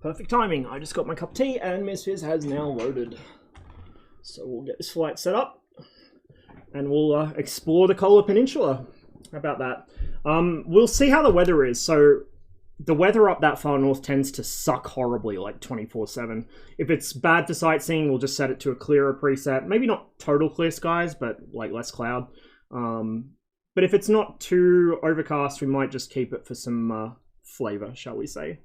Perfect timing. I just got my cup of tea and MSFS has now loaded. So we'll get this flight set up and we'll explore the Kola Peninsula. How about that? We'll see how the weather is. So the weather up that far north tends to suck horribly, like 24/7. If it's bad for sightseeing, we'll just set it to a clearer preset. Maybe not total clear skies, but like less cloud. But if it's not too overcast, we might just keep it for some flavor, shall we say.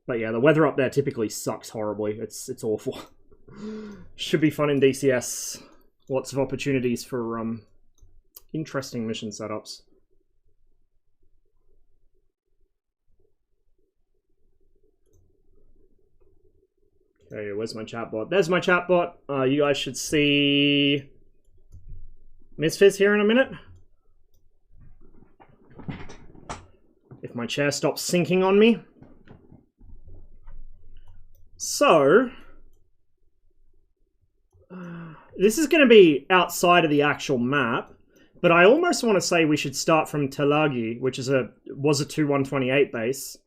But yeah, the weather up there typically sucks horribly. It's awful. Should be fun in DCS. Lots of opportunities for interesting mission setups. Okay, where's my chatbot? There's my chatbot. You guys should see MSFS here in a minute. If my chair stops sinking on me. So, this is going to be outside of the actual map, but I almost want to say we should start from Telagi, which is was a 2128 base,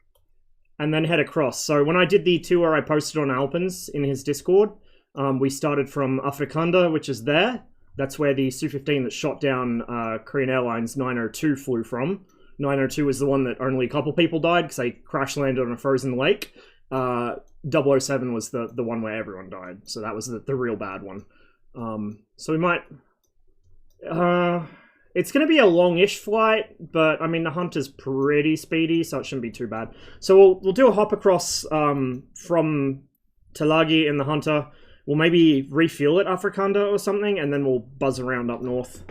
and then head across. So when I did the tour I posted on Alpens in his Discord, we started from Afrikanda, which is there. That's where the Su-15 that shot down Korean Airlines 902 flew from. 902 was the one that only a couple people died because they crash landed on a frozen lake. 007 was the one where everyone died, so that was the real bad one. So we might... it's going to be a long-ish flight, but I mean the Hunter's pretty speedy, so it shouldn't be too bad. So we'll do a hop across from Telagi in the Hunter. We'll maybe refuel at Afrikanda or something, and then we'll buzz around up north.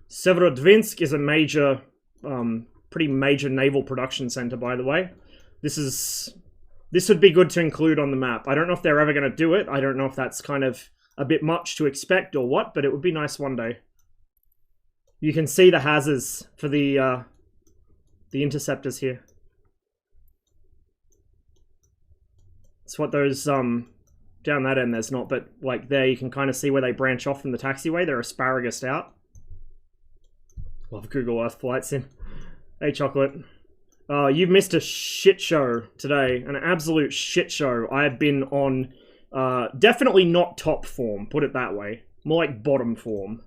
Severodvinsk is a major, pretty major naval production center, by the way. This would be good to include on the map. I don't know if they're ever going to do it. I don't know if that's kind of a bit much to expect or what, but it would be nice one day. You can see the hazards for the interceptors here. It's what those, down that end there's not, but like there you can kind of see where they branch off from the taxiway. They're asparagus out. Love Google Earth Flight Sim. Hey, Chocolate. You've missed a shit show today. An absolute shit show. I have been on definitely not top form, put it that way. More like bottom form.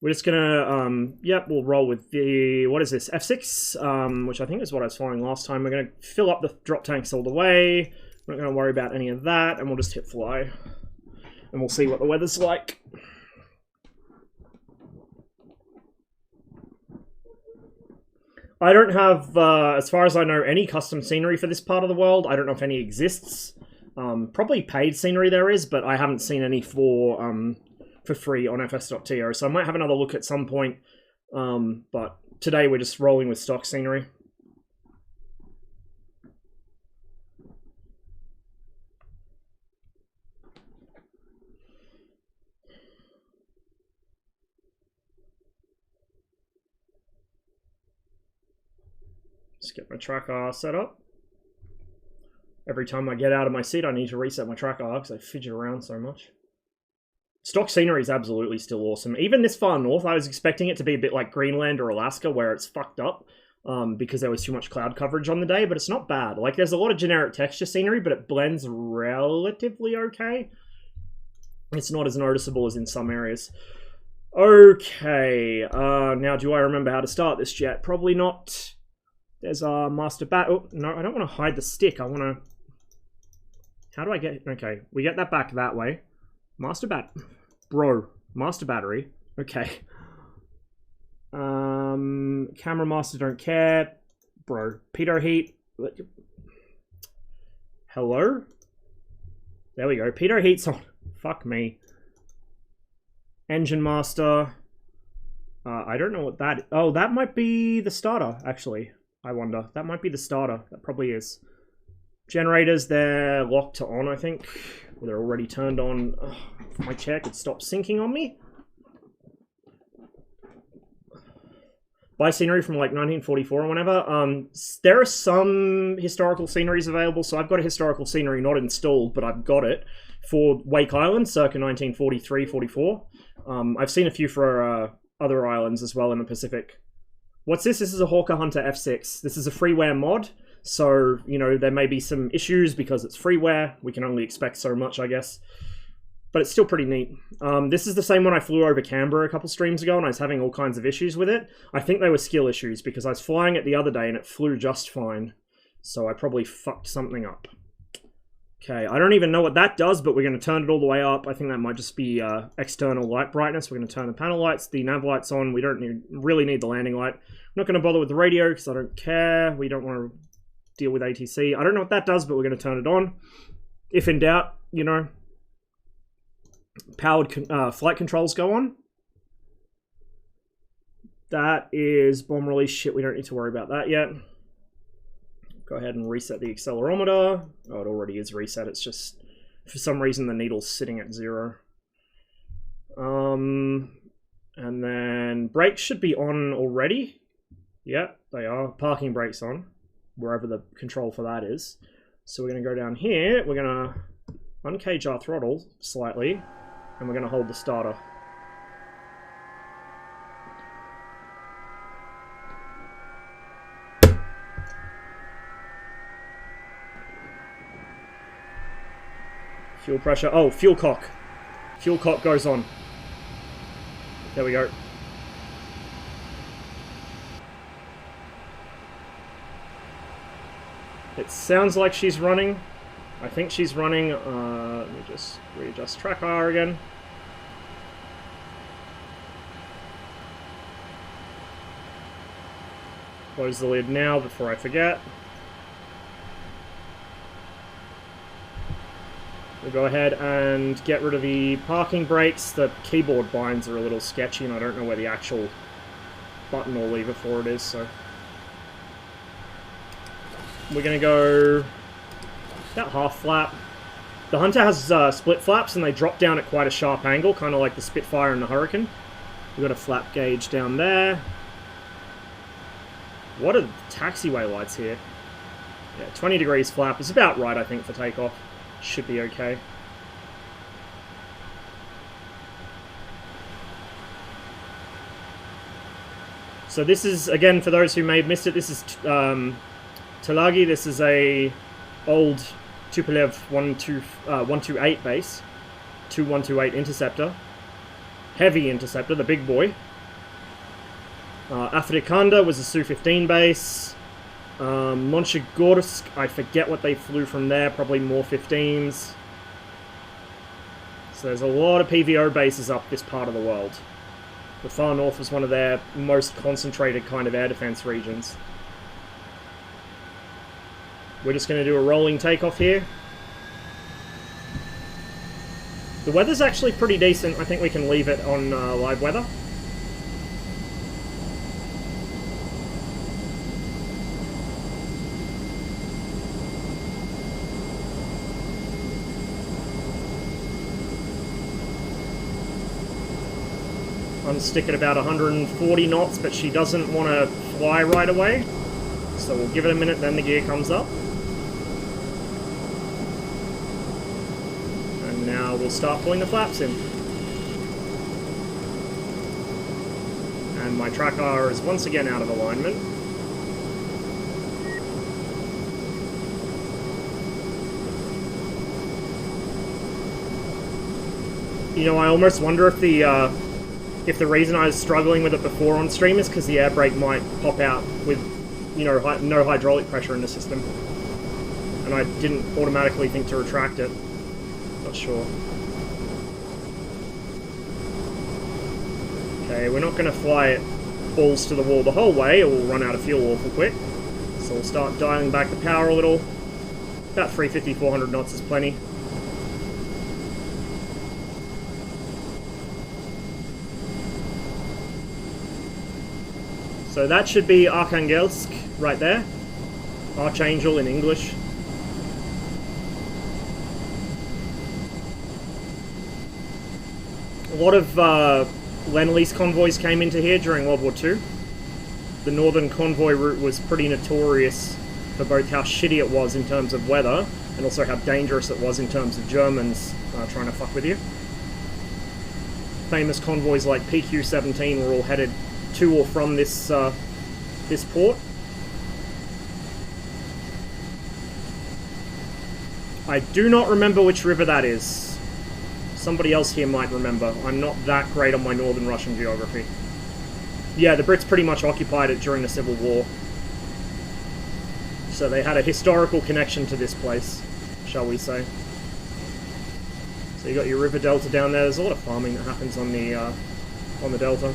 We're just gonna, yep, we'll roll with the, what is this, F6, which I think is what I was flying last time. We're gonna fill up the drop tanks all the way. We're not gonna worry about any of that, and we'll just hit fly. And we'll see what the weather's like. I don't have, as far as I know, any custom scenery for this part of the world. I don't know if any exists. Probably paid scenery there is, but I haven't seen any for free on fs.to, so I might have another look at some point. But today we're just rolling with stock scenery. Just get my tracker set up. Every time I get out of my seat, I need to reset my tracker because I fidget around so much. Stock scenery is absolutely still awesome. Even this far north, I was expecting it to be a bit like Greenland or Alaska, where it's fucked up because there was too much cloud coverage on the day, but it's not bad. Like, there's a lot of generic texture scenery, but it blends relatively okay. It's not as noticeable as in some areas. Okay, now do I remember how to start this jet? Probably not. There's our master bat. Oh, no, I don't want to hide the stick. I want to... How do I get... Okay, we get that back that way. Master bat... Bro, master battery. Okay. Camera master don't care. Bro, pitot heat. Hello? There we go. Pitot heat's on. Fuck me. Engine master. I don't know what that... Oh, that might be the starter, actually. I wonder. That might be the starter. That probably is. Generators, they're locked to on, I think. They're already turned on. Ugh, if my chair could stop sinking on me. Buy scenery from like 1944 or whenever. There are some historical sceneries available. So I've got a historical scenery not installed, but I've got it. for Wake Island, circa 1943-44. I've seen a few for other islands as well in the Pacific. What's this? This is a Hawker Hunter F6. This is a freeware mod, so, you know, there may be some issues because it's freeware. We can only expect so much, I guess. But it's still pretty neat. This is the same one I flew over Canberra a couple streams ago, and I was having all kinds of issues with it. I think they were skill issues, because I was flying it the other day and it flew just fine. So I probably fucked something up. Okay, I don't even know what that does, but we're going to turn it all the way up. I think that might just be external light brightness. We're going to turn the panel lights, the nav lights on. We don't really need the landing light. I'm not going to bother with the radio because I don't care. We don't want to deal with ATC. I don't know what that does, but we're going to turn it on. If in doubt, you know, powered flight controls go on. That is bomb release shit. We don't need to worry about that yet. Go ahead and reset the accelerometer. Oh, it already is reset. It's just, for some reason, the needle's sitting at 0. And then brakes should be on already. Yeah, they are. Parking brakes on, wherever the control for that is. So we're going to go down here. We're going to uncage our throttle slightly, and we're going to hold the starter. Fuel pressure. Oh, fuel cock. Fuel cock goes on. There we go. It sounds like she's running. I think she's running. Let me just readjust track R again. Close the lid now before I forget. We'll go ahead and get rid of the parking brakes. The keyboard binds are a little sketchy, and I don't know where the actual button or lever for it is, so... We're going to go about half flap. The Hunter has split flaps, and they drop down at quite a sharp angle, kind of like the Spitfire and the Hurricane. We've got a flap gauge down there. What are the taxiway lights here? Yeah, 20 degrees flap is about right, I think, for takeoff. Should be okay. So this is, again, for those who may have missed it, this is Tulagi. This is a old Tupolev 128 base, 2128 interceptor, heavy interceptor, the big boy. Afrikanda was a Su-15 base. Monchegorsk, I forget what they flew from there, probably more 15s. So there's a lot of PVO bases up this part of the world. The far north was one of their most concentrated kind of air defense regions. We're just going to do a rolling takeoff here. The weather's actually pretty decent. I think we can leave it on live weather. Unstick at about 140 knots, but she doesn't want to fly right away. So we'll give it a minute, then the gear comes up. And now we'll start pulling the flaps in. And my track R is once again out of alignment. You know, I almost wonder if the reason I was struggling with it before on stream is because the air brake might pop out with, you know, no hydraulic pressure in the system. And I didn't automatically think to retract it. Not sure. Okay, we're not going to fly it balls to the wall the whole way, or we'll run out of fuel awful quick. So we'll start dialing back the power a little. About 350, 400 knots is plenty. So that should be Arkhangelsk right there. Archangel in English. A lot of Lend-Lease convoys came into here during World War II. The northern convoy route was pretty notorious for both how shitty it was in terms of weather, and also how dangerous it was in terms of Germans trying to fuck with you. Famous convoys like PQ-17 were all headed to or from this this port. I do not remember which river that is. Somebody else here might remember. I'm not that great on my northern Russian geography. Yeah, the Brits pretty much occupied it during the Civil War. So they had a historical connection to this place, shall we say. So you got your river delta down there. There's a lot of farming that happens on the delta.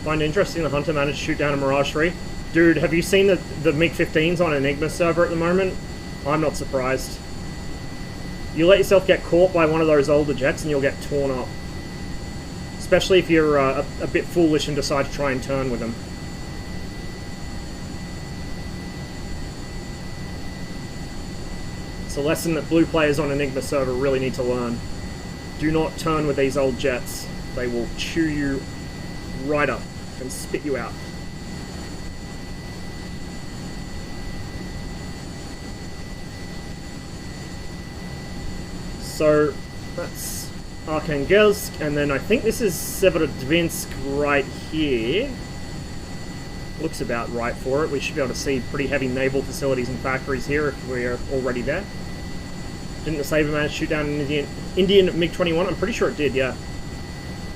Find it interesting the Hunter managed to shoot down a Mirage 3. Dude, have you seen the MiG-15s on Enigma server at the moment? I'm not surprised. You let yourself get caught by one of those older jets and you'll get torn up. Especially if you're a bit foolish and decide to try and turn with them. It's a lesson that blue players on Enigma server really need to learn. Do not turn with these old jets. They will chew you right up and spit you out. So that's Arkhangelsk, and then I think this is Severodvinsk right here. Looks about right for it. We should be able to see pretty heavy naval facilities and factories here if we're already there. Didn't the Sabre manage to shoot down an Indian MiG-21? I'm pretty sure it did, yeah.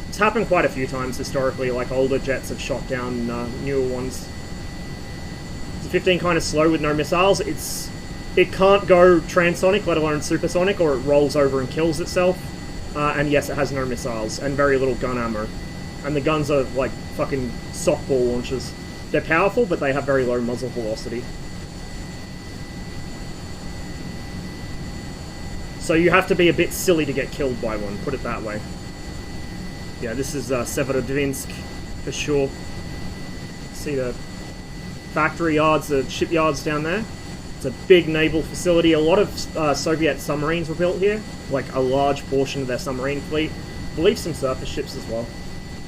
It's happened quite a few times historically, like older jets have shot down newer ones. Is the 15 kind of slow with no missiles? It can't go transonic, let alone supersonic, or it rolls over and kills itself. And yes, it has no missiles, and very little gun ammo. And the guns are like fucking softball launchers. They're powerful, but they have very low muzzle velocity. So you have to be a bit silly to get killed by one, put it that way. Yeah, this is Severodvinsk for sure. See the factory yards, the shipyards down there. It's a big naval facility. A lot of Soviet submarines were built here, like a large portion of their submarine fleet. I believe some surface ships as well.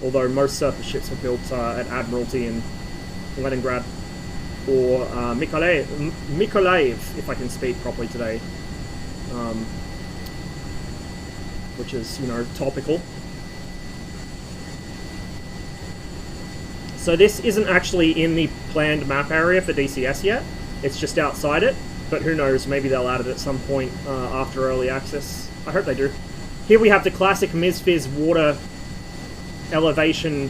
Although most surface ships were built at Admiralty in Leningrad. Or Mykolaiv, if I can speak properly today. Which is, you know, topical. So this isn't actually in the planned map area for DCS yet. It's just outside it, but who knows, maybe they'll add it at some point after early access. I hope they do. Here we have the classic MSFS water elevation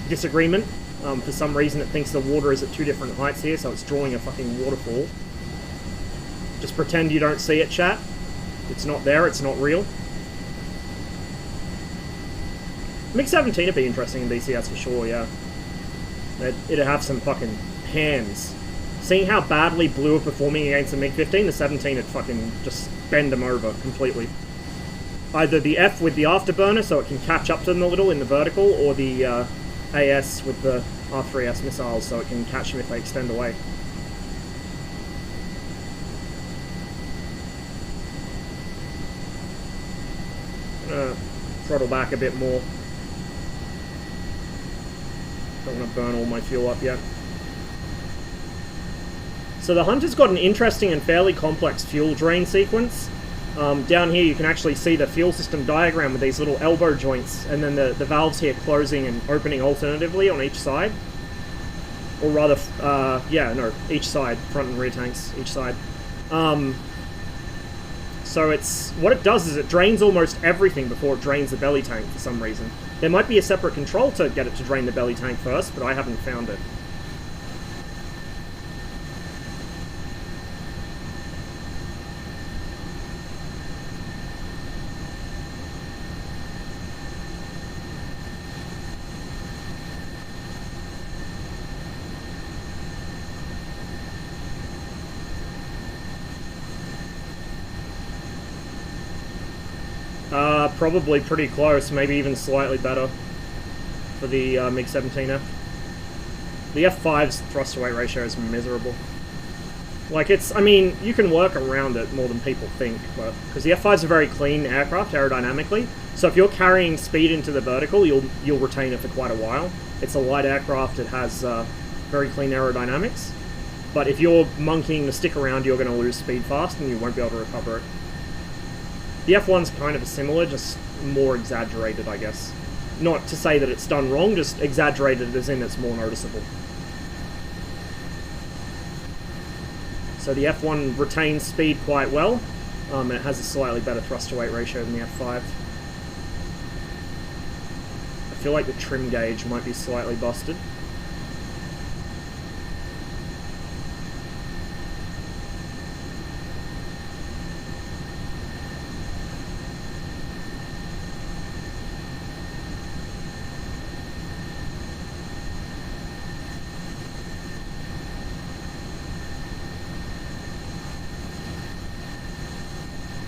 disagreement. For some reason it thinks the water is at two different heights here, so it's drawing a fucking waterfall. Just pretend you don't see it, chat. It's not there, it's not real. MiG-17 would be interesting in DCS for sure, yeah. It'd have some fucking hands. Seeing how badly blue are performing against the MiG-15, the 17 would fucking just bend them over completely. Either the F with the afterburner, so it can catch up to them a little in the vertical, or the AS with the R3S missiles, so it can catch them if they extend away. Throttle back a bit more. Don't want to burn all my fuel up yet. So the Hunter's got an interesting and fairly complex fuel drain sequence. Down here you can actually see the fuel system diagram with these little elbow joints, and then the valves here closing and opening alternatively on each side. Or rather, yeah, no, each side, front and rear tanks, each side. So what it does is it drains almost everything before it drains the belly tank for some reason. There might be a separate control to get it to drain the belly tank first, but I haven't found it. Probably pretty close, maybe even slightly better for the MiG-17F. The F5's thrust-to-weight ratio is miserable. Like, it's, I mean, you can work around it more than people think, but because the F5's a very clean aircraft aerodynamically, so if you're carrying speed into the vertical, you'll retain it for quite a while. It's a light aircraft, it has very clean aerodynamics, but if you're monkeying the stick around, you're going to lose speed fast and you won't be able to recover it. The F1's kind of similar, just more exaggerated, I guess. Not to say that it's done wrong, just exaggerated as in it's more noticeable. So the F1 retains speed quite well, and it has a slightly better thrust-to-weight ratio than the F5. I feel like the trim gauge might be slightly busted.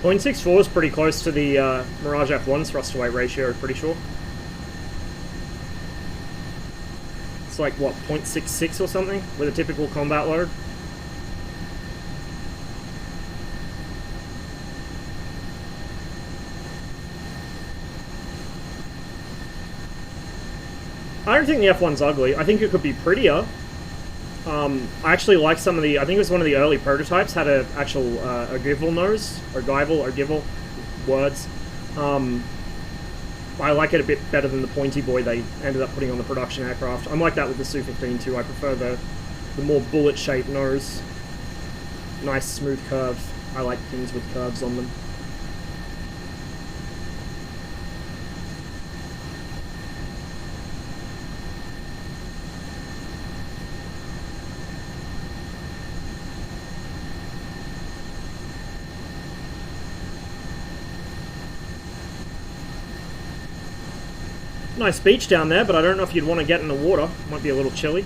.64 is pretty close to the Mirage F1's thrust-to-weight ratio, pretty sure. It's like, what, 0.66 or something, with a typical combat load? I don't think the F1's ugly. I think it could be prettier. I actually like some of the, I think it was one of the early prototypes, had an actual ogival nose, ogival words. I like it a bit better than the pointy boy they ended up putting on the production aircraft. I'm like that with the Su-15 too. I prefer the more bullet-shaped nose. Nice smooth curve. I like things with curves on them. Nice beach down there, but I don't know if you'd want to get in the water. Might be a little chilly.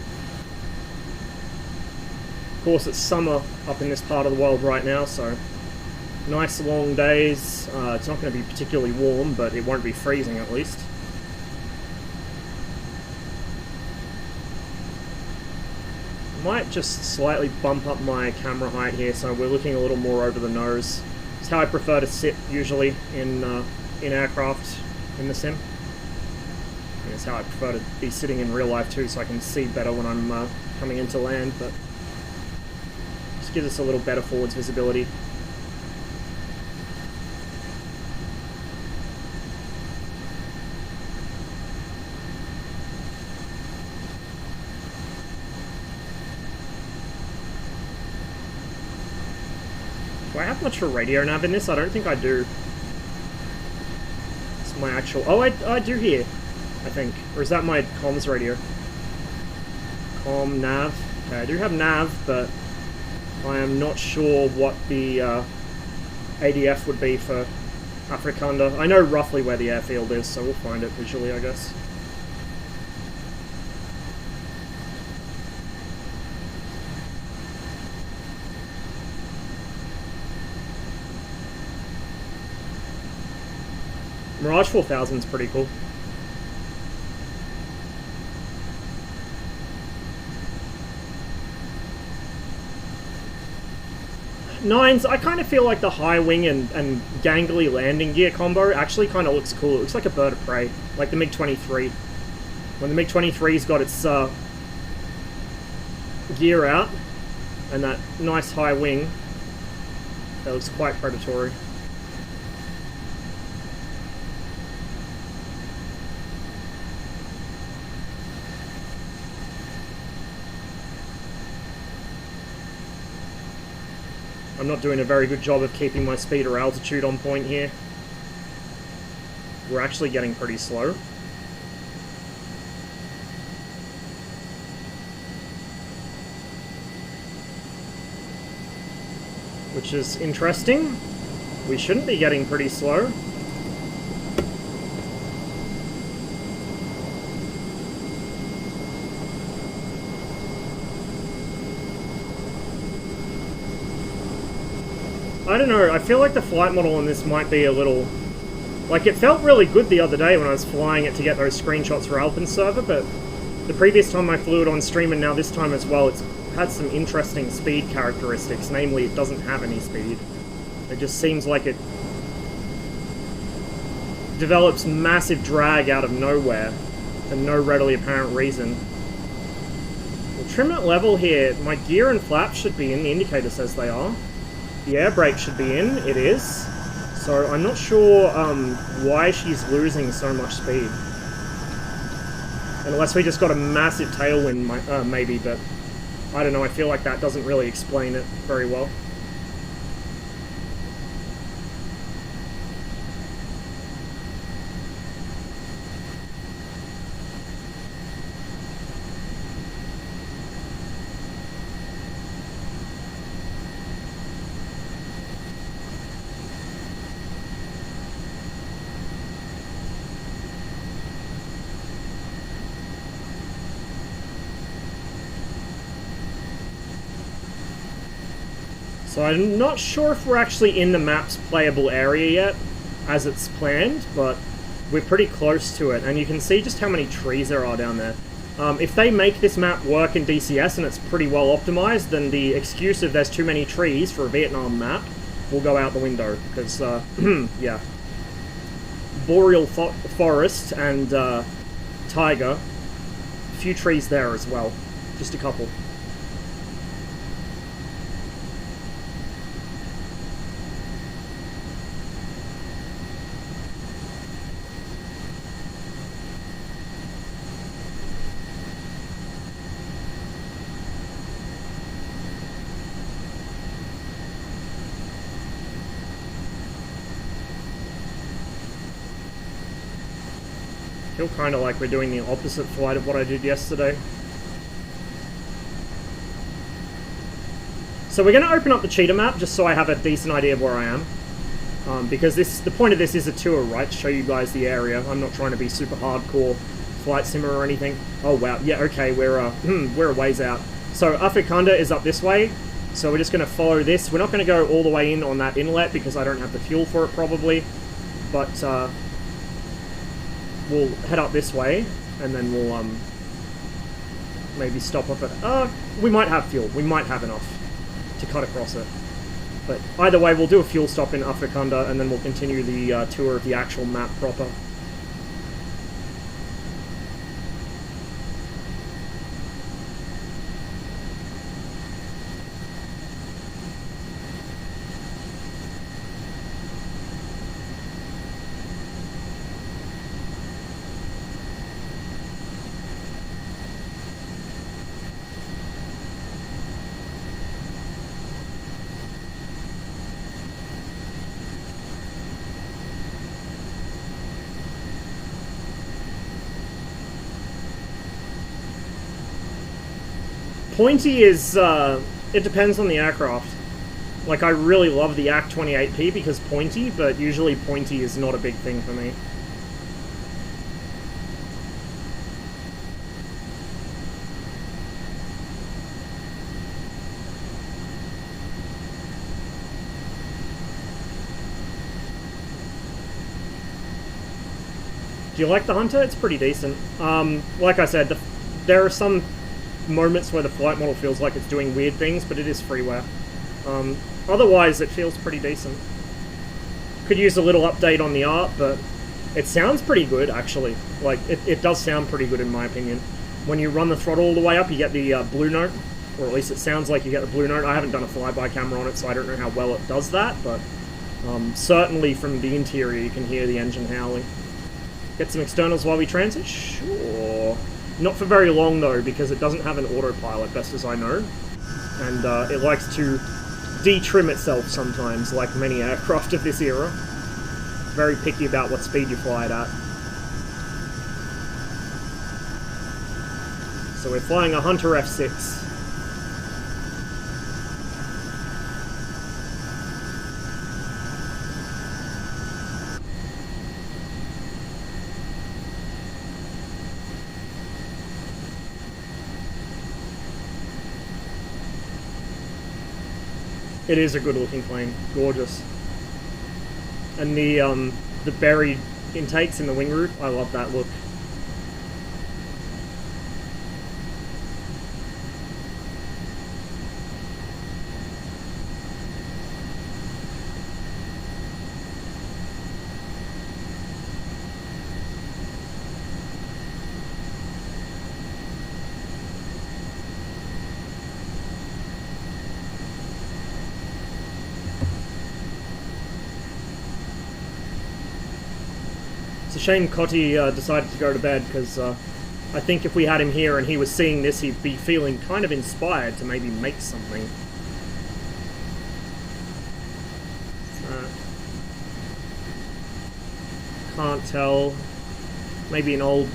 Of course, it's summer up in this part of the world right now, so nice long days. It's not going to be particularly warm, but it won't be freezing at least. I might just slightly bump up my camera height here, so we're looking a little more over the nose. It's how I prefer to sit usually in aircraft in the sim. That's how I prefer to be sitting in real life too, so I can see better when I'm coming into land, but just gives us a little better forwards visibility. Do I have much for radio nav in this? I don't think I do. It's my actual... Oh, I do here. I think. Or is that my comms radio? Com, nav. Okay, I do have nav, but I am not sure what the ADF would be for Afrikanda. I know roughly where the airfield is, so we'll find it visually, I guess. Mirage 4000 is pretty cool. Nines, I kind of feel like the high wing and gangly landing gear combo actually kind of looks cool. It looks like a bird of prey, like the MiG-23. When the MiG-23's got its gear out and that nice high wing, that looks quite predatory. I'm not doing a very good job of keeping my speed or altitude on point here. We're actually getting pretty slow. Which is interesting. We shouldn't be getting pretty slow. I don't know, I feel like the flight model on this might be a little... Like, it felt really good the other day when I was flying it to get those screenshots for Alpenserver, but the previous time I flew it on stream and now this time as well, it's had some interesting speed characteristics. Namely, it doesn't have any speed. It just seems like it develops massive drag out of nowhere for no readily apparent reason. We'll trim at level here. My gear and flaps should be in. The indicator says they are. The air brake should be in. It is. So I'm not sure why she's losing so much speed. Unless we just got a massive tailwind, maybe, but I don't know. I feel like that doesn't really explain it very well. So I'm not sure if we're actually in the map's playable area yet, as it's planned, but we're pretty close to it, and you can see just how many trees there are down there. If they make this map work in DCS and it's pretty well optimized, then the excuse of there's too many trees for a Vietnam map will go out the window, because, yeah. Boreal forest and taiga, a few trees there as well, just a couple. I feel kind of like we're doing the opposite flight of what I did yesterday. So we're going to open up the cheetah map just so I have a decent idea of where I am. Because the point of this is a tour, right? To show you guys the area. I'm not trying to be super hardcore flight simmer or anything. Oh wow, yeah, okay, we're a ways out. So Afrikanda is up this way. So we're just going to follow this. We're not going to go all the way in on that inlet because I don't have the fuel for it probably. But we'll head up this way, and then we'll maybe stop off at... we might have fuel. We might have enough to cut across it. But either way, we'll do a fuel stop in Afrikanda, and then we'll continue the tour of the actual map proper. Pointy is, it depends on the aircraft. Like, I really love the ACT 28P because pointy, but usually pointy is not a big thing for me. Do you like the Hunter? It's pretty decent. Like I said, there are some moments where the flight model feels like it's doing weird things, but it is freeware. Otherwise, it feels pretty decent. Could use a little update on the art, but it sounds pretty good, actually. Like, it does sound pretty good in my opinion. When you run the throttle all the way up, you get the blue note, or at least it sounds like you get the blue note. I haven't done a flyby camera on it, so I don't know how well it does that, but certainly from the interior you can hear the engine howling. Get some externals while we transit? Sure. Not for very long though, because it doesn't have an autopilot, best as I know. And it likes to de-trim itself sometimes, like many aircraft of this era. Very picky about what speed you fly it at. So we're flying a Hunter F6. It is a good-looking plane, gorgeous, and the buried intakes in the wing roof. I love that look. It's a shame Cotty decided to go to bed, because I think if we had him here and he was seeing this, he'd be feeling kind of inspired to maybe make something. Can't tell. Maybe an old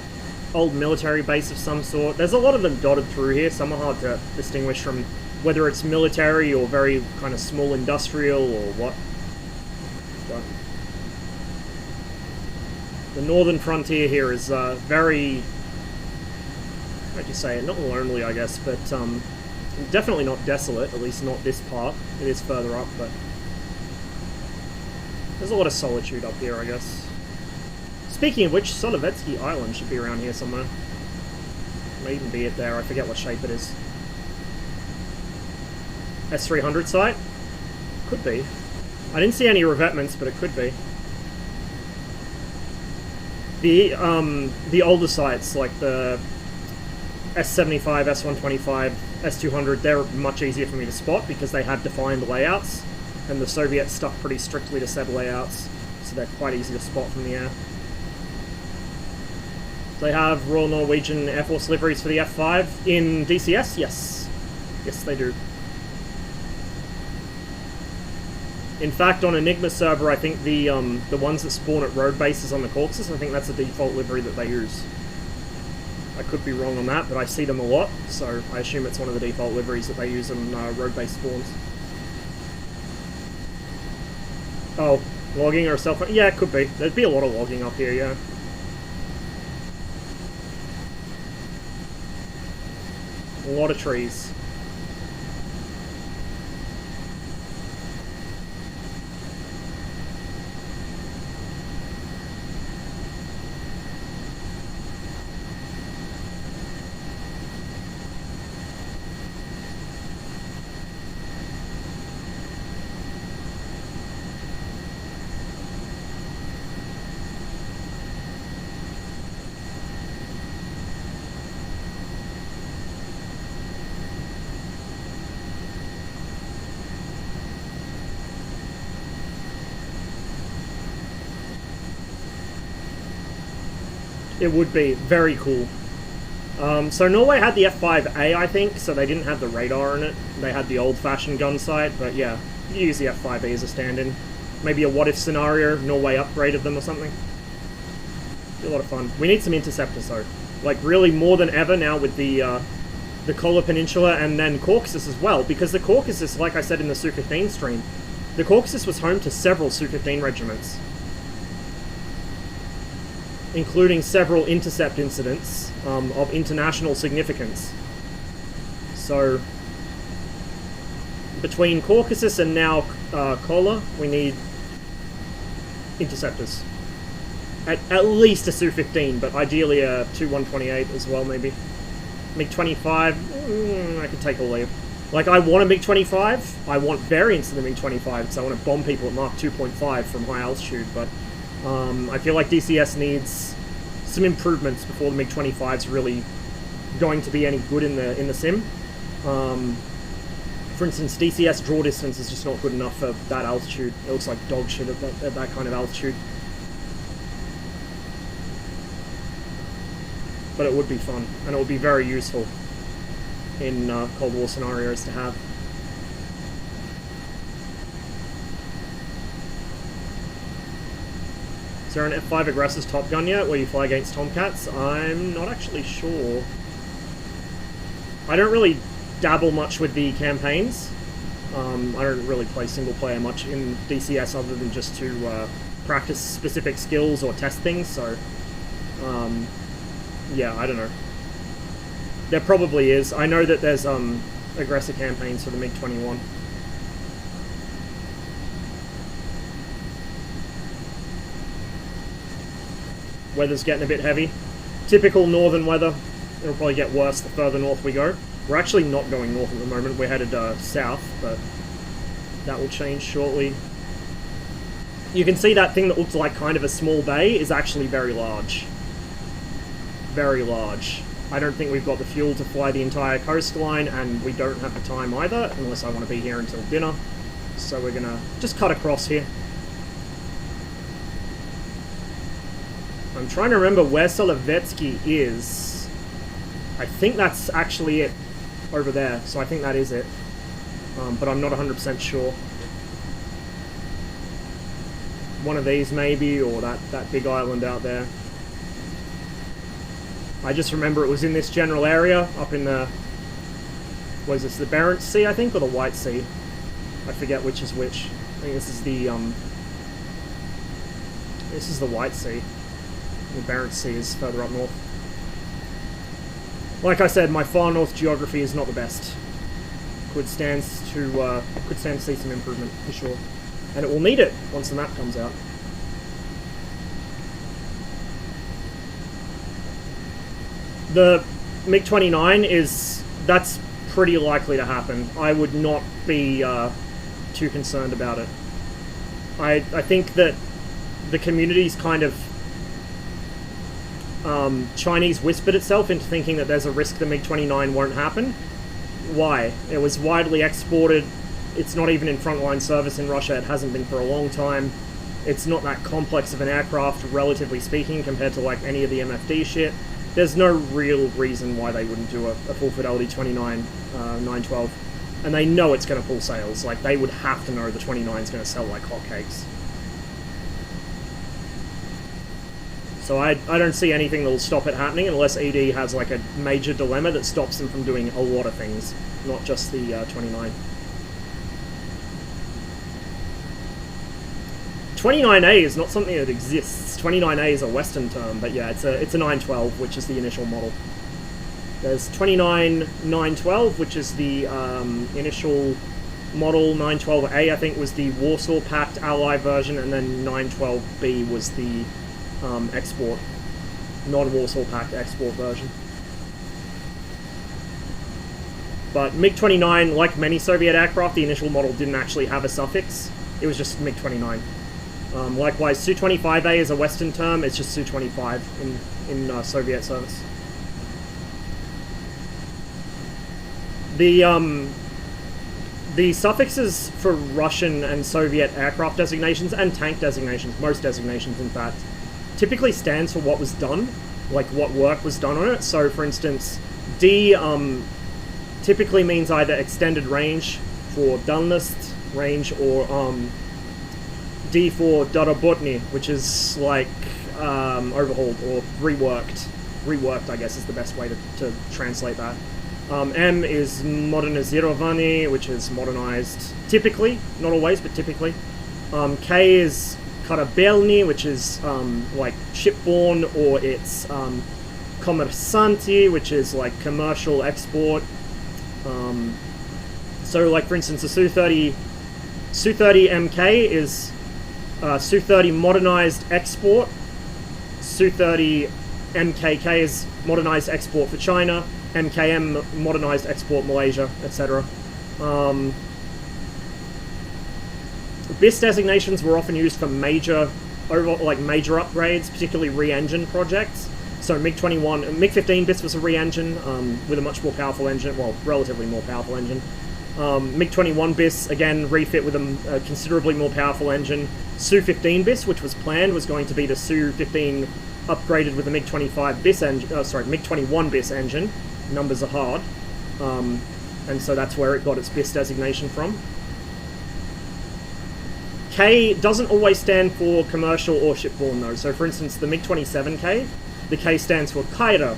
military base of some sort. There's a lot of them dotted through here. Some are hard to distinguish from whether it's military or very kind of small industrial or what. But the northern frontier here is very, how'd you say it? Not lonely, I guess, but definitely not desolate. At least not this part. It is further up, but there's a lot of solitude up here, I guess. Speaking of which, Solovetsky Island should be around here somewhere. May even be it there, I forget what shape it is. S300 site? Could be. I didn't see any revetments, but it could be. The older sites, like the S75, S125, S200, they're much easier for me to spot because they have defined layouts, and the Soviets stuck pretty strictly to said layouts, so they're quite easy to spot from the air. They have Royal Norwegian Air Force liveries for the F5 in DCS? Yes. Yes, they do. In fact, on Enigma server, I think the ones that spawn at road bases on the Caucasus, I think that's the default livery that they use. I could be wrong on that, but I see them a lot, so I assume it's one of the default liveries that they use on road base spawns. Oh, logging or cell phone? Yeah, it could be. There'd be a lot of logging up here, yeah. A lot of trees. It would be very cool. So Norway had the F5A, I think, so they didn't have the radar in it. They had the old-fashioned gun sight, but yeah, you use the F5A as a stand-in. Maybe a what-if scenario, Norway upgraded them or something. Be a lot of fun. We need some interceptors, though. Like, really more than ever now with the Kola Peninsula and then Caucasus as well, because the Caucasus, like I said in the Su-15 stream, the Caucasus was home to several Su-15 regiments, including several intercept incidents of international significance. So, between Caucasus and now Kola, we need interceptors. At least a Su-15, but ideally a Tu-128 as well, maybe. MiG-25, I could take a leave. Like, I want a MiG-25, I want variants of the MiG-25, because I want to bomb people at Mach 2.5 from high altitude, but I feel like DCS needs some improvements before the MiG-25 is really going to be any good in the sim. For instance, DCS draw distance is just not good enough for that altitude. It looks like dog shit at that kind of altitude. But it would be fun, and it would be very useful in Cold War scenarios to have. Is there an F5 Aggressor's Top Gun yet, where you fly against Tomcats? I'm not actually sure. I don't really dabble much with the campaigns. I don't really play single player much in DCS other than just to practice specific skills or test things, so yeah, I don't know. There probably is. I know that there's aggressor campaigns for the MiG-21. Weather's getting a bit heavy. Typical northern weather. It'll probably get worse the further north we go. We're actually not going north at the moment. We're headed south, but that will change shortly. You can see that thing that looks like kind of a small bay is actually very large. Very large. I don't think we've got the fuel to fly the entire coastline, and we don't have the time either, unless I want to be here until dinner. So we're gonna just cut across here. I'm trying to remember where Solovetsky is. I think that's actually it over there, so I think that is it. But I'm not 100% sure. One of these maybe, or that big island out there. I just remember it was in this general area, up in the... What is this, the Barents Sea, I think, or the White Sea? I forget which is which. I think this is the, This is the White Sea. The Barents Sea is further up north. Like I said, my far north geography is not the best. Could stand to see some improvement, for sure. And it will need it once the map comes out. The MiG-29 is... that's pretty likely to happen. I would not be too concerned about it. I think that the community's kind of Chinese whispered itself into thinking that there's a risk the MiG-29 won't happen. Why? It was widely exported. It's not even in frontline service in Russia. It hasn't been for a long time. It's not that complex of an aircraft, relatively speaking, compared to like any of the MFD shit. There's no real reason why they wouldn't do a full fidelity 29 912. And they know it's going to pull sales. Like, they would have to know the 29 is going to sell like hotcakes. So I don't see anything that will stop it happening unless ED has like a major dilemma that stops them from doing a lot of things, not just the 29. 29A is not something that exists. 29A is a Western term, but yeah, it's a 912, which is the initial model. There's 29 912, which is the initial model. 912A, I think, was the Warsaw Pact Ally version, and then 912B was the export, non-Warsaw Pact export version. But MiG-29, like many Soviet aircraft, the initial model didn't actually have a suffix. It was just MiG-29. Likewise, Su-25A is a Western term. It's just Su-25 in Soviet service. The suffixes for Russian and Soviet aircraft designations and tank designations, most designations in fact, typically stands for what was done, like what work was done on it. So, for instance, D typically means either extended range for dальность range, or D for dorobotny, which is like overhauled or reworked. Reworked, I guess, is the best way to translate that. M is modernizirovaný, which is modernized, typically, not always, but typically. K is korabelny, which is like shipborne, or it's komersanty, which is like commercial export. So, like, for instance, the Su-30 MK is Su-30 modernized export. Su-30 MKK is modernized export for China. MKM modernized export Malaysia, etc. BIS designations were often used for major upgrades, particularly re-engine projects. So MiG-15 BIS was a re-engine with a much more powerful engine, well, relatively more powerful engine. MiG-21 BIS, again, refit with a considerably more powerful engine. Su-15 BIS, which was planned, was going to be the Su-15 upgraded with a MiG-25 BIS engine, MiG-21 BIS engine. Numbers are hard. And so that's where it got its BIS designation from. K doesn't always stand for commercial or shipborne, though. So, for instance, the MiG-27K, the K stands for Kaira.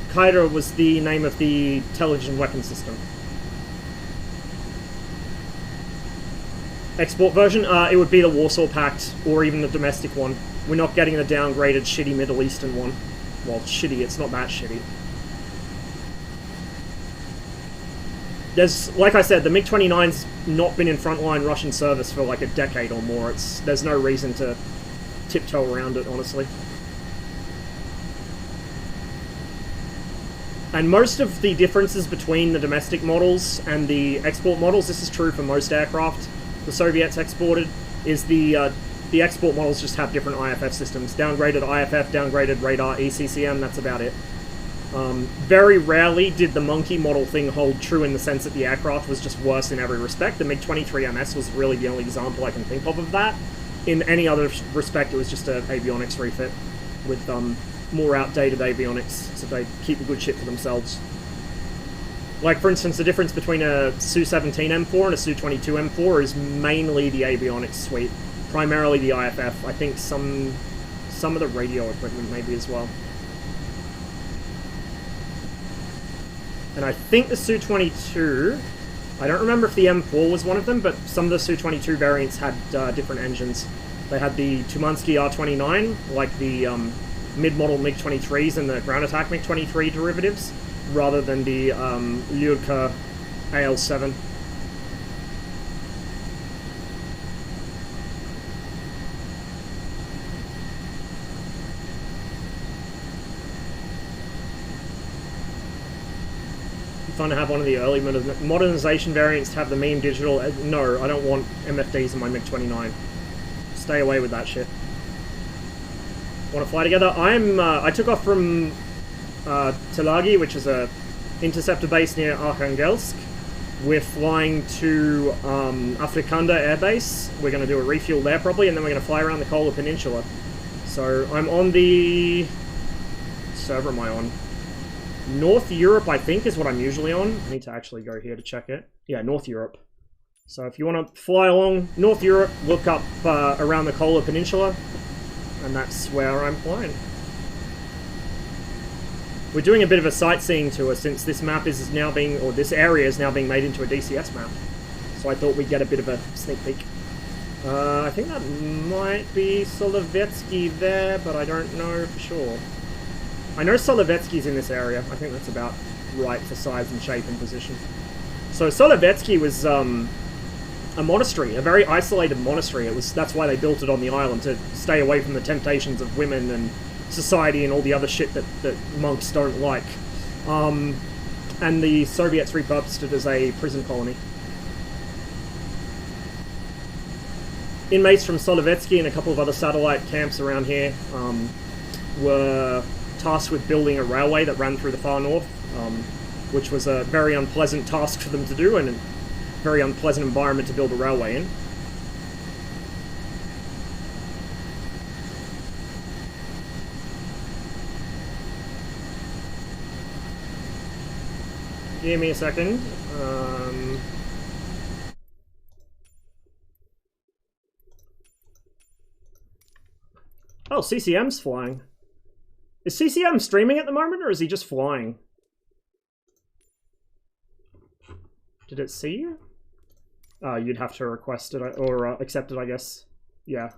Kaira was the name of the television weapon system. Export version, it would be the Warsaw Pact, or even the domestic one. We're not getting the downgraded, shitty Middle Eastern one. Well, shitty, it's not that shitty. There's, like I said, the MiG-29's not been in frontline Russian service for like a decade or more. There's no reason to tiptoe around it, honestly. And most of the differences between the domestic models and the export models, this is true for most aircraft the Soviets exported, is the export models just have different IFF systems. Downgraded IFF, downgraded radar, ECCM, that's about it. Very rarely did the monkey model thing hold true in the sense that the aircraft was just worse in every respect. The MiG-23MS was really the only example I can think of that. In any other respect, it was just an avionics refit. with more outdated avionics, so they keep the good shit for themselves. Like, for instance, the difference between a Su-17 M4 and a Su-22 M4 is mainly the avionics suite, primarily the IFF. I think some of the radio equipment maybe as well. And I think the Su-22, I don't remember if the M4 was one of them, but some of the Su-22 variants had different engines. They had the Tumansky R29, like the mid-model MiG-23s and the ground attack MiG-23 derivatives, rather than the Lyulka AL7. Fun to have one of the early modernization variants to have the meme digital. No, I don't want MFDs in my MiG-29. Stay away with that shit. Want to fly together? I took off from Telagi, which is a interceptor base near Arkhangelsk. We're flying to Afrikanda Air Base. We're going to do a refuel there probably, and then we're going to fly around the Kola Peninsula. So I'm on the... What server am I on? North Europe, I think, is what I'm usually on. I need to actually go here to check it. Yeah, North Europe. So if you want to fly along North Europe, look up around the Kola Peninsula, and that's where I'm flying. We're doing a bit of a sightseeing tour since this map is now being, or this area is now being made into a DCS map. So I thought we'd get a bit of a sneak peek. I think that might be Solovetsky there, but I don't know for sure. I know Solovetsky's in this area. I think that's about right for size and shape and position. So Solovetsky was a monastery, a very isolated monastery. That's why they built it on the island, to stay away from the temptations of women and society and all the other shit that monks don't like. And the Soviets repurposed it as a prison colony. Inmates from Solovetsky and a couple of other satellite camps around here were tasked with building a railway that ran through the far north, which was a very unpleasant task for them to do and a very unpleasant environment to build a railway in. Give me a second. Oh, CCM's flying. Is CCM streaming at the moment, or is he just flying? Did it see you? You'd have to request it, or accept it, I guess. Yeah.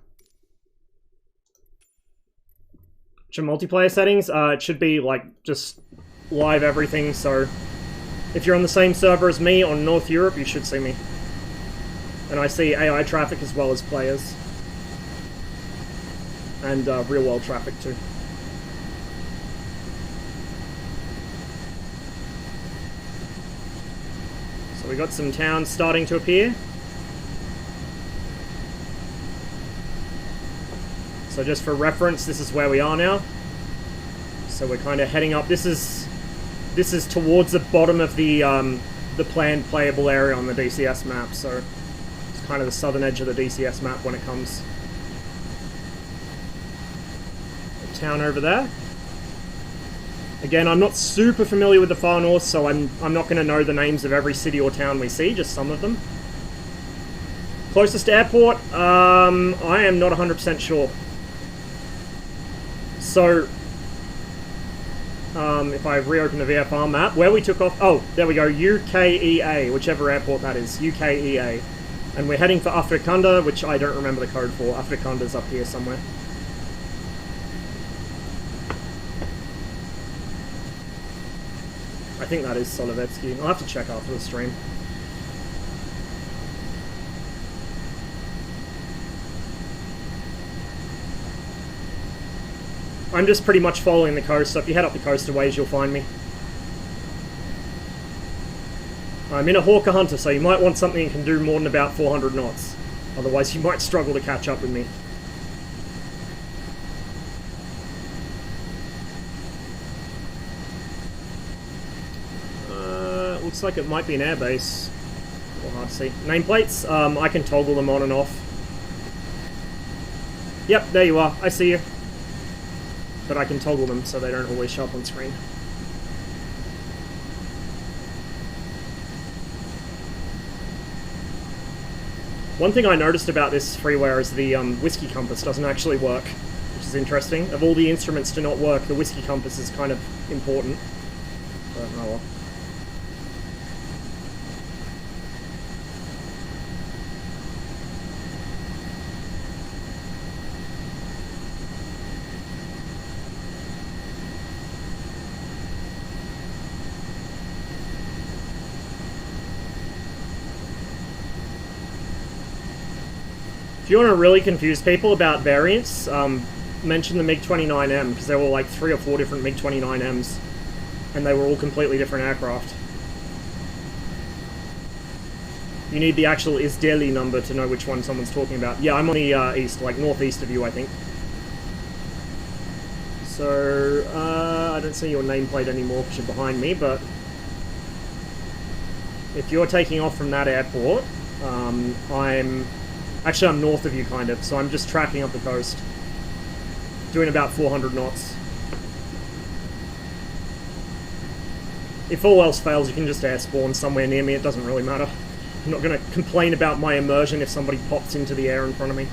Should multiplayer settings? It should be, like, just live everything, so... If you're on the same server as me on North Europe, you should see me. And I see AI traffic as well as players. And real-world traffic, too. We got some towns starting to appear. So just for reference, this is where we are now. So we're kind of heading up. This is towards the bottom of the planned playable area on the DCS map. So it's kind of the southern edge of the DCS map when it comes. A town over there. Again, I'm not super familiar with the far north, so I'm not going to know the names of every city or town we see, just some of them. Closest airport, I am not 100% sure. So, if I reopen the VFR map, where we took off, oh, there we go, UKEA, whichever airport that is, UKEA. And we're heading for Afrikanda, which I don't remember the code for. Afrikanda's up here somewhere. I think that is Solovetsky. I'll have to check after the stream. I'm just pretty much following the coast, so if you head up the coast a ways, you'll find me. I'm in a Hawker Hunter, so you might want something that can do more than about 400 knots. Otherwise, you might struggle to catch up with me. Looks like it might be an airbase. A little hard to see. Nameplates, I can toggle them on and off. Yep, there you are. I see you. but I can toggle them so they don't always show up on screen. One thing I noticed about this freeware is the whiskey compass doesn't actually work, which is interesting. Of all the instruments to not work, the whiskey compass is kind of important. But oh well. If you want to really confuse people about variants, mention the MiG-29M, because there were like 3 or 4 different MiG-29Ms, and they were all completely different aircraft. You need the actual ISDELI number to know which one someone's talking about. Yeah, I'm on the east, like northeast of you, I think. So, I don't see your nameplate anymore because you're behind me, but if you're taking off from that airport, Actually, I'm north of you, kind of, so I'm just tracking up the coast. Doing about 400 knots. If all else fails, you can just air spawn somewhere near me, it doesn't really matter. I'm not going to complain about my immersion if somebody pops into the air in front of me.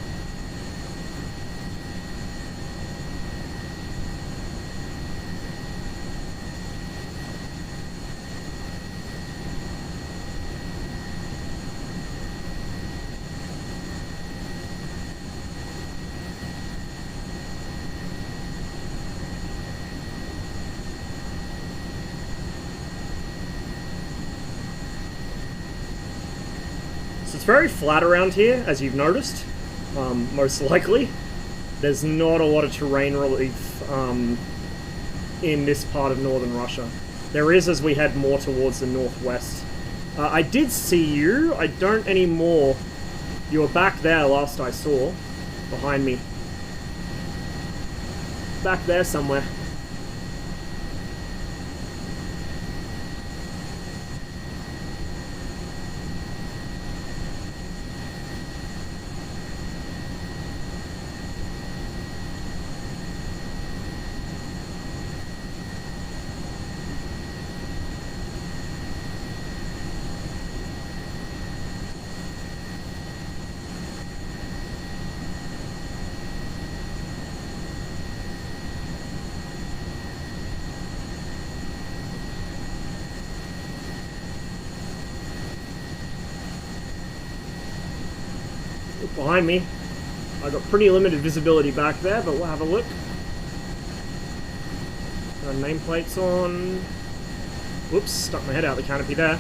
It's very flat around here, as you've noticed, most likely. There's not a lot of terrain relief in this part of northern Russia. There is as we head more towards the northwest. I did see you, I don't anymore. You were back there last I saw, behind me. Back there somewhere. Behind me. I got pretty limited visibility back there, but we'll have a look. Nameplates on. Whoops, stuck my head out the canopy there.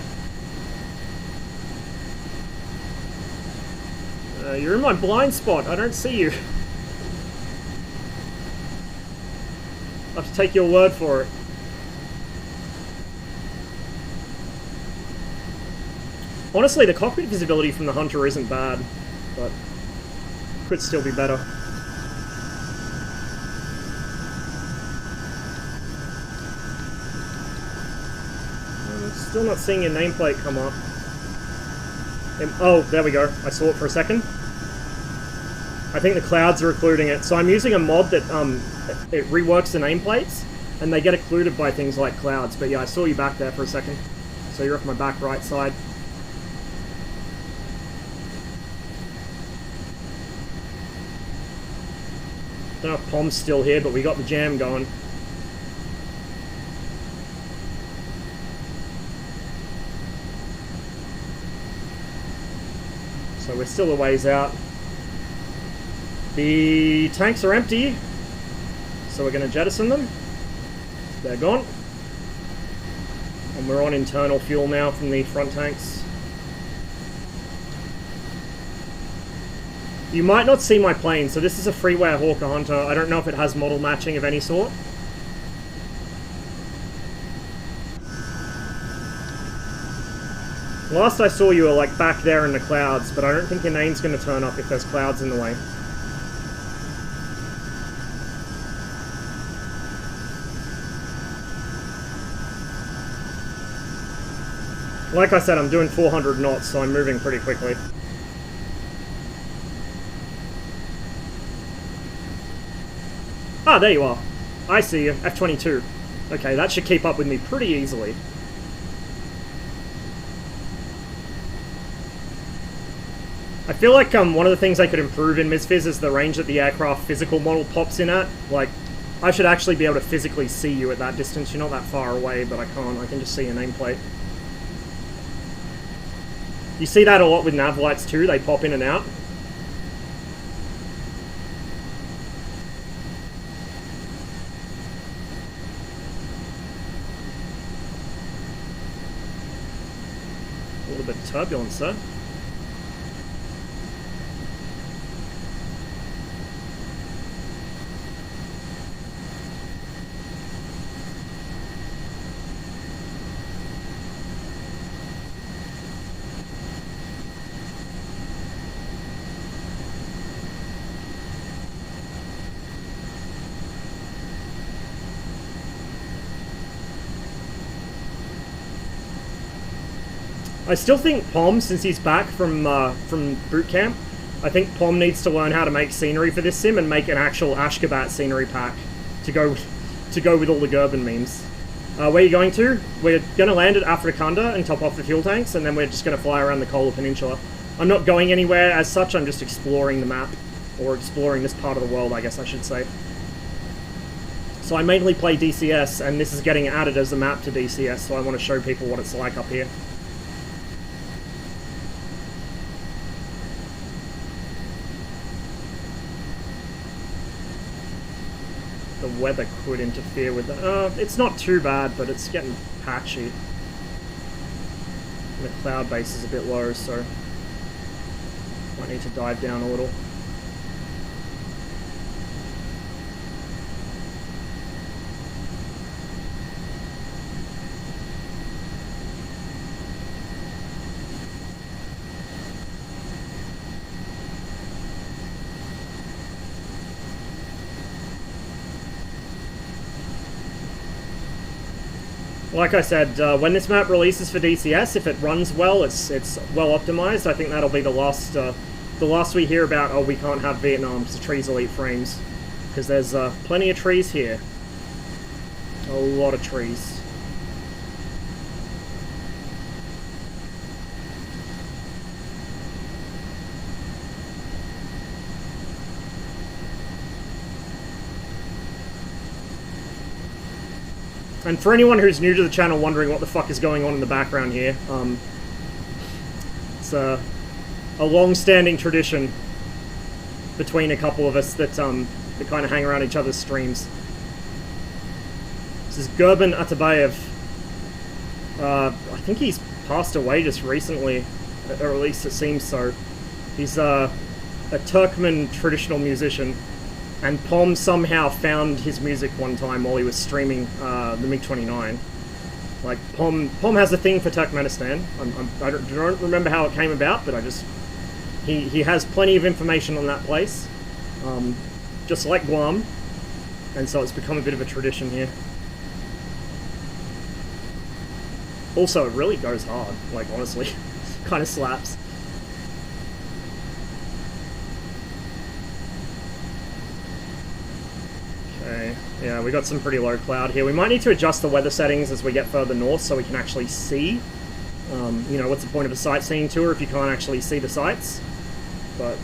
You're in my blind spot. I don't see you. I'll have to take your word for it. Honestly, the cockpit visibility from the Hunter isn't bad, but could still be better. I'm still not seeing your nameplate come up. Oh, there we go. I saw it for a second. I think the clouds are occluding it. So I'm using a mod that it reworks the nameplates, and they get occluded by things like clouds. But yeah, I saw you back there for a second. So you're off my back right side. Don't know if Pom's still here, but we got the jam going. So we're still a ways out. The tanks are empty, so we're going to jettison them. They're gone. And we're on internal fuel now from the front tanks. You might not see my plane, so this is a freeware Hawker Hunter. I don't know if it has model matching of any sort. Last I saw you were like back there in the clouds, but I don't think your name's going to turn up if there's clouds in the way. Like I said, I'm doing 400 knots, so I'm moving pretty quickly. Ah, there you are. I see you. F22. Okay, that should keep up with me pretty easily. I feel like one of the things they could improve in MSFS is the range that the aircraft physical model pops in at. Like, I should actually be able to physically see you at that distance. You're not that far away, but I can't. I can just see your nameplate. You see that a lot with nav lights too. They pop in and out. A little bit of turbulence there. I still think Pom, since he's back from boot camp, I think Pom needs to learn how to make scenery for this sim and make an actual Ashgabat scenery pack to go with all the Gerben memes. Where are you going to? We're going to land at Afrikanda and top off the fuel tanks, and then we're just going to fly around the Kola Peninsula. I'm not going anywhere as such, I'm just exploring the map, or exploring this part of the world, I guess I should say. So I mainly play DCS, and this is getting added as a map to DCS, so I want to show people what it's like up here. The weather could interfere with that. It's not too bad, but it's getting patchy. The cloud base is a bit low, so might need to dive down a little. Like I said, when this map releases for DCS, if it runs well, it's well optimized. I think that'll be the last we hear about. Oh, we can't have Vietnam because the trees will eat frames, because there's plenty of trees here, a lot of trees. And for anyone who's new to the channel wondering what the fuck is going on in the background here, it's a long-standing tradition between a couple of us that kind of hang around each other's streams. This is Gerben Atabayev. I think he's passed away just recently, or at least it seems so. He's a Turkmen traditional musician. And Pom somehow found his music one time while he was streaming the MiG-29. Like, Pom has a thing for Turkmenistan. I don't remember how it came about, but he has plenty of information on that place. Just like Guam. And so it's become a bit of a tradition here. Also, it really goes hard, like, honestly. Kind of slaps. Okay, yeah, we got some pretty low cloud here. We might need to adjust the weather settings as we get further north so we can actually see. You know, what's the point of a sightseeing tour if you can't actually see the sights? But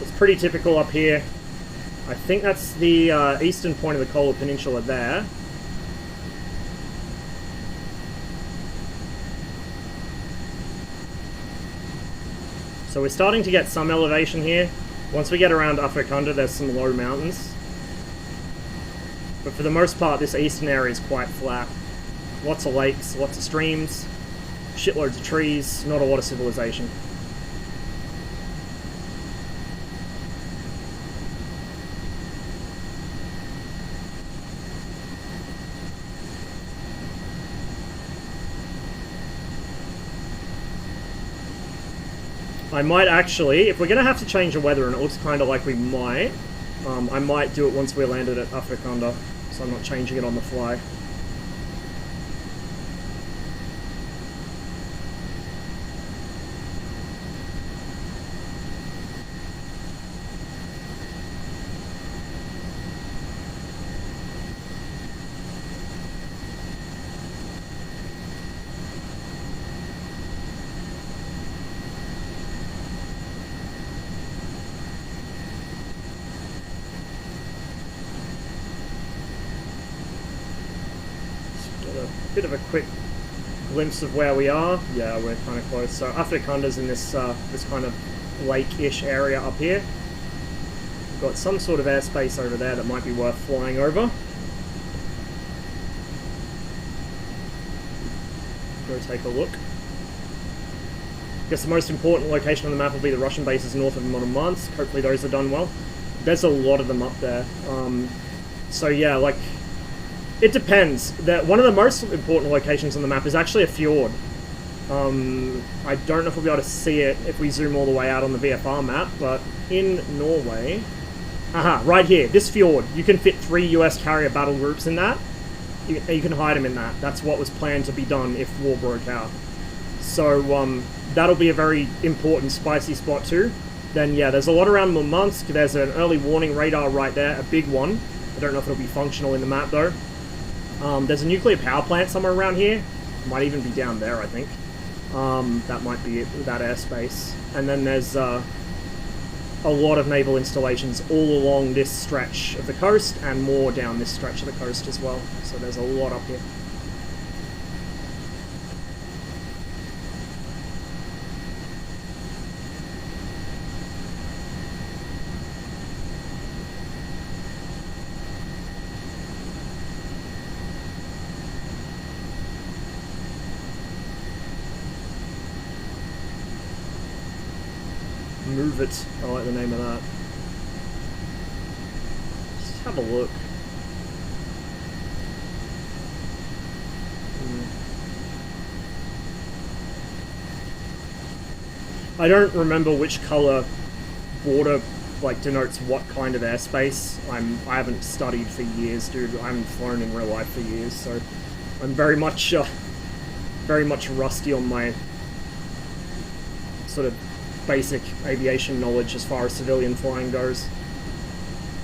it's pretty typical up here. I think that's the eastern point of the Kola Peninsula there. So we're starting to get some elevation here. Once we get around Afrikanda, there's some low mountains. But for the most part, this eastern area is quite flat. Lots of lakes, lots of streams, shitloads of trees, not a lot of civilization. I might actually, if we're going to have to change the weather, and it looks kind of like we might, I might do it once we're landed at Afrikanda, so I'm not changing it on the fly. bit of a quick glimpse of where we are. Yeah, we're kind of close. So Afrikanda's in this this kind of lake-ish area up here. We've got some sort of airspace over there that might be worth flying over. Go take a look. I guess the most important location on the map will be the Russian bases north of Murmansk. Hopefully those are done well. There's a lot of them up there. So yeah, like, it depends. One of the most important locations on the map is actually a fjord. I don't know if we'll be able to see it if we zoom all the way out on the VFR map, but in Norway... Aha, right here, this fjord. You can fit 3 US carrier battle groups in that. You can hide them in that. That's what was planned to be done if war broke out. So, that'll be a very important spicy spot too. Then yeah, there's a lot around Murmansk. There's an early warning radar right there, a big one. I don't know if it'll be functional in the map though. There's a nuclear power plant somewhere around here. Might even be down there, I think. That might be it, that airspace. And then there's a lot of naval installations all along this stretch of the coast, and more down this stretch of the coast as well. So there's a lot up here. Move it. I like the name of that. Just have a look. I don't remember which color border like denotes what kind of airspace. I haven't studied for years, dude. I haven't flown in real life for years, so I'm very much rusty on my sort of basic aviation knowledge as far as civilian flying goes.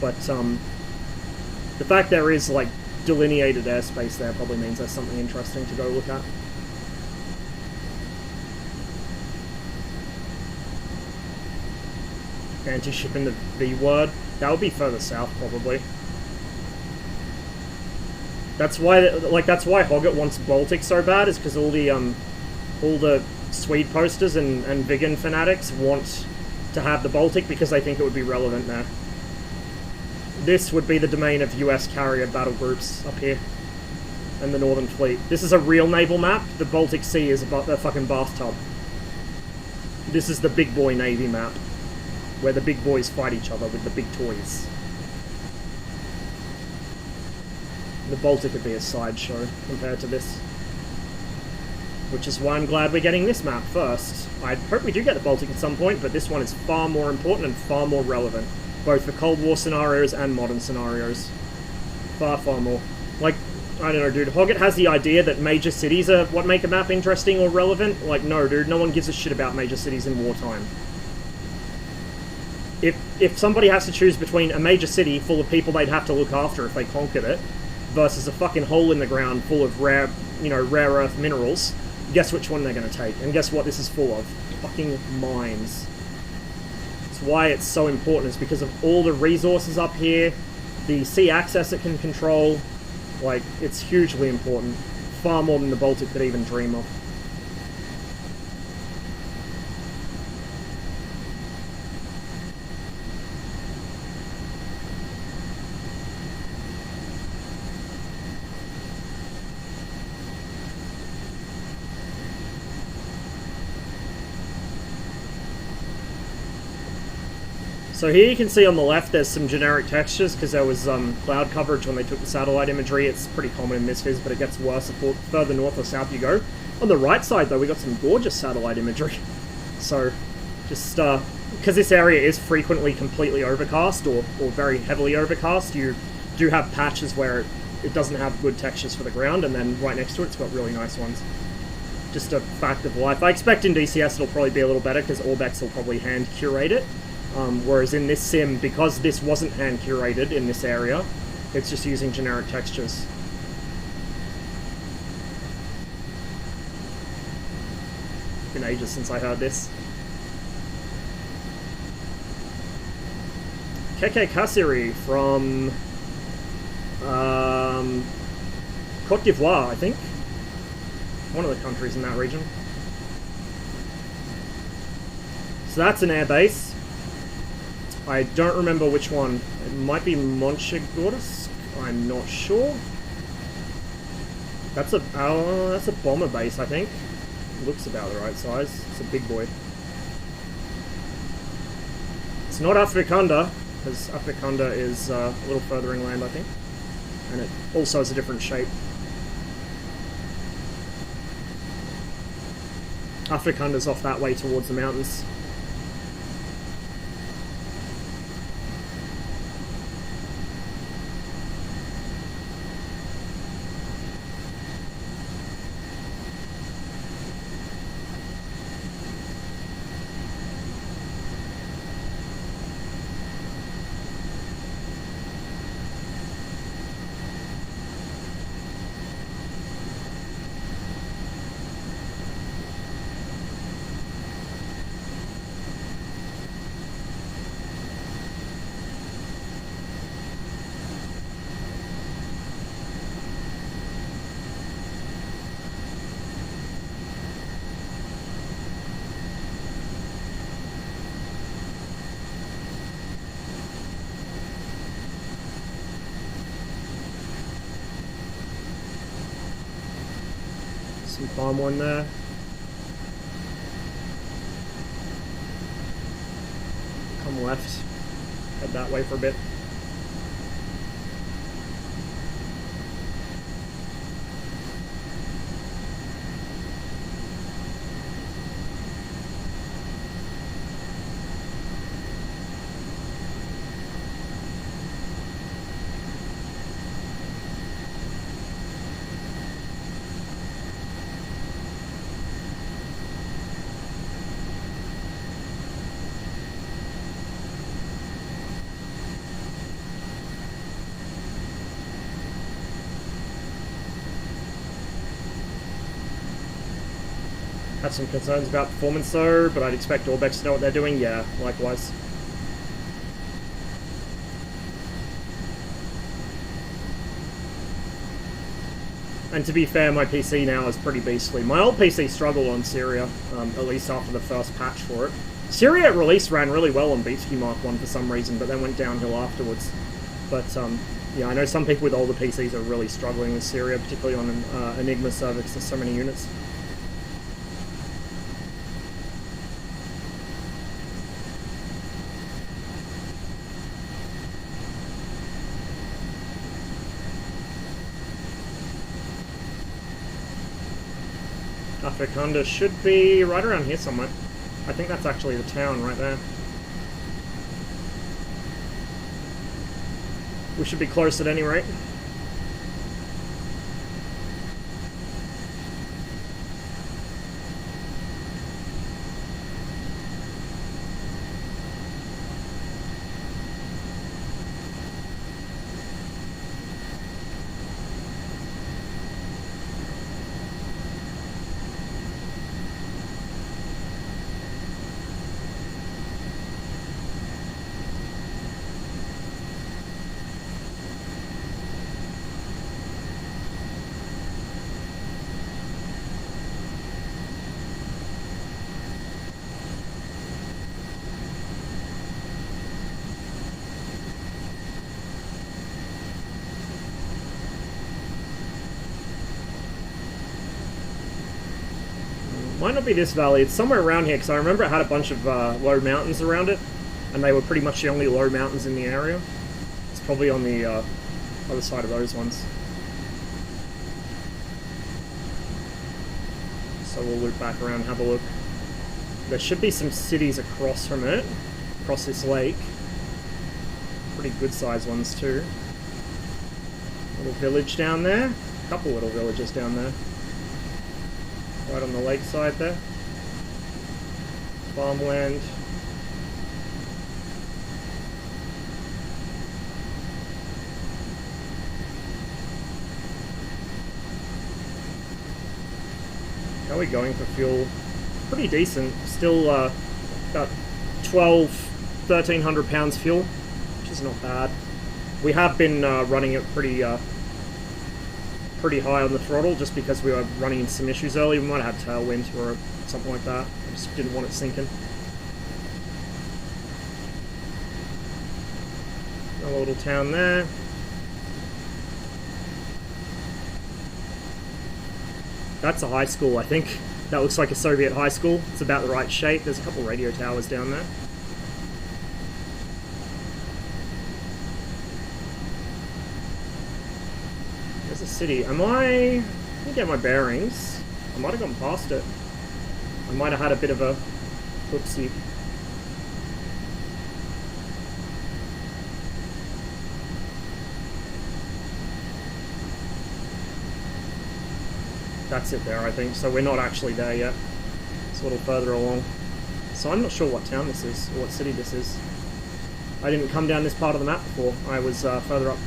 But the fact there is like delineated airspace there probably means there's something interesting to go look at. Anti-ship in the V word. That would be further south probably. That's why Hoggett wants Baltic so bad, is because all the Swede posters and Viggen fanatics want to have the Baltic because they think it would be relevant there. This would be the domain of US carrier battle groups up here, and the Northern Fleet. This is a real naval map. The Baltic Sea is about the fucking bathtub. This is the big boy navy map, where the big boys fight each other with the big toys. The Baltic would be a sideshow compared to this. Which is why I'm glad we're getting this map first. I hope we do get the Baltic at some point, but this one is far more important and far more relevant, both for Cold War scenarios and modern scenarios. Far, far more. Like, I don't know, dude, Hoggett has the idea that major cities are what make a map interesting or relevant. Like, no, dude, no one gives a shit about major cities in wartime. If somebody has to choose between a major city full of people they'd have to look after if they conquered it, versus a fucking hole in the ground full of rare earth minerals, guess which one they're going to take. And guess what this is full of? Fucking mines. It's why it's so important, is because of all the resources up here, the sea access it can control. Like, it's hugely important. Far more than the Baltic could even dream of. So here you can see on the left there's some generic textures because there was cloud coverage when they took the satellite imagery. It's pretty common in MSFS, but it gets worse the further north or south you go. On the right side though, we got some gorgeous satellite imagery. So just because this area is frequently completely overcast or very heavily overcast, you do have patches where it doesn't have good textures for the ground, and then right next to it it's got really nice ones. Just a fact of life. I expect in DCS it'll probably be a little better because Orbex will probably hand curate it. Whereas in this sim, because this wasn't hand curated in this area, it's just using generic textures. Been ages since I heard this. Keke Kassiri from Cote d'Ivoire, I think. One of the countries in that region. So that's an air base. I don't remember which one. It might be Monchegorsk. I'm not sure. That's a bomber base, I think. Looks about the right size. It's a big boy. It's not Afrikanda, because Afrikanda is a little further inland, I think. And it also has a different shape. Afrikanda's off that way towards the mountains. Some farm one there. Come left. Head that way for a bit. Have some concerns about performance though, but I'd expect Orbex to know what they're doing. Yeah, likewise. And to be fair, my PC now is pretty beastly. My old PC struggled on Syria, at least after the first patch for it. Syria at release ran really well on Beachkey Mark 1 for some reason, but then went downhill afterwards. But yeah, I know some people with older PCs are really struggling with Syria, particularly on an Enigma server because there's so many units. Afrikanda should be right around here somewhere. I think that's actually the town right there. We should be close at any rate. Might not be this valley, it's somewhere around here, because I remember it had a bunch of low mountains around it, and they were pretty much the only low mountains in the area. It's probably on the other side of those ones. So we'll loop back around and have a look. There should be some cities across from it, across this lake. Pretty good sized ones too. Little village down there, a couple little villages down there. Right on the lakeside there. Farmland. How are we going for fuel? Pretty decent. Still about 1,300 pounds fuel, which is not bad. We have been running it pretty pretty high on the throttle just because we were running into some issues early. We might have had tailwind or something like that. I just didn't want it sinking. Another little town there. That's a high school, I think. That looks like a Soviet high school. It's about the right shape. There's a couple radio towers down there. There's a city. Let me get my bearings. I might have gone past it. I might have had a bit of a whoopsie. That's it there, I think. So we're not actually there yet. It's a little further along. So I'm not sure what town this is, or what city this is. I didn't come down this part of the map before. I was further up.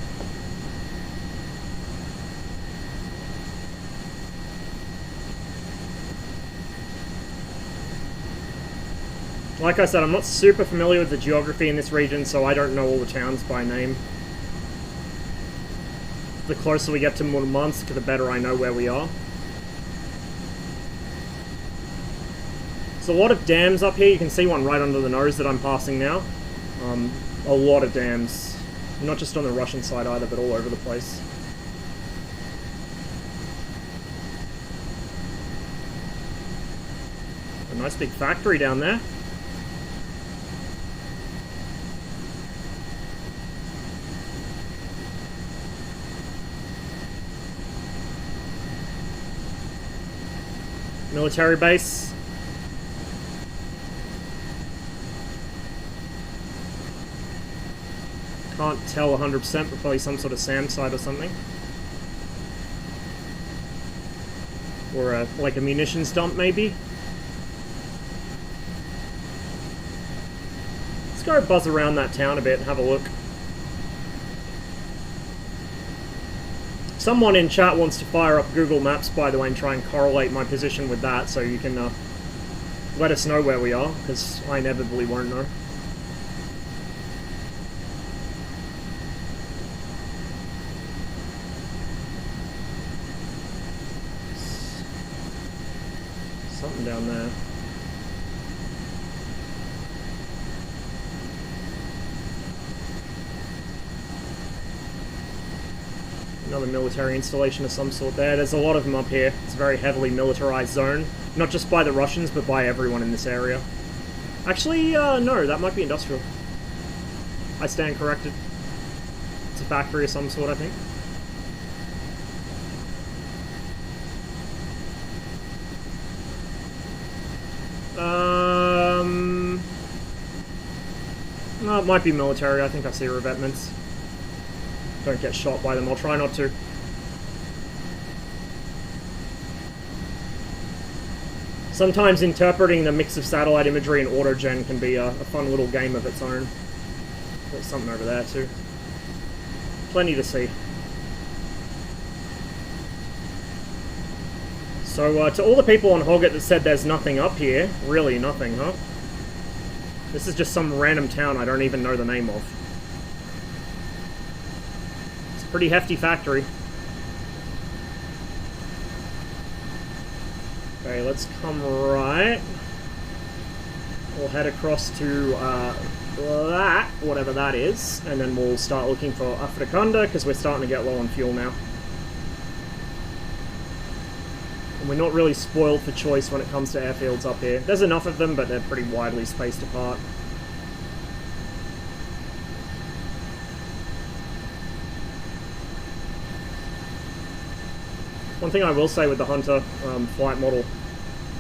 Like I said, I'm not super familiar with the geography in this region, so I don't know all the towns by name. The closer we get to Murmansk, the better I know where we are. There's a lot of dams up here. You can see one right under the nose that I'm passing now. A lot of dams. Not just on the Russian side either, but all over the place. A nice big factory down there. Military base. Can't tell 100%, but probably some sort of SAM site or something. Or like a munitions dump, maybe. Let's go buzz around that town a bit and have a look. Someone in chat wants to fire up Google Maps, by the way, and try and correlate my position with that, so you can let us know where we are, because I inevitably won't know. Something down there. Another military installation of some sort there. There's a lot of them up here. It's a very heavily militarized zone. Not just by the Russians, but by everyone in this area. Actually, no, that might be industrial. I stand corrected. It's a factory of some sort, I think. No, it might be military. I think I see revetments. Don't get shot by them. I'll try not to. Sometimes interpreting the mix of satellite imagery and autogen can be a fun little game of its own. There's something over there too. Plenty to see. So to all the people on Hogget that said there's nothing up here, really nothing, huh? This is just some random town I don't even know the name of. It's a pretty hefty factory. Okay, let's come right. We'll head across to that, whatever that is, and then we'll start looking for Afrikanda, because we're starting to get low on fuel now. And we're not really spoiled for choice when it comes to airfields up here. There's enough of them, but they're pretty widely spaced apart. One thing I will say with the Hunter flight model,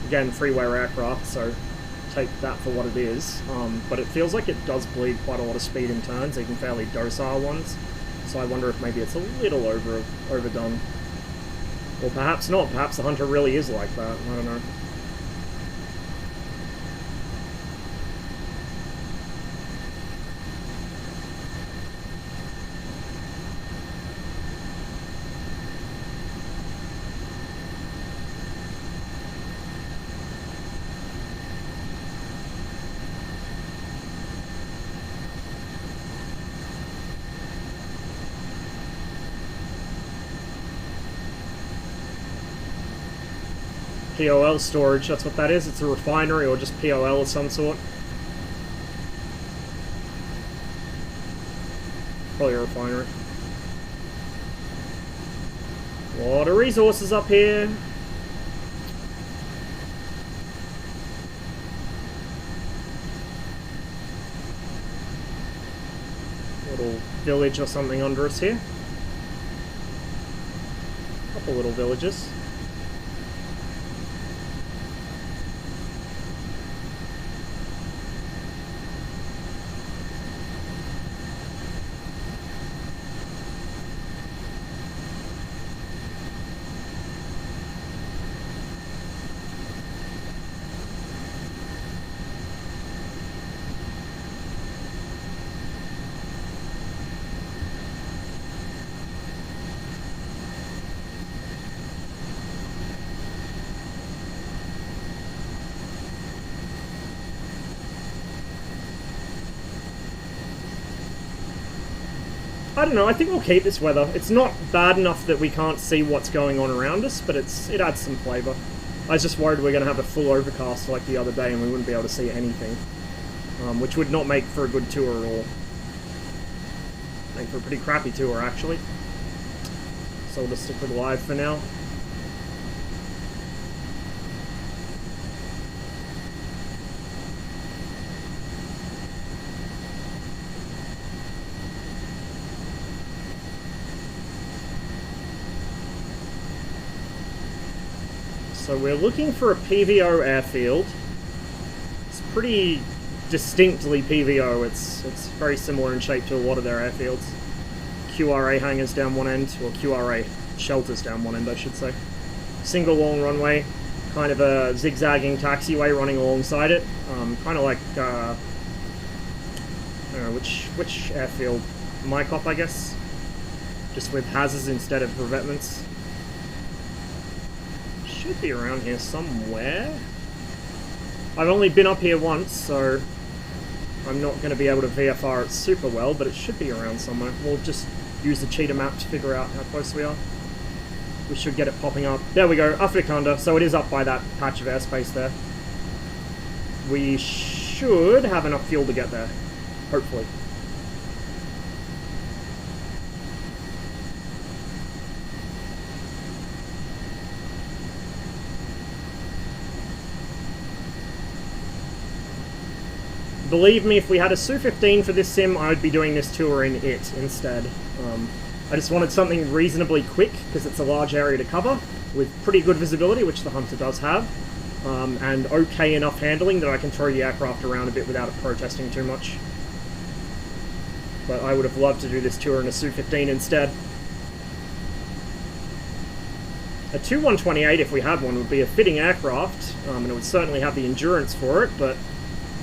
again, freeware aircraft, so take that for what it is, but it feels like it does bleed quite a lot of speed in turns, even fairly docile ones, so I wonder if maybe it's a little overdone. Or perhaps not, perhaps the Hunter really is like that, I don't know. POL storage, that's what that is. It's a refinery or just POL of some sort. Probably a refinery. A lot of resources up here. Little village or something under us here. Couple little villages. I don't know, I think we'll keep this weather. It's not bad enough that we can't see what's going on around us, but it adds some flavour. I was just worried we're going to have a full overcast like the other day and we wouldn't be able to see anything. Which would not make for a good tour at all. Make for a pretty crappy tour, actually. So we'll just stick with live for now. So we're looking for a PVO airfield. It's pretty distinctly PVO. It's very similar in shape to a lot of their airfields. QRA hangars down one end, or QRA shelters down one end, I should say. Single long runway, kind of a zigzagging taxiway running alongside it. Kind of like, I don't know, which airfield? Mycop, I guess? Just with hazards instead of revetments. Should be around here somewhere. I've only been up here once, so I'm not going to be able to VFR it super well, but it should be around somewhere. We'll just use the cheetah map to figure out how close we are. We should get it popping up. There we go, Afrikanda, so it is up by that patch of airspace there. We should have enough fuel to get there, hopefully. Believe me, if we had a Su-15 for this sim, I would be doing this tour in it instead. I just wanted something reasonably quick, because it's a large area to cover, with pretty good visibility, which the Hunter does have, and okay enough handling that I can throw the aircraft around a bit without it protesting too much. But I would have loved to do this tour in a Su-15 instead. A Tu-128, if we had one, would be a fitting aircraft, and it would certainly have the endurance for it, but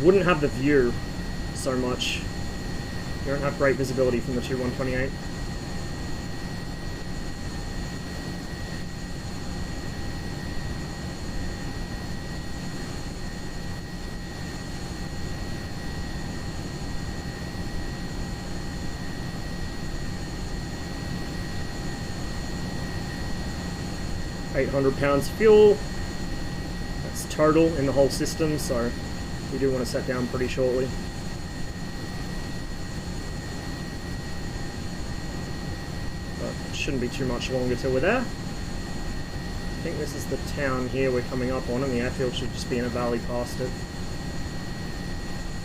wouldn't have the view so much. You don't have great visibility from the Tu-128. £800 fuel. That's total in the whole system, so we do want to set down pretty shortly. But it shouldn't be too much longer till we're there. I think this is the town here we're coming up on, and the airfield should just be in a valley past it.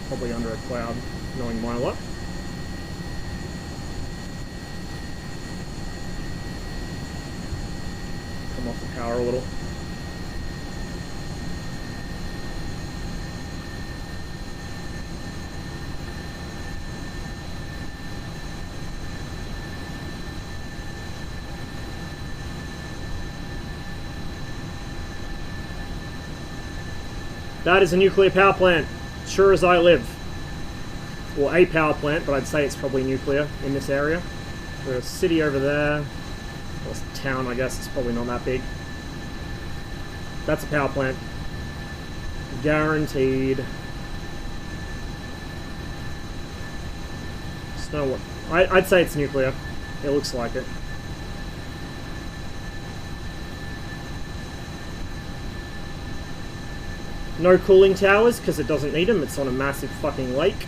Probably under a cloud, knowing my luck. Come off the power a little. That is a nuclear power plant, sure as I live. Or a power plant, but I'd say it's probably nuclear in this area. There's a city over there. Well, it's a town, I guess. It's probably not that big. That's a power plant. Guaranteed. Snow what? I'd say it's nuclear. It looks like it. No cooling towers, because it doesn't need them. It's on a massive fucking lake.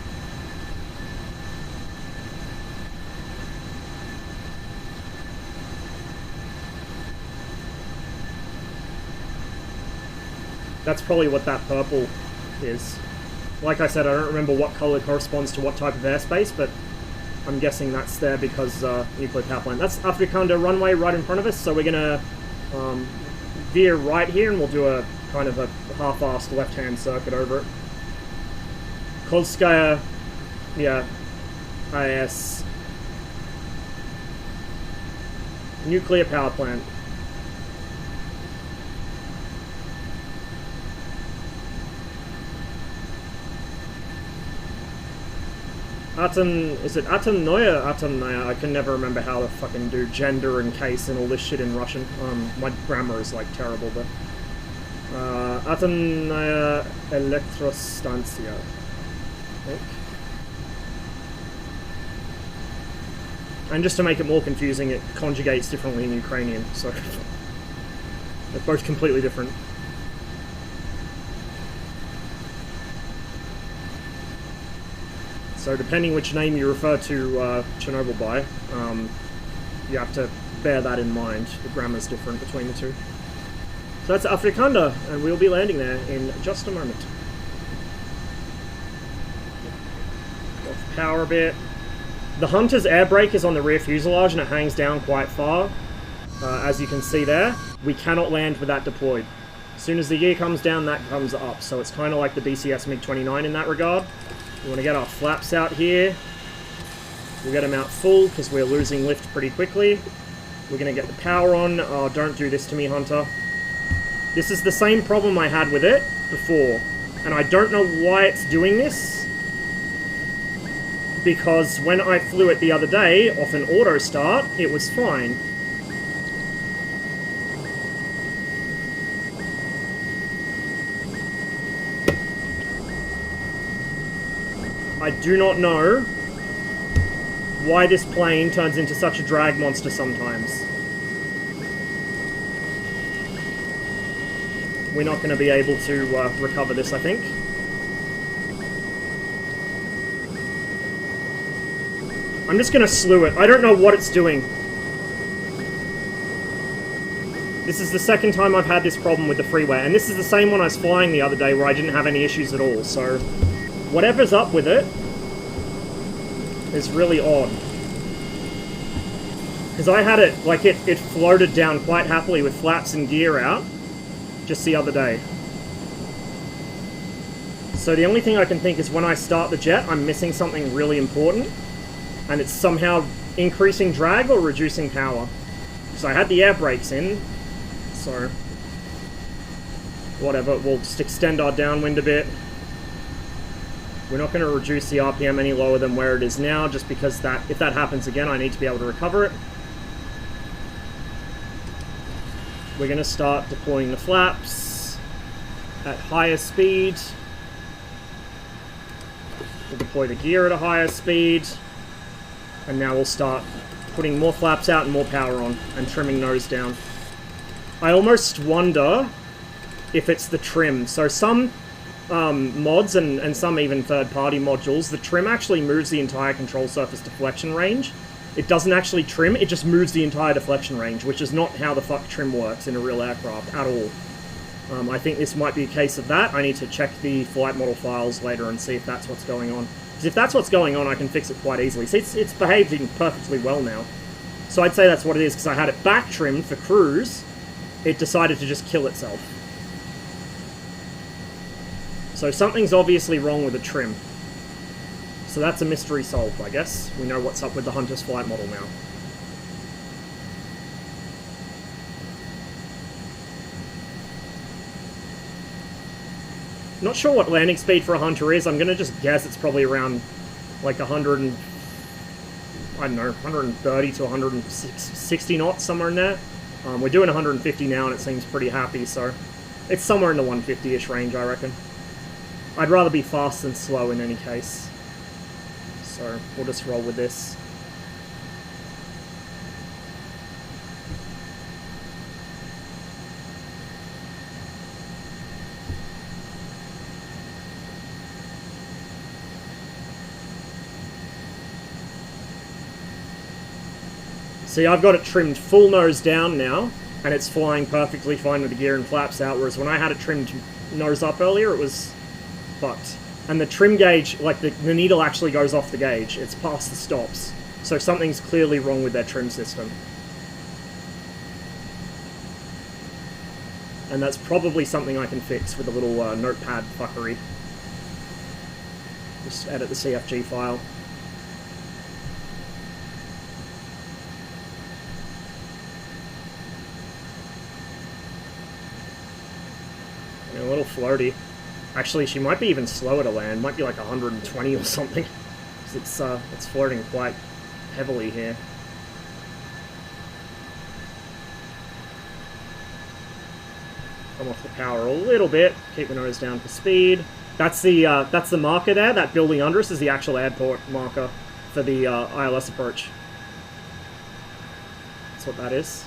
That's probably what that purple is. Like I said, I don't remember what color corresponds to what type of airspace, but I'm guessing that's there because nuclear power plant. That's Afrikanda runway right in front of us, so we're gonna veer right here and we'll do a kind of a half-assed left-hand circuit over it. Kolskaya, yeah, IS. Nuclear power plant. Is it Atomnoya or Atomnaya? I can never remember how to fucking do gender and case and all this shit in Russian. My grammar is like terrible, but Atomnaya Elektrostanция, I think. And just to make it more confusing, it conjugates differently in Ukrainian, so they're both completely different. So depending which name you refer to Chernobyl by, you have to bear that in mind. The grammar's different between the two. So that's Afrikanda, and we'll be landing there in just a moment. Off power a bit. The Hunter's air brake is on the rear fuselage and it hangs down quite far. As you can see there, we cannot land with that deployed. As soon as the gear comes down, that comes up. So it's kind of like the DCS MiG-29 in that regard. We want to get our flaps out here. We'll get them out full because we're losing lift pretty quickly. We're going to get the power on. Oh, don't do this to me, Hunter. This is the same problem I had with it before. And I don't know why it's doing this. Because when I flew it the other day off an auto start, it was fine. I do not know why this plane turns into such a drag monster sometimes. We're not going to be able to recover this, I think. I'm just going to slew it. I don't know what it's doing. This is the second time I've had this problem with the freeway, and this is the same one I was flying the other day where I didn't have any issues at all, so whatever's up with it is really odd. Because I had it, like, it floated down quite happily with flaps and gear out just the other day. So the only thing I can think is when I start the jet, I'm missing something really important, and it's somehow increasing drag or reducing power. So I had the air brakes in, so whatever, we'll just extend our downwind a bit. We're not going to reduce the RPM any lower than where it is now, just because that, if that happens again, I need to be able to recover it. We're going to start deploying the flaps at higher speed. We'll deploy the gear at a higher speed. And now we'll start putting more flaps out and more power on, and trimming nose down. I almost wonder if it's the trim. So some mods and some even third-party modules, the trim actually moves the entire control surface deflection range. It doesn't actually trim, it just moves the entire deflection range, which is not how the fuck trim works in a real aircraft at all. I think this might be a case of that. I need to check the flight model files later and see if that's what's going on. Because if that's what's going on, I can fix it quite easily. See, it's behaving perfectly well now. So I'd say that's what it is, because I had it back trimmed for cruise. It decided to just kill itself. So something's obviously wrong with the trim. So that's a mystery solved, I guess. We know what's up with the Hunter's flight model now. Not sure what landing speed for a Hunter is. I'm going to just guess it's probably around like 100 and, I don't know, 130 to 160 knots, somewhere in there. We're doing 150 now and it seems pretty happy, so it's somewhere in the 150-ish range, I reckon. I'd rather be fast than slow in any case. So we'll just roll with this. See, I've got it trimmed full nose down now, and it's flying perfectly fine with the gear and flaps out, whereas when I had it trimmed nose up earlier, it was fucked. And the trim gauge, like the needle actually goes off the gauge. It's past the stops. So something's clearly wrong with their trim system. And that's probably something I can fix with a little notepad fuckery. Just edit the CFG file. A little floaty. Actually, she might be even slower to land. Might be like 120 or something. It's floating quite heavily here. Come off the power a little bit. Keep the nose down for speed. That's the marker there. That building under us is the actual airport marker for the ILS approach. That's what that is.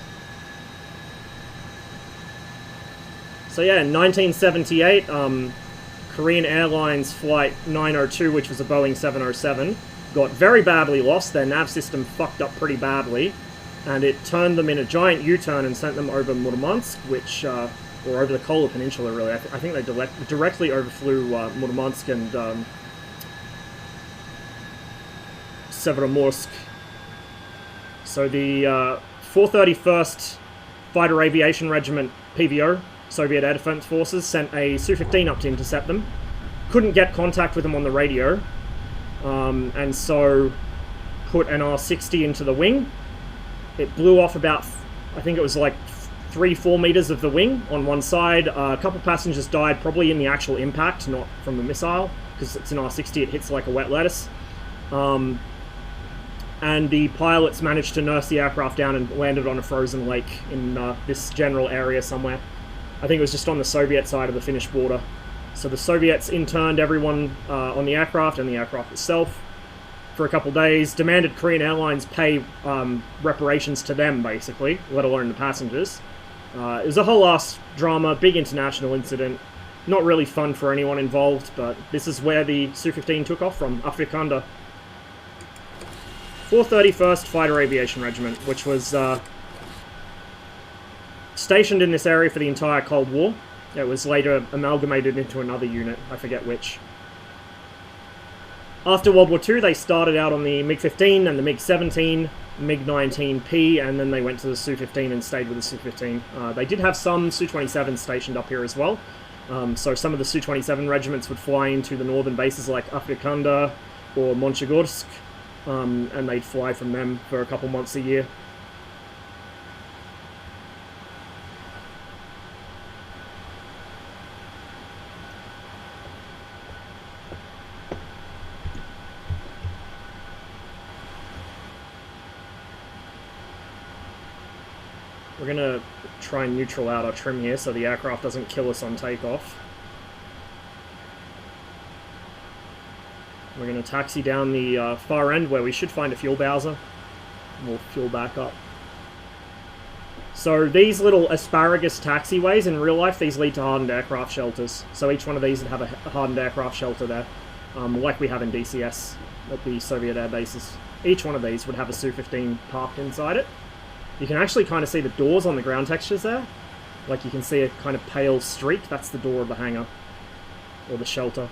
So yeah, in 1978, Korean Airlines Flight 902, which was a Boeing 707, got very badly lost. Their nav system fucked up pretty badly, and it turned them in a giant U-turn and sent them over Murmansk, which, or over the Kola Peninsula, really. I think they directly overflew Murmansk and Severomorsk. So the 431st Fighter Aviation Regiment, PVO, Soviet Air Defense Forces, sent a Su-15 up to intercept them. Couldn't get contact with them on the radio, and so put an R-60 into the wing. It blew off about, I think it was like 3-4 meters of the wing on one side. A couple passengers died, probably in the actual impact, not from the missile, because it's an R-60, it hits like a wet lettuce. And the pilots managed to nurse the aircraft down and landed on a frozen lake in this general area somewhere. I think it was just on the Soviet side of the Finnish border. So the Soviets interned everyone on the aircraft and the aircraft itself for a couple days, demanded Korean Airlines pay reparations to them, basically, let alone the passengers. It was a whole ass drama, big international incident. Not really fun for anyone involved, but this is where the Su-15 took off from, Afrikanda. 431st Fighter Aviation Regiment, which was stationed in this area for the entire Cold War. It was later amalgamated into another unit, I forget which. After World War II, they started out on the MiG-15 and the MiG-17, MiG-19P, and then they went to the Su-15 and stayed with the Su-15. They did have some Su-27s stationed up here as well. So some of the Su-27 regiments would fly into the northern bases like Afrikanda or Monchegorsk, and they'd fly from them for a couple months a year. We're going to try and neutral out our trim here so the aircraft doesn't kill us on takeoff. We're going to taxi down the far end where we should find a fuel bowser. We'll fuel back up. So these little asparagus taxiways, in real life, these lead to hardened aircraft shelters. So each one of these would have a hardened aircraft shelter there, like we have in DCS at the Soviet air bases. Each one of these would have a Su-15 parked inside it. You can actually kind of see the doors on the ground textures there. Like you can see a kind of pale streak. That's the door of the hangar. Or the shelter.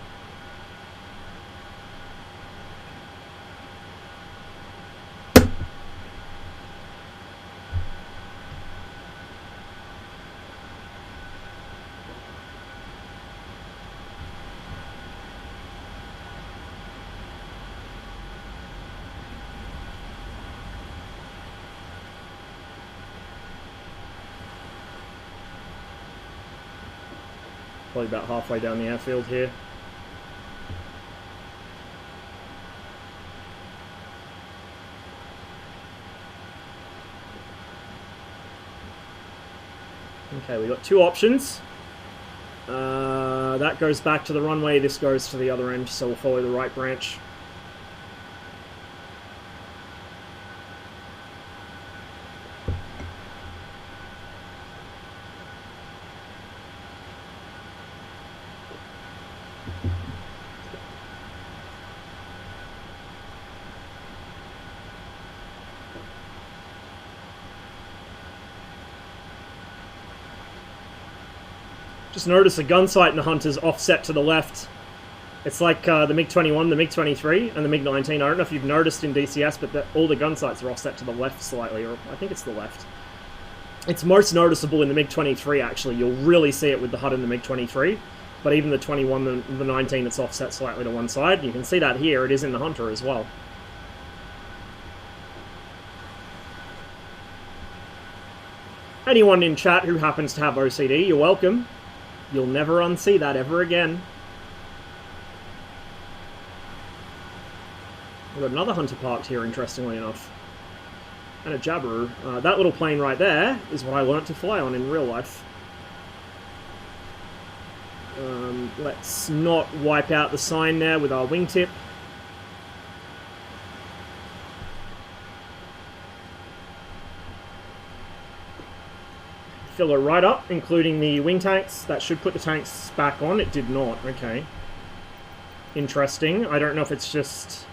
Probably about halfway down the airfield here. Okay, we got two options. That goes back to the runway, this goes to the other end, so we'll follow the right branch. Just notice the gun sight in the Hunter's offset to the left. It's like the MiG-21, the MiG-23, and the MiG-19. I don't know if you've noticed in DCS, but all the gun sights are offset to the left slightly, or I think it's the left. It's most noticeable in the MiG-23, actually. You'll really see it with the HUD in the MiG-23. But even the 21, the 19, it's offset slightly to one side. You can see that here. It is in the Hunter as well. Anyone in chat who happens to have OCD, you're welcome. You'll never unsee that ever again. We've got another Hunter parked here, interestingly enough. And a Jabiru. That little plane right there is what I learnt to fly on in real life. Let's not wipe out the sign there with our wingtip. Fill her right up, including the wing tanks. That should put the tanks back on. It did not. Okay. Interesting. I don't know if it's just...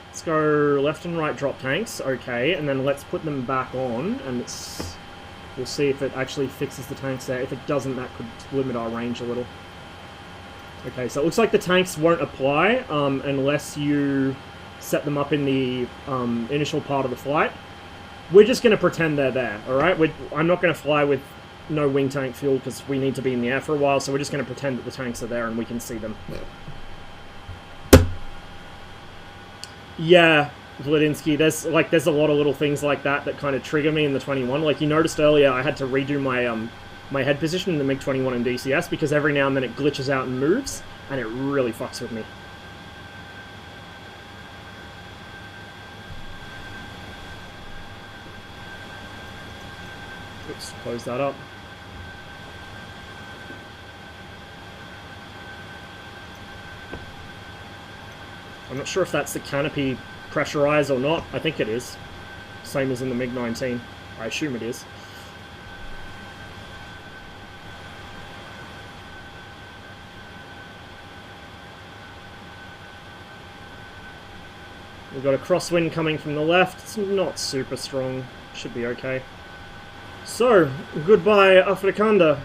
Let's go left and right drop tanks. Okay, and then let's put them back on, and we'll see if it actually fixes the tanks there. If it doesn't, that could limit our range a little. Okay, so it looks like the tanks won't apply unless you set them up in the initial part of the flight. We're just going to pretend they're there, alright? I'm not going to fly with no wing tank fuel because we need to be in the air for a while, so we're just going to pretend that the tanks are there and we can see them. Yeah, Vladinsky, there's a lot of little things like that that kind of trigger me in the 21. Like you noticed earlier, I had to redo my my head position in the MiG-21 and DCS because every now and then it glitches out and moves, and it really fucks with me. Oops, close that up. I'm not sure if that's the canopy pressurized or not. I think it is. Same as in the MiG-19. I assume it is. We've got a crosswind coming from the left. It's not super strong. Should be okay. So, goodbye, Afrikanda.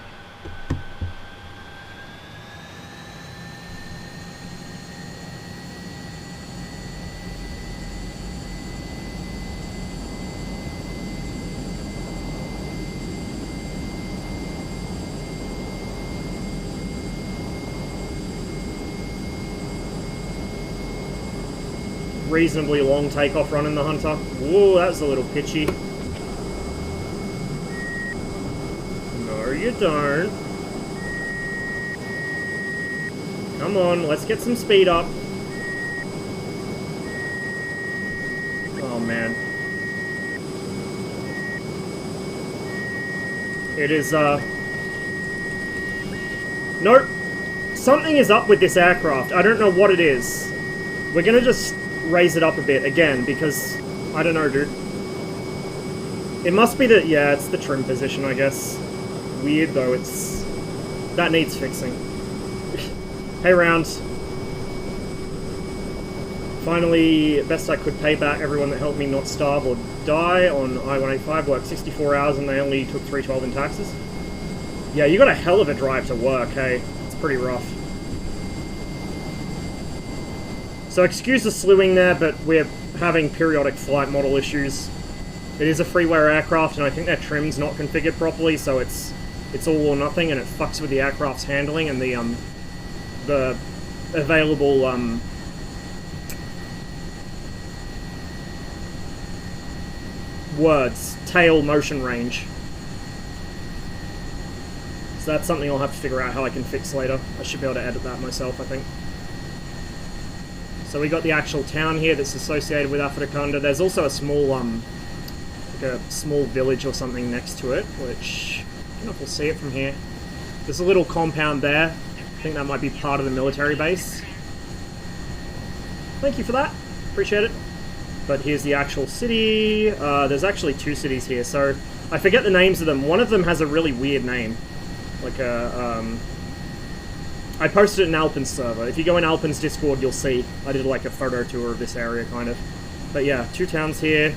Reasonably long takeoff run in the Hunter. Whoa, that was a little pitchy. No, you don't. Come on, let's get some speed up. Oh, man. It is, Nope. Something is up with this aircraft. I don't know what it is. We're gonna just raise it up a bit again because I don't know, dude. It must be that, yeah, it's the trim position, I guess. Weird though, that needs fixing. Hey, round. Finally, best I could pay back everyone that helped me not starve or die on I-185. Worked 64 hours and they only took $312 in taxes. Yeah, you got a hell of a drive to work, hey. It's pretty rough. So excuse the slewing there, but we're having periodic flight model issues. It is a freeware aircraft, and I think their trim's not configured properly, so it's all or nothing, and it fucks with the aircraft's handling and the available tail motion range. So that's something I'll have to figure out how I can fix later. I should be able to edit that myself, I think. So we got the actual town here that's associated with Afrikanda. There's also a small, like a small village or something next to it, which, I don't know if we'll see it from here. There's a little compound there. I think that might be part of the military base. Thank you for that. Appreciate it. But here's the actual city. There's actually two cities here, so I forget the names of them. One of them has a really weird name. Like a, I posted it in Alpen's server. If you go in Alpen's Discord, you'll see. I did like a photo tour of this area, kind of. But yeah, two towns here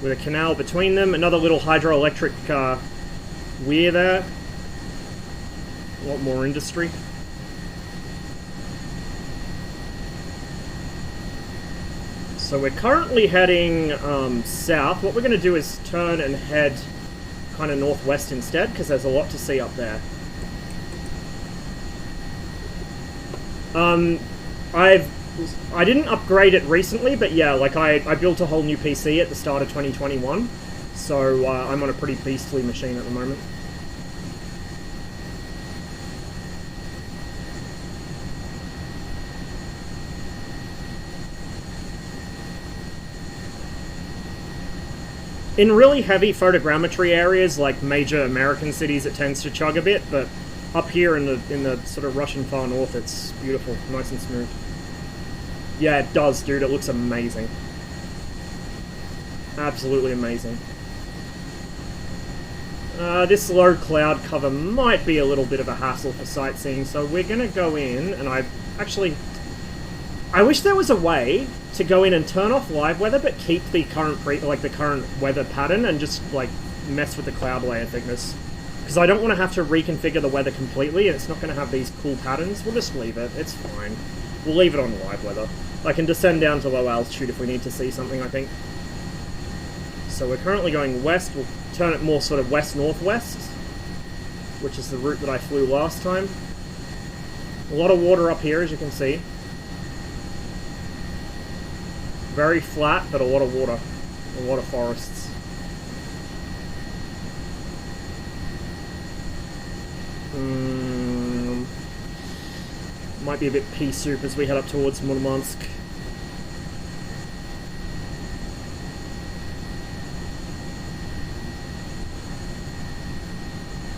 with a canal between them. Another little hydroelectric weir there. A lot more industry. So we're currently heading south. What we're going to do is turn and head kind of northwest instead, because there's a lot to see up there. I didn't upgrade it recently, but yeah, like I built a whole new PC at the start of 2021, so I'm on a pretty beastly machine at the moment. In really heavy photogrammetry areas, like major American cities, it tends to chug a bit, but up here in the sort of Russian far north, it's beautiful, nice and smooth. Yeah, it does, dude. It looks amazing. Absolutely amazing. This low cloud cover might be a little bit of a hassle for sightseeing, so we're gonna go in, and I wish there was a way to go in and turn off live weather, but keep the current the current weather pattern and just like mess with the cloud layer thickness. Because I don't want to have to reconfigure the weather completely, and it's not going to have these cool patterns. We'll just leave it. It's fine. We'll leave it on live weather. I can descend down to low altitude if we need to see something, I think. So we're currently going west. We'll turn it more sort of west-northwest, which is the route that I flew last time. A lot of water up here, as you can see. Very flat, but a lot of water. A lot of forests. Might be a bit pea soup as we head up towards Murmansk.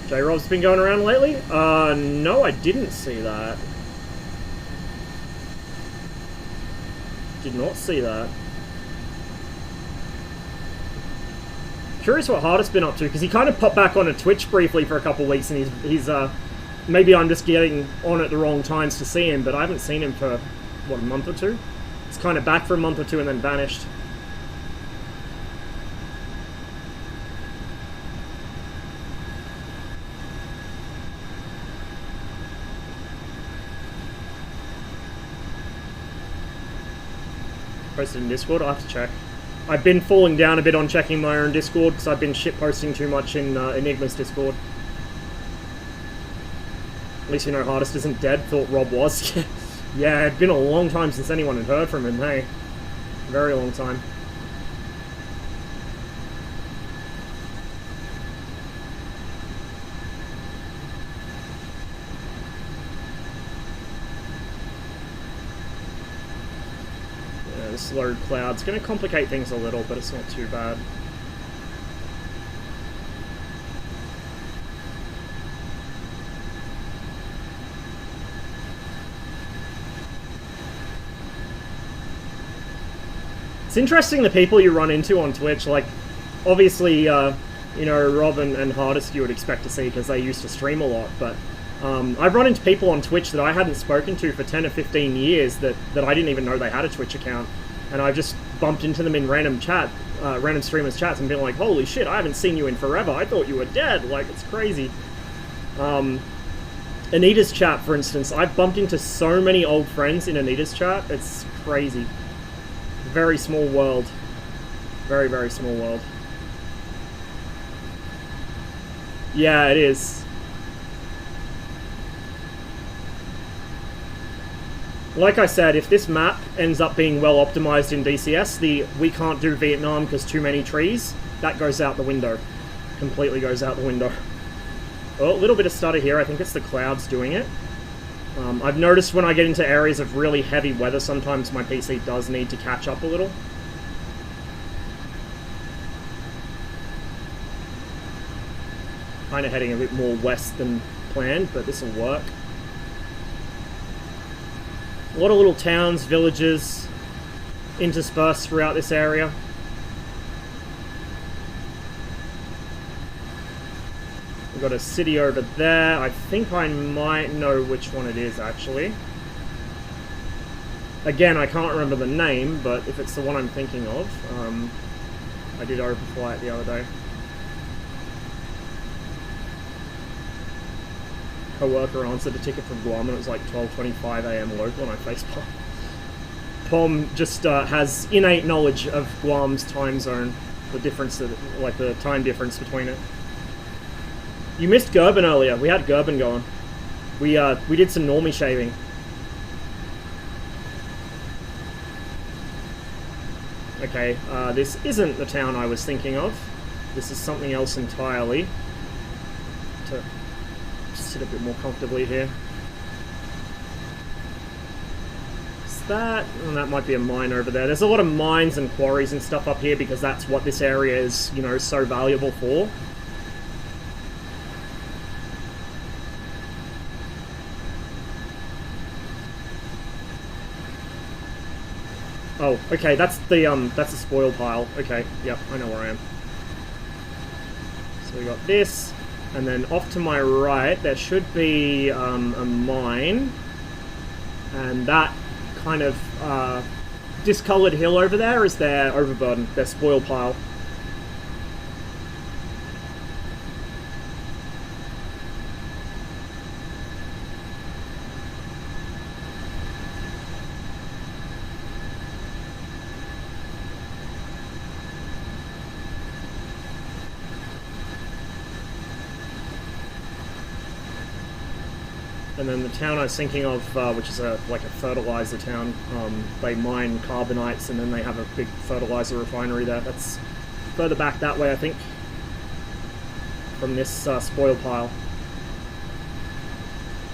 J-Rob's been going around lately? No, I didn't see that. Did not see that. Curious what Hardest been up to, because he kind of popped back on a Twitch briefly for a couple of weeks, and he's maybe I'm just getting on at the wrong times to see him, but I haven't seen him for, what, a month or two? He's kind of back for a month or two and then vanished. Posted in Discord? I'll have to check. I've been falling down a bit on checking my own Discord because I've been shitposting too much in Enigma's Discord. At least you know Hardest isn't dead, thought Rob was. Yeah, it'd been a long time since anyone had heard from him, hey. Very long time. This low cloud's going to complicate things a little, but it's not too bad. It's interesting the people you run into on Twitch, like, obviously, you know, Rob and Hardest you would expect to see because they used to stream a lot, but I've run into people on Twitch that I hadn't spoken to for 10 or 15 years that I didn't even know they had a Twitch account. And I've just bumped into them in random streamers' chats and been like, holy shit, I haven't seen you in forever. I thought you were dead. Like, it's crazy. Anita's chat, for instance. I've bumped into so many old friends in Anita's chat. It's crazy. Very small world. Very, very small world. Yeah, it is. Like I said, if this map ends up being well optimized in DCS, we can't do Vietnam because too many trees, that goes out the window. Completely goes out the window. Oh, a little bit of stutter here. I think it's the clouds doing it. I've noticed when I get into areas of really heavy weather, sometimes my PC does need to catch up a little. Kind of heading a bit more west than planned, but this will work. A lot of little towns, villages, interspersed throughout this area. We've got a city over there. I think I might know which one it is, actually. Again, I can't remember the name, but if it's the one I'm thinking of, I did overfly it the other day. co-worker answered a ticket from Guam and it was like 12:25 AM local and I facepalm. Pom just has innate knowledge of Guam's time zone, the difference, like the time difference between it. You missed Gerben earlier. We had Gerben going. We did some normie shaving. Okay, this isn't the town I was thinking of. This is something else entirely. To sit a bit more comfortably here. Is that? Oh, that might be a mine over there. There's a lot of mines and quarries and stuff up here because that's what this area is, you know, so valuable for. Oh, okay, that's the spoil pile. Okay, yep, I know where I am. So we got this, and then off to my right there should be a mine, and that kind of discolored hill over there is their overburden, their spoil pile. And then the town I was thinking of, which is like a fertilizer town, they mine carbonites and then they have a big fertilizer refinery there. That's further back that way, I think, from this spoil pile.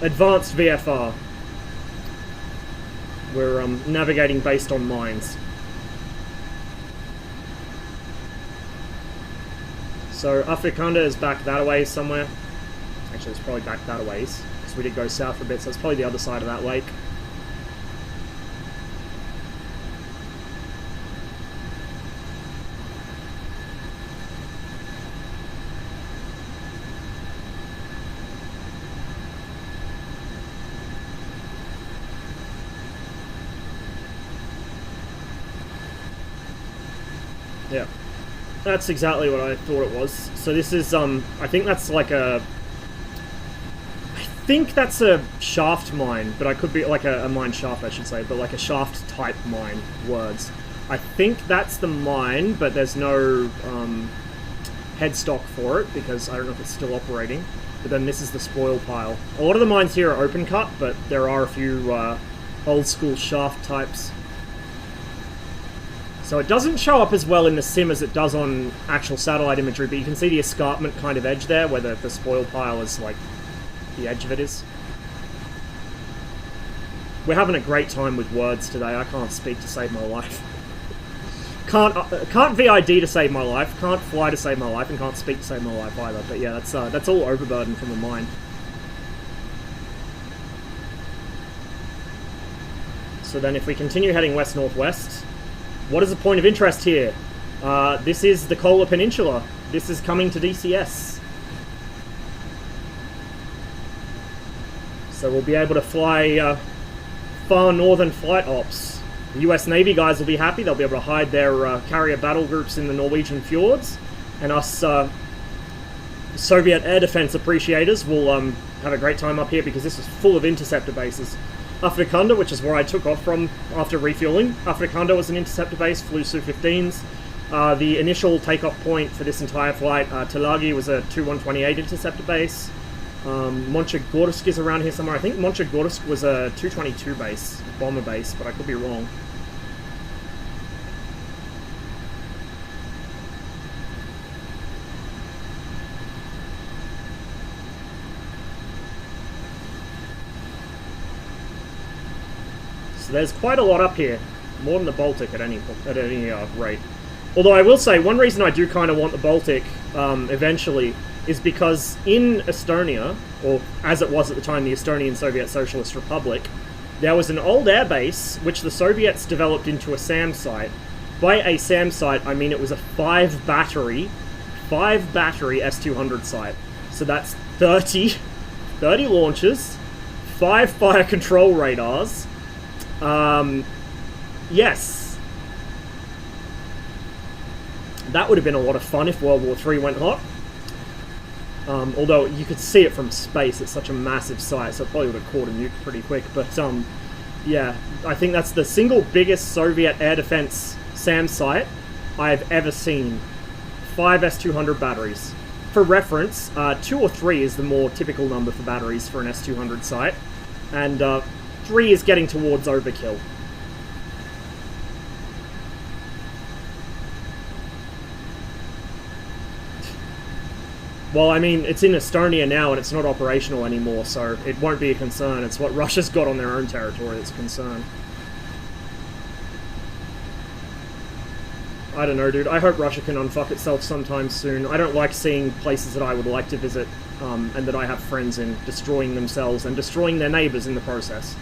Advanced VFR. We're navigating based on mines. So Afrikanda is back that way somewhere. Actually, it's probably back that ways. We did go south a bit, so it's probably the other side of that lake. Yeah, that's exactly what I thought it was. So this is, I think that's like a... I think that's a shaft mine, but I could be like a mine shaft, I should say, but like a shaft type mine, words. I think that's the mine, but there's no headstock for it because I don't know if it's still operating. But then this is the spoil pile. A lot of the mines here are open cut, but there are a few old school shaft types. So it doesn't show up as well in the sim as it does on actual satellite imagery, but you can see the escarpment kind of edge there, where the spoil pile is like the edge of it is. We're having a great time with words today. I can't speak to save my life. Can't VID to save my life, can't fly to save my life, and can't speak to save my life either. But yeah, that's all overburden from the mine. So then if we continue heading west-northwest, what is the point of interest here? This is the Kola Peninsula. This is coming to DCS. So we'll be able to fly far northern flight ops. The US Navy guys will be happy. They'll be able to hide their carrier battle groups in the Norwegian fjords. And us Soviet air defense appreciators will have a great time up here because this is full of interceptor bases. Afrikanda, which is where I took off from after refueling. Afrikanda was an interceptor base, flew Su-15s. The initial takeoff point for this entire flight, Tulagi, was a Tu-128 interceptor base. Monchegorsk is around here somewhere. I think Monchegorsk was a Tu-22 base, bomber base, but I could be wrong. So there's quite a lot up here, more than the Baltic at any rate. Although I will say, one reason I do kind of want the Baltic eventually is because in Estonia, or as it was at the time, the Estonian Soviet Socialist Republic, there was an old air base which the Soviets developed into a SAM site. By a SAM site, I mean it was a 5 battery S-200 site. So that's 30 launches, 5 fire control radars. Yes. That would have been a lot of fun if World War III went hot. Although you could see it from space, it's such a massive site, so it probably would have caught a nuke pretty quick. But yeah, I think that's the single biggest Soviet air defense SAM site I've ever seen. 5 S-200 batteries. For reference, 2 or 3 is the more typical number for batteries for an S-200 site, and 3 is getting towards overkill. Well, I mean, it's in Estonia now and it's not operational anymore, so it won't be a concern. It's what Russia's got on their own territory that's a concern. I don't know, dude. I hope Russia can unfuck itself sometime soon. I don't like seeing places that I would like to visit, and that I have friends in, destroying themselves and destroying their neighbors in the process.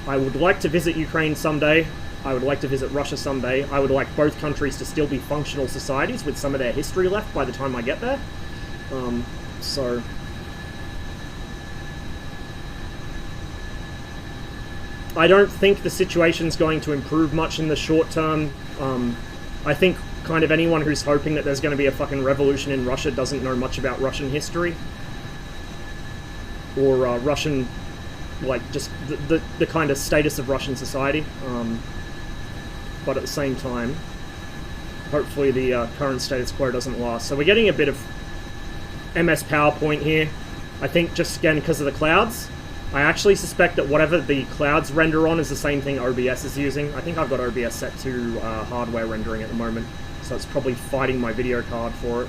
I would like to visit Ukraine someday. I would like to visit Russia someday. I would like both countries to still be functional societies with some of their history left by the time I get there. So... I don't think the situation's going to improve much in the short term. I think kind of anyone who's hoping that there's going to be a fucking revolution in Russia doesn't know much about Russian history. Or Russian, like, just the kind of status of Russian society. But at the same time, hopefully the current status quo doesn't last. So we're getting a bit of MS PowerPoint here. I think just again because of the clouds. I actually suspect that whatever the clouds render on is the same thing OBS is using. I think I've got OBS set to hardware rendering at the moment, so it's probably fighting my video card for it.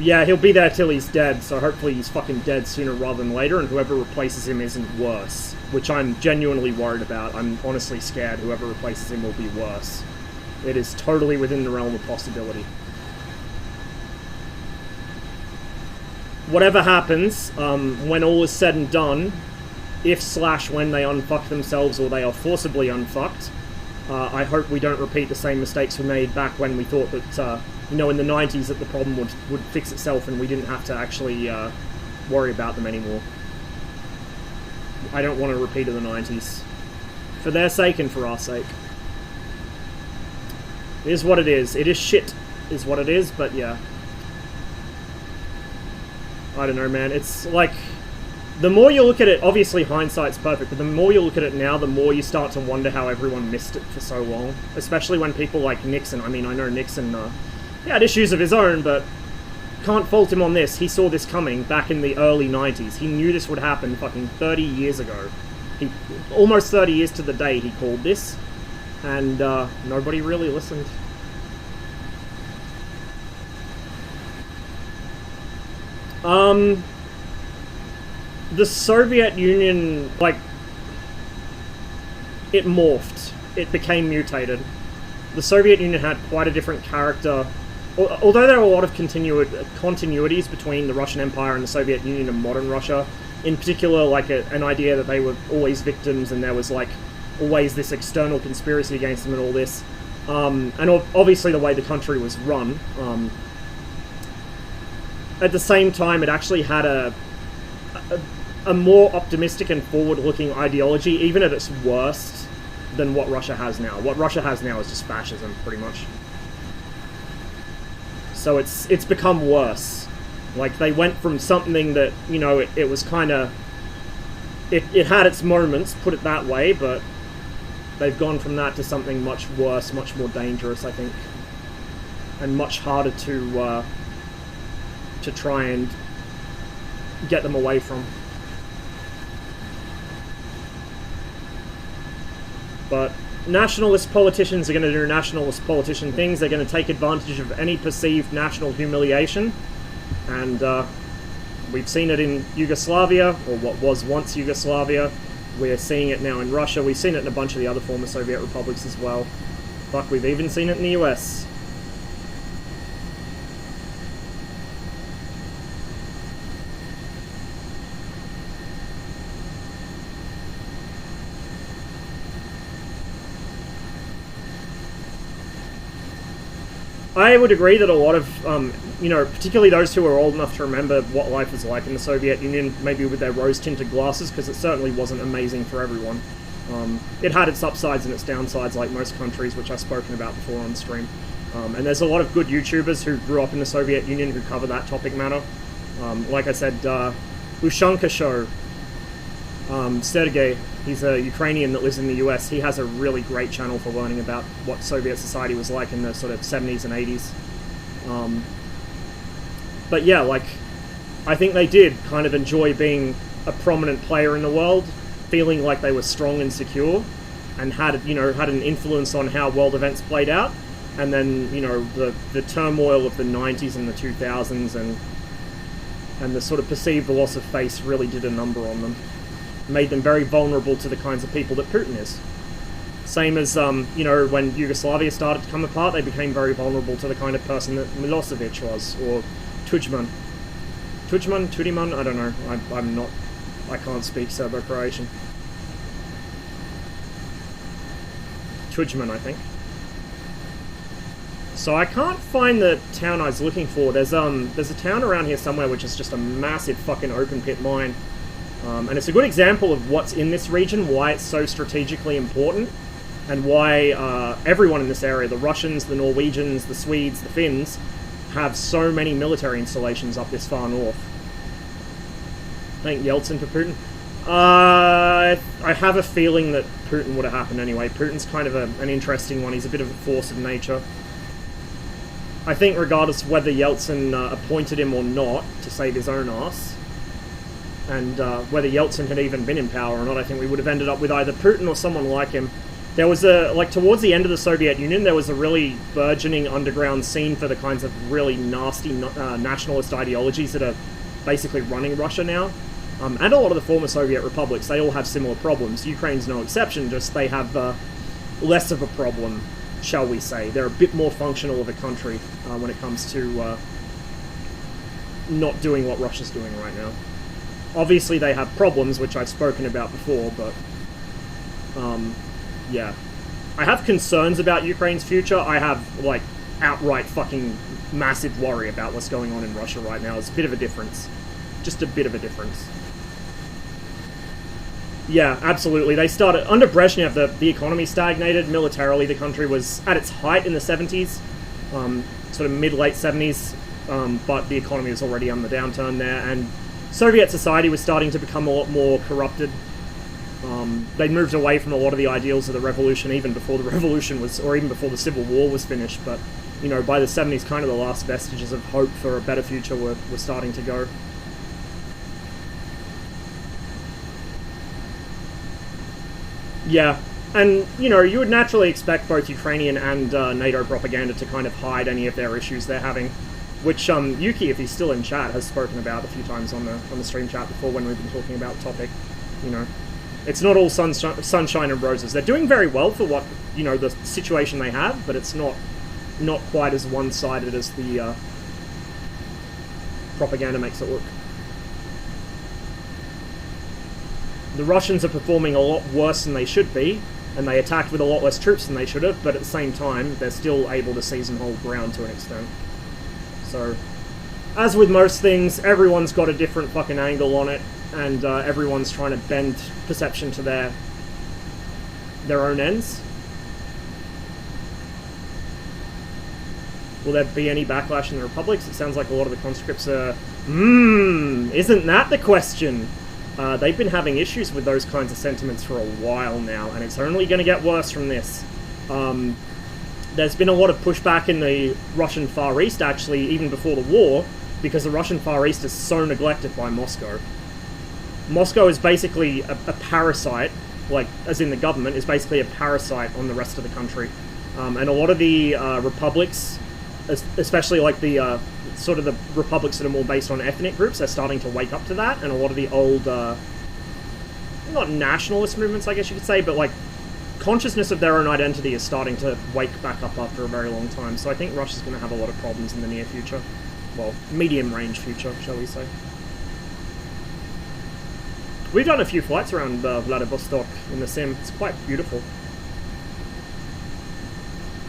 Yeah, he'll be there till he's dead, so hopefully he's fucking dead sooner rather than later, and whoever replaces him isn't worse, which I'm genuinely worried about. I'm honestly scared whoever replaces him will be worse. It is totally within the realm of possibility. Whatever happens, when all is said and done, if/when they unfuck themselves or they are forcibly unfucked, I hope we don't repeat the same mistakes we made back when we thought that, you know, in the 90s that the problem would fix itself and we didn't have to actually worry about them anymore. I don't want a repeat of the 90s. For their sake and for our sake. It is what it is. It is shit, is what it is, but yeah. I don't know, man. It's like, the more you look at it, obviously hindsight's perfect, but the more you look at it now, the more you start to wonder how everyone missed it for so long. Especially when people like Nixon, I mean, I know Nixon, he had issues of his own, but can't fault him on this. He saw this coming back in the early 90s. He knew this would happen fucking 30 years ago. Almost 30 years to the day he called this, and nobody really listened. The Soviet Union, like, it morphed. It became mutated. The Soviet Union had quite a different character. Although there are a lot of continuities between the Russian Empire and the Soviet Union and modern Russia, in particular, like, an idea that they were always victims and there was, like, always this external conspiracy against them and all this. And obviously the way the country was run, at the same time, it actually had a more optimistic and forward-looking ideology, even at its worst, than what Russia has now. What Russia has now is just fascism, pretty much. So it's become worse. Like, they went from something that, you know, it was kind of... It had its moments, put it that way, but they've gone from that to something much worse, much more dangerous, I think. And much harder to try and get them away from. But nationalist politicians are going to do nationalist politician things. They're going to take advantage of any perceived national humiliation. And we've seen it in Yugoslavia, or what was once Yugoslavia. We're seeing it now in Russia. We've seen it in a bunch of the other former Soviet republics as well. Fuck, we've even seen it in the US. I would agree that a lot of, you know, particularly those who are old enough to remember what life was like in the Soviet Union, maybe with their rose-tinted glasses, because it certainly wasn't amazing for everyone. It had its upsides and its downsides, like most countries, which I've spoken about before on stream. And there's a lot of good YouTubers who grew up in the Soviet Union who cover that topic matter. Like I said, Ushanka Show, Sergey, he's a Ukrainian that lives in the US. He has a really great channel for learning about what Soviet society was like in the sort of 70s and 80s. But yeah, like, I think they did kind of enjoy being a prominent player in the world, feeling like they were strong and secure, and had, you know, had an influence on how world events played out. And then, you know, the turmoil of the 90s and the 2000s and the sort of perceived loss of face really did a number on them. Made them very vulnerable to the kinds of people that Putin is. Same as, you know, when Yugoslavia started to come apart, they became very vulnerable to the kind of person that Milosevic was, or Tudjman, I don't know. I can't speak Serbo-Croatian. Tudjman, I think. So I can't find the town I was looking for. There's a town around here somewhere which is just a massive fucking open pit mine. And it's a good example of what's in this region, why it's so strategically important, and why everyone in this area, the Russians, the Norwegians, the Swedes, the Finns, have so many military installations up this far north. Thank Yeltsin for Putin. I have a feeling that Putin would have happened anyway. Putin's kind of an interesting one. He's a bit of a force of nature. I think regardless of whether Yeltsin appointed him or not to save his own ass, and whether Yeltsin had even been in power or not, I think we would have ended up with either Putin or someone like him. There was towards the end of the Soviet Union, there was a really burgeoning underground scene for the kinds of really nasty nationalist ideologies that are basically running Russia now. And a lot of the former Soviet republics, they all have similar problems. Ukraine's no exception, just they have less of a problem, shall we say. They're a bit more functional of a country when it comes to not doing what Russia's doing right now. Obviously they have problems, which I've spoken about before, but yeah. I have concerns about Ukraine's future. I have, like, outright fucking massive worry about what's going on in Russia right now. It's a bit of a difference. Just a bit of a difference. Yeah, absolutely. They started... Under Brezhnev, the economy stagnated. Militarily, the country was at its height in the 70s. Sort of mid-late 70s. But the economy was already on the downturn there. And Soviet society was starting to become a lot more corrupted. They moved away from a lot of the ideals of the revolution even before the revolution was... Or even before the Civil War was finished. But, you know, by the 70s, kind of the last vestiges of hope for a better future were starting to go. Yeah, and, you know, you would naturally expect both Ukrainian and NATO propaganda to kind of hide any of their issues they're having, which Yuki, if he's still in chat, has spoken about a few times on the stream chat before when we've been talking about the topic. You know, it's not all sunshine and roses. They're doing very well for what, you know, the situation they have, but it's not quite as one-sided as the propaganda makes it look. The Russians are performing a lot worse than they should be, and they attacked with a lot less troops than they should have, but at the same time, they're still able to seize and hold ground to an extent. So, as with most things, everyone's got a different fucking angle on it, and everyone's trying to bend perception to their own ends. Will there be any backlash in the republics? It sounds like a lot of the conscripts are... isn't that the question? They've been having issues with those kinds of sentiments for a while now, and it's only going to get worse from this. There's been a lot of pushback in the Russian Far East, actually, even before the war, because the Russian Far East is so neglected by Moscow. Moscow is basically a parasite, like, as in the government, is basically a parasite on the rest of the country. And a lot of the republics, especially like the sort of the republics that are more based on ethnic groups, are starting to wake up to that, and a lot of the old, not nationalist movements, I guess you could say, but like consciousness of their own identity is starting to wake back up after a very long time. So I think Russia's going to have a lot of problems in the near future. Well, medium-range future, shall we say. We've done a few flights around Vladivostok in the sim. It's quite beautiful.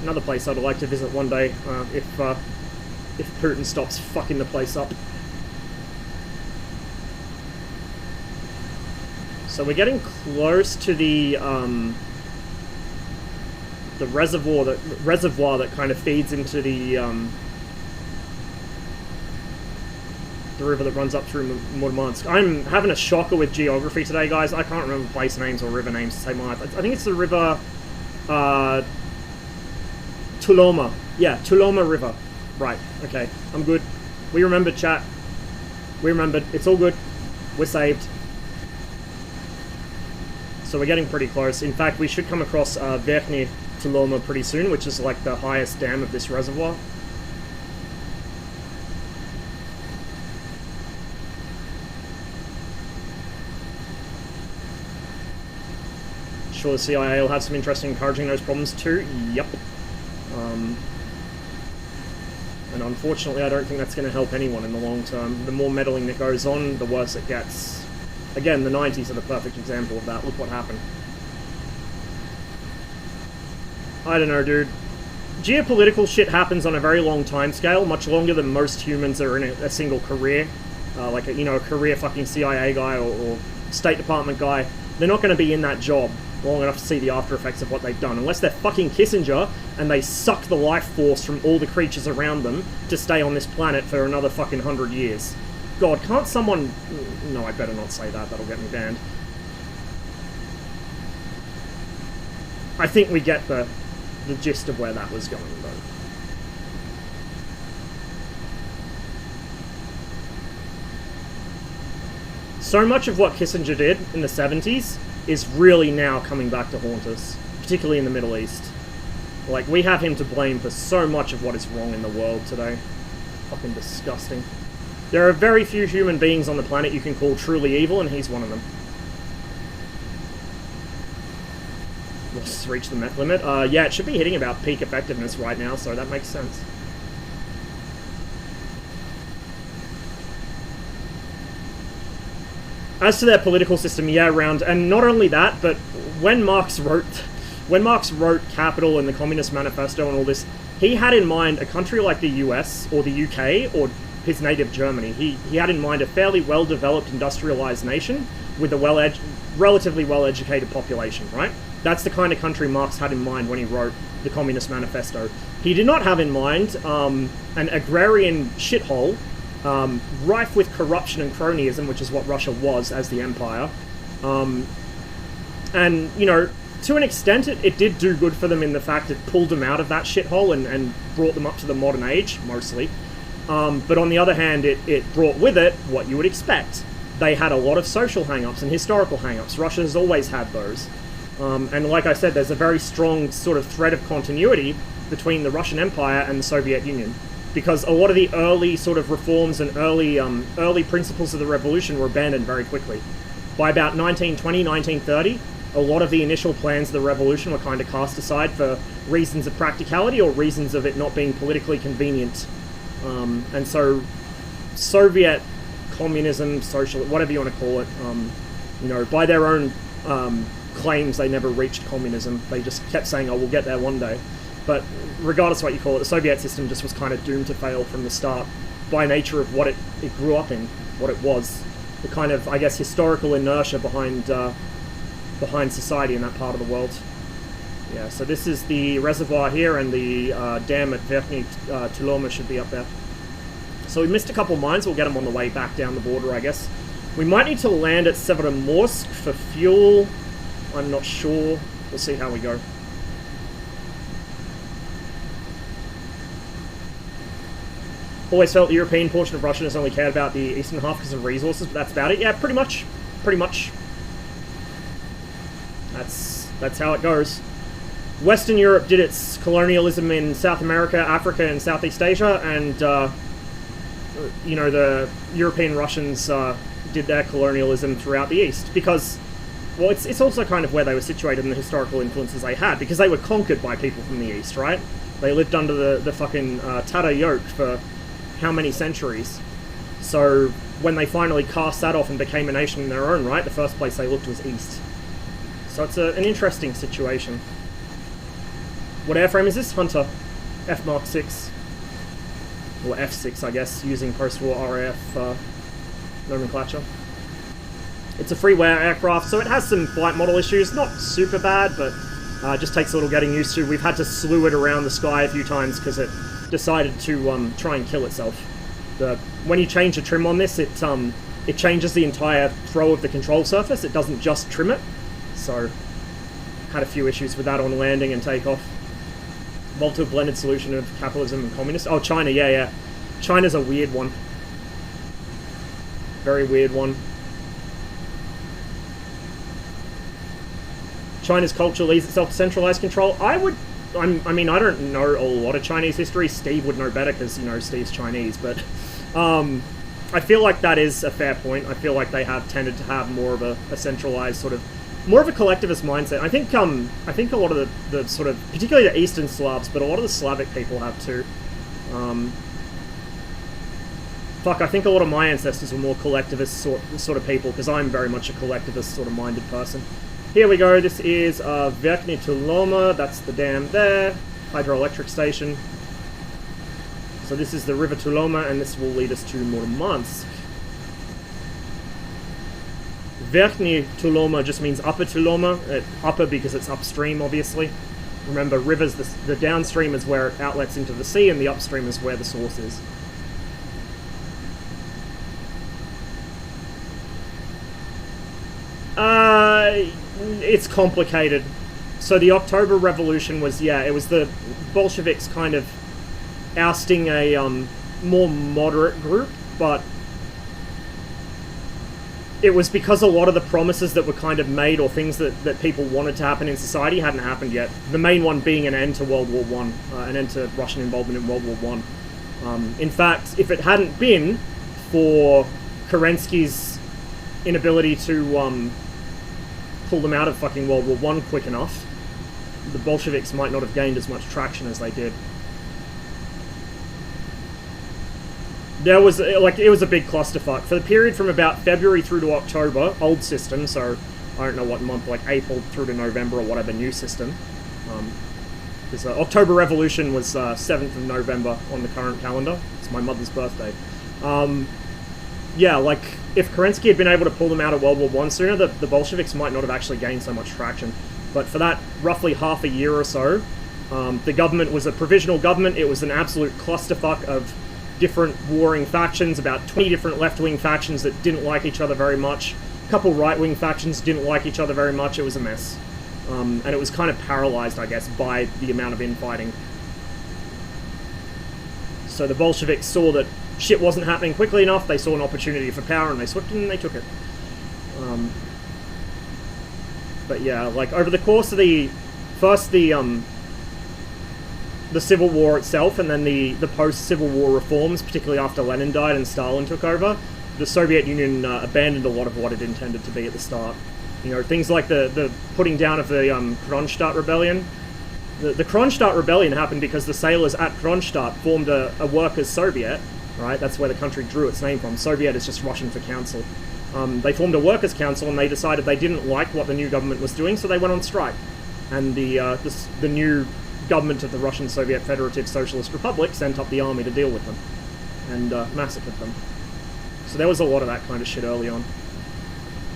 Another place I'd like to visit one day, if Putin stops fucking the place up. So we're getting close to the reservoir that kind of feeds into the river that runs up through Murmansk. I'm having a shocker with geography today, guys. I can't remember place names or river names to save my life. I think it's the river Tuloma. Yeah, Tuloma River. Right, okay. I'm good. We remembered, chat. We remembered. It's all good. We're saved. So we're getting pretty close. In fact, we should come across Verkhny Tuloma pretty soon, which is like the highest dam of this reservoir. Sure, the CIA will have some interest in encouraging those problems too. Yep. And unfortunately, I don't think that's going to help anyone in the long term. The more meddling that goes on, the worse it gets. Again, the 90s are the perfect example of that. Look what happened. I don't know, dude. Geopolitical shit happens on a very long time scale, much longer than most humans are in a single career. Like, a career fucking CIA guy or State Department guy. They're not going to be in that job long enough to see the after effects of what they've done, unless they're fucking Kissinger and they suck the life force from all the creatures around them to stay on this planet for another fucking 100 years. God, can't someone... No, I better not say that, that'll get me banned. I think we get the gist of where that was going, though. So much of what Kissinger did in the 70s is really now coming back to haunt us, particularly in the Middle East. Like, we have him to blame for so much of what is wrong in the world today. Fucking disgusting. There are very few human beings on the planet you can call truly evil, and he's one of them. Let's reach the meth limit. Yeah, it should be hitting about peak effectiveness right now, so that makes sense. As to their political system, yeah, and not only that, but when Marx wrote Capital and the Communist Manifesto and all this, he had in mind a country like the US or the UK or his native Germany. He had in mind a fairly well-developed, industrialized nation with a relatively well-educated population, right? That's the kind of country Marx had in mind when he wrote the Communist Manifesto. He did not have in mind an agrarian shithole rife with corruption and cronyism, which is what Russia was as the empire. And, to an extent, it did do good for them in the fact it pulled them out of that shithole and brought them up to the modern age, mostly. But on the other hand, it brought with it what you would expect. They had a lot of social hang-ups and historical hang-ups. Russia has always had those. And like I said, there's a very strong sort of thread of continuity between the Russian Empire and the Soviet Union. Because a lot of the early sort of reforms and early principles of the revolution were abandoned very quickly. By about 1920, 1930, a lot of the initial plans of the revolution were kind of cast aside for reasons of practicality or reasons of it not being politically convenient. And so Soviet communism, social, whatever you want to call it, by their own claims, they never reached communism. They just kept saying, oh, we'll get there one day. But regardless of what you call it, the Soviet system just was kind of doomed to fail from the start by nature of what it grew up in, what it was. The kind of, I guess, historical inertia behind society in that part of the world. Yeah, so this is the reservoir here, and the dam at Verkhny Tuloma should be up there. So we missed a couple mines. We'll get them on the way back down the border, I guess. We might need to land at Severomorsk for fuel. I'm not sure. We'll see how we go. Always felt the European portion of Russia has only cared about the eastern half because of resources, but that's about it. Yeah, pretty much. Pretty much. That's how it goes. Western Europe did its colonialism in South America, Africa, and Southeast Asia, and the European Russians did their colonialism throughout the East because, well, it's also kind of where they were situated and the historical influences they had because they were conquered by people from the East, right? They lived under the fucking Tatar yoke for how many centuries? So when they finally cast that off and became a nation in their own right, the first place they looked was East. So it's an interesting situation. What airframe is this? Hunter. F Mark 6. Or F6, I guess, using post-war RAF nomenclature. It's a freeware aircraft, so it has some flight model issues. Not super bad, but Just takes a little getting used to. We've had to slew it around the sky a few times because it decided to try and kill itself. When you change the trim on this, it changes the entire throw of the control surface. It doesn't just trim it. So, had a few issues with that on landing and takeoff. Evolved to a blended solution of capitalism and communism. Oh, China, yeah. China's a weird one. Very weird one. China's culture leads itself to centralized control. I mean, I don't know a lot of Chinese history. Steve would know better because, you know, Steve's Chinese. But I feel like that is a fair point. I feel like they have tended to have more of a centralized sort of, more of a collectivist mindset. I think a lot of the sort of, particularly the Eastern Slavs, but a lot of the Slavic people have too. I think a lot of my ancestors were more collectivist sort of people, because I'm very much a collectivist sort of minded person. Here we go, this is Verkhny Tuloma, that's the dam there, hydroelectric station. So this is the River Tuloma, and this will lead us to Murmansk. Verkhny Tuloma just means upper Tuloma, upper because it's upstream, obviously. Remember, rivers, the downstream is where it outlets into the sea, and the upstream is where the source is. It's complicated. So the October Revolution was, yeah, it was the Bolsheviks kind of ousting a more moderate group, but it was because a lot of the promises that were kind of made, or things that people wanted to happen in society, hadn't happened yet. The main one being an end to World War I, an end to Russian involvement in World War I. In fact, if it hadn't been for Kerensky's inability to pull them out of fucking World War I quick enough, the Bolsheviks might not have gained as much traction as they did. There was, like, it was a big clusterfuck. For the period from about February through to October, old system, so I don't know what month, like April through to November or whatever, new system. Because October Revolution was 7th of November on the current calendar. It's my mother's birthday. Yeah, like, if Kerensky had been able to pull them out of World War I sooner, the Bolsheviks might not have actually gained so much traction. But for that roughly half a year or so, the government was a provisional government. It was an absolute clusterfuck of different warring factions, about 20 different left-wing factions that didn't like each other very much. A couple right-wing factions didn't like each other very much. It was a mess. And it was kind of paralyzed, I guess, by the amount of infighting. So the Bolsheviks saw that shit wasn't happening quickly enough. They saw an opportunity for power, and they swept it, and they took it. But yeah, like, over the course of the Civil War itself, and then the post-Civil War reforms, particularly after Lenin died and Stalin took over, the Soviet Union abandoned a lot of what it intended to be at the start. You know, things like the putting down of the Kronstadt Rebellion. The Kronstadt Rebellion happened because the sailors at Kronstadt formed a workers' Soviet, right? That's where the country drew its name from. Soviet is just Russian for council. They formed a workers' council, and they decided they didn't like what the new government was doing, so they went on strike. And the new government of the Russian Soviet Federative Socialist Republic sent up the army to deal with them and massacred them. So there was a lot of that kind of shit early on.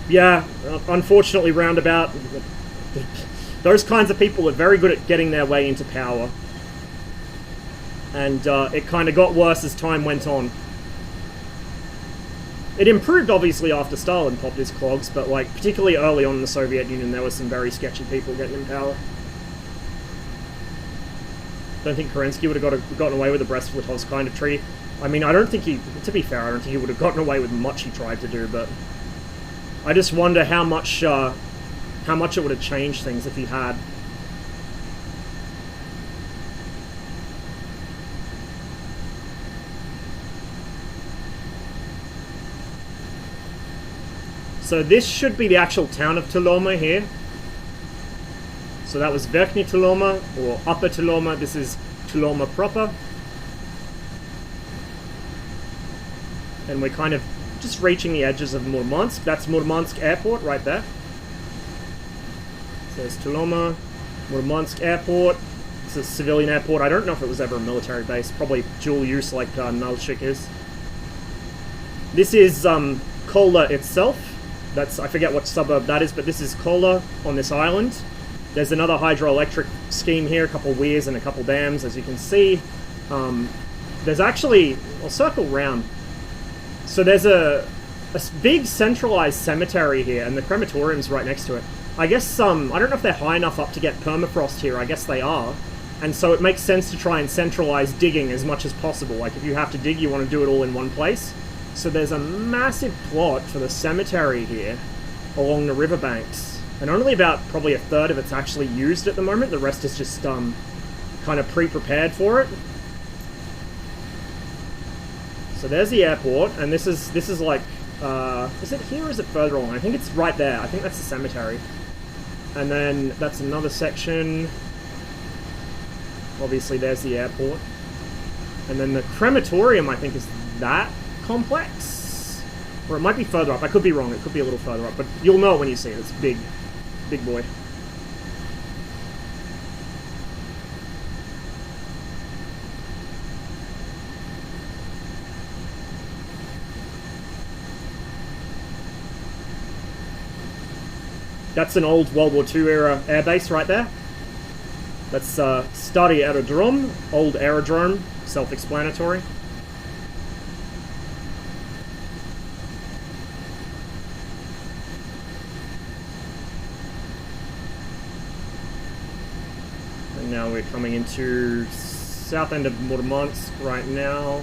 Yeah, unfortunately, roundabout, those kinds of people are very good at getting their way into power. And it kind of got worse as time went on. It improved, obviously, after Stalin popped his clogs, but, like, particularly early on in the Soviet Union, there were some very sketchy people getting in power. Don't think Kerensky would have gotten away with the Brest-Litovsk kind of treaty. I mean, I don't think to be fair, I don't think he would have gotten away with much he tried to do, but I just wonder how much it would have changed things if he had. So this should be the actual town of Tuloma here. So that was Verkhny Tuloma, or Upper Tuloma. This is Tuloma proper. And we're kind of just reaching the edges of Murmansk. That's Murmansk Airport right there. So there's Tuloma, Murmansk Airport. It's a civilian airport. I don't know if it was ever a military base. Probably dual use like Nalchik is. This is Kola itself. I forget what suburb that is, but this is Kola on this island. There's another hydroelectric scheme here, a couple weirs and a couple dams, as you can see. There's actually, I'll circle round. So there's a big centralized cemetery here, and the crematorium's right next to it. I guess, I don't know if they're high enough up to get permafrost here, I guess they are. And so it makes sense to try and centralize digging as much as possible. Like, if you have to dig, you want to do it all in one place. So there's a massive plot for the cemetery here, along the riverbanks. And only about probably a third of it's actually used at the moment. The rest is just kind of pre-prepared for it. So there's the airport, and this is like, is it here or is it further on? I think it's right there. I think that's the cemetery. And then that's another section. Obviously there's the airport. And then the crematorium, I think, is that complex? Or it might be further up. I could be wrong. It could be a little further up. But you'll know it when you see it. It's big. Big boy. That's an old World War II era airbase right there. That's Stary Aerodrome, old aerodrome, self-explanatory. And now we're coming into south end of Murmansk right now.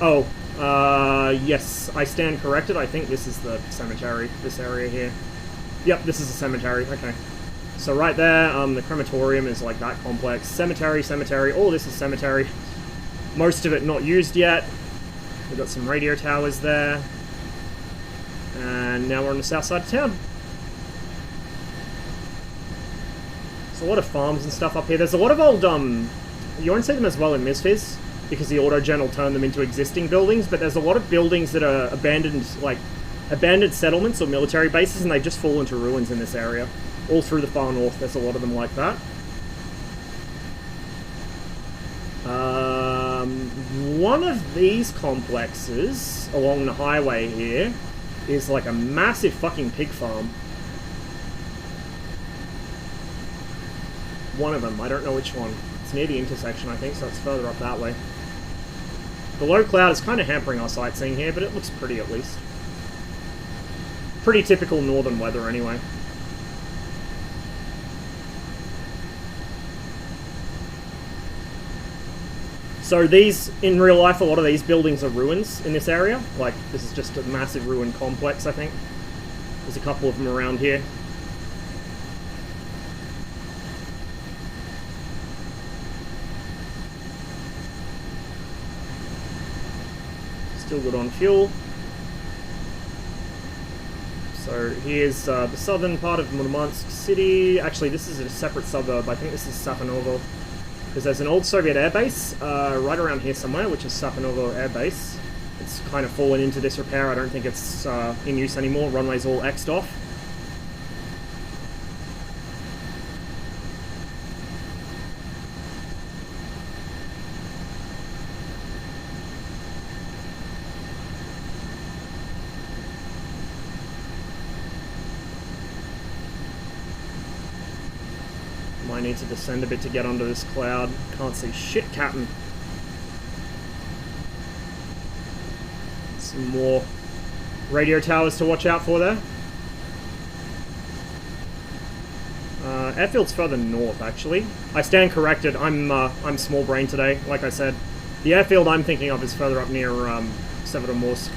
Oh, yes, I stand corrected. I think this is the cemetery, this area here. Yep, this is a cemetery. Okay. So right there, the crematorium is like that complex. Cemetery, cemetery. All this is cemetery. Most of it not used yet. We've got some radio towers there. And now we're on the south side of town. There's a lot of farms and stuff up here. There's a lot of old, you won't see them as well in MSFS, because the autogen will turn them into existing buildings, but there's a lot of buildings that are abandoned, like abandoned settlements or military bases, and they just fall into ruins in this area. All through the far north, there's a lot of them like that. One of these complexes along the highway here is like a massive fucking pig farm. One of them, I don't know which one. It's near the intersection, I think, so it's further up that way. The low cloud is kind of hampering our sightseeing here, but it looks pretty at least. Pretty typical northern weather anyway. So these, in real life, a lot of these buildings are ruins in this area. Like, this is just a massive ruin complex, I think. There's a couple of them around here. Still good on fuel. So here's the southern part of Murmansk city. Actually, this is a separate suburb. I think this is Sapanovo. Because there's an old Soviet airbase right around here somewhere, which is Sapanovo Air Base. It's kind of fallen into disrepair. I don't think it's in use anymore. Runway's all X'd off. I need to descend a bit to get onto this cloud. Can't see shit, Captain. Some more radio towers to watch out for there. Airfield's further north, actually. I stand corrected. I'm small brain today, like I said. The airfield I'm thinking of is further up near Severomorsk.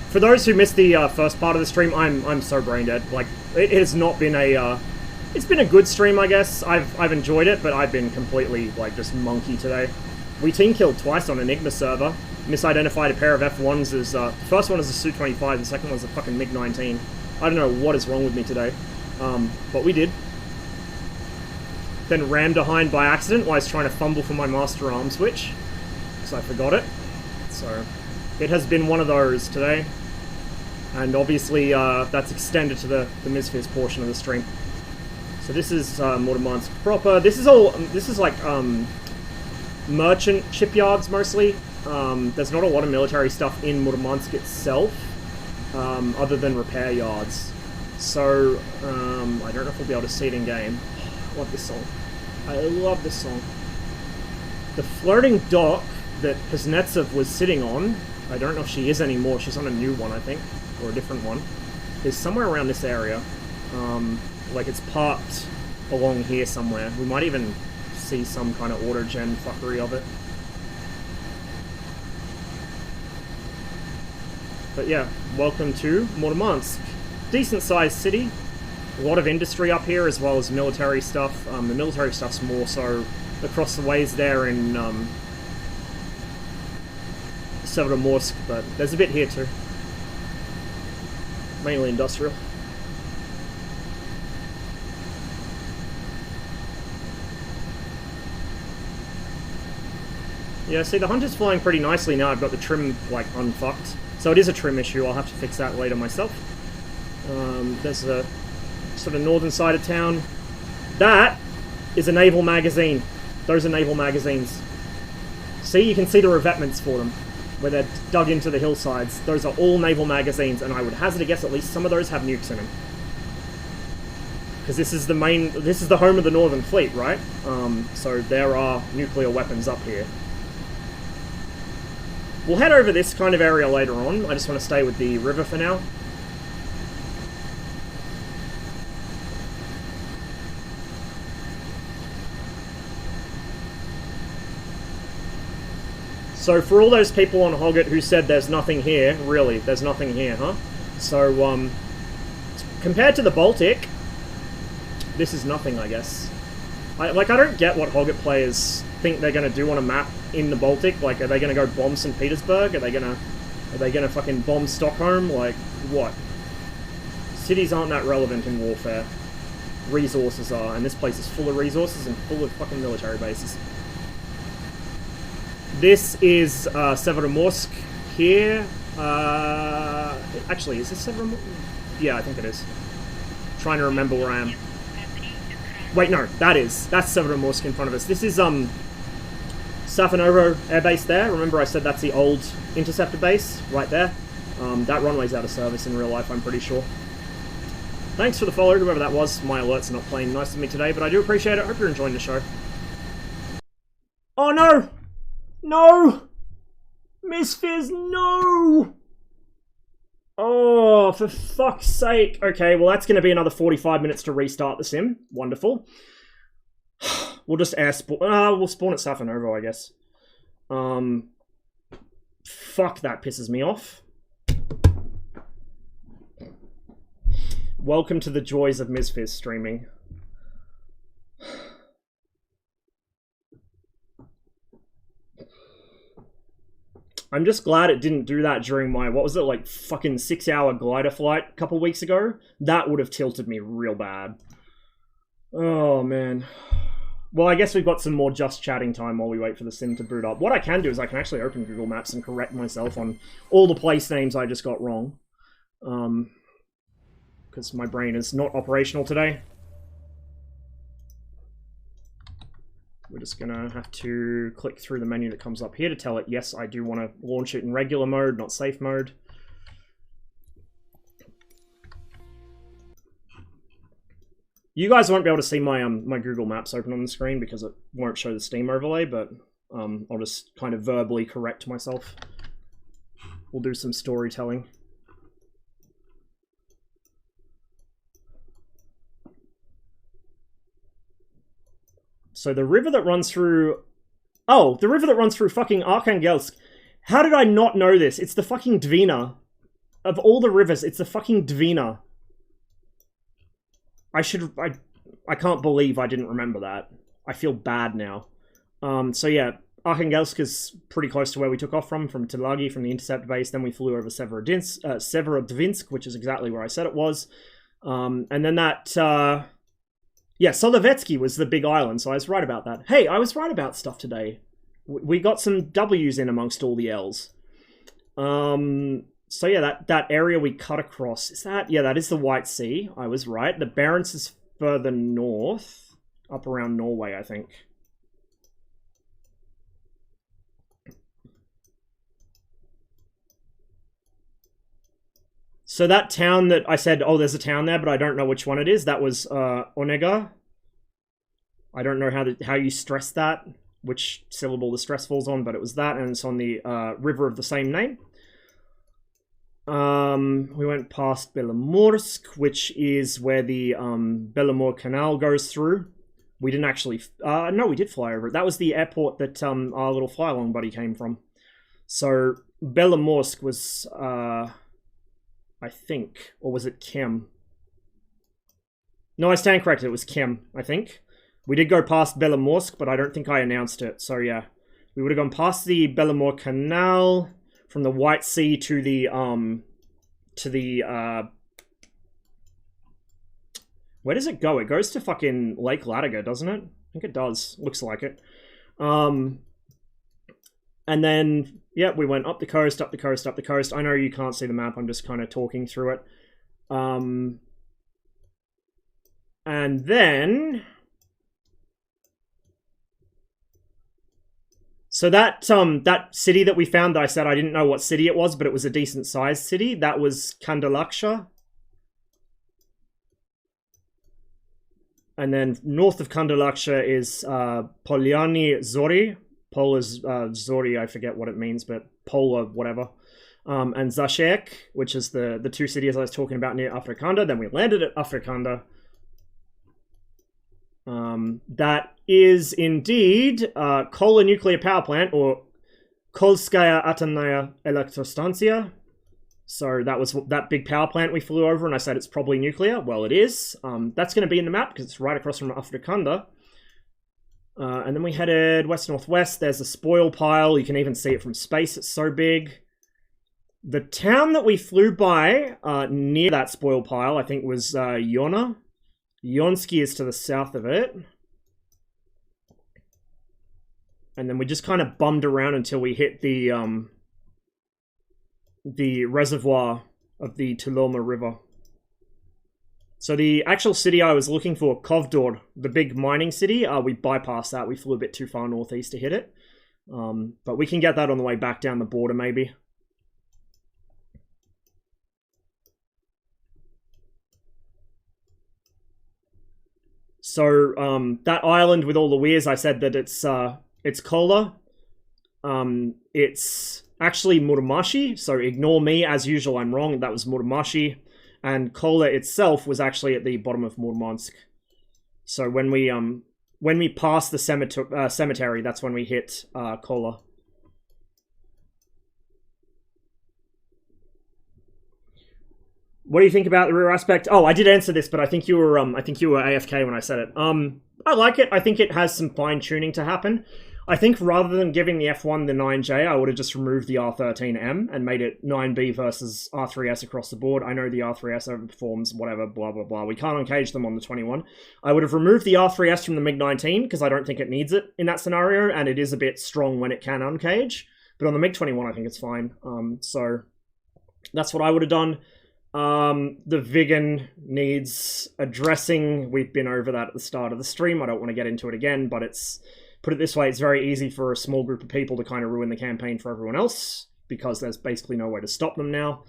For those who missed the first part of the stream, I'm so brain dead. Like, it has not been a it's been a good stream, I guess. I've enjoyed it, but I've been completely like just monkey today. We team killed twice on Enigma server. Misidentified a pair of F1s as the first one is a Su-25, the second one's a fucking MiG-19. I don't know what is wrong with me today, but we did. Then rammed behind by accident while I was trying to fumble for my master arm switch, because I forgot it. So it has been one of those today. And obviously, that's extended to the MSFS portion of the stream. So this is Murmansk proper. This is like merchant shipyards mostly. there's not a lot of military stuff in Murmansk itself, other than repair yards. So, I don't know if we'll be able to see it in game. I love this song. I love this song. The floating dock that Kuznetsov was sitting on, I don't know if she is anymore, she's on a new one, I think, or a different one, is somewhere around this area. Like it's parked along here somewhere. We might even see some kind of auto-gen fuckery of it. But yeah, welcome to Murmansk. Decent sized city. A lot of industry up here as well as military stuff. The military stuff's more so across the ways there in Severomorsk, but there's a bit here too. Mainly industrial. Yeah, see, the Hunter's flying pretty nicely now. I've got the trim, like, unfucked. So it is a trim issue. I'll have to fix that later myself. There's the sort of northern side of town. That is a naval magazine. Those are naval magazines. See, you can see the revetments for them, where they're dug into the hillsides. Those are all naval magazines, and I would hazard a guess at least some of those have nukes in them. Because this is the home of the Northern Fleet, right? So there are nuclear weapons up here. We'll head over this kind of area later on. I just want to stay with the river for now. So for all those people on Hoggett who said there's nothing here, really, there's nothing here, huh? So, compared to the Baltic, this is nothing, I guess. I don't get what Hoggett players think they're going to do on a map in the Baltic. Like, are they going to go bomb St. Petersburg? Are they going to fucking bomb Stockholm? Like, what? Cities aren't that relevant in warfare. Resources are, and this place is full of resources and full of fucking military bases. This is Severomorsk here. Actually, is this Severomorsk? Yeah, I think it is. Trying to remember where I am. Wait, no, that's Severomorsk in front of us. This is Safanovo Air Base there. Remember I said that's the old interceptor base right there. That runway's out of service in real life, I'm pretty sure. Thanks for the follow, whoever that was. My alerts are not playing nice to me today, but I do appreciate it. Hope you're enjoying the show. Oh no! No! Misfizz, no! Oh, for fuck's sake. Okay, well that's going to be another 45 minutes to restart the sim. Wonderful. We'll just air spawn. We'll spawn at Safanovo, I guess. Fuck, that pisses me off. Welcome to the joys of Misfizz streaming. I'm just glad it didn't do that during my, what was it, like fucking 6-hour glider flight a couple weeks ago? That would have tilted me real bad. Oh, man. Well, I guess we've got some more just chatting time while we wait for the sim to boot up. What I can do is I can actually open Google Maps and correct myself on all the place names I just got wrong. Because my brain is not operational today. We're just gonna have to click through the menu that comes up here to tell it, yes, I do want to launch it in regular mode, not safe mode. You guys won't be able to see my my Google Maps open on the screen because it won't show the Steam overlay, but I'll just kind of verbally correct myself. We'll do some storytelling. So the river that runs through... Oh, the river that runs through fucking Arkhangelsk. How did I not know this? It's the fucking Dvina. Of all the rivers, it's the fucking Dvina. I can't believe I didn't remember that. I feel bad now. So yeah, Arkhangelsk is pretty close to where we took off from Tulagi, from the intercept base. Then we flew over Severodvinsk, which is exactly where I said it was. And then that... Yeah, Solovetsky was the big island, so I was right about that. Hey, I was right about stuff today. We got some W's in amongst all the L's. So yeah, that area we cut across, is that? Yeah, that is the White Sea. I was right. The Barents is further north, up around Norway, I think. So that town that I said, oh, there's a town there, but I don't know which one it is. That was Onega. I don't know how you stress that, which syllable the stress falls on, but it was that, and it's on the river of the same name. We went past Belomorsk, which is where the Belomor Canal goes through. We didn't actually... no, we did fly over it. That was the airport that our little fly-along buddy came from. So, Belomorsk was, I think, or was it Kem? No, I stand corrected. It was Kem, I think. We did go past Belomorsk, but I don't think I announced it. So, yeah. We would have gone past the Belomor Canal... from the White Sea to the where does it go? It goes to fucking Lake Ladoga, doesn't it? I think it does. Looks like it. And then, yeah, we went up the coast, up the coast, up the coast. I know you can't see the map. I'm just kind of talking through it. And then... So that city that we found that I said I didn't know what city it was, but it was a decent sized city, that was Kandalaksha. And then north of Kandalaksha is Polyani Zori. Pola Zori, I forget what it means, but Pola whatever. And Zashek, which is the two cities I was talking about near Afrikanda. Then we landed at Afrikanda. That is indeed Kola nuclear power plant, or Kolskaya Atomnaya Elektrostanция. So that was that big power plant we flew over, and I said it's probably nuclear. Well, it is. That's going to be in the map because it's right across from Afrikanda. And then we headed west-northwest. There's a spoil pile. You can even see it from space. It's so big. The town that we flew by near that spoil pile, I think, was Yona. Yonsky is to the south of it. And then we just kind of bummed around until we hit the reservoir of the Tuloma River. So the actual city I was looking for, Kovdor, the big mining city, we bypassed that. We flew a bit too far northeast to hit it. But we can get that on the way back down the border, maybe. So that island with all the weirs, I said that it's Kola. It's actually Murmashi, so ignore me. As usual, I'm wrong. That was Murmashi. And Kola itself was actually at the bottom of Murmansk. So when we passed the cemetery, that's when we hit Kola. What do you think about the rear aspect? Oh, I did answer this, but I think you were AFK when I said it. I like it. I think it has some fine tuning to happen. I think rather than giving the F1 the 9J, I would have just removed the R13M and made it 9B versus R3S across the board. I know the R3S overperforms, whatever, blah, blah, blah. We can't uncage them on the 21. I would have removed the R3S from the MiG-19 because I don't think it needs it in that scenario, and it is a bit strong when it can uncage. But on the MiG-21, I think it's fine. So that's what I would have done. The Vigan needs addressing. We've been over that at the start of the stream. I don't want to get into it again, but it's... Put it this way, it's very easy for a small group of people to kind of ruin the campaign for everyone else, because there's basically no way to stop them now.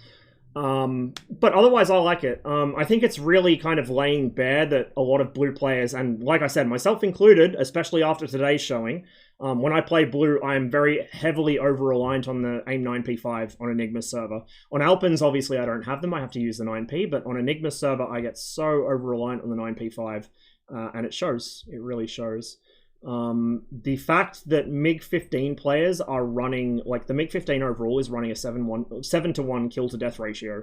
But otherwise, I like it. I think it's really kind of laying bare that a lot of blue players, and like I said, myself included, especially after today's showing, when I play blue, I am very heavily over-reliant on the AIM 9P5 on Enigma server. On Alpins, obviously, I don't have them. I have to use the 9P, but on Enigma server, I get so over-reliant on the 9P5, and it shows. It really shows. The fact that MiG-15 players are running, like the MiG-15 overall is running a 7-to-1 kill-to-death ratio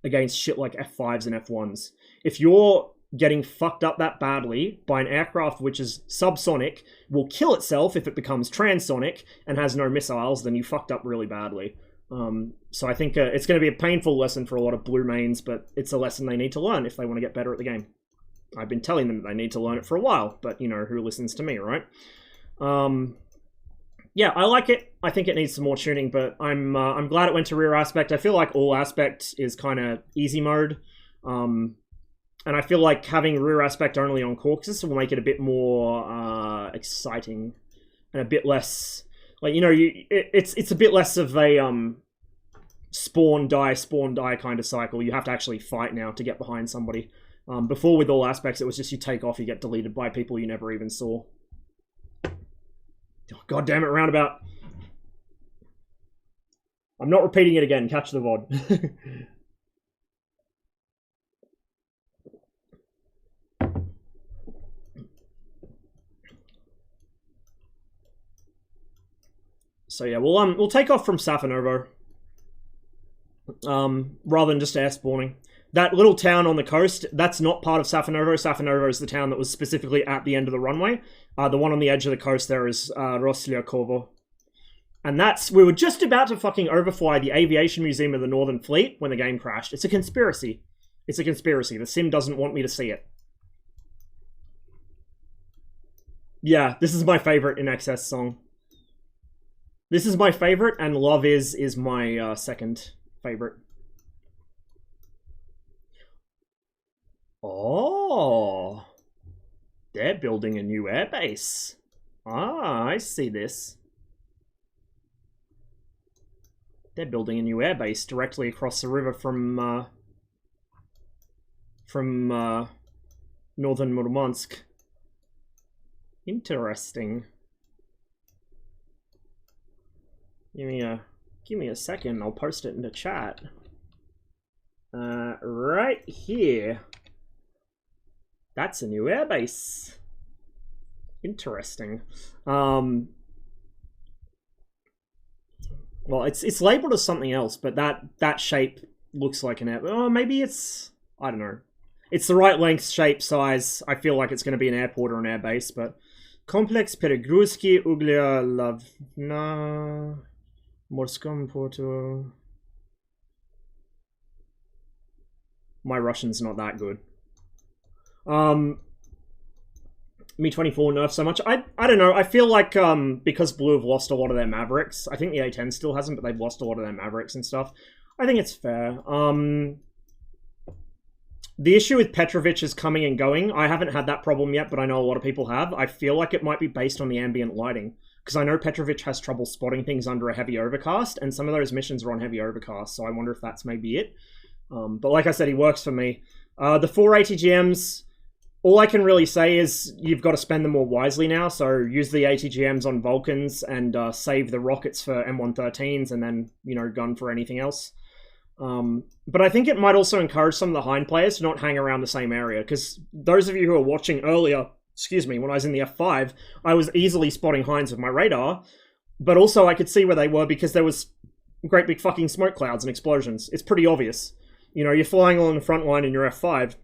against shit like F5s and F1s. If you're getting fucked up that badly by an aircraft which is subsonic, will kill itself if it becomes transonic, and has no missiles, then you fucked up really badly. So I think it's going to be a painful lesson for a lot of blue mains, but it's a lesson they need to learn if they want to get better at the game. I've been telling them that they need to learn it for a while, but, you know, who listens to me, right? Yeah, I like it. I think it needs some more tuning, but I'm glad it went to rear aspect. I feel like all aspect is kind of easy mode. And I feel like having rear aspect only on Caucasus will make it a bit more exciting and a bit less... Like, you know, it's a bit less of a... spawn, die kind of cycle. You have to actually fight now to get behind somebody. Before, with all aspects, it was just you take off, you get deleted by people you never even saw. Oh, God damn it, roundabout. I'm not repeating it again. Catch the VOD. So yeah, we'll take off from Safanovo, rather than just air spawning. That little town on the coast, that's not part of Safanovo. Safanovo is the town that was specifically at the end of the runway. The one on the edge of the coast there is Roslyakovo. And we were just about to fucking overfly the Aviation Museum of the Northern Fleet when the game crashed. It's a conspiracy. It's a conspiracy. The sim doesn't want me to see it. Yeah, this is my favorite In Excess song. This is my favorite, and Love is my second favorite. Oh, they're building a new airbase. Ah, I see this. They're building a new airbase directly across the river from northern Murmansk. Interesting. Give me a second. I'll post it in the chat. Right here. That's a new airbase. Interesting. Well, it's labeled as something else, but that shape looks like an air. Oh, maybe it's, I don't know. It's the right length, shape, size. I feel like it's going to be an airport or an airbase, but Complex Peregruski Uglia Lavna Morskom Porto. My Russian's not that good. Mi-24 nerfed so much. I don't know. I feel like because Blue have lost a lot of their Mavericks. I think the A10 still hasn't, but they've lost a lot of their Mavericks and stuff. I think it's fair. The issue with Petrovich is coming and going. I haven't had that problem yet, but I know a lot of people have. I feel like it might be based on the ambient lighting. Because I know Petrovich has trouble spotting things under a heavy overcast, and some of those missions are on heavy overcast, so I wonder if that's maybe it. But like I said, he works for me. The 4 ATGMs, all I can really say is you've got to spend them more wisely now, so use the ATGMs on Vulcans and save the rockets for M113s and then, you know, gun for anything else. But I think it might also encourage some of the Hind players to not hang around the same area, because those of you who were watching earlier, excuse me, when I was in the F5, I was easily spotting Hinds with my radar, but also I could see where they were because there was great big fucking smoke clouds and explosions. It's pretty obvious. You know, you're flying along the front line in your F5,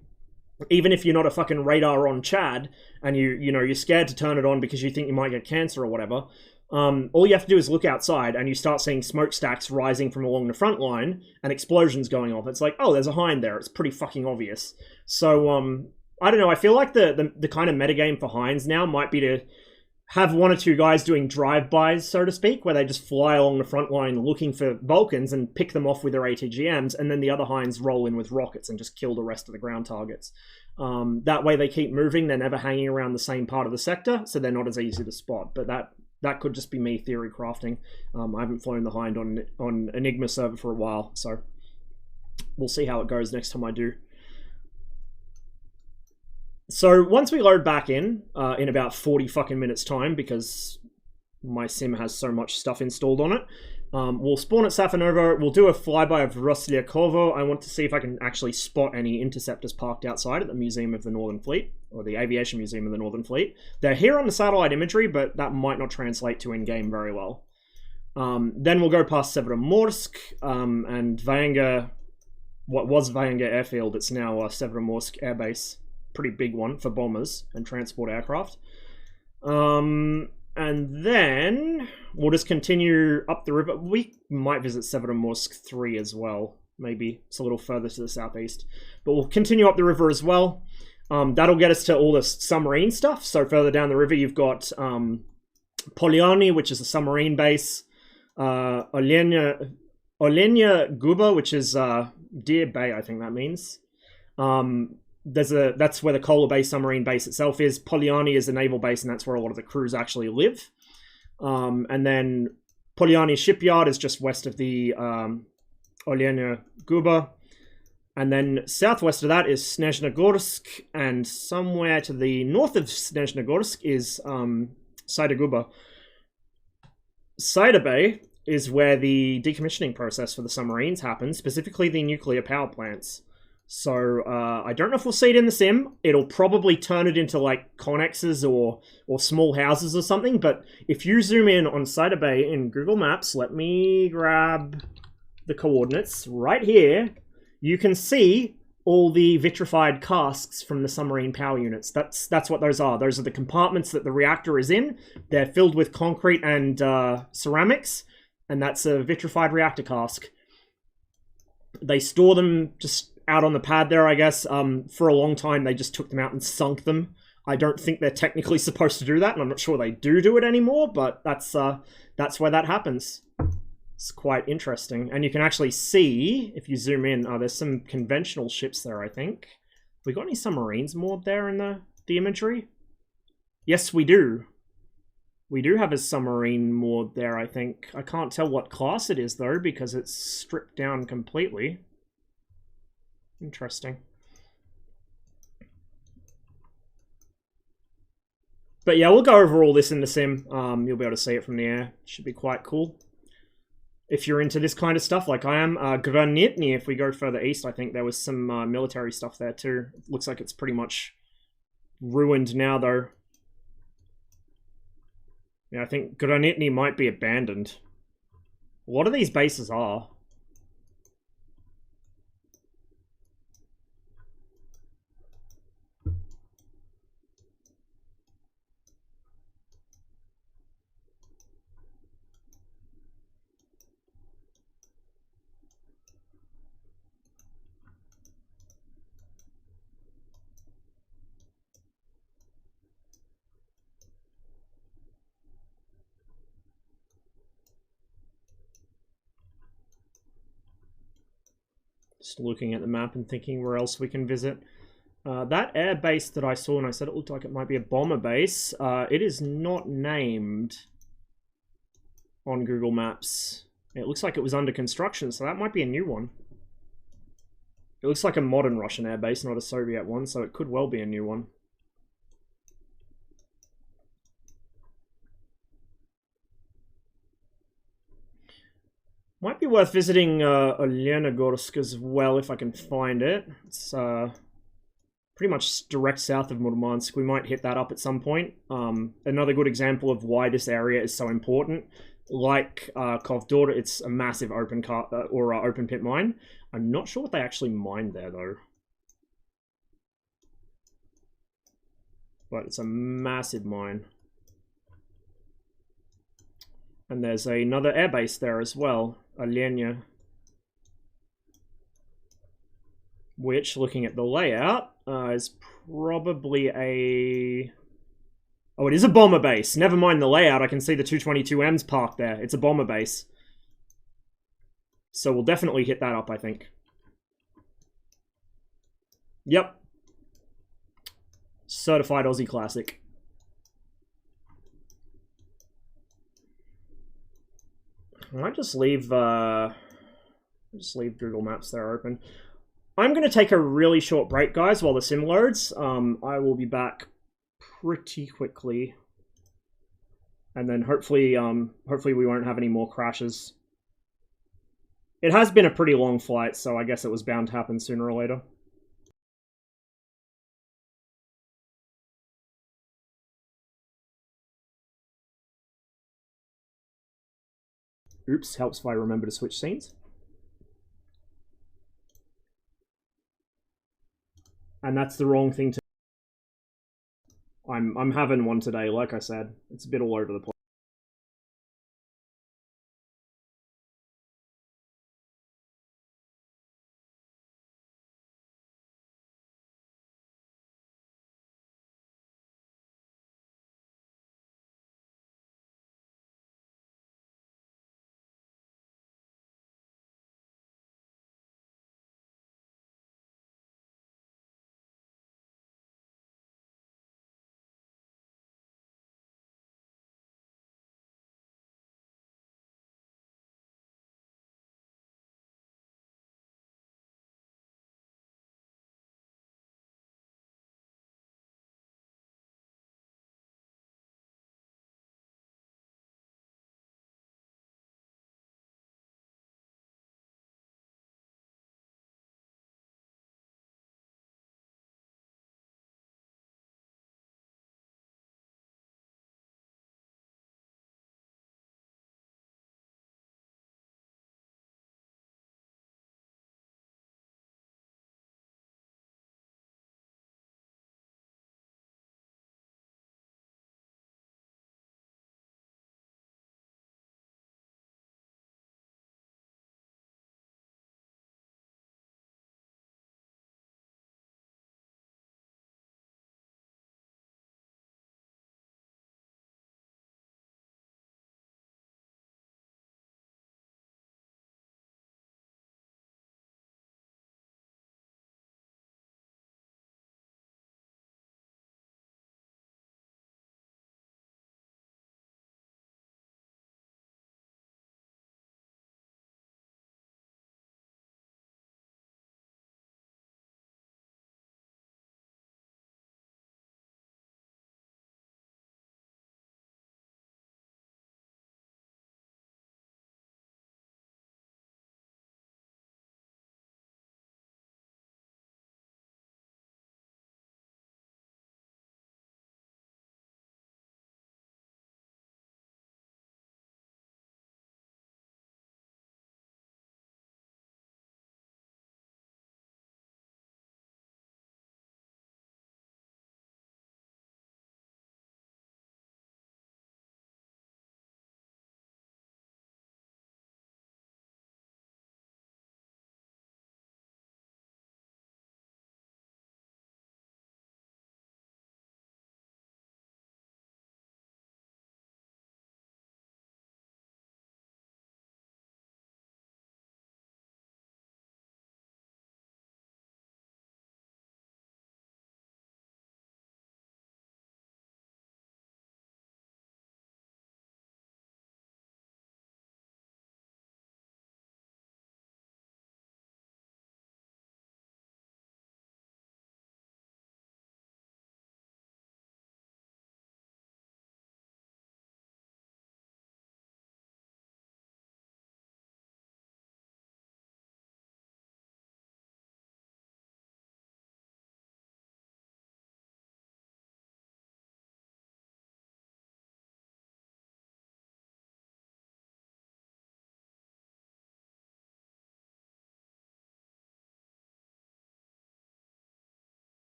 even if you're not a fucking radar on Chad, and you're scared to turn it on because you think you might get cancer or whatever, all you have to do is look outside and you start seeing smokestacks rising from along the front line and explosions going off. It's like, oh, there's a Hind there. It's pretty fucking obvious. So, I don't know. I feel like the kind of metagame for Hinds now might be to have one or two guys doing drive-bys, so to speak, where they just fly along the front line looking for Vulcans and pick them off with their ATGMs, and then the other Hinds roll in with rockets and just kill the rest of the ground targets. That way they keep moving. They're never hanging around the same part of the sector, so they're not as easy to spot. But that could just be me theory crafting. I haven't flown the Hind on Enigma server for a while, so we'll see how it goes next time I do. So once we load back in about 40 fucking minutes time, because my sim has so much stuff installed on it, we'll spawn at Safanovo. We'll do a flyby of Roslyakovo. I want to see if I can actually spot any interceptors parked outside at the Museum of the Northern Fleet, or the Aviation Museum of the Northern Fleet. They're here on the satellite imagery, but that might not translate to in-game very well. Then we'll go past Severomorsk and Vayanga, what was Vayanga Airfield. It's now Severomorsk Airbase. Pretty big one for bombers and transport aircraft. And then we'll just continue up the river. We might visit Severomorsk 3 as well. Maybe it's a little further to the southeast. But we'll continue up the river as well. That'll get us to all the submarine stuff. So further down the river, you've got Polyani, which is a submarine base. Olenia Guba, which is Deer Bay, I think that means. That's where the Kola Bay submarine base itself is. Polyani is a naval base, and that's where a lot of the crews actually live. And then Polyani shipyard is just west of the Olyenya Guba. And then southwest of that is Snezhnogorsk, and somewhere to the north of Snezhnogorsk is Saida-Guba. Saida Bay is where the decommissioning process for the submarines happens, specifically the nuclear power plants. So I don't know if we'll see it in the sim. It'll probably turn it into like connexes or small houses or something, but if you zoom in on Saida Bay in Google Maps, let me grab the coordinates right here. You can see all the vitrified casks from the submarine power units. That's what those are. Those are the compartments that the reactor is in. They're filled with concrete and ceramics, and that's a vitrified reactor cask. They store them just out on the pad there, I guess. For a long time, they just took them out and sunk them. I don't think they're technically supposed to do that, and I'm not sure they do it anymore, but that's where that happens. It's quite interesting. And you can actually see, if you zoom in, there's some conventional ships there, I think. We got any submarines moored there in the imagery? Yes, we do. We do have a submarine moored there, I think. I can't tell what class it is, though, because it's stripped down completely. Interesting. But yeah, we'll go over all this in the sim. You'll be able to see it from the air. Should be quite cool. If you're into this kind of stuff, like I am. Granitny, if we go further east, I think there was some military stuff there too. Looks like it's pretty much ruined now, though. Yeah, I think Granitny might be abandoned. A lot of these bases are. Just looking at the map and thinking where else we can visit. That air base that I saw, and I said it looked like it might be a bomber base, it is not named on Google Maps. It looks like it was under construction, so that might be a new one. It looks like a modern Russian air base, not a Soviet one, so it could well be a new one. Might be worth visiting Olenogorsk as well, if I can find it. It's pretty much direct south of Murmansk. We might hit that up at some point. Another good example of why this area is so important. Like Kovdor, it's a massive open pit mine. I'm not sure what they actually mined there, though. But it's a massive mine. And there's another airbase there as well, Olyenya. Which, looking at the layout, is probably a... Oh, it is a bomber base. Never mind the layout, I can see the 222Ms parked there. It's a bomber base. So we'll definitely hit that up, I think. Yep. Certified Aussie Classic. I might just leave Google Maps there open. I'm going to take a really short break, guys, while the sim loads. I will be back pretty quickly. And then hopefully we won't have any more crashes. It has been a pretty long flight, so I guess it was bound to happen sooner or later. Oops, helps if I remember to switch scenes. And that's the wrong thing to... I'm having one today, like I said. It's a bit all over the place.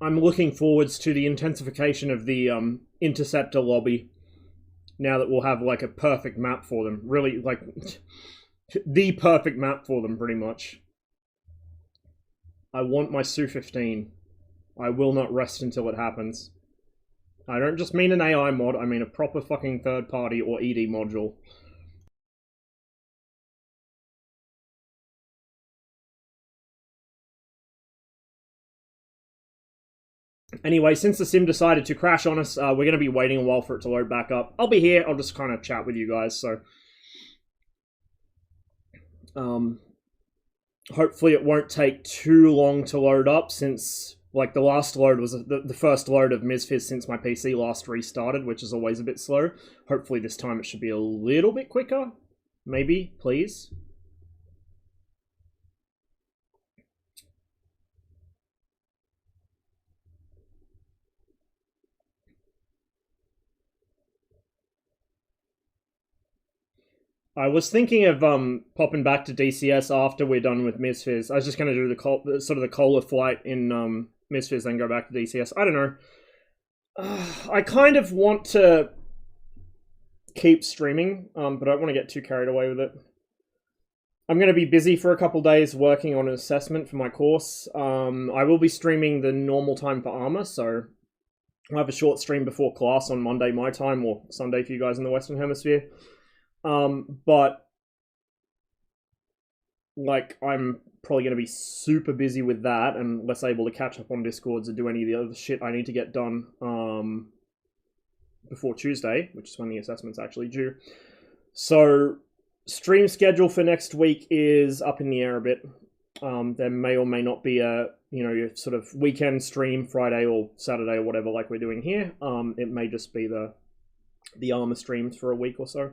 I'm looking forwards to the intensification of the interceptor lobby. Now that we'll have like a perfect map for them, really like the perfect map for them, pretty much. I want my Su-15. I will not rest until it happens. I don't just mean an AI mod, I mean a proper fucking third party or ED module. Anyway, since the sim decided to crash on us, we're going to be waiting a while for it to load back up. I'll be here, I'll just kind of chat with you guys, so... hopefully it won't take too long to load up, since, like, the last load was the first load of MSFS since my PC last restarted, which is always a bit slow. Hopefully this time it should be a little bit quicker. Maybe, please. I was thinking of popping back to DCS after we're done with MSFS. I was just going to do the sort of the Kola flight in MSFS, then go back to DCS. I don't know. I kind of want to keep streaming, but I don't want to get too carried away with it. I'm going to be busy for a couple days working on an assessment for my course. I will be streaming the normal time for Armour, so I'll have a short stream before class on Monday my time, or Sunday for you guys in the Western Hemisphere. But like, I'm probably going to be super busy with that and less able to catch up on Discords or do any of the other shit I need to get done before Tuesday, which is when the assessment's actually due. So stream schedule for next week is up in the air a bit. There may or may not be a, you know, your sort of weekend stream Friday or Saturday or whatever like we're doing here. It may just be the Armour streams for a week or so.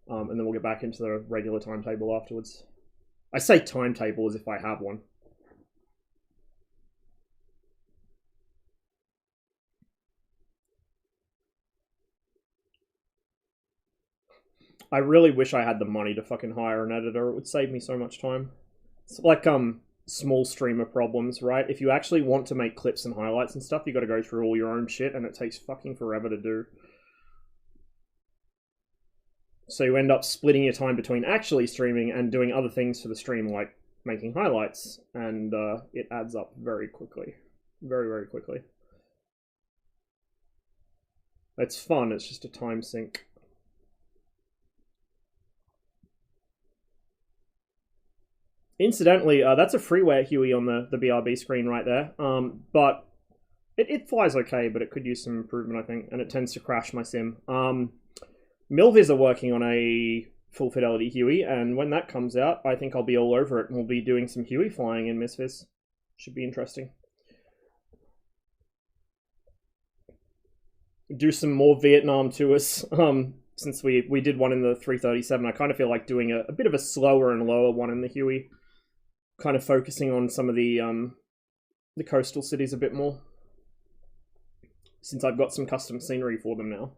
And then we'll get back into the regular timetable afterwards. I say timetable as if I have one. I really wish I had the money to fucking hire an editor. It would save me so much time. It's like small streamer problems, right? If you actually want to make clips and highlights and stuff, you got to go through all your own shit, and it takes fucking forever to do. So you end up splitting your time between actually streaming and doing other things for the stream, like making highlights, and it adds up very quickly. Very, very quickly. It's fun, it's just a time sink. Incidentally, that's a freeware Huey on the BRB screen right there, but it flies okay, but it could use some improvement, I think, and it tends to crash my sim. Milviz are working on a full fidelity Huey, and when that comes out, I think I'll be all over it, and we'll be doing some Huey flying in MSFS. Should be interesting. Do some more Vietnam tours. Since we did one in the 337, I kind of feel like doing a bit of a slower and lower one in the Huey. Kind of focusing on some of the coastal cities a bit more. Since I've got some custom scenery for them now.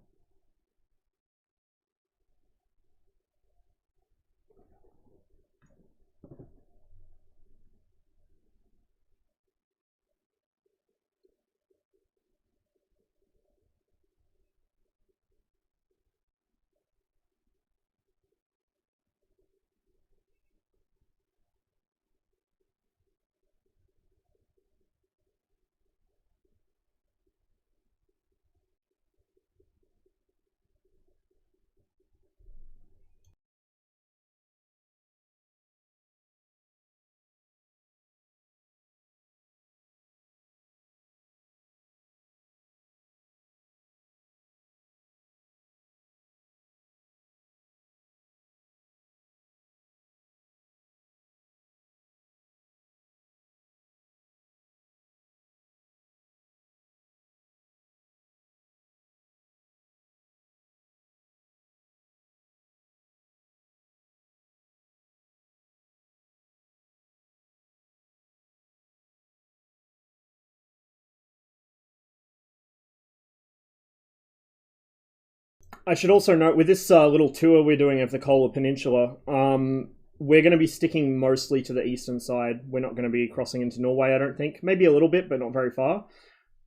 I should also note, with this little tour we're doing of the Kola Peninsula, we're going to be sticking mostly to the eastern side. We're not going to be crossing into Norway, I don't think. Maybe a little bit, but not very far.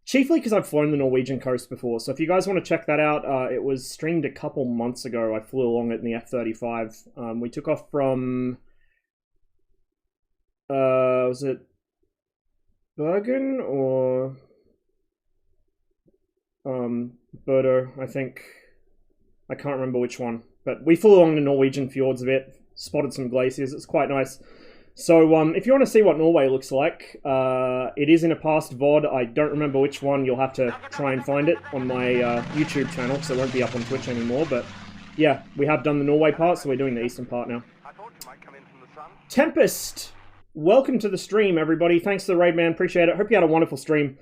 Chiefly because I've flown the Norwegian coast before, so if you guys want to check that out, it was streamed a couple months ago. I flew along it in the F-35. We took off from... was it Bergen or... Bodo, I think. I can't remember which one. But we flew along the Norwegian fjords a bit, spotted some glaciers. It's quite nice. So if you want to see what Norway looks like, it is in a past VOD. I don't remember which one. You'll have to try and find it on my YouTube channel, because it won't be up on Twitch anymore. But yeah, we have done the Norway part, so we're doing the eastern part now. Tempest! Welcome to the stream, everybody. Thanks to the raid, man. Appreciate it. Hope you had a wonderful stream.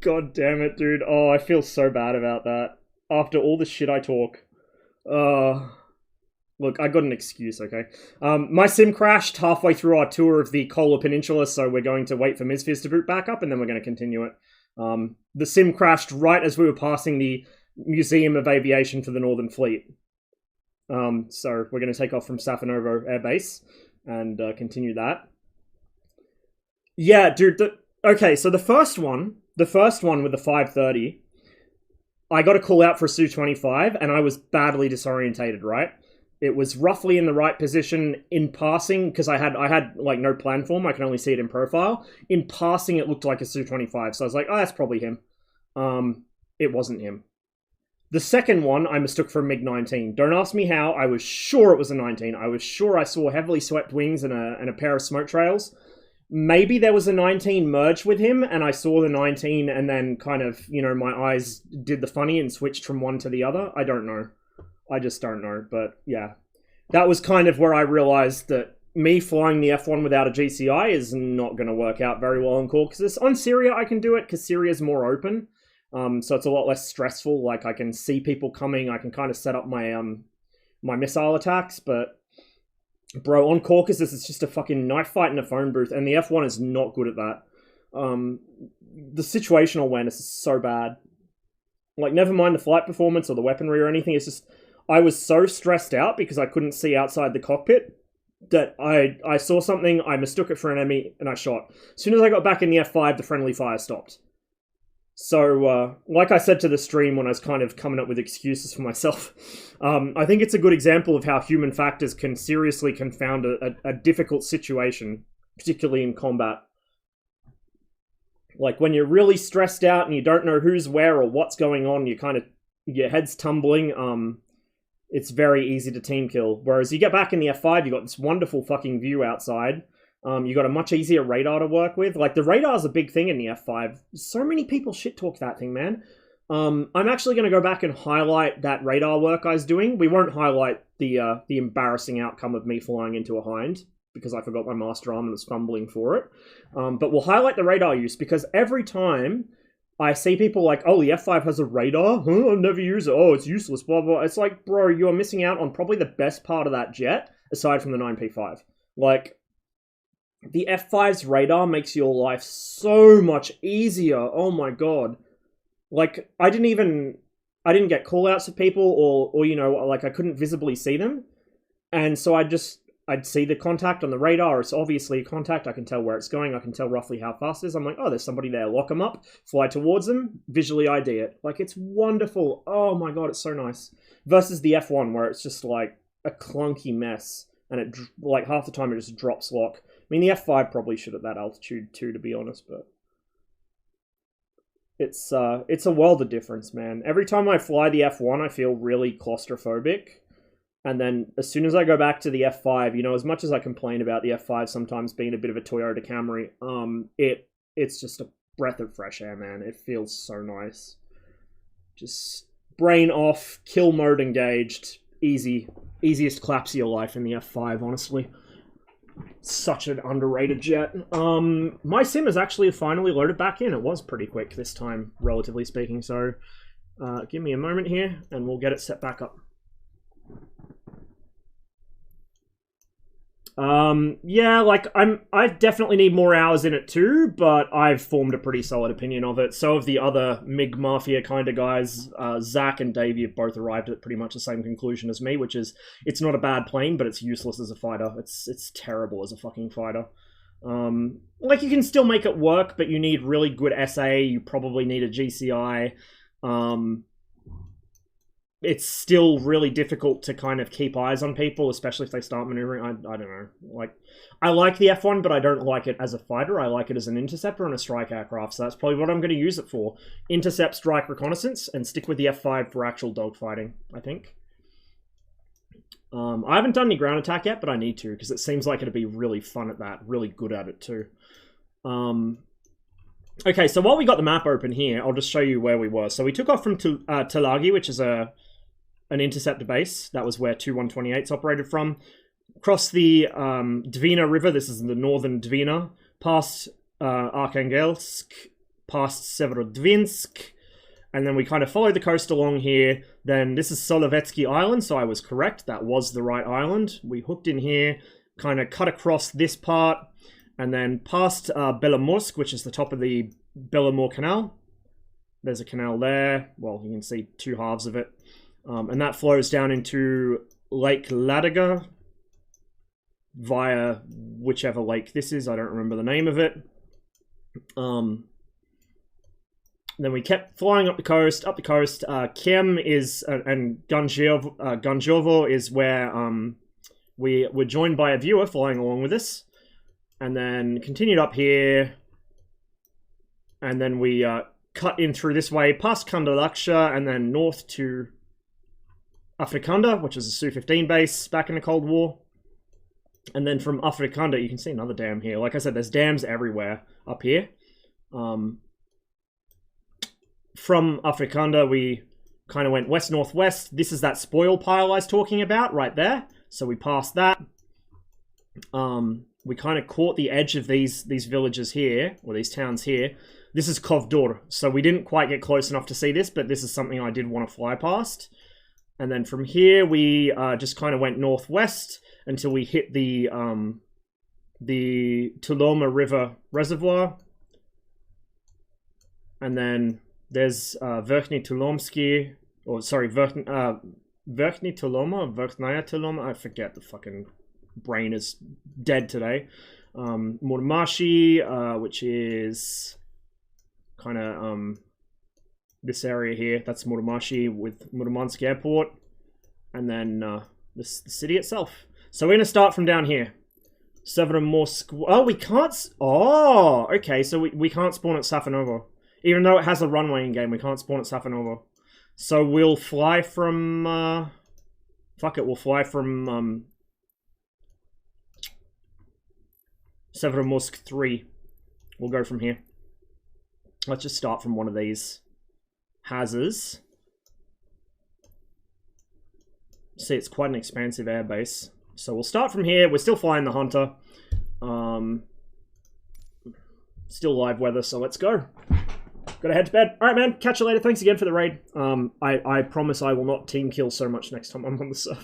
God damn it, dude. Oh, I feel so bad about that. After all the shit I talk. Look, I got an excuse, okay? My sim crashed halfway through our tour of the Kola Peninsula, so we're going to wait for MSFS to boot back up, and then we're going to continue it. The sim crashed right as we were passing the Museum of Aviation for the Northern Fleet. So we're going to take off from Safanovo Air Base and continue that. Yeah, dude, okay, so the first one with the 530... I got a call out for a Su-25, and I was badly disorientated, right? It was roughly in the right position in passing, because I had like no plan form. I can only see it in profile. In passing, it looked like a Su-25, so I was like, oh, that's probably him. It wasn't him. The second one, I mistook for a MiG-19. Don't ask me how. I was sure it was a 19. I was sure I saw heavily swept wings and a pair of smoke trails. Maybe there was a 19 merged with him, and I saw the 19, and then kind of, you know, my eyes did the funny and switched from one to the other. I don't know. I just don't know. But yeah, that was kind of where I realized that me flying the F1 without a GCI is not going to work out very well in core. Because on Syria, I can do it because Syria's more open. So it's a lot less stressful. Like, I can see people coming. I can kind of set up my my missile attacks, but... Bro, on Caucasus, it's just a fucking knife fight in a phone booth, and the F1 is not good at that. The situational awareness is so bad. Like, never mind the flight performance or the weaponry or anything, it's just... I was so stressed out because I couldn't see outside the cockpit that I saw something, I mistook it for an enemy, and I shot. As soon as I got back in the F5, the friendly fire stopped. So, like I said to the stream when I was kind of coming up with excuses for myself, I think it's a good example of how human factors can seriously confound a difficult situation, particularly in combat. Like, when you're really stressed out and you don't know who's where or what's going on, you kind of, your head's tumbling, it's very easy to team kill. Whereas you get back in the F5, you got this wonderful fucking view outside. You got a much easier radar to work with. Like, the radar's a big thing in the F5. So many people shit-talk that thing, man. I'm actually going to go back and highlight that radar work I was doing. We won't highlight the embarrassing outcome of me flying into a hind, because I forgot my master arm and was fumbling for it. But we'll highlight the radar use, because every time I see people like, oh, the F5 has a radar? Huh? I've never used it. Oh, it's useless, blah, blah. It's like, bro, you are missing out on probably the best part of that jet, aside from the 9P5. Like... The F5's radar makes your life so much easier. Oh my god. Like, I didn't get call-outs of people, or you know, like, I couldn't visibly see them. And so I'd see the contact on the radar. It's obviously a contact. I can tell where it's going. I can tell roughly how fast it is. I'm like, oh, there's somebody there. Lock them up, fly towards them, visually ID it. Like, it's wonderful. Oh my god, it's so nice. Versus the F1, where it's just, like, a clunky mess. And it, like, half the time it just drops lock. I mean, the F5 probably should at that altitude too, to be honest, but... It's a world of difference, man. Every time I fly the F1, I feel really claustrophobic. And then, as soon as I go back to the F5, you know, as much as I complain about the F5 sometimes being a bit of a Toyota Camry, it's just a breath of fresh air, man. It feels so nice. Just brain off, kill mode engaged, easiest claps of your life in the F5, honestly. Such an underrated jet. My sim is actually finally loaded back in. It was pretty quick this time, relatively speaking, so give me a moment here and we'll get it set back up. Yeah, like, I definitely need more hours in it too, but I've formed a pretty solid opinion of it. So have the other MiG Mafia kind of guys. Zach and Davey have both arrived at pretty much the same conclusion as me, which is, it's not a bad plane, but it's useless as a fighter. It's terrible as a fucking fighter. Like, you can still make it work, but you need really good SA. You probably need a GCI. It's still really difficult to kind of keep eyes on people, especially if they start maneuvering. I don't know. Like, I like the F1, but I don't like it as a fighter. I like it as an interceptor and a strike aircraft, so that's probably what I'm going to use it for. Intercept, strike, reconnaissance, and stick with the F5 for actual dogfighting, I think. I haven't done any ground attack yet, but I need to, because it seems like it'd be really fun at that. Really good at it, too. Okay, so while we got the map open here, I'll just show you where we were. So we took off from Tulagi, which is an interceptor base. That was where 2-128s operated from. Across the Dvina River, this is the northern Dvina, past Arkhangelsk, past Severodvinsk, and then we kind of followed the coast along here. Then this is Solovetsky Island, so I was correct. That was the right island. We hooked in here, kind of cut across this part, and then past Belomorsk, which is the top of the Belomor Canal. There's a canal there. Well, you can see two halves of it. And that flows down into Lake Ladoga via whichever lake this is. I don't remember the name of it. Then we kept flying up the coast. Kiem is, and Ganjovo is where we were joined by a viewer flying along with us. And then continued up here. And then we cut in through this way, past Kandalaksha, and then north to Afrikanda, which is a Su-15 base back in the Cold War. And then from Afrikanda, you can see another dam here. Like I said, there's dams everywhere up here. From Afrikanda, we kind of went west-northwest. This is that spoil pile I was talking about right there. So we passed that. We kind of caught the edge of these villages here, or these towns here. This is Kovdor, so we didn't quite get close enough to see this, but this is something I did want to fly past. And then from here, we just kind of went northwest until we hit the Tuloma River Reservoir. And then there's Verkhny Tulomsky, or sorry, Verkhny Tuloma, Verkhnaya Tuloma, I forget, the fucking brain is dead today. Murmashi, which is kind of this area here. That's Murmashi with Murmansk Airport. And then the city itself. So we're going to start from down here. Severomorsk. Oh, we can't... Oh, okay. So we can't spawn at Safanovo. Even though it has a runway in game, we can't spawn at Safanovo. So we'll fly from... fuck it, we'll fly from... Severomorsk 3. We'll go from here. Let's just start from one of these houses. See, it's quite an expansive airbase. So we'll start from here. We're still flying the Hunter. Still live weather, so let's go. Gotta head to bed. Alright, man. Catch you later. Thanks again for the raid. I promise I will not team kill so much next time I'm on the server.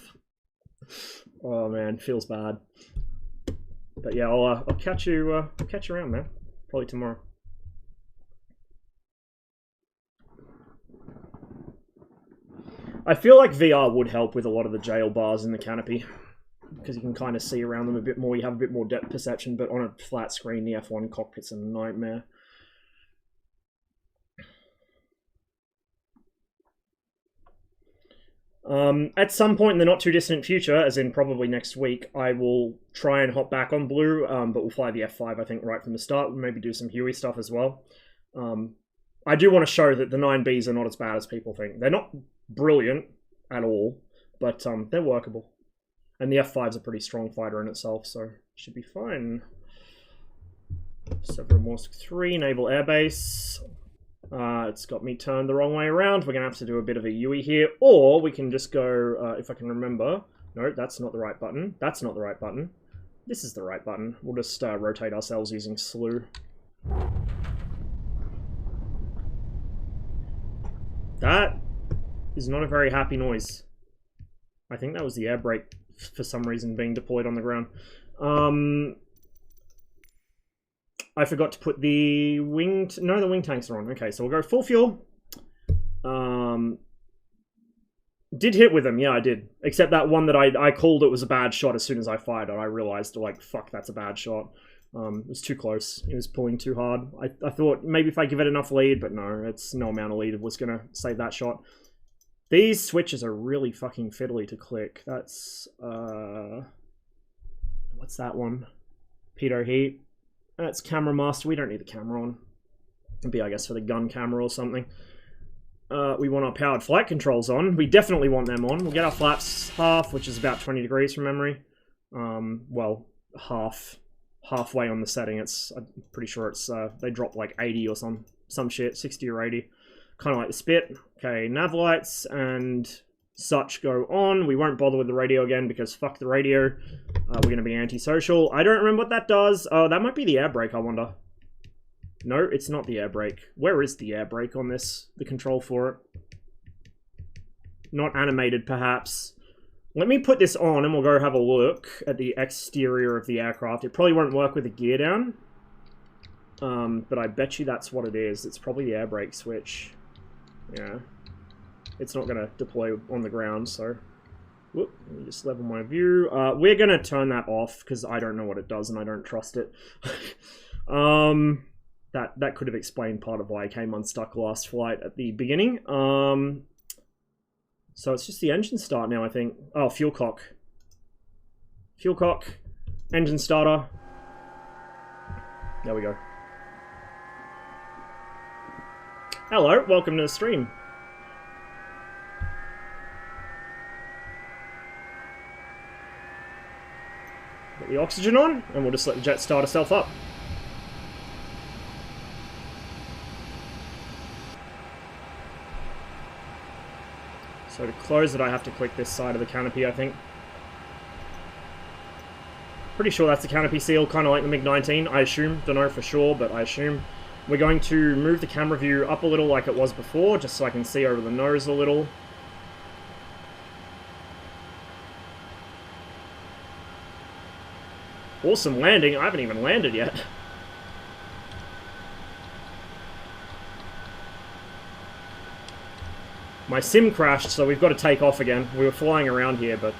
Oh, man. Feels bad. But yeah, I'll catch you around, man. Probably tomorrow. I feel like VR would help with a lot of the jail bars in the canopy, because you can kind of see around them a bit more. You have a bit more depth perception, but on a flat screen, the F1 cockpit's a nightmare. At some point in the not too distant future, as in probably next week, I will try and hop back on Blue, but we'll fly the F5, I think, right from the start. We'll maybe do some Huey stuff as well. I do want to show that the 9Bs are not as bad as people think. They're not brilliant at all, but they're workable. And the F5's a pretty strong fighter in itself, so should be fine. Severomorsk 3, Naval Air Base. It's got me turned the wrong way around. We're going to have to do a bit of a Yui here. Or we can just go, if I can remember. No, that's not the right button. That's not the right button. This is the right button. We'll just rotate ourselves using slew. That is not a very happy noise. I think that was the air brake for some reason being deployed on the ground. I forgot to put the wing... No, the wing tanks are on. Okay, so we'll go full fuel. Did hit with them. Yeah, I did. Except that one that I called it was a bad shot as soon as I fired it. I realized, like, fuck, that's a bad shot. It was too close. It was pulling too hard. I thought maybe if I give it enough lead, but no, it's no amount of lead was going to save that shot. These switches are really fucking fiddly to click. That's, what's that one? Pitot Heat. That's Camera Master. We don't need the camera on. It'd be, I guess, for the gun camera or something. We want our powered flight controls on. We definitely want them on. We'll get our flaps half, which is about 20 degrees from memory. Well, halfway on the setting. I'm pretty sure it's they drop like 80 or some shit, 60 or 80. Kind of like the spit. Okay, nav lights and such go on. We won't bother with the radio again because fuck the radio. We're going to be antisocial. I don't remember what that does. Oh, that might be the air brake, I wonder. No, it's not the air brake. Where is the air brake on this? The control for it. Not animated, perhaps. Let me put this on and we'll go have a look at the exterior of the aircraft. It probably won't work with the gear down. But I bet you that's what it is. It's probably the air brake switch. Yeah. It's not going to deploy on the ground, so... Whoop, let me just level my view. We're going to turn that off because I don't know what it does and I don't trust it. That could have explained part of why I came unstuck last flight at the beginning. So it's just the engine start now, I think. Oh, fuel cock. Fuel cock. Engine starter. There we go. Hello, welcome to the stream. Get the oxygen on, and we'll just let the jet start itself up. So to close it, I have to click this side of the canopy, I think. Pretty sure that's the canopy seal, kind of like the MiG-19, I assume. Don't know for sure, but I assume. We're going to move the camera view up a little like it was before, just so I can see over the nose a little. Awesome landing. I haven't even landed yet. My sim crashed, so we've got to take off again. We were flying around here, but...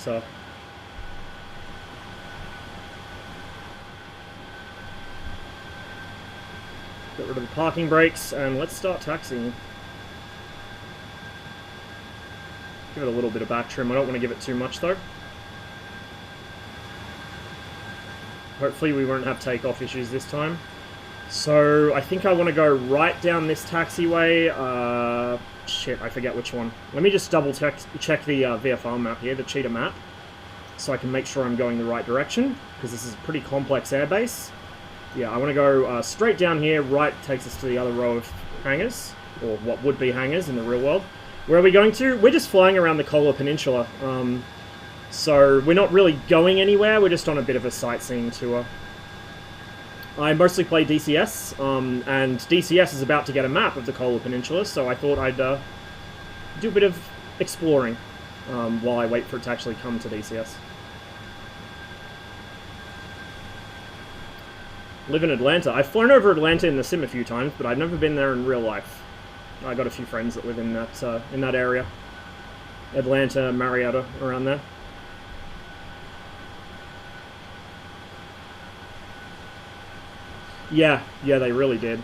Get rid of the parking brakes, and let's start taxiing. Give it a little bit of back trim. I don't want to give it too much, though. Hopefully we won't have takeoff issues this time. So, I think I want to go right down this taxiway. Shit, I forget which one. Let me just double check the VFR map here, the cheetah map, so I can make sure I'm going the right direction, because this is a pretty complex airbase. Yeah, I want to go straight down here. Right takes us to the other row of hangars, or what would be hangars in the real world. Where are we going to? We're just flying around the Kola Peninsula. So we're not really going anywhere. We're just on a bit of a sightseeing tour. I mostly play DCS, and DCS is about to get a map of the Kola Peninsula, so I thought I'd do a bit of exploring while I wait for it to actually come to DCS. Live in Atlanta. I've flown over Atlanta in the sim a few times, but I've never been there in real life. I got a few friends that live in that area. Atlanta, Marietta, around there. Yeah, they really did.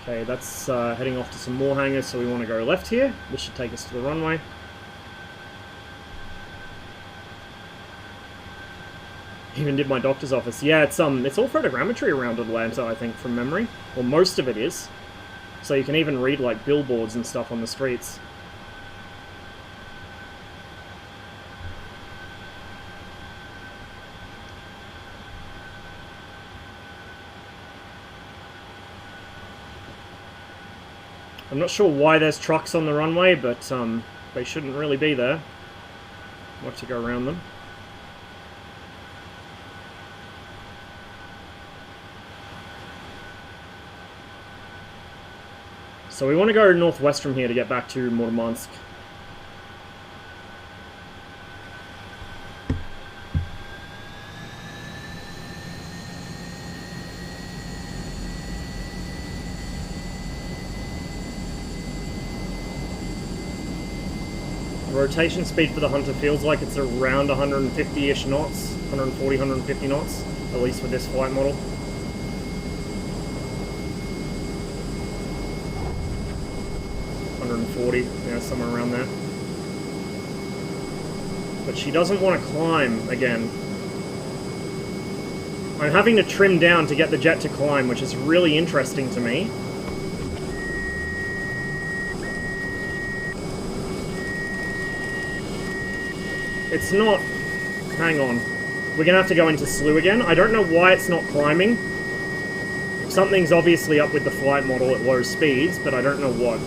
Okay, that's heading off to some more hangars, so we want to go left here. This should take us to the runway. Even did my doctor's office. Yeah, it's all photogrammetry around Atlanta, I think, from memory. Well, most of it is. So you can even read, like, billboards and stuff on the streets. I'm not sure why there's trucks on the runway, but they shouldn't really be there. I'll have to go around them. So we want to go northwest from here to get back to Murmansk. The rotation speed for the Hunter feels like it's around 150-ish knots. 140, 150 knots, at least with this flight model. Yeah, somewhere around there. But she doesn't want to climb again. I'm having to trim down to get the jet to climb, which is really interesting to me. It's not... Hang on. We're going to have to go into slew again. I don't know why it's not climbing. Something's obviously up with the flight model at low speeds, but I don't know what.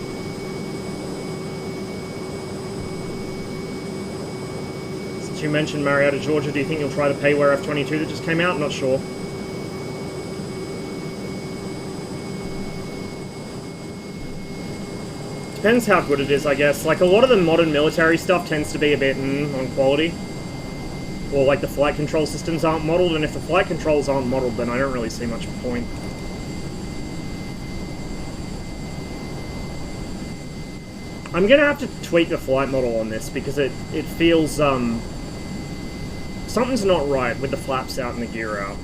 Since you mentioned Marietta, Georgia, do you think you'll try the Payware F-22 that just came out? Not sure. Depends how good it is, I guess. Like, a lot of the modern military stuff tends to be a bit on quality. Or, like, the flight control systems aren't modeled, and if the flight controls aren't modeled, then I don't really see much point. I'm gonna have to tweak the flight model on this, because it feels, something's not right with the flaps out and the gear out.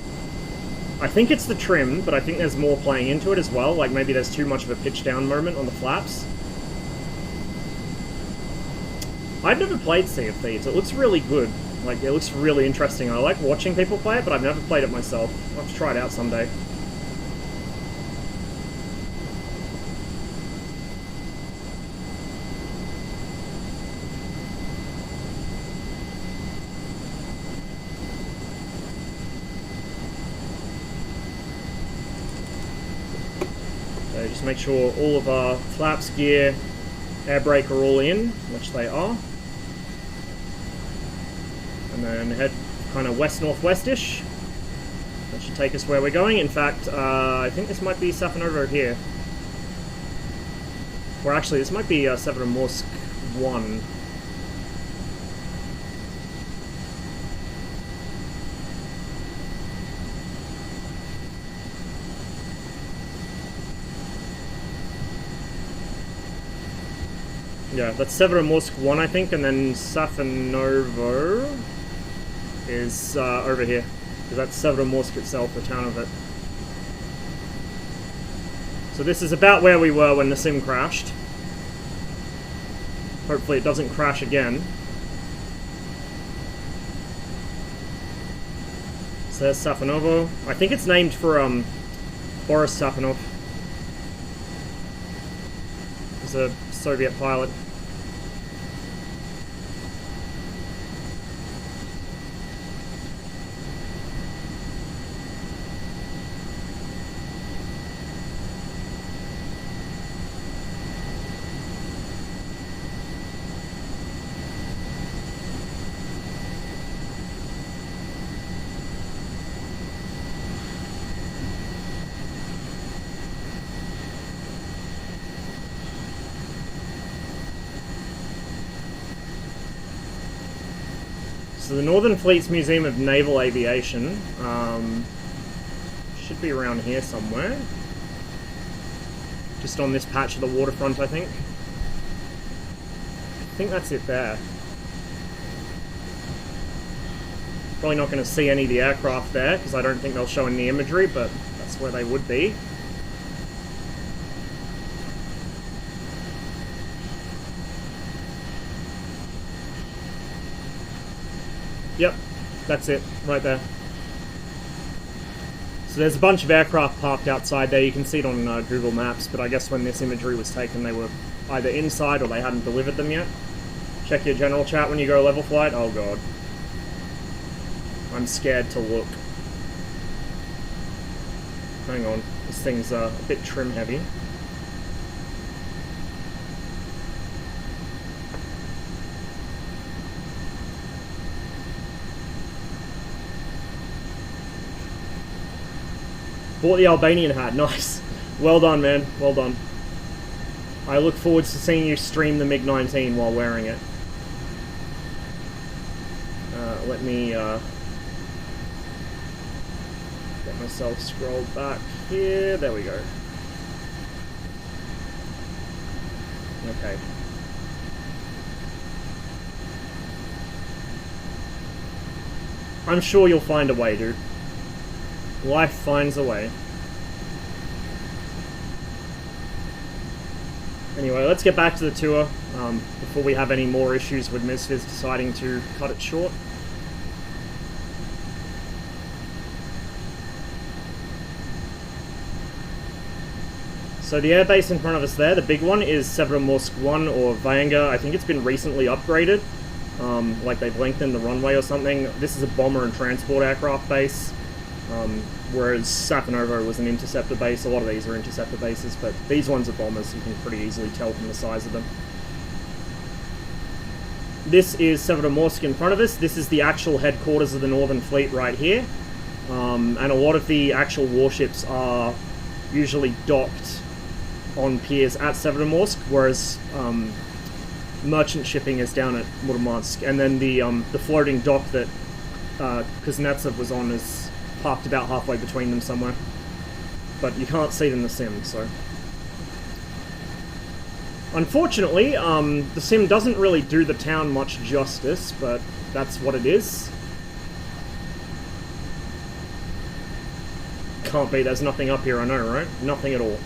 I think it's the trim, but I think there's more playing into it as well, like maybe there's too much of a pitch down moment on the flaps. I've never played Sea of Thieves. It looks really good. Like, it looks really interesting. I like watching people play it, but I've never played it myself. I'll have to try it out someday. So just make sure all of our flaps, gear, air brake are all in, which they are. And then head kind of west-northwest-ish. That should take us where we're going. In fact, I think this might be Safanova here. Or actually, this might be Severomorsk 1. Yeah, that's Severomorsk 1, I think, and then Safanovo is over here, because that's Severomorsk itself, the town of it. So this is about where we were when the sim crashed. Hopefully it doesn't crash again. So there's Safanovo. I think it's named for Boris Safanov. He's a Soviet pilot. So the Northern Fleet's Museum of Naval Aviation should be around here somewhere. Just on this patch of the waterfront, I think. I think that's it there. Probably not going to see any of the aircraft there, because I don't think they'll show any imagery, but that's where they would be. Yep, that's it, right there. So there's a bunch of aircraft parked outside there. You can see it on Google Maps, but I guess when this imagery was taken, they were either inside or they hadn't delivered them yet. Check your general chat when you go level flight. Oh god. I'm scared to look. Hang on, this thing's a bit trim heavy. Bought the Albanian hat, nice. Well done, man, well done. I look forward to seeing you stream the MiG-19 while wearing it. Let me get myself scrolled back here, there we go. Okay. I'm sure you'll find a way, dude. Life finds a way. Anyway, let's get back to the tour before we have any more issues with MSFS deciding to cut it short. So the airbase in front of us there, the big one, is Severomorsk 1 or Vanga. I think it's been recently upgraded. Like they've lengthened the runway or something. This is a bomber and transport aircraft base. Whereas Sapanovo was an interceptor base. A lot of these are interceptor bases, but these ones are bombers. You can pretty easily tell from the size of them. This is Severomorsk in front of us. This is the actual headquarters of the Northern Fleet right here. And a lot of the actual warships are usually docked on piers at Severomorsk, whereas merchant shipping is down at Murmansk. And then the floating dock that Kuznetsov was on is parked about halfway between them somewhere, but you can't see it in the sim. So unfortunately, the sim doesn't really do the town much justice, but that's what it is. Can't be, there's nothing up here, I know, right? Nothing at all.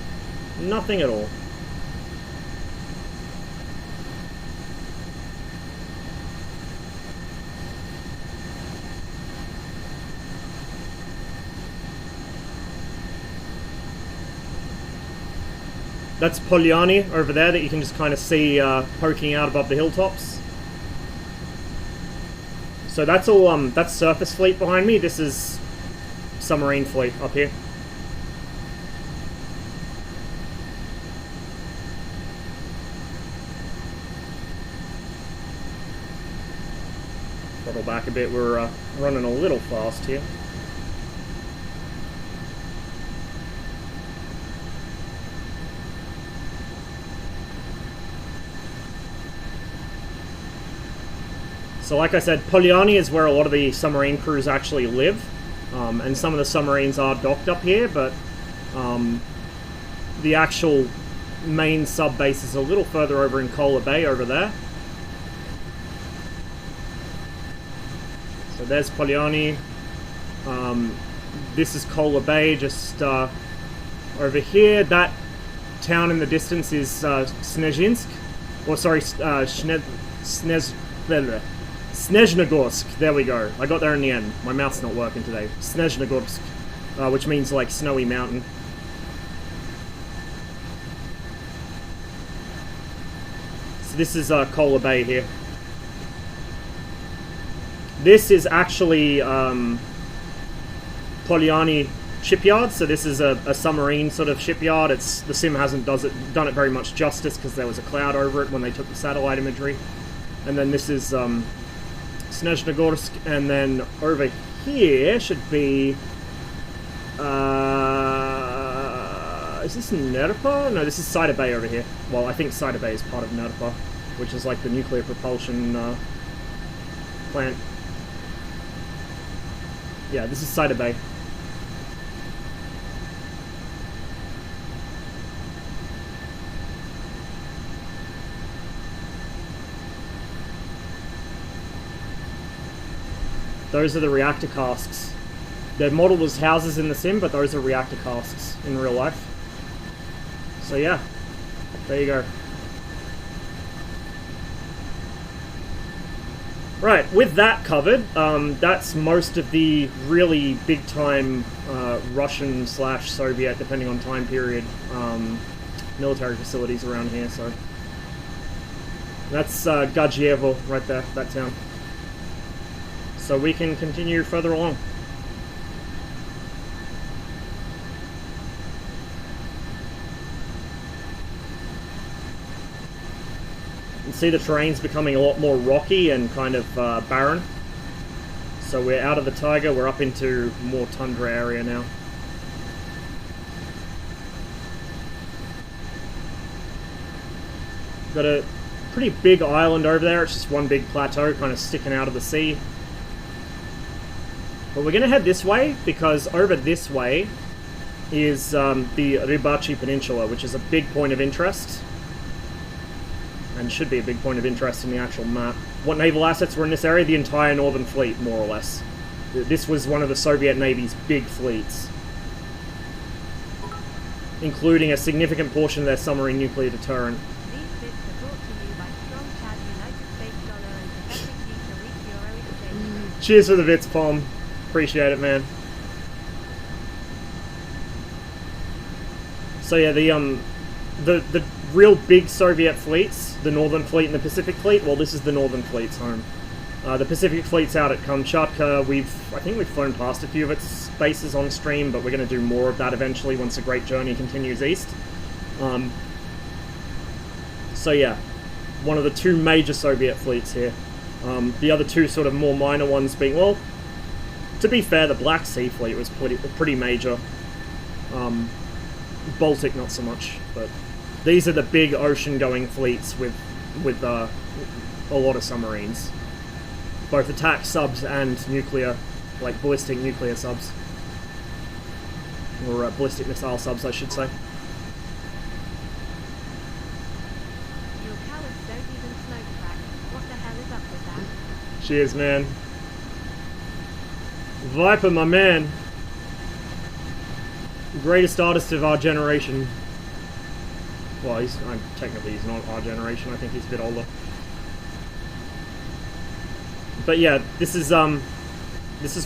Nothing at all. That's Polyani over there that you can just kind of see poking out above the hilltops. So that's all, that's surface fleet behind me. This is submarine fleet up here. Throttle back a bit, we're running a little fast here. So like I said, Polyani is where a lot of the submarine crews actually live, and some of the submarines are docked up here, but the actual main sub base is a little further over in Kola Bay over there. So there's Polyani. This is Kola Bay, just over here. That town in the distance is Snezhinsk, or sorry, Snezhnogorsk, there we go. I got there in the end. My mouth's not working today. Snezhnogorsk, which means like snowy mountain. So this is Kola Bay here. This is actually Polyani shipyard, so this is a submarine sort of shipyard. It's the sim hasn't done it very much justice because there was a cloud over it when they took the satellite imagery. And then this is Snezhnogorsk, and then over here should be is this Nerpa? No, this is Cider Bay over here. Well, I think Cider Bay is part of Nerpa, which is like the nuclear propulsion plant. Yeah, this is Cider Bay. Those are the reactor casks. They're modeled as houses in the sim, but those are reactor casks in real life. So yeah, there you go. Right, with that covered, that's most of the really big-time Russian/Soviet, depending on time period, military facilities around here. So that's Gadzhievo right there, that town. So we can continue further along. You can see the terrain's becoming a lot more rocky and kind of barren. So we're out of the taiga, we're up into more tundra area now. Got a pretty big island over there, it's just one big plateau kind of sticking out of the sea. But we're going to head this way, because over this way is the Rybachi Peninsula, which is a big point of interest. And should be a big point of interest in the actual map. What naval assets were in this area? The entire Northern Fleet, more or less. this was one of the Soviet Navy's big fleets, including a significant portion of their submarine nuclear deterrent. These bits are brought to you by Strong Chad United States dollar and pathetic use of weak euro exchange. Cheers for the bits, Pom. Appreciate it, man. So yeah, the real big Soviet fleets, the Northern Fleet and the Pacific Fleet, well, this is the Northern Fleet's home. The Pacific Fleet's out at Kamchatka. I think we've flown past a few of its bases on stream, but we're going to do more of that eventually once the Great Journey continues east. So yeah, one of the two major Soviet fleets here. The other two sort of more minor ones being, well, to be fair, the Black Sea Fleet was pretty major. Baltic not so much, but these are the big ocean-going fleets with a lot of submarines. Both attack subs and nuclear, like ballistic nuclear subs. Or ballistic missile subs, I should say. Your cowards don't even smoke crack. What the hell is up with that? Cheers, man. Viper, my man. Greatest artist of our generation. Well, technically he's not our generation. I think he's a bit older. But yeah, this is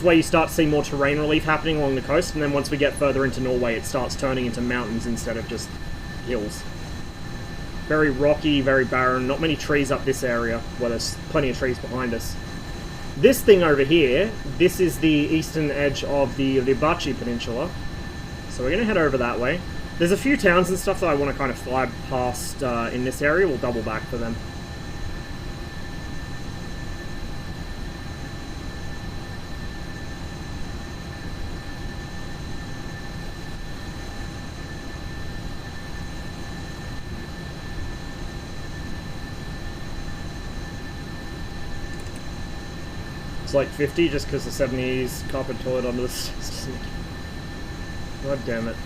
where you start to see more terrain relief happening along the coast, and then once we get further into Norway, it starts turning into mountains instead of just hills. Very rocky, very barren, not many trees up this area, well, there's plenty of trees behind us. This thing over here, this is the eastern edge of the Rybachi Peninsula, so we're going to head over that way. There's a few towns and stuff that I want to kind of fly past in this area. We'll double back for them. It's like 50 just because the 70s carpet toilet under the... God damn it.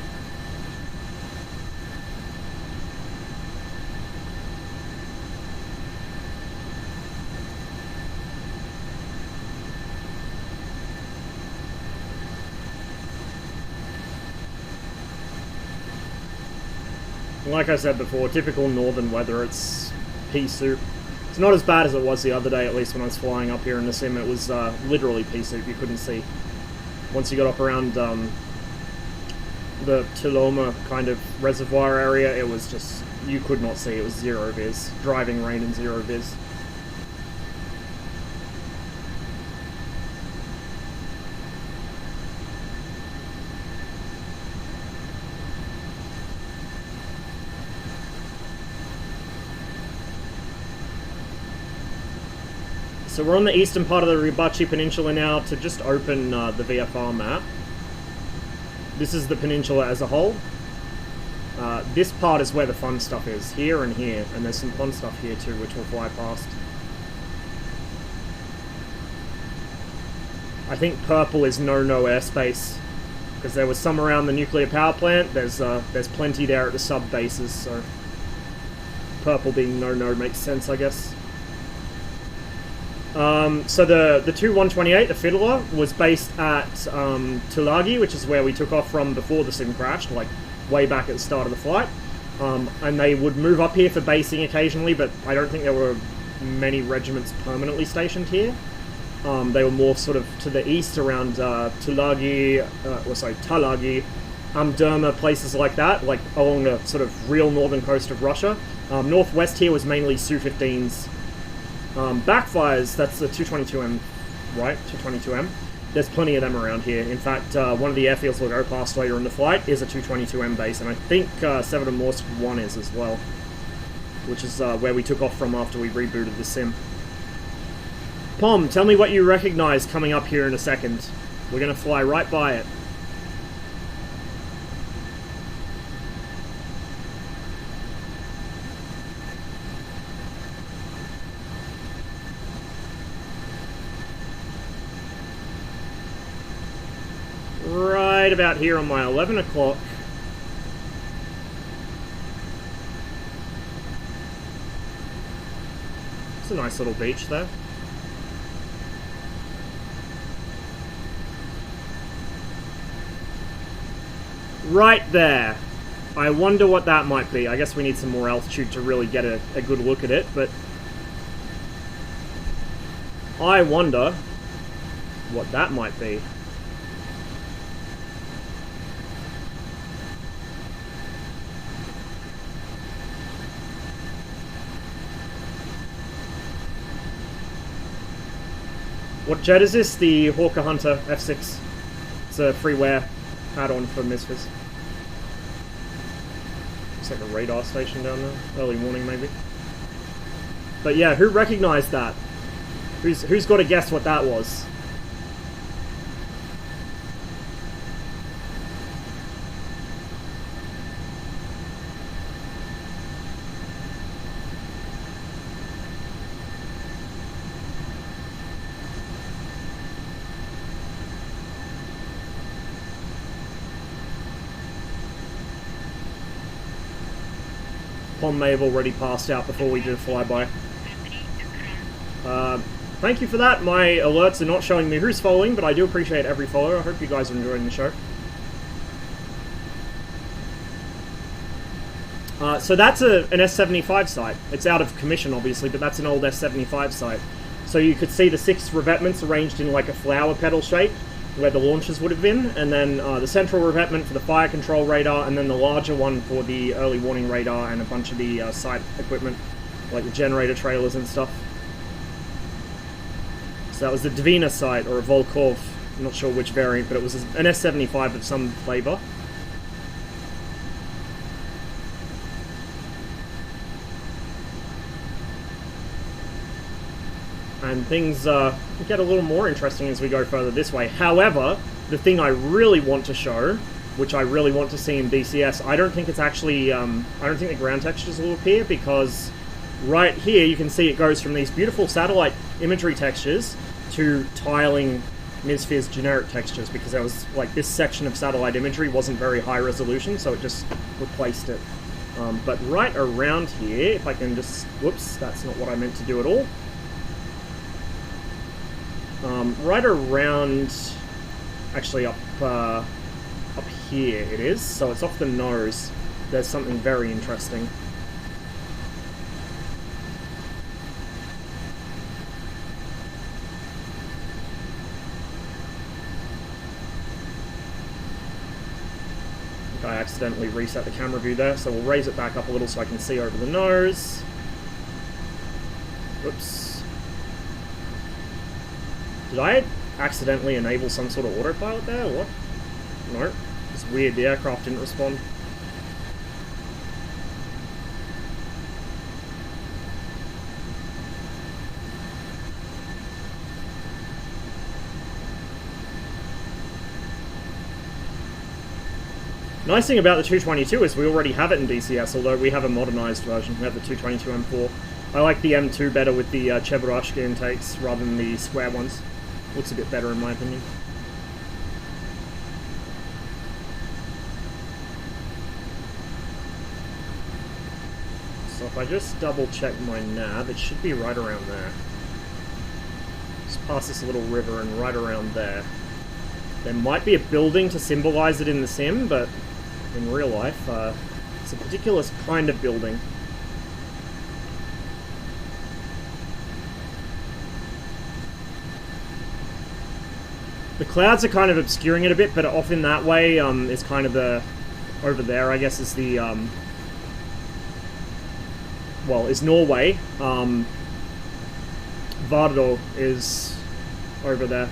Like I said before, typical northern weather, it's pea soup. It's not as bad as it was the other day, at least when I was flying up here in the sim. It was literally pea soup, you couldn't see. Once you got up around the Tiloma kind of reservoir area, it was just, you could not see. It was zero viz. Driving rain and zero viz. So we're on the eastern part of the Rybachi Peninsula now to just open the VFR map. This is the peninsula as a whole. This part is where the fun stuff is, here and here, and there's some fun stuff here too, which we'll fly past. I think purple is no-no airspace, because there was some around the nuclear power plant. There's plenty there at the sub bases, so purple being no-no makes sense, I guess. So the Tu-128, the Fiddler, was based at Tulagi, which is where we took off from before the sim crashed, like way back at the start of the flight. And they would move up here for basing occasionally, but I don't think there were many regiments permanently stationed here. They were more sort of to the east around Talagi, Amderma, places like that, like along the sort of real northern coast of Russia. Northwest here was mainly Su-15s. Backfires, that's the 222M, right? 222M. There's plenty of them around here. In fact, one of the airfields we'll go past later in the flight is a 222M base, and I think Severomorsk 1 is as well, which is where we took off from after we rebooted the sim. Pom, tell me what you recognize coming up here in a second. We're going to fly right by it. Right about here on my 11 o'clock. It's a nice little beach there. Right there. I wonder what that might be. I guess we need some more altitude to really get a good look at it, but I wonder what that might be. What jet is this? The Hawker Hunter F6. It's a freeware add-on for MSFS. Looks like a radar station down there. Early warning, maybe. But yeah, who recognized that? Who's got to guess what that was? Pom may have already passed out before we did a flyby. Thank you for that. My alerts are not showing me who's following, but I do appreciate every follower. I hope you guys are enjoying the show. So that's an S75 site. It's out of commission, obviously, but that's an old S75 site. So you could see the 6 revetments arranged in like a flower petal shape, where the launches would have been, and then the central revetment for the fire control radar, and then the larger one for the early warning radar and a bunch of the site equipment, like the generator trailers and stuff. So that was the Dvina site, or a Volkov, I'm not sure which variant, but it was an S75 of some flavour. And things get a little more interesting as we go further this way. However, the thing I really want to show, which I really want to see in DCS, I don't think it's actually, I don't think the ground textures will appear, because right here you can see it goes from these beautiful satellite imagery textures to tiling MSFS generic textures, because there was, like, this section of satellite imagery wasn't very high resolution, so it just replaced it. But right around here, if I can just, whoops, that's not what I meant to do at all. Right around, actually up here it is, so it's off the nose. There's something very interesting. I think I accidentally reset the camera view there, so we'll raise it back up a little so I can see over the nose. Whoops. Did I accidentally enable some sort of autopilot there, or what? No. It's weird, the aircraft didn't respond. Nice thing about the 222 is we already have it in DCS, although we have a modernized version. We have the 222 M4. I like the M2 better with the Cheburashka intakes rather than the square ones. Looks a bit better in my opinion. So if I just double check my nav, it should be right around there. Just past this little river and right around there. There might be a building to symbolize it in the sim, but in real life, it's a particular kind of building. The clouds are kind of obscuring it a bit, but off in that way is kind of the... over there, I guess, is the... well, is Norway. Vardø is over there,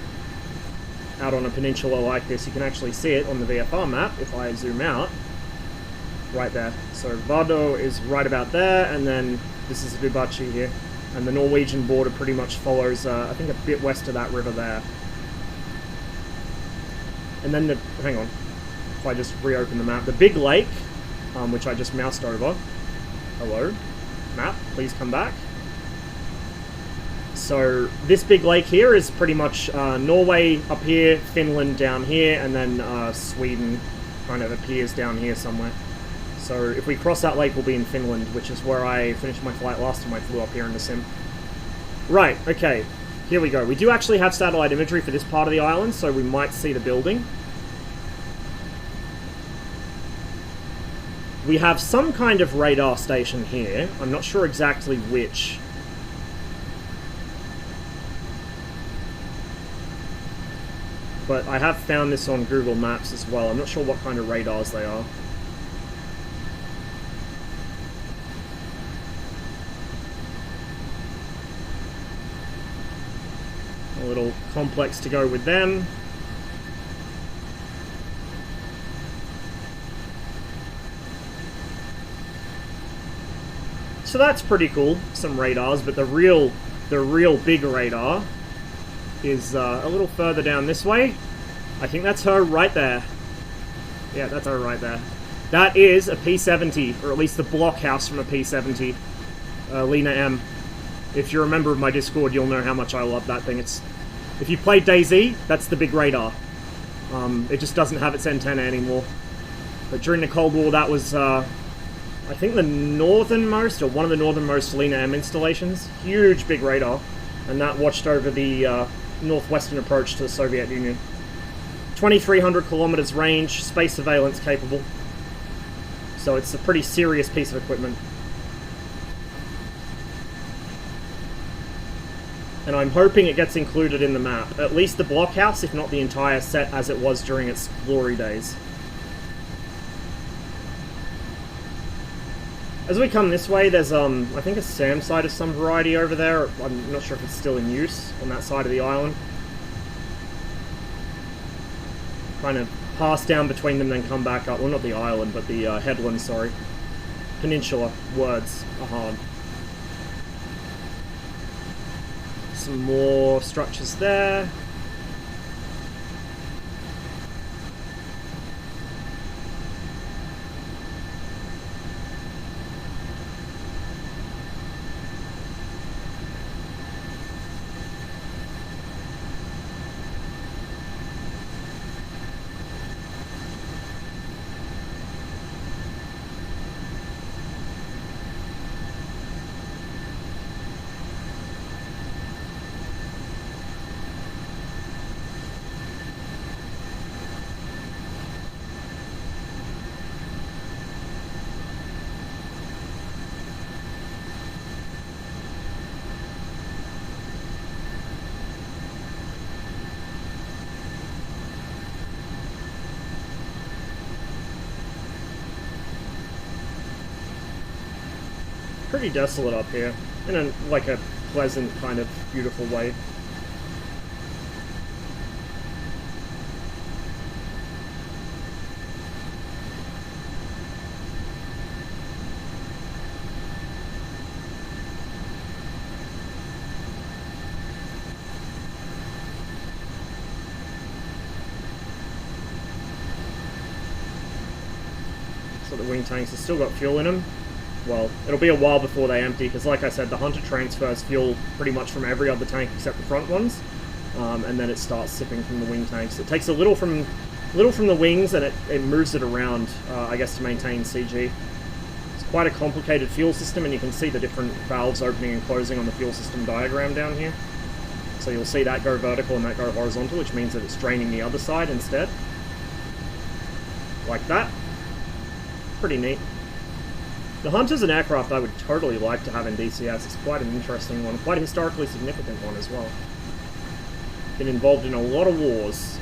out on a peninsula like this. You can actually see it on the VFR map if I zoom out. Right there. So Vardø is right about there, and then this is Vibachi here. And the Norwegian border pretty much follows, I think, a bit west of that river there. And then, hang on, if I just reopen the map, the big lake, which I just moused over. Hello, map, please come back. So this big lake here is pretty much Norway up here, Finland down here, and then Sweden kind of appears down here somewhere. So if we cross that lake, we'll be in Finland, which is where I finished my flight last time I flew up here in the sim. Right, okay. Here we go. We do actually have satellite imagery for this part of the island, so we might see the building. We have some kind of radar station here. I'm not sure exactly which. But I have found this on Google Maps as well. I'm not sure what kind of radars they are. A little complex to go with them. So that's pretty cool, some radars, but the real big radar is a little further down this way. I think that's her right there. Yeah, that's her right there. That is a P-70, or at least the blockhouse from a P-70. Lena M. If you're a member of my Discord, you'll know how much I love that thing. If you played DayZ, that's the big radar. It just doesn't have its antenna anymore. But during the Cold War, that was, I think, the northernmost, or one of the northernmost Lena M installations. Huge, big radar. And that watched over the northwestern approach to the Soviet Union. 2,300 kilometers range, space surveillance capable. So it's a pretty serious piece of equipment. And I'm hoping it gets included in the map. At least the blockhouse, if not the entire set as it was during its glory days. As we come this way, there's, I think a SAM site of some variety over there. I'm not sure if it's still in use on that side of the island. Kind of pass down between them, then come back up. Well, not the island, but the headland, sorry. Peninsula. Words are hard. Some more structures there. Pretty desolate up here, in a pleasant kind of beautiful way. So the wing tanks have still got fuel in them. Well, it'll be a while before they empty, because like I said, the Hunter transfers fuel pretty much from every other tank except the front ones, and then it starts sipping from the wing tanks. It takes a little from the wings, and it moves it around, I guess, to maintain CG. It's quite a complicated fuel system, and you can see the different valves opening and closing on the fuel system diagram down here. So you'll see that go vertical and that go horizontal, which means that it's draining the other side instead. Like that. Pretty neat. The Hunter's an aircraft I would totally like to have in DCS. It's quite an interesting one, quite a historically significant one as well. Been involved in a lot of wars.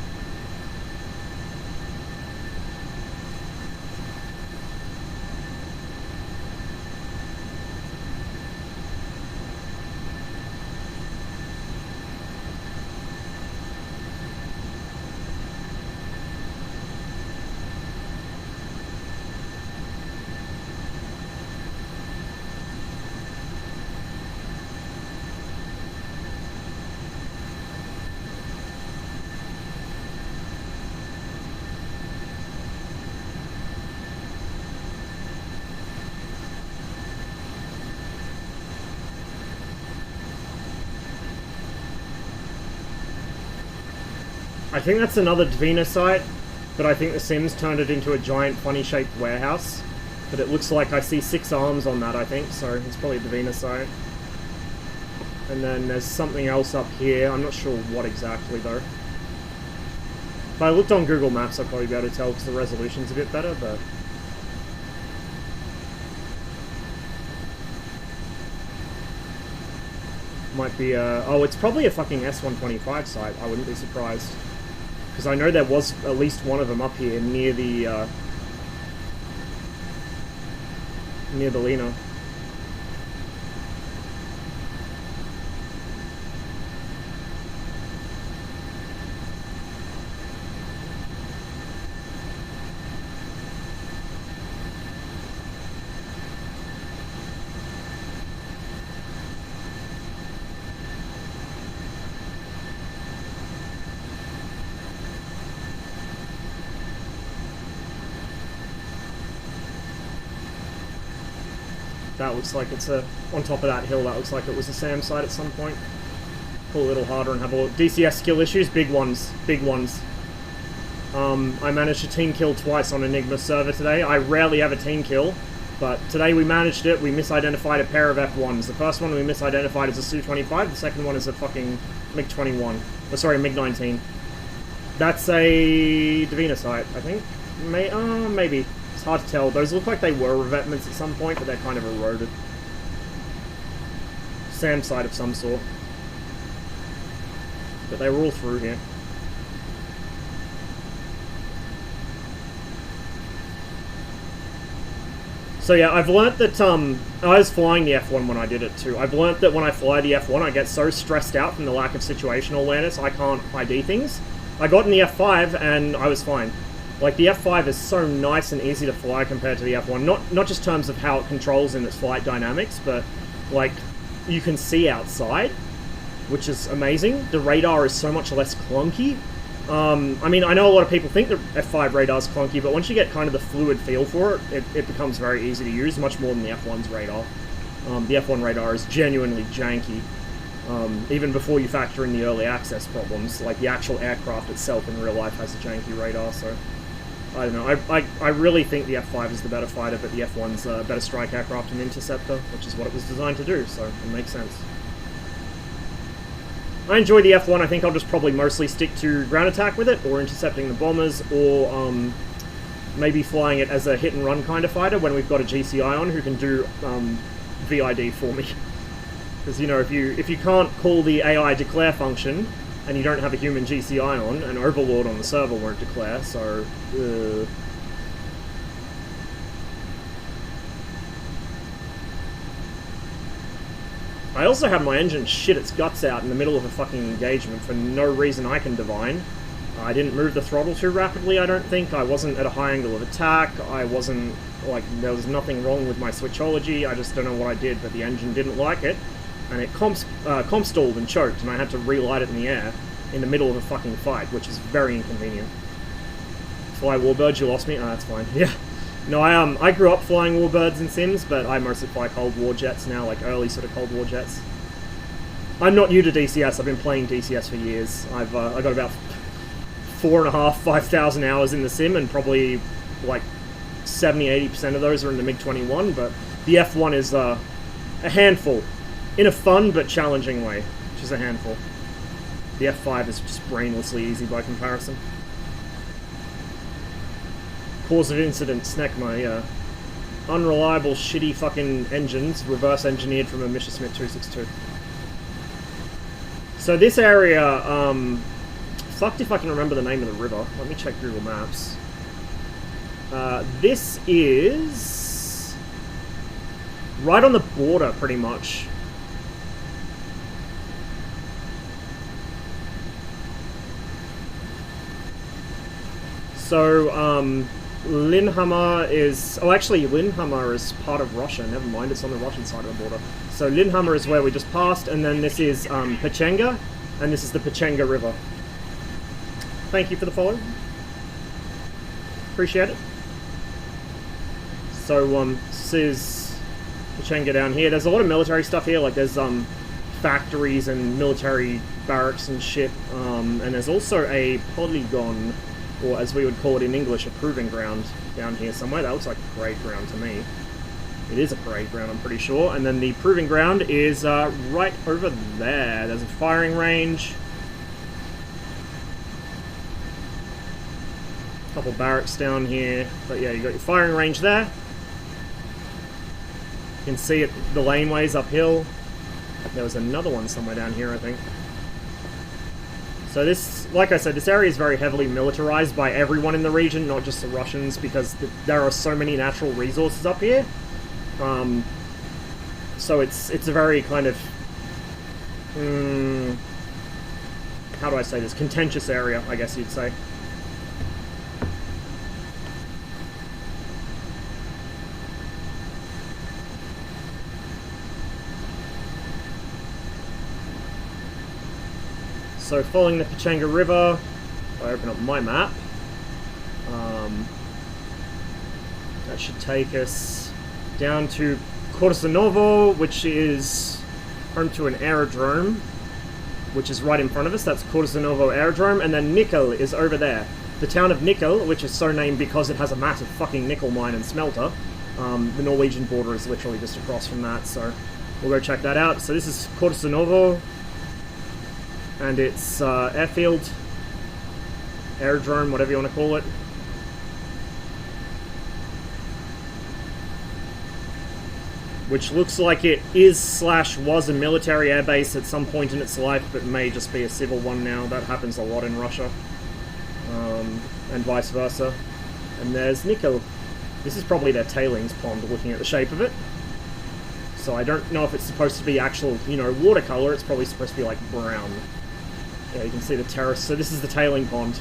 I think that's another Dvina site, but I think the Sims turned it into a giant funny-shaped warehouse. But it looks like I see 6 arms on that, I think, so it's probably a Dvina site. And then there's something else up here. I'm not sure what exactly, though. If I looked on Google Maps, I'd probably be able to tell because the resolution's a bit better, but... Might be oh, it's probably a fucking S125 site. I wouldn't be surprised. Because I know there was at least one of them up here near the Lena. That looks like it's on top of that hill, that looks like it was a SAM site at some point. Pull a little harder and have a look. DCS skill issues, big ones, big ones. I managed a team kill twice on Enigma server today. I rarely have a team kill, but today we managed it. We misidentified a pair of F1s. The first one we misidentified as a Su-25, the second one is a fucking MiG-21. Oh, sorry, MiG-19. That's a Davina site, I think. Maybe. It's hard to tell. Those look like they were revetments at some point, but they're kind of eroded. SAM site of some sort. But they were all through here. So yeah, I've learnt that, I was flying the F1 when I did it too. I've learnt that when I fly the F1, I get so stressed out from the lack of situational awareness, I can't ID things. I got in the F5 and I was fine. Like, the F5 is so nice and easy to fly compared to the F1. Not just in terms of how it controls in its flight dynamics, but, like, you can see outside, which is amazing. The radar is so much less clunky. I mean, I know a lot of people think the F5 radar is clunky, but once you get kind of the fluid feel for it, it becomes very easy to use, much more than the F1's radar. The F1 radar is genuinely janky. Even before you factor in the early access problems, like the actual aircraft itself in real life has a janky radar, so... I don't know, I really think the F5 is the better fighter, but the F1's a better strike aircraft and interceptor, which is what it was designed to do, so it makes sense. I enjoy the F1, I think I'll just probably mostly stick to ground attack with it, or intercepting the bombers, or maybe flying it as a hit-and-run kind of fighter when we've got a GCI on who can do VID for me. Because, you know, if you can't call the AI declare function, and you don't have a human GCI on, an Overlord on the server won't declare, so... I also had my engine shit its guts out in the middle of a fucking engagement for no reason I can divine. I didn't move the throttle too rapidly, I don't think. I wasn't at a high angle of attack. I wasn't, like, there was nothing wrong with my switchology. I just don't know what I did, but the engine didn't like it. And it comp stalled and choked, and I had to relight it in the air in the middle of a fucking fight, which is very inconvenient. Fly Warbirds, you lost me? Ah, that's fine. Yeah. No, I grew up flying Warbirds in Sims, but I mostly fly Cold War jets now, like early sort of Cold War jets. I'm not new to DCS, I've been playing DCS for years. I got about 5,000 hours in the sim, and probably like 70-80% of those are in the MiG-21, but the F1 is a handful. In a fun but challenging way, which is a handful. The F5 is just brainlessly easy by comparison. Cause of incident, Snecma, yeah. Unreliable, shitty fucking engines, reverse engineered from a Messerschmitt 262. So this area, fucked if I can remember the name of the river. Let me check Google Maps. This is right on the border, pretty much. So, Linhammer is... Oh, actually, Linhammer is part of Russia. Never mind, it's on the Russian side of the border. So, Linhammer is where we just passed, and then this is Pechenga, and this is the Pechenga River. Thank you for the follow. Appreciate it. So, this is Pechenga down here. There's a lot of military stuff here, like there's factories and military barracks and shit, and there's also a polygon, or as we would call it in English, a proving ground down here somewhere. That looks like a parade ground to me. It is a parade ground, I'm pretty sure. And then the proving ground is right over there. There's a firing range. A couple barracks down here. But yeah, you got your firing range there. You can see it, the laneways uphill. There was another one somewhere down here, I think. So this, like I said, this area is very heavily militarized by everyone in the region, not just the Russians, because there are so many natural resources up here. So it's a very kind of, how do I say this, contentious area, I guess you'd say. So following the Pechanga River, if I open up my map, that should take us down to Korsanovo, which is home to an aerodrome, which is right in front of us. That's Korsanovo Aerodrome, and then Nickel is over there. The town of Nickel, which is so named because it has a massive fucking nickel mine and smelter. The Norwegian border is literally just across from that, so we'll go check that out. So this is Korsanovo. And it's airfield, aerodrome, whatever you want to call it. Which looks like it is / was a military airbase at some point in its life, but may just be a civil one now. That happens a lot in Russia. And vice versa. And there's Nickel. This is probably their tailings pond, looking at the shape of it. So I don't know if it's supposed to be actual, you know, watercolor. It's probably supposed to be like brown. Yeah, you can see the terrace. So this is the tailing pond.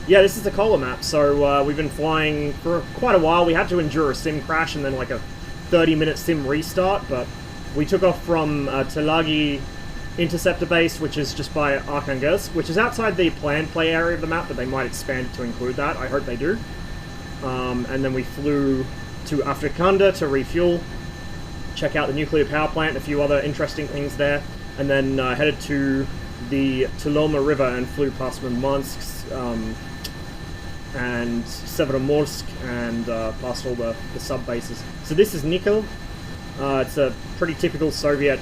Yeah, this is the Kola map. So we've been flying for quite a while. We had to endure a sim crash and then like a 30-minute sim restart, but we took off from Telagi Interceptor Base, which is just by Arkhangelsk, which is outside the planned play area of the map, but they might expand it to include that. I hope they do. And then we flew to Afrikanda to refuel, check out the nuclear power plant, a few other interesting things there. And then headed to the Tuloma River and flew past Murmansk and Severomorsk and past all the sub-bases. So this is Nickel. It's a pretty typical Soviet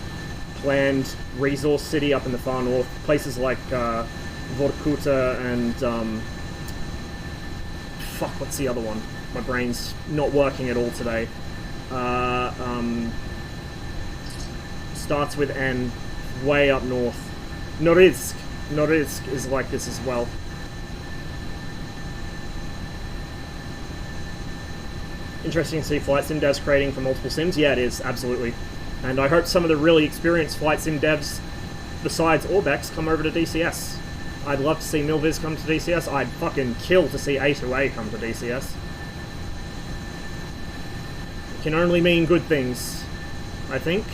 planned resource city up in the far north. Places like Vorkuta and... fuck, what's the other one? My brain's not working at all today. Starts with N. Way up north. Norilsk. Norilsk is like this as well. Interesting to see flight sim devs creating for multiple sims. Yeah, it is, absolutely. And I hope some of the really experienced flight sim devs, besides Orbex, come over to DCS. I'd love to see Milviz come to DCS. I'd fucking kill to see A2A come to DCS. It can only mean good things, I think.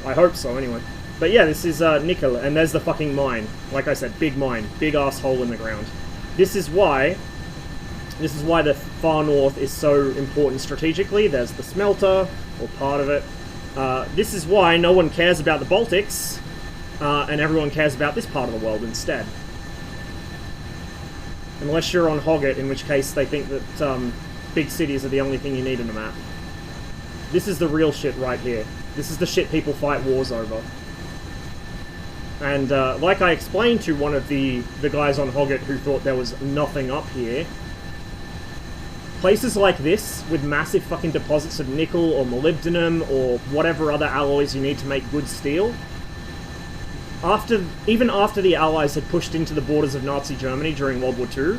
I hope so, anyway. But yeah, this is Nickel, and there's the fucking mine. Like I said, big mine. Big ass hole in the ground. This is why the far north is so important strategically. There's the smelter, or part of it. This is why no one cares about the Baltics, and everyone cares about this part of the world instead. Unless you're on Hogget, in which case they think that big cities are the only thing you need in a map. This is the real shit right here. This is the shit people fight wars over. And like I explained to one of the guys on Hogget who thought there was nothing up here, places like this, with massive fucking deposits of nickel or molybdenum or whatever other alloys you need to make good steel, even after the Allies had pushed into the borders of Nazi Germany during World War II,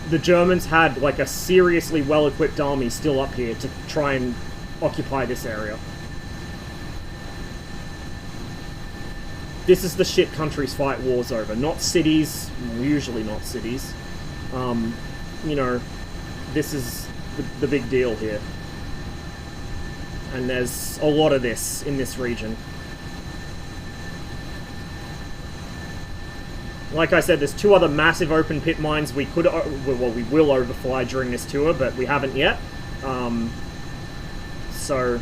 the Germans had like a seriously well-equipped army still up here to try and occupy this area. This is the shit countries fight wars over, not cities, usually not cities. You know, this is the big deal here. And there's a lot of this in this region. Like I said, there's two other massive open pit mines we could, well, we will overfly during this tour, but we haven't yet. So...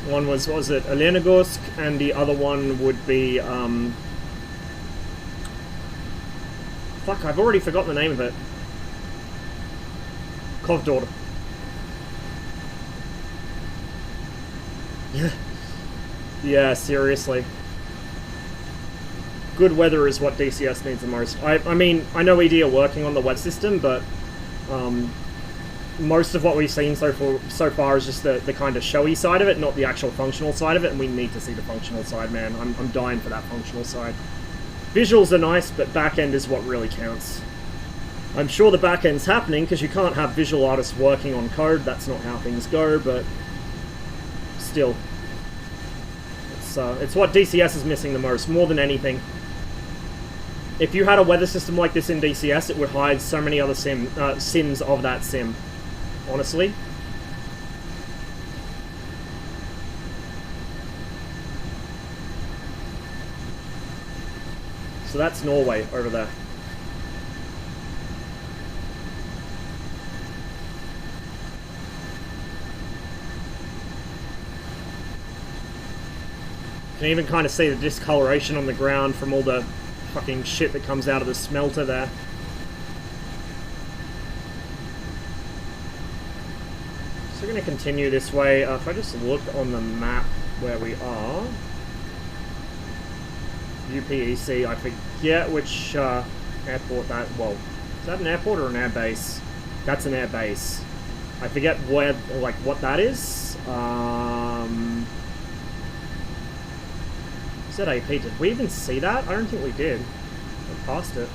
one was, what was it, Elenogorsk, and the other one would be, fuck, I've already forgotten the name of it. Kovdor. Yeah, seriously. good weather is what DCS needs the most. I mean, I know ED are working on the wet system, but most of what we've seen so far is just the kind of showy side of it, not the actual functional side of it, and we need to see the functional side, man. I'm dying for that functional side. Visuals are nice, but back-end is what really counts. I'm sure the back-end's happening, because you can't have visual artists working on code. That's not how things go, but still. It's what DCS is missing the most, more than anything. If you had a weather system like this in DCS, it would hide so many other sims of that sim. Honestly. So that's Norway over there. You can even kind of see the discoloration on the ground from all the fucking shit that comes out of the smelter there. So we're going to continue this way. If I just look on the map where we are, UPEC, I forget which airport that, well, is that an airport or an air base? That's an air base. I forget where, like, what that is. ZAP, did we even see that? I don't think we did. I passed it.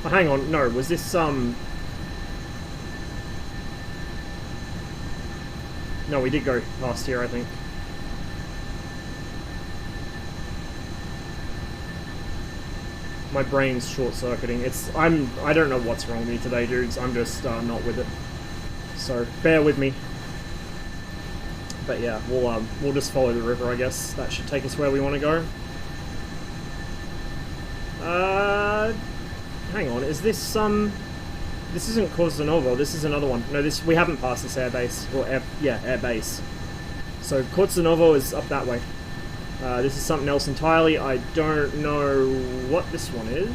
Oh, hang on, no, was this, no, we did go past here, I think. My brain's short-circuiting. I don't know what's wrong with me today, dudes. I'm just not with it. So, bear with me. But yeah, we'll just follow the river, I guess. That should take us where we want to go. Hang on, is this, this isn't Korzanovo, this is another one. No, we haven't passed this airbase. Or, airbase. So, Korzanovo is up that way. This is something else entirely. I don't know what this one is.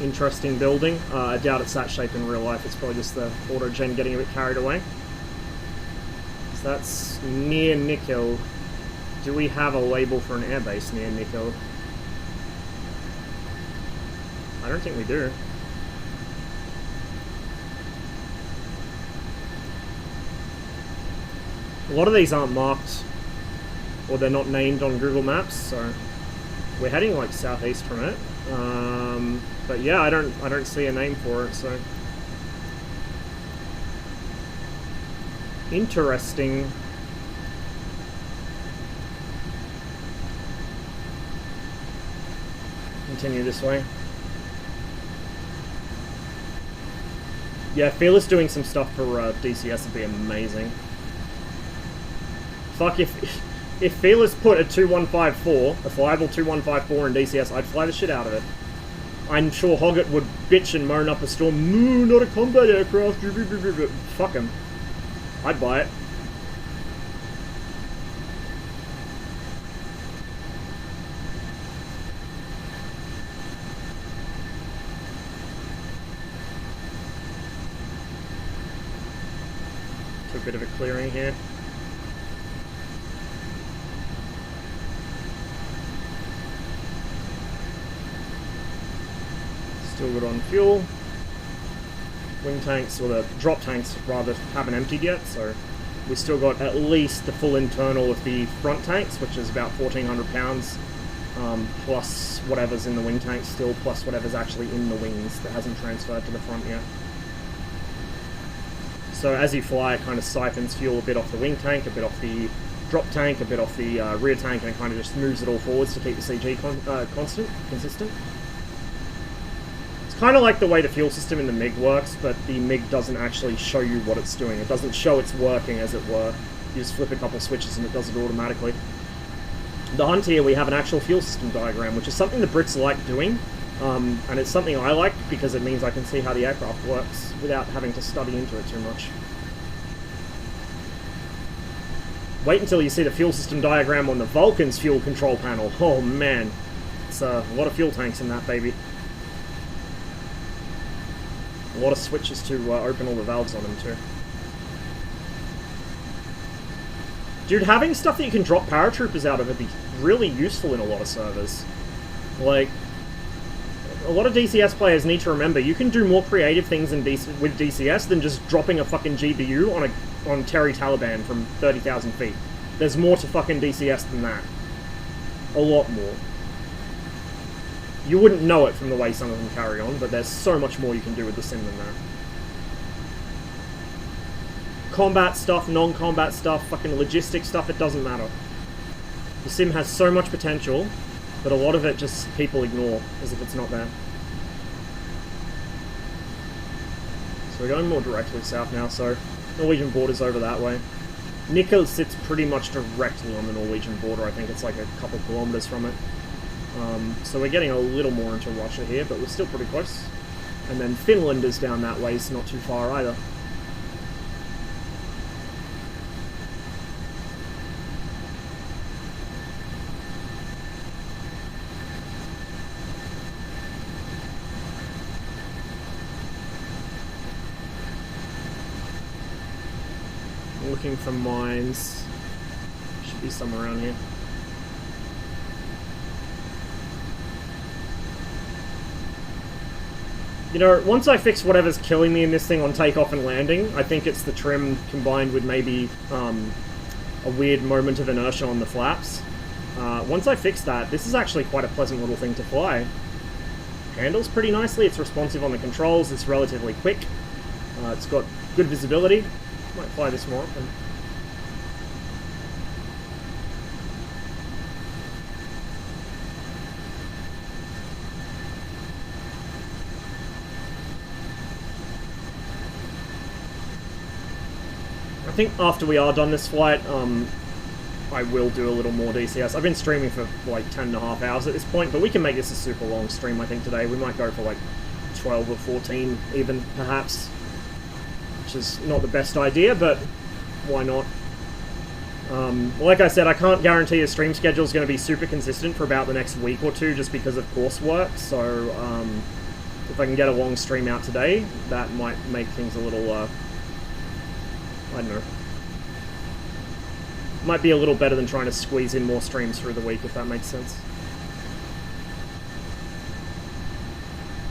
Interesting building. I doubt it's that shape in real life. It's probably just the auto-gen getting a bit carried away. So that's near Nikel. Do we have a label for an airbase near Nikel? I don't think we do. A lot of these aren't marked, or they're not named on Google Maps, so we're heading like southeast from it. But yeah, I don't see a name for it, so interesting. Continue this way. Yeah, Fearless doing some stuff for DCS would be amazing. Fuck, if Fearless put a 2154, a flyable 2154 in DCS, I'd fly the shit out of it. I'm sure Hoggett would bitch and moan up a storm, "No, not a combat aircraft." Fuck him. I'd buy it. Took a bit of a clearing here. Still good on fuel. Wing tanks, or the drop tanks rather, haven't emptied yet, so we've still got at least the full internal of the front tanks, which is about 1,400 pounds, plus whatever's in the wing tanks still, plus whatever's actually in the wings that hasn't transferred to the front yet. So as you fly, it kind of siphons fuel a bit off the wing tank, a bit off the drop tank, a bit off the rear tank, and it kind of just moves it all forwards to keep the CG consistent. Kind of like the way the fuel system in the MiG works, but the MiG doesn't actually show you what it's doing. It doesn't show it's working, as it were. You just flip a couple switches and it does it automatically. The Hunt here, we have an actual fuel system diagram, which is something the Brits like doing, and it's something I like because it means I can see how the aircraft works without having to study into it too much. Wait until you see the fuel system diagram on the Vulcan's fuel control panel. Oh man, it's a lot of fuel tanks in that baby. A lot of switches to open all the valves on them too. Dude, having stuff that you can drop paratroopers out of would be really useful in a lot of servers. Like, a lot of DCS players need to remember, you can do more creative things with DCS than just dropping a fucking GBU on Terry Taliban from 30,000 feet. There's more to fucking DCS than that. A lot more. You wouldn't know it from the way some of them carry on, but there's so much more you can do with the sim than that. Combat stuff, non-combat stuff, fucking logistics stuff, it doesn't matter. The sim has so much potential, but a lot of it just people ignore as if it's not there. So we're going more directly south now, so Norwegian border's over that way. Nikkel sits pretty much directly on the Norwegian border. I think it's like a couple kilometers from it. So we're getting a little more into Russia here, but we're still pretty close. And then Finland is down that way, it's not too far either. Looking for mines. Should be somewhere around here. You know, once I fix whatever's killing me in this thing on takeoff and landing, I think it's the trim combined with maybe a weird moment of inertia on the flaps. Once I fix that, this is actually quite a pleasant little thing to fly. Handles pretty nicely, it's responsive on the controls, it's relatively quick. It's got good visibility. Might fly this more often. I think after we are done this flight, I will do a little more DCS. I've been streaming for like 10.5 hours at this point, but we can make this a super long stream, I think, today. We might go for like 12 or 14 even, perhaps. Which is not the best idea, but why not? Like I said, I can't guarantee a stream schedule is going to be super consistent for about the next week or two just because of coursework, so if I can get a long stream out today, that might make things a little, I don't know. Might be a little better than trying to squeeze in more streams through the week, if that makes sense.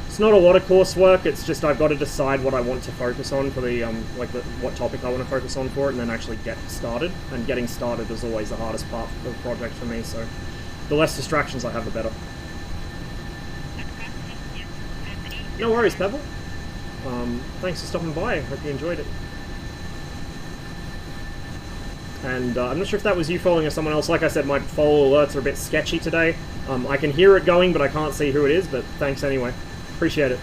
It's not a lot of coursework, it's just I've got to decide what I want to focus on for the, what topic I want to focus on for it, and then actually get started. And getting started is always the hardest part of the project for me, so the less distractions I have, the better. No worries, Pebble. Thanks for stopping by, hope you enjoyed it. And I'm not sure if that was you following or someone else. Like I said, my follow alerts are a bit sketchy today. I can hear it going, but I can't see who it is, but thanks anyway. Appreciate it.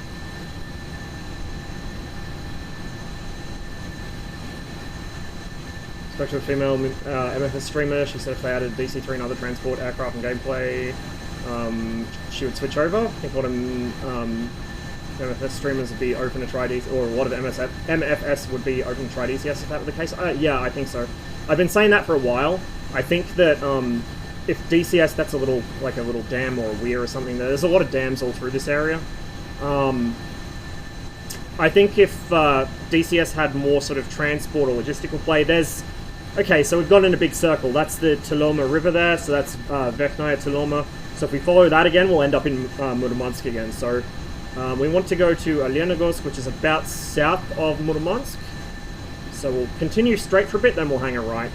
Spoke to a female MFS streamer. She said if they added DC-3 and other transport, aircraft and gameplay, she would switch over. I think a lot of MFS streamers would be open to try DC, or a lot of MFS would be open to try DCS if that were the case. Yeah, I think so. I've been saying that for a while. I think that if DCS, that's a little dam or a weir or something. There's a lot of dams all through this area. I think if DCS had more sort of transport or logistical play, there's... Okay, so we've gone in a big circle. That's the Tuloma River there, so that's Verkhnaya Tuloma. So if we follow that again, we'll end up in Murmansk again. So we want to go to Alenogorsk, which is about south of Murmansk. So we'll continue straight for a bit, then we'll hang a right.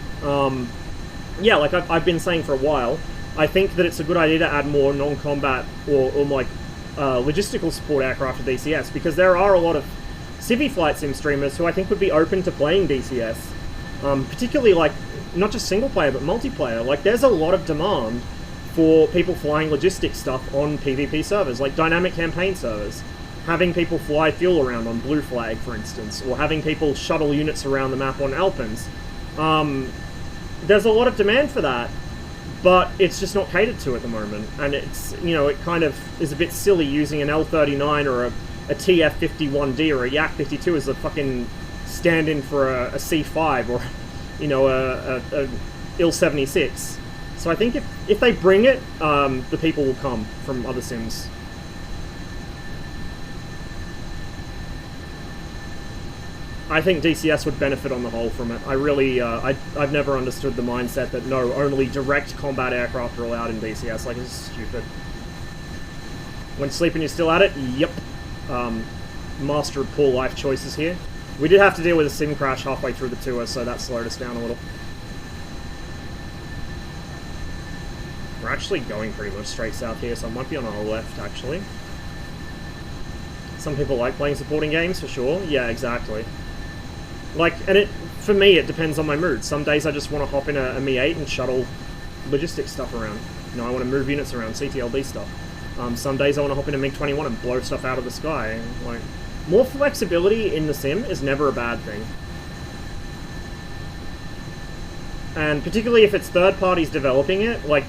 Yeah, like I've been saying for a while, I think that it's a good idea to add more non-combat or like logistical support aircraft to DCS, because there are a lot of Civi flight sim streamers who I think would be open to playing DCS, particularly like not just single player but multiplayer. Like there's a lot of demand for people flying logistics stuff on PvP servers, like dynamic campaign servers. Having people fly fuel around on Blue Flag, for instance, or having people shuttle units around the map on Alpins. There's a lot of demand for that, but it's just not catered to at the moment. And it's, you know, it kind of is a bit silly using an L-39 or a TF-51D or a Yak-52 as a fucking stand-in for a C-5 or, you know, a Il-76. So I think if they bring it, the people will come from other sims. I think DCS would benefit on the whole from it. I really, I've never understood the mindset that no, only direct combat aircraft are allowed in DCS. Like, it's stupid. When sleeping, you're still at it? Yep. Master of poor life choices here. We did have to deal with a sim crash halfway through the tour, so that slowed us down a little. We're actually going pretty much straight south here, so I might be on our left, actually. Some people like playing supporting games, for sure. Yeah, exactly. Like, and for me, it depends on my mood. Some days I just want to hop in a Mi-8 and shuttle logistics stuff around. You know, I want to move units around, CTLD stuff. Some days I want to hop in a MiG-21 and blow stuff out of the sky. Like, more flexibility in the sim is never a bad thing. And particularly if it's third parties developing it, like,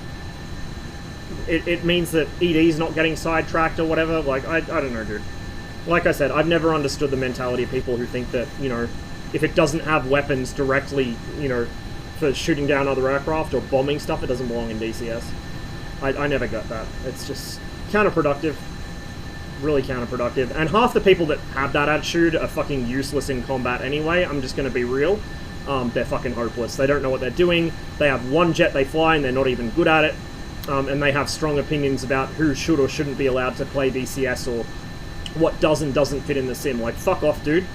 it means that ED's not getting sidetracked or whatever. Like, I don't know, dude. Like I said, I've never understood the mentality of people who think that, you know, if it doesn't have weapons directly, you know, for shooting down other aircraft or bombing stuff, it doesn't belong in DCS. I never got that. It's just counterproductive. Really counterproductive. And half the people that have that attitude are fucking useless in combat anyway. I'm just going to be real. They're fucking hopeless. They don't know what they're doing. They have one jet they fly and they're not even good at it. And they have strong opinions about who should or shouldn't be allowed to play DCS or what does and doesn't fit in the sim. Like, fuck off, dude.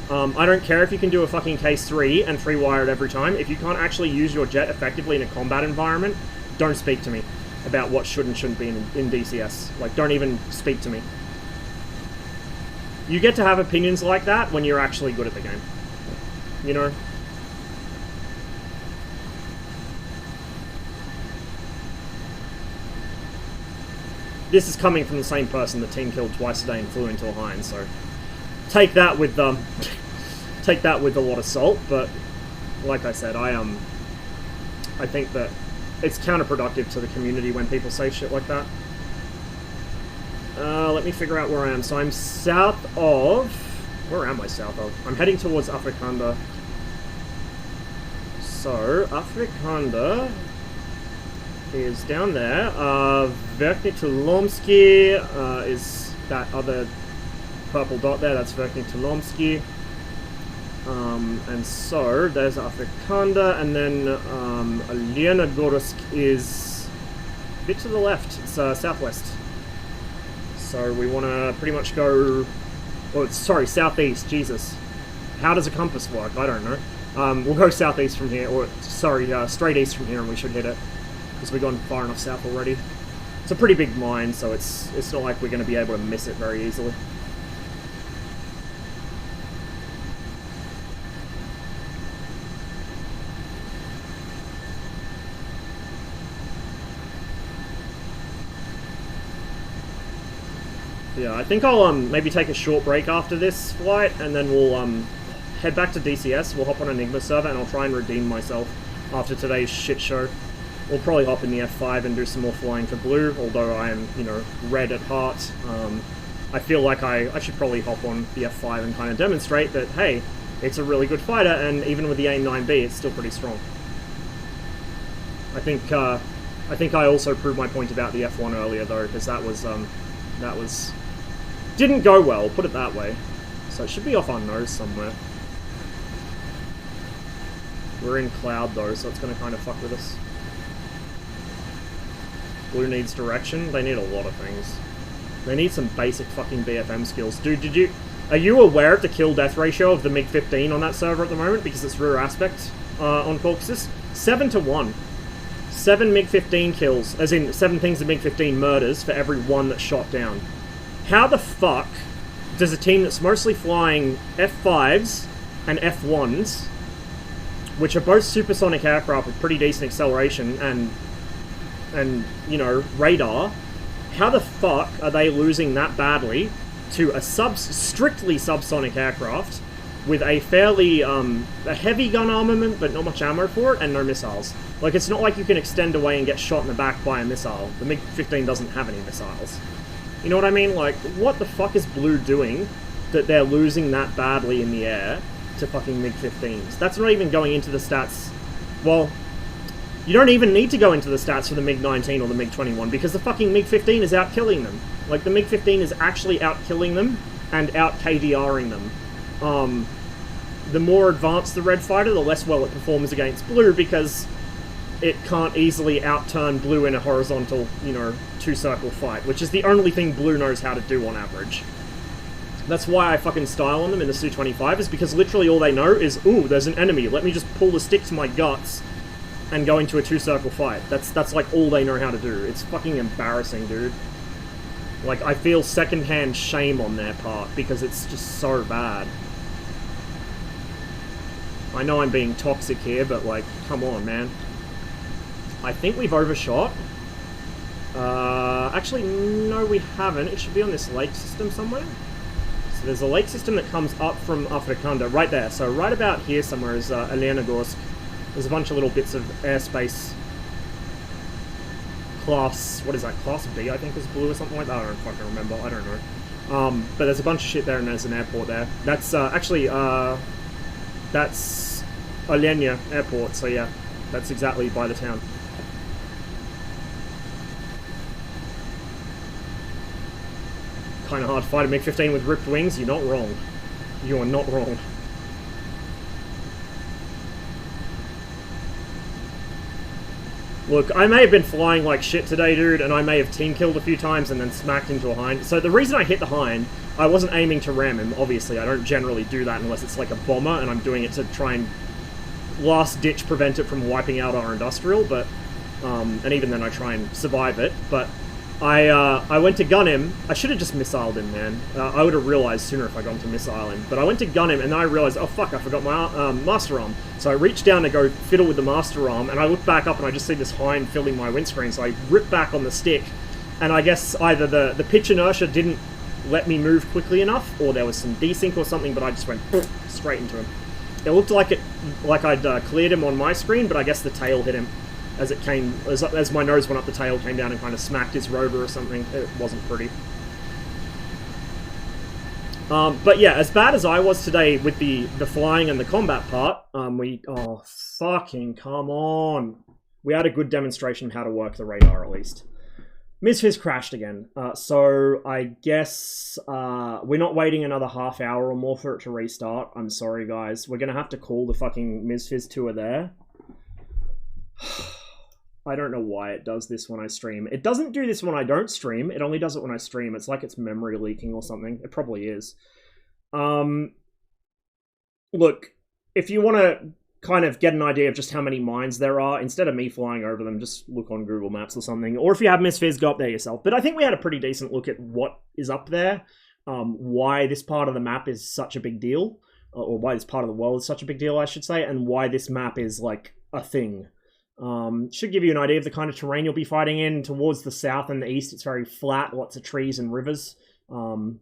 I don't care if you can do a fucking case 3 and 3-wire it every time. If you can't actually use your jet effectively in a combat environment, don't speak to me about what should and shouldn't be in DCS. Like, don't even speak to me. You get to have opinions like that when you're actually good at the game. You know? This is coming from the same person the team killed twice a day and flew into a hind, so take that with take that with a lot of salt. But like I said, I think that it's counterproductive to the community when people say shit like that. Let me figure out where I am. So I'm south of... Where am I south of? I'm heading towards Afrikanda. So, Afrikanda is down there. Verkhney Tulomsky is that other purple dot there. That's Verkhney Tulomsky. And so, there's Afrikanda, and then Leonogorsk is a bit to the left. It's southwest. So we want to pretty much go... Oh, sorry, southeast. Jesus. How does a compass work? I don't know. We'll go southeast from here, or sorry, straight east from here, and we should hit it. Because we've gone far enough south already. It's a pretty big mine, so it's not like we're going to be able to miss it very easily. Yeah, I think I'll maybe take a short break after this flight, and then we'll head back to DCS. We'll hop on an Enigma server, and I'll try and redeem myself after today's shit show. We'll probably hop in the F5 and do some more flying for blue, although I am, you know, red at heart. I feel like I should probably hop on the F5 and kind of demonstrate that, hey, it's a really good fighter, and even with the AIM-9B, it's still pretty strong. I think I also proved my point about the F1 earlier, though, because that was didn't go well, put it that way. So it should be off our nose somewhere. We're in cloud though, so it's going to kind of fuck with us. Blue needs direction. They need a lot of things. They need some basic fucking BFM skills. Dude, are you aware of the kill-death ratio of the MiG-15 on that server at the moment? Because it's rear aspect on Caucasus. 7-to-1. 7 MiG-15 kills, as in 7 things of MiG-15 murders for every 1 that's shot down. How the fuck does a team that's mostly flying F5s and F1s, which are both supersonic aircraft with pretty decent acceleration and you know, radar, how the fuck are they losing that badly to a strictly subsonic aircraft with a fairly a heavy gun armament but not much ammo for it and no missiles? Like, it's not like you can extend away and get shot in the back by a missile. The MiG-15 doesn't have any missiles. You know what I mean? Like, what the fuck is Blue doing that they're losing that badly in the air to fucking MiG-15s? That's not even going into the stats. Well, you don't even need to go into the stats for the MiG-19 or the MiG-21 because the fucking MiG-15 is out-killing them. Like, the MiG-15 is actually out-killing them and out-KDRing them. the more advanced the red fighter, the less well it performs against blue, because it can't easily outturn blue in a horizontal, you know, two-circle fight, which is the only thing blue knows how to do on average. That's why I fucking style on them in the Su-25, is because literally all they know is, ooh, there's an enemy, let me just pull the stick to my guts and go into a two-circle fight. That's like all they know how to do. It's fucking embarrassing, dude. Like, I feel secondhand shame on their part, because it's just so bad. I know I'm being toxic here, but, like, come on, man. I think we've overshot. Actually, no, we haven't. It should be on this lake system somewhere. So there's a lake system that comes up from Afrikanda, right there. So right about here somewhere is Elenogorsk. There's a bunch of little bits of airspace. Class, what is that? Class B, I think, is blue or something like that. I don't fucking remember. I don't know. But there's a bunch of shit there, and there's an airport there. That's actually that's Olenia Airport. So yeah, that's exactly by the town. Kind of hard to fight a MiG-15 with ripped wings. You're not wrong. You are not wrong. Look, I may have been flying like shit today, dude, and I may have team killed a few times and then smacked into a hind. So the reason I hit the hind, I wasn't aiming to ram him, obviously. I don't generally do that unless it's like a bomber, and I'm doing it to try and last-ditch prevent it from wiping out our industrial, but... and even then I try and survive it, but... I went to gun him. I should have just missiled him, man. I would have realized sooner if I got him to missile him. But I went to gun him, and then I realized, oh fuck, I forgot my master arm. So I reached down to go fiddle with the master arm, and I look back up and I just see this hind filling my windscreen. So I rip back on the stick, and I guess either the pitch inertia didn't let me move quickly enough, or there was some desync or something, but I just went straight into him. It looked like I'd cleared him on my screen, but I guess the tail hit him. As it came, as my nose went up, the tail came down and kind of smacked his rotor or something. It wasn't pretty. But yeah, as bad as I was today with the flying and the combat part, oh, fucking come on. We had a good demonstration of how to work the radar, at least. MSFS crashed again, so I guess we're not waiting another half hour or more for it to restart. I'm sorry, guys. We're gonna have to call the fucking MSFS tour there. I don't know why it does this when I stream. It doesn't do this when I don't stream. It only does it when I stream. It's like it's memory leaking or something. It probably is. Look, if you want to kind of get an idea of just how many mines there are, instead of me flying over them, just look on Google Maps or something. Or if you have MSFS, go up there yourself. But I think we had a pretty decent look at what is up there, why this part of the map is such a big deal, or why this part of the world is such a big deal, I should say, and why this map is like a thing. Should give you an idea of the kind of terrain you'll be fighting in. Towards the south and the east, it's very flat, lots of trees and rivers. And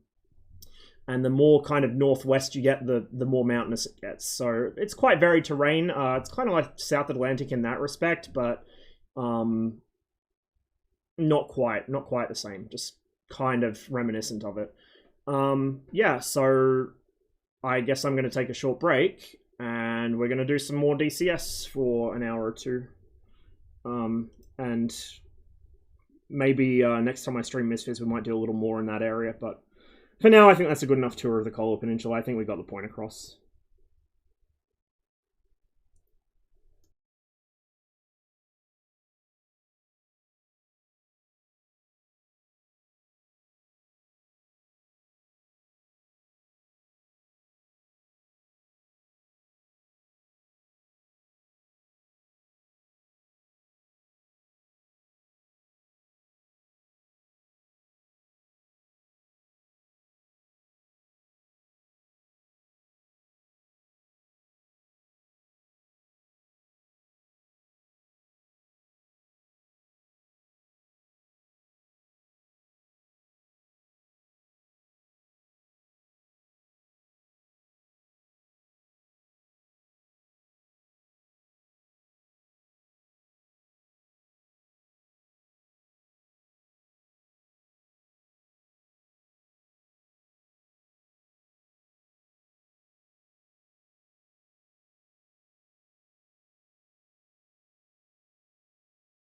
the more kind of northwest you get, the more mountainous it gets. So it's quite varied terrain. It's kind of like South Atlantic in that respect, but not quite the same. Just kind of reminiscent of it. Yeah, so I guess I'm going to take a short break, and we're going to do some more DCS for an hour or two. And maybe next time I stream MSFS, we might do a little more in that area. But for now, I think that's a good enough tour of the Kola Peninsula. I think we got the point across.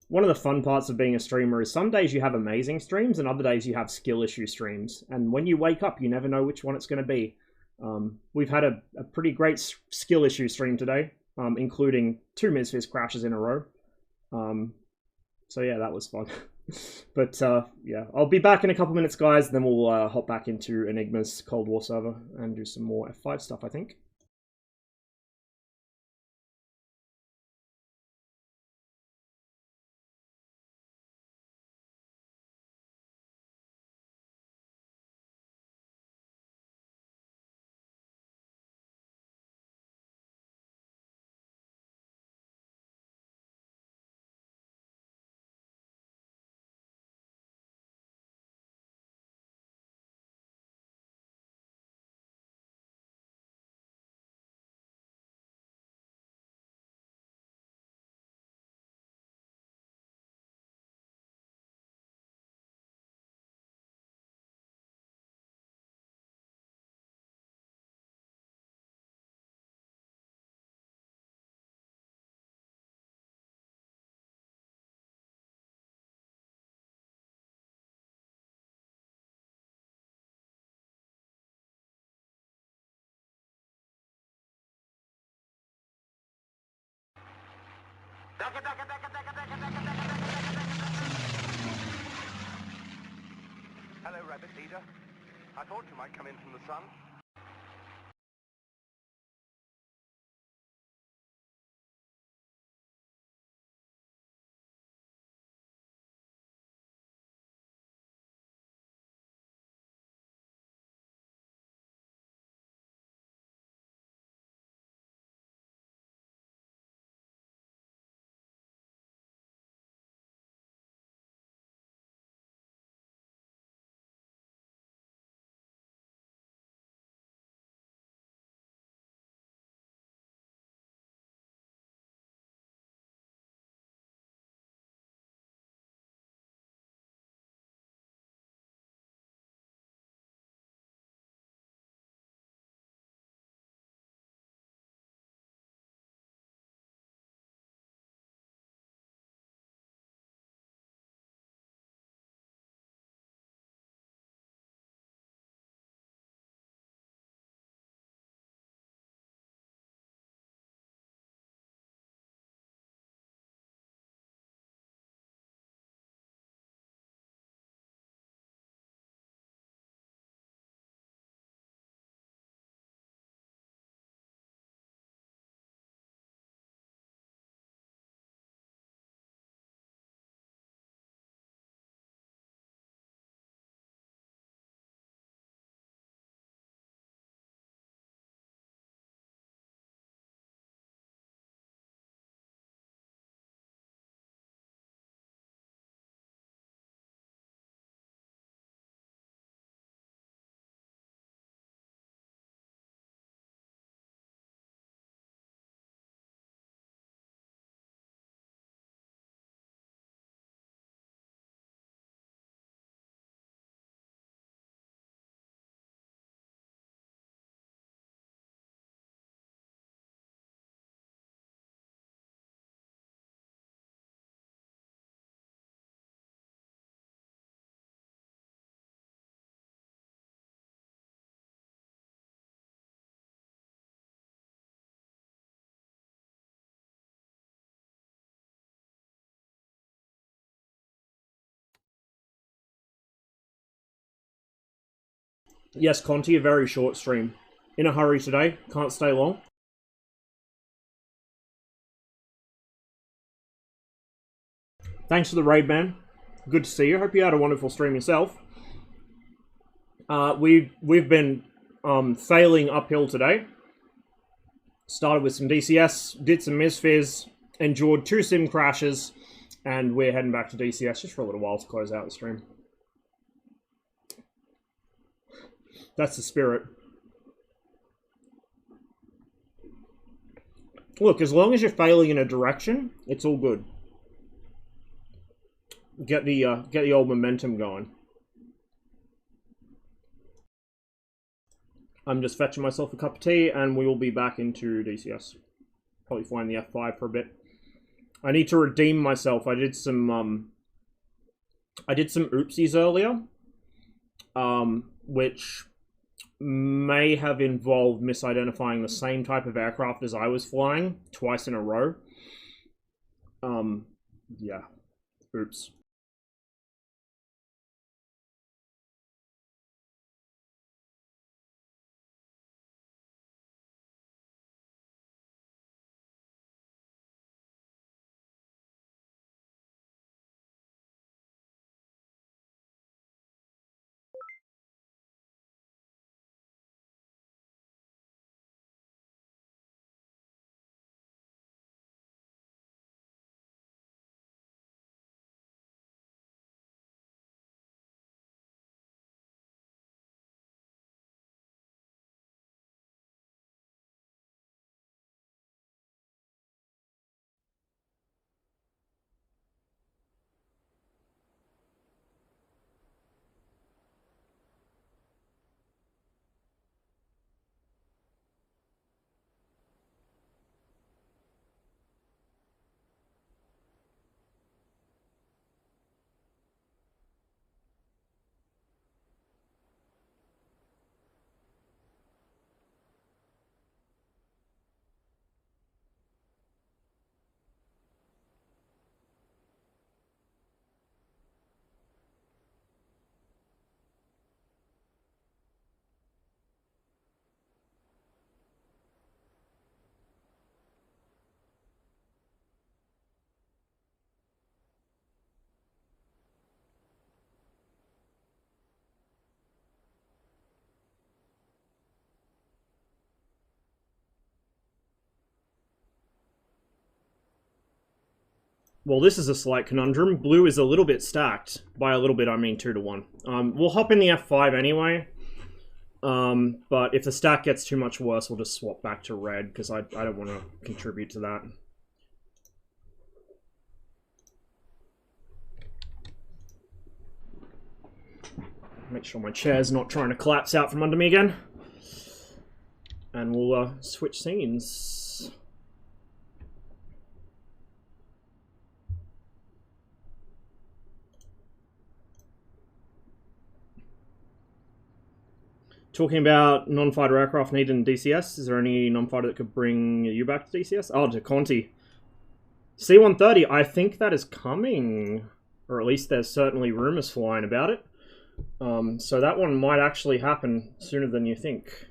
One of the fun parts of being a streamer is some days you have amazing streams and other days you have skill issue streams. And when you wake up, you never know which one it's going to be. We've had a pretty great skill issue stream today, including 2 MSFS crashes in a row. So yeah, that was fun. But yeah, I'll be back in a couple minutes, guys. Then we'll hop back into Enigma's Cold War server and do some more F5 stuff, I think. Hello, Rabbit Leader. I thought you might come in from the sun. Yes, Conti, a very short stream. In a hurry today, can't stay long. Thanks for the raid, man. Good to see you. Hope you had a wonderful stream yourself. We've been sailing uphill today. Started with some DCS, did some MSFS, endured 2 sim crashes, and we're heading back to DCS just for a little while to close out the stream. That's the spirit. Look, as long as you're failing in a direction, it's all good. Get the old momentum going. I'm just fetching myself a cup of tea, and we will be back into DCS. Probably flying the F5 for a bit. I need to redeem myself. I did some oopsies earlier, which may have involved misidentifying the same type of aircraft as I was flying twice in a row. Yeah. Oops. Well, this is a slight conundrum. Blue is a little bit stacked. By a little bit, I mean 2 to 1. We'll hop in the F5 anyway. But if the stack gets too much worse, we'll just swap back to red, because I don't want to contribute to that. Make sure my chair's not trying to collapse out from under me again. And we'll switch scenes. Talking about non-fighter aircraft needed in DCS, is there any non-fighter that could bring you back to DCS? Oh, to Conti. C-130, I think that is coming. Or at least there's certainly rumours flying about it. So that one might actually happen sooner than you think.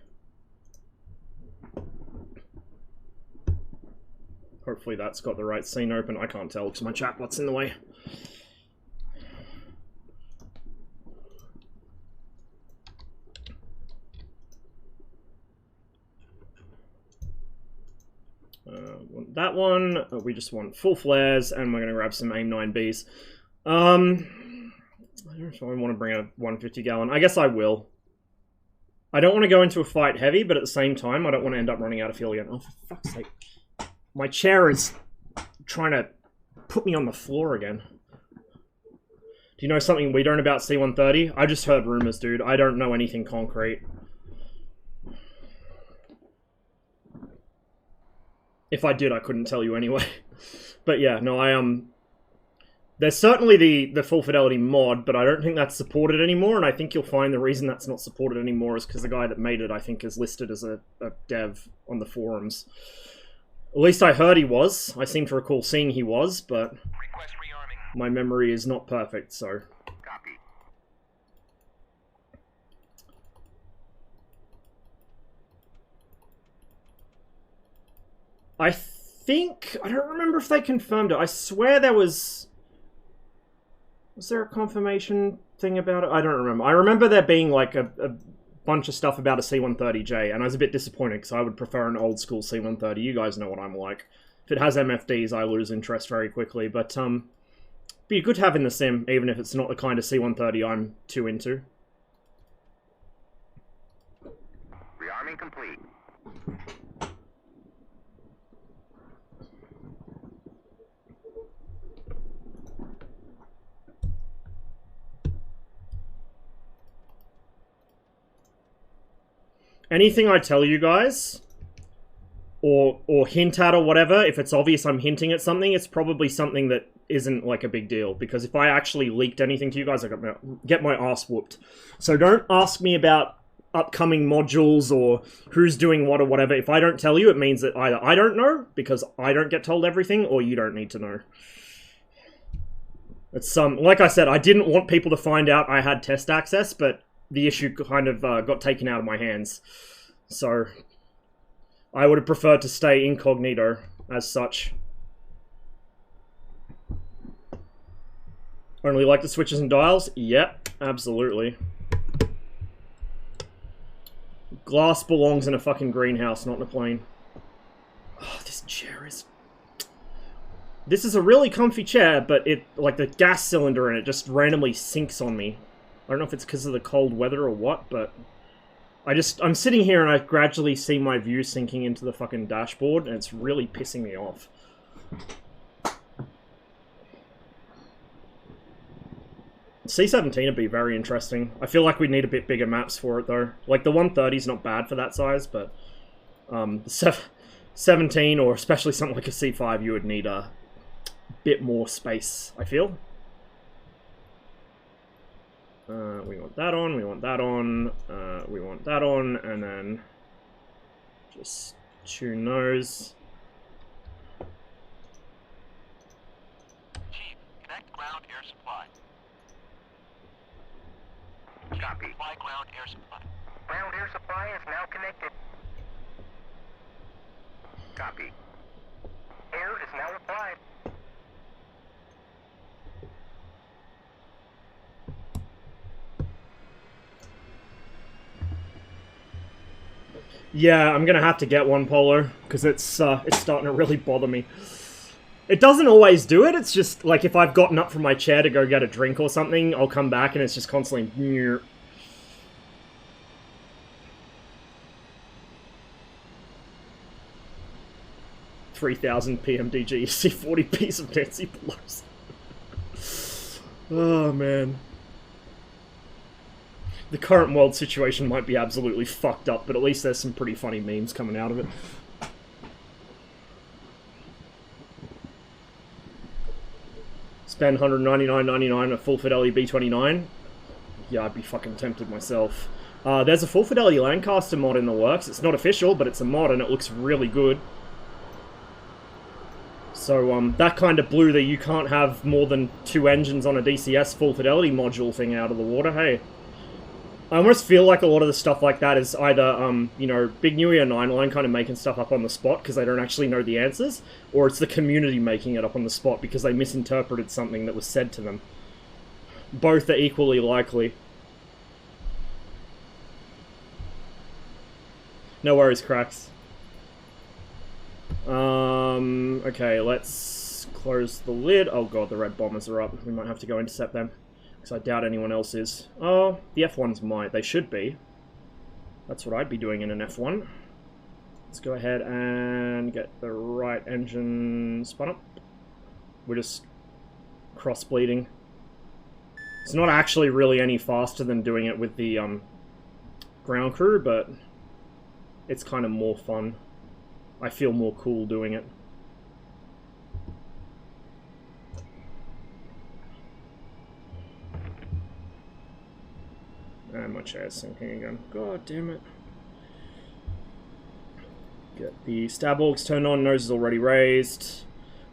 Hopefully that's got the right scene open. I can't tell because my chatbot's in the way. That one, we just want full flares, and we're going to grab some AIM-9Bs. I don't know if I want to bring a 150 gallon. I guess I will. I don't want to go into a fight heavy, but at the same time, I don't want to end up running out of fuel again. Oh, for fuck's sake. My chair is trying to put me on the floor again. Do you know something we don't about C-130? I just heard rumors, dude. I don't know anything concrete. If I did, I couldn't tell you anyway. But yeah, no, there's certainly the full fidelity mod, but I don't think that's supported anymore, and I think you'll find the reason that's not supported anymore is because the guy that made it, I think, is listed as a dev on the forums. At least I heard he was. I seem to recall seeing he was, but my memory is not perfect, so... Copy. I think... I don't remember if they confirmed it. I swear there was... Was there a confirmation thing about it? I don't remember. I remember there being like a bunch of stuff about a C-130J, and I was a bit disappointed because I would prefer an old school C-130. You guys know what I'm like. If it has MFDs, I lose interest very quickly, but be good to have in the sim, even if it's not the kind of C-130 I'm too into. Rearming complete. Anything I tell you guys, or hint at or whatever, if it's obvious I'm hinting at something, it's probably something that isn't like a big deal. Because if I actually leaked anything to you guys, I get my ass whooped. So don't ask me about upcoming modules or who's doing what or whatever, if I don't tell you, it means that either I don't know, because I don't get told everything, or you don't need to know. It's like I said, I didn't want people to find out I had test access, but the issue kind of got taken out of my hands. So I would have preferred to stay incognito as such. Only like the switches and dials? Yep, absolutely. Glass belongs in a fucking greenhouse, not in a plane. Oh, this chair is... This is a really comfy chair, but it, like, the gas cylinder in it just randomly sinks on me. I don't know if it's because of the cold weather or what, but... I'm sitting here and I gradually see my view sinking into the fucking dashboard, and it's really pissing me off. C-17 would be very interesting. I feel like we need a bit bigger maps for it, though. Like, the 130 is not bad for that size, but... the 17, or especially something like a C5, you would need a bit more space, I feel. We want that on, we want that on, we want that on, and then... just tune those. Chief, connect ground air supply. Copy. Supply ground air supply. Ground air supply is now connected. Copy. Air is now applied. Yeah, I'm gonna have to get one, Polo, because it's starting to really bother me. It doesn't always do it, it's just, like, if I've gotten up from my chair to go get a drink or something, I'll come back and it's just constantly... 3000 PMDG, C40 piece of Nancy Pelosi. Oh, man. The current world situation might be absolutely fucked up, but at least there's some pretty funny memes coming out of it. Spend $199.99 on a full fidelity B29. Yeah, I'd be fucking tempted myself. There's a full fidelity Lancaster mod in the works. It's not official, but it's a mod and it looks really good. So, that kind of blew the you can't have more than 2 engines on a DCS full fidelity module thing out of the water, hey. I almost feel like a lot of the stuff like that is either, you know, Big New Year 9line kind of making stuff up on the spot because they don't actually know the answers, or it's the community making it up on the spot because they misinterpreted something that was said to them. Both are equally likely. No worries, cracks. Okay, let's close the lid. Oh god, the red bombers are up. We might have to go intercept them. Because I doubt anyone else is. Oh, the F1s might. They should be. That's what I'd be doing in an F1. Let's go ahead and get the right engine spun up. We're just cross-bleeding. It's not actually really any faster than doing it with the ground crew, but it's kind of more fun. I feel more cool doing it. And my chair's sinking again. God damn it. Get the stab augs turned on, nose is already raised.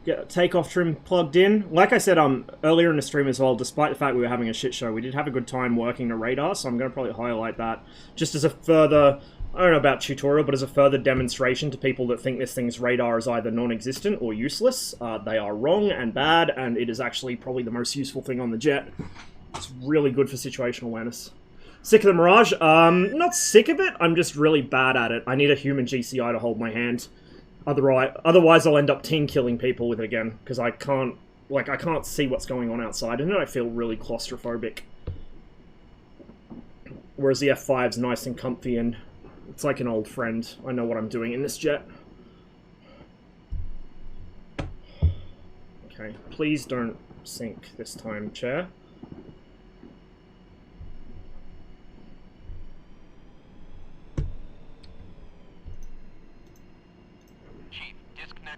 Get takeoff trim plugged in. Like I said earlier in the stream as well, despite the fact we were having a shit show, we did have a good time working the radar, so I'm going to probably highlight that just as a further, I don't know about tutorial, but as a further demonstration to people that think this thing's radar is either non-existent or useless. They are wrong and bad, and it is actually probably the most useful thing on the jet. It's really good for situational awareness. Sick of the Mirage? Not sick of it, I'm just really bad at it. I need a human GCI to hold my hand. Otherwise I'll end up team killing people with it again, because I can't see what's going on outside, and then I feel really claustrophobic. Whereas the F5's nice and comfy, and it's like an old friend. I know what I'm doing in this jet. Okay, please don't sink this time, chair.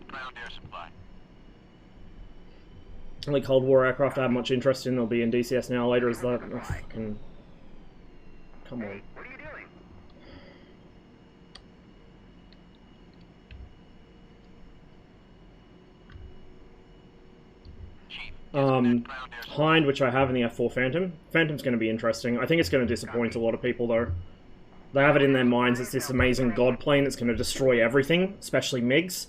Ground air supply. Only Cold War aircraft I have much interest in. They'll be in DCS now. Later is that. Oh, fucking... Come on. What are you doing? Hind, which I have in the F4 Phantom. Phantom's going to be interesting. I think it's going to disappoint a lot of people, though. They have it in their minds it's this amazing god plane that's going to destroy everything, especially MiGs.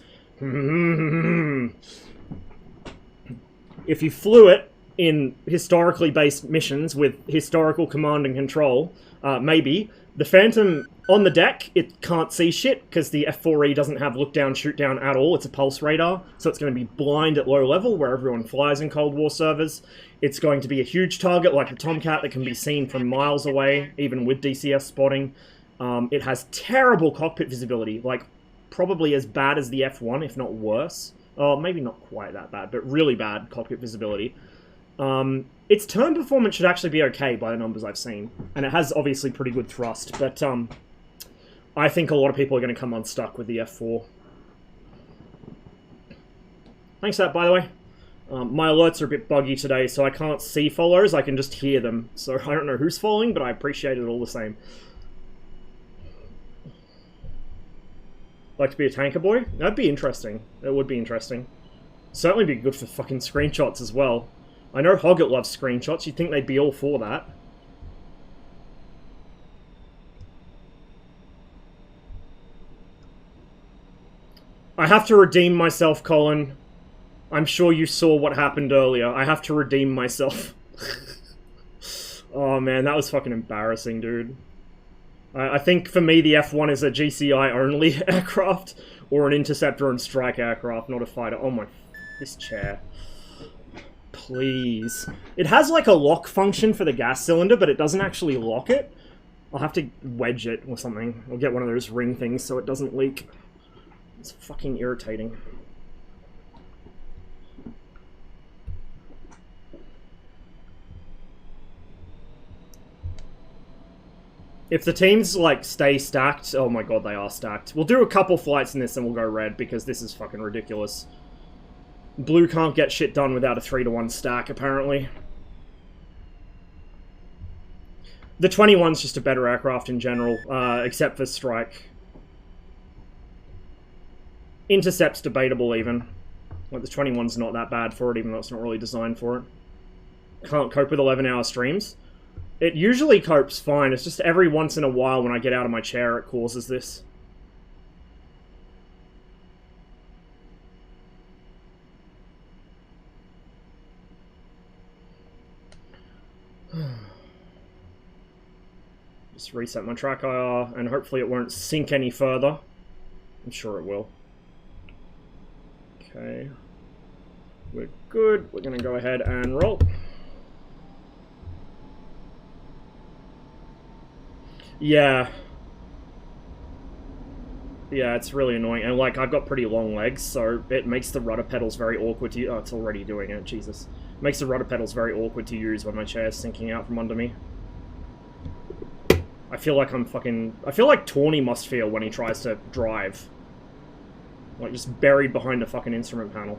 If you flew it in historically based missions with historical command and control, maybe. The Phantom, on the deck, it can't see shit, because the F4E doesn't have look-down, shoot-down at all. It's a pulse radar, so it's going to be blind at low level, where everyone flies in Cold War servers. It's going to be a huge target, like a Tomcat, that can be seen from miles away, even with DCS spotting. It has terrible cockpit visibility, like, probably as bad as the F1, if not worse. Oh, maybe not quite that bad, but really bad cockpit visibility. Its turn performance should actually be okay by the numbers I've seen. And it has obviously pretty good thrust, but I think a lot of people are going to come unstuck with the F4. Thanks for that, by the way. My alerts are a bit buggy today, so I can't see followers, I can just hear them. So I don't know who's following, but I appreciate it all the same. Like to be a tanker boy? That'd be interesting. It would be interesting. Certainly be good for fucking screenshots as well. I know Hoggett loves screenshots, you'd think they'd be all for that. I have to redeem myself, Colin. I'm sure you saw what happened earlier. I have to redeem myself. Oh man, that was fucking embarrassing, dude. I think for me the F1 is a GCI only aircraft, or an interceptor and strike aircraft, not a fighter. Oh my... this chair. Please. It has like a lock function for the gas cylinder, but it doesn't actually lock it. I'll have to wedge it or something. I'll get one of those ring things so it doesn't leak. It's fucking irritating. If the teams, like, stay stacked... oh my god, they are stacked. We'll do a couple flights in this and we'll go red, because this is fucking ridiculous. Blue can't get shit done without a 3-to-1 stack, apparently. The 21's just a better aircraft in general, except for strike. Intercept's debatable, even. Like, the 21's not that bad for it, even though it's not really designed for it. Can't cope with 11-hour streams. It usually copes fine, it's just every once in a while when I get out of my chair it causes this. Just reset my track IR, and hopefully it won't sink any further. I'm sure it will. Okay. We're good. We're going to go ahead and roll. Yeah. Yeah, it's really annoying. And, like, I've got pretty long legs, so it makes the rudder pedals very awkward to use. Oh, it's already doing it. Jesus. It makes the rudder pedals very awkward to use when my chair's sinking out from under me. I feel like I'm fucking... I feel like Tawny must feel when he tries to drive. Like, just buried behind a fucking instrument panel.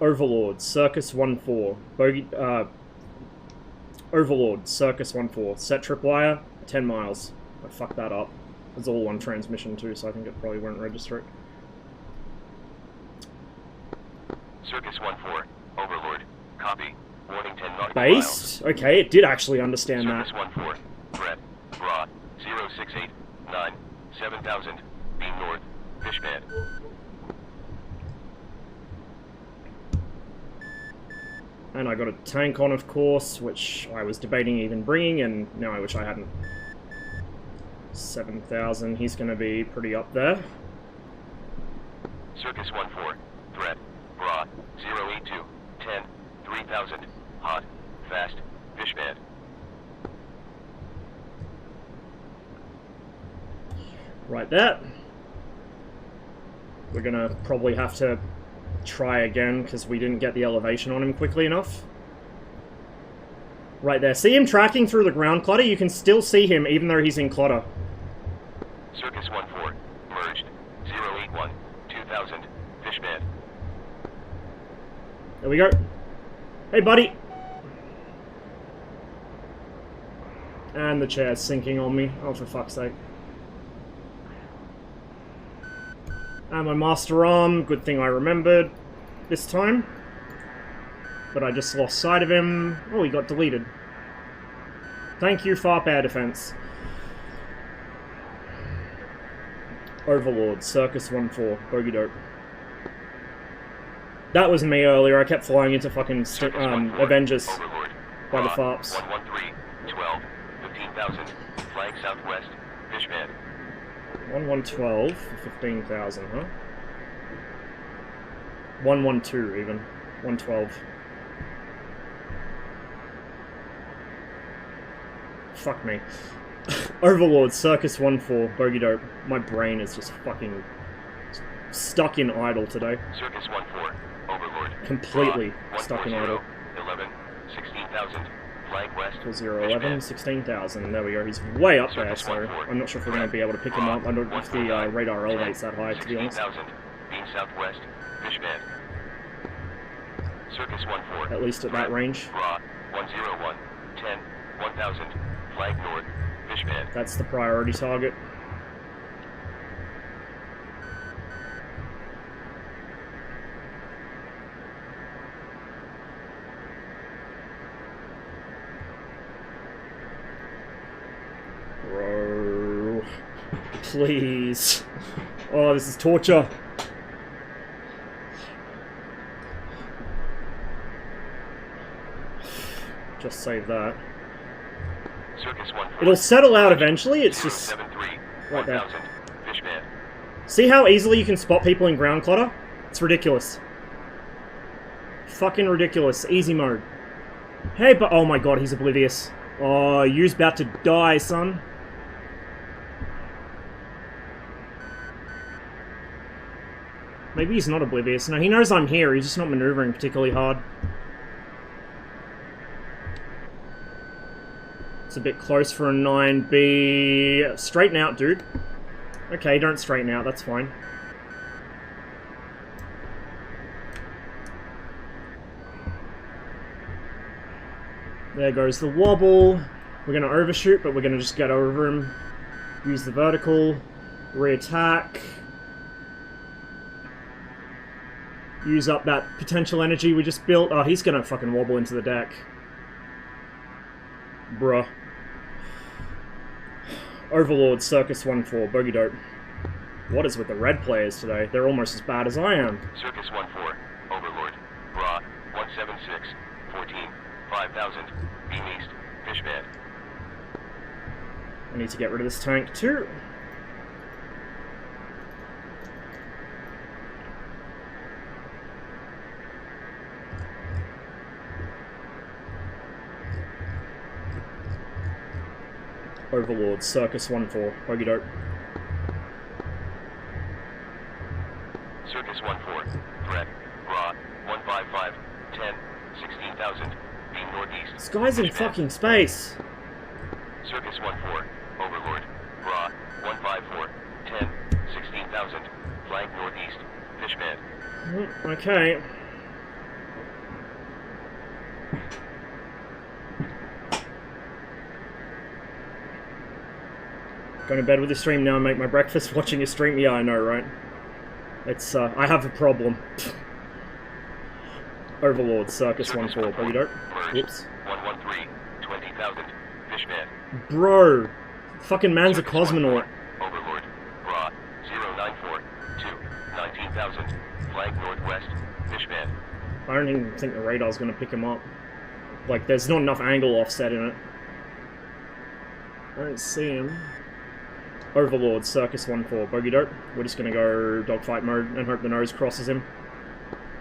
Overlord, Circus 1-4. Bogey, Overlord, Circus 1-4. Set tripwire, 10 miles. I fucked that up. It's all one transmission too, so I think it probably won't register it. Circus 1-4, Overlord. Copy. Warning 10 nautical Based? Okay, it did actually understand miles. that. Circus 1-4, Brett, Bra, 0689, 7000, beam north, fishpad. And I got a tank on, of course, which I was debating even bringing, and now I wish I hadn't. 7,000, he's going to be pretty up there. Circus 1-4, Threat, Bra, 082, 10, 3000, hot, fast, fishpad. Right there. We're going to probably have to try again, because we didn't get the elevation on him quickly enough. Right there. See him tracking through the ground clutter? You can still see him, even though he's in clutter. Circus 1-4, merged, 081, 2000, fishpad. There we go. Hey, buddy. And the chair's sinking on me. Oh, for fuck's sake. And my master arm. Good thing I remembered this time. But I just lost sight of him. Oh, he got deleted. Thank you, FARP Air Defense. Overlord, Circus 1-4, bogey dope. That was me earlier. I kept flying into fucking Avengers Overlord. by the Rod, FARPs. 113, 12, 15,000. Flying southwest. Fishman. 1112 for 15,000, huh? 112 even. 112. Fuck me. Overlord, Circus 1-4, bogey dope. My brain is just fucking stuck in idle today. Circus 1-4, Overlord. Completely Rod, stuck in 140, idle. 11, 16,000. Flying west. 011, Fishman. 16,000. There we go. He's way up there, Circus so 1-4. I'm not sure if we're going to be able to pick him up. I don't know if the radar elevates that high, to be honest. 16,000. Beam southwest. Fishman. Circus 1-4. At least at that range. Rod, 101, 10, 1,000. Flag north. Fishman. That's the priority target. Bro. Please. Oh, this is torture. Just save that. Circus 1-4. It'll settle out eventually, it's just... 73, right there. 1,000. Fishman. See how easily you can spot people in ground clutter? It's ridiculous. Fucking ridiculous. Easy mode. Hey, but oh my god, he's oblivious. Oh, you's about to die, son. Maybe he's not oblivious. No, he knows I'm here. He's just not maneuvering particularly hard. It's a bit close for a 9B. Straighten out, dude. Okay, don't straighten out. That's fine. There goes the wobble. We're going to overshoot, but we're going to just get over him. Use the vertical. Re-attack. Use up that potential energy we just built. Oh, he's going to fucking wobble into the deck. Bruh. Overlord, Circus 1-4, bogey dope. What is with the red players today? They're almost as bad as I am. Circus 1-4. Overlord. Raw. 176. 14. 5,000. Beam east. Fishman. I need to get rid of this tank too. Overlord, Circus 1-4, bogey dope. Circus 1-4. Threat. Raw. 155. 10. 16,000. Beam northeast. This guy's in Fishman. fucking space. Circus 1-4. Overlord. Raw. 154. 10. 16,000. Flank northeast. Fishman. Okay. Going to bed with the stream now and make my breakfast watching a stream. Yeah, I know, right? It's, I have a problem. Overlord, Circus 1-4, bogey dope. Whoops. 113. 20,000. Fishman. Bro! Fucking man's a Circus cosmonaut. 1-4. Overlord. Raw. 094. 2. 19,000. Flank northwest. Fishman. I don't even think the radar's going to pick him up. Like, there's not enough angle offset in it. I don't see him. Overlord, Circus 1-4, bogey dope. We're just going to go dogfight mode and hope the nose crosses him.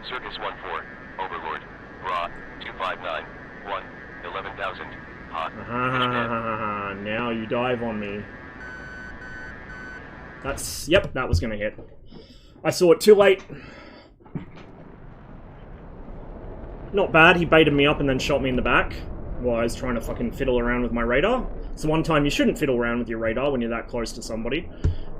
Circus 1-4. Overlord. Raw. 259. 1. 11,000. Hot. Ah, now you dive on me. That's... Yep, that was going to hit. I saw it too late. Not bad, he baited me up and then shot me in the back while I was trying to fucking fiddle around with my radar. It's the one time you shouldn't fiddle around with your radar when you're that close to somebody.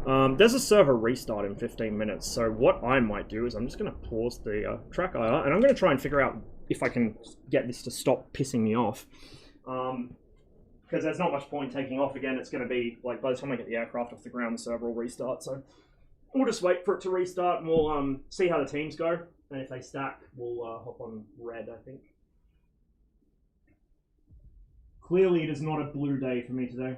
There's a server restart in 15 minutes, so what I might do is I'm just going to pause the track IR, and I'm going to try and figure out if I can get this to stop pissing me off. because there's not much point taking off again. It's going to be, like, by the time I get the aircraft off the ground, the server will restart. So we'll just wait for it to restart, and we'll see how the teams go. And if they stack, we'll hop on red, I think. Clearly, it is not a blue day for me today.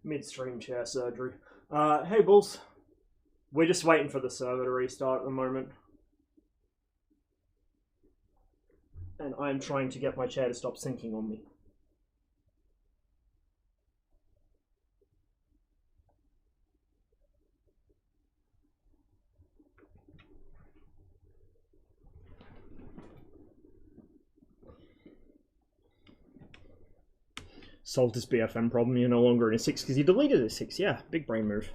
Midstream chair surgery. Hey, Bulls. We're just waiting for the server to restart at the moment. And I'm trying to get my chair to stop sinking on me. Solved his BFM problem. You're no longer in a 6 because you deleted a 6. Yeah, big brain move.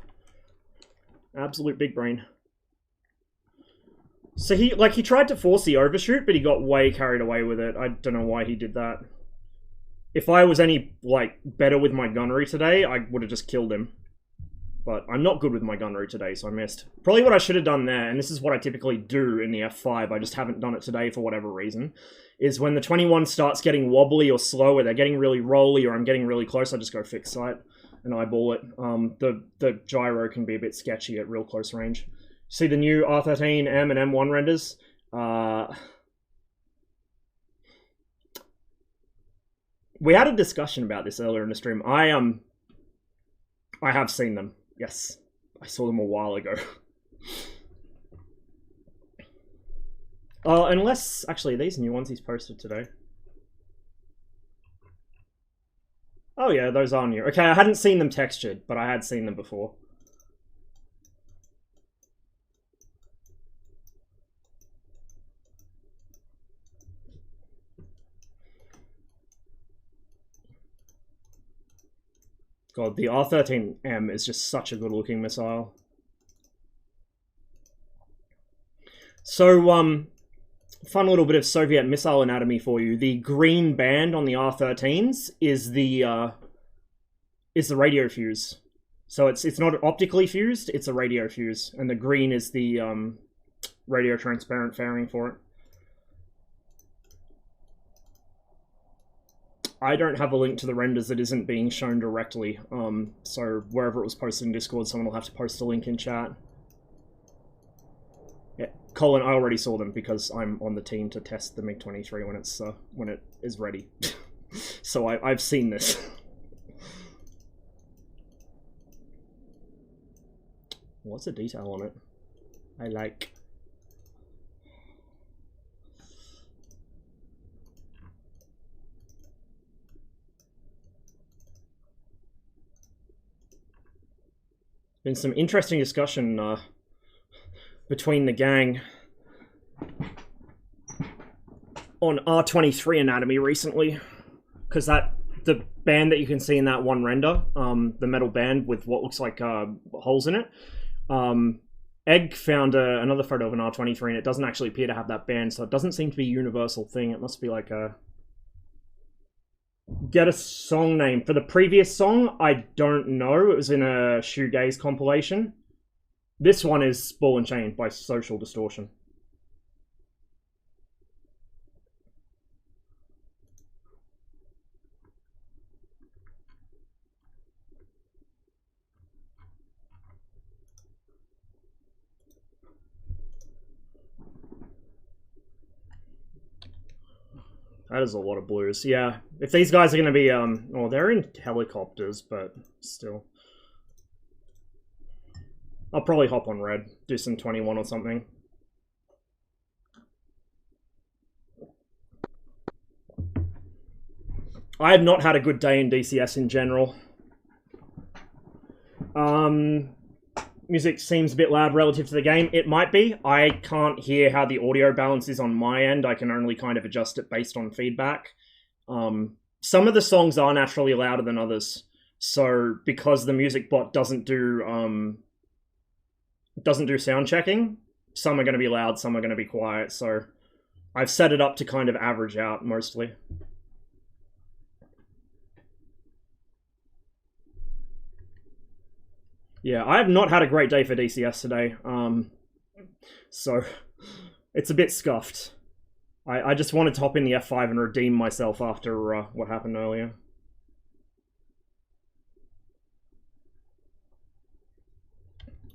Absolute big brain. So he tried to force the overshoot, but he got way carried away with it. I don't know why he did that. If I was any, like, better with my gunnery today, I would have just killed him. But I'm not good with my gunnery today, so I missed. Probably what I should have done there, and this is what I typically do in the F5, I just haven't done it today for whatever reason, is when the 21 starts getting wobbly or slow, or they're getting really rolly, or I'm getting really close, I just go fixed sight and eyeball it. The gyro can be a bit sketchy at real close range. See the new R13M and M1 renders? We had a discussion about this earlier in the stream. I have seen them. Yes, I saw them a while ago. Unless, actually, these new ones he's posted today. Oh yeah, those are new. Okay, I hadn't seen them textured, but I had seen them before. God, the R13M is just such a good-looking missile. So, fun little bit of Soviet missile anatomy for you. The green band on the R13s is the radio fuse. So it's not optically fused, it's a radio fuse, and the green is the radio transparent fairing for it. I don't have a link to the renders that isn't being shown directly, so wherever it was posted in Discord, someone will have to post a link in chat. Yeah, Colin, I already saw them because I'm on the team to test the MiG-23 when it is ready. So I've seen this. What's the detail on it? I like. Been some interesting discussion between the gang on R23 anatomy recently, because the band that you can see in that one render, the metal band with what looks like holes in it, Egg found another photo of an R23 and it doesn't actually appear to have that band, so it doesn't seem to be a universal thing. It must be like a... Get a song name. For the previous song, I don't know. It was in a shoegaze compilation. This one is Ball and Chain by Social Distortion. That is a lot of blues. Yeah, if these guys are going to be, well, they're in helicopters, but still. I'll probably hop on red, do some 21 or something. I have not had a good day in DCS in general. Music seems a bit loud relative to the game. It might be. I can't hear how the audio balance is on my end. I can only kind of adjust it based on feedback. Some of the songs are naturally louder than others. So because the music bot doesn't do sound checking, some are going to be loud, some are going to be quiet. So I've set it up to kind of average out mostly. Yeah, I have not had a great day for DCS today, so it's a bit scuffed. I just wanted to hop in the F5 and redeem myself after what happened earlier.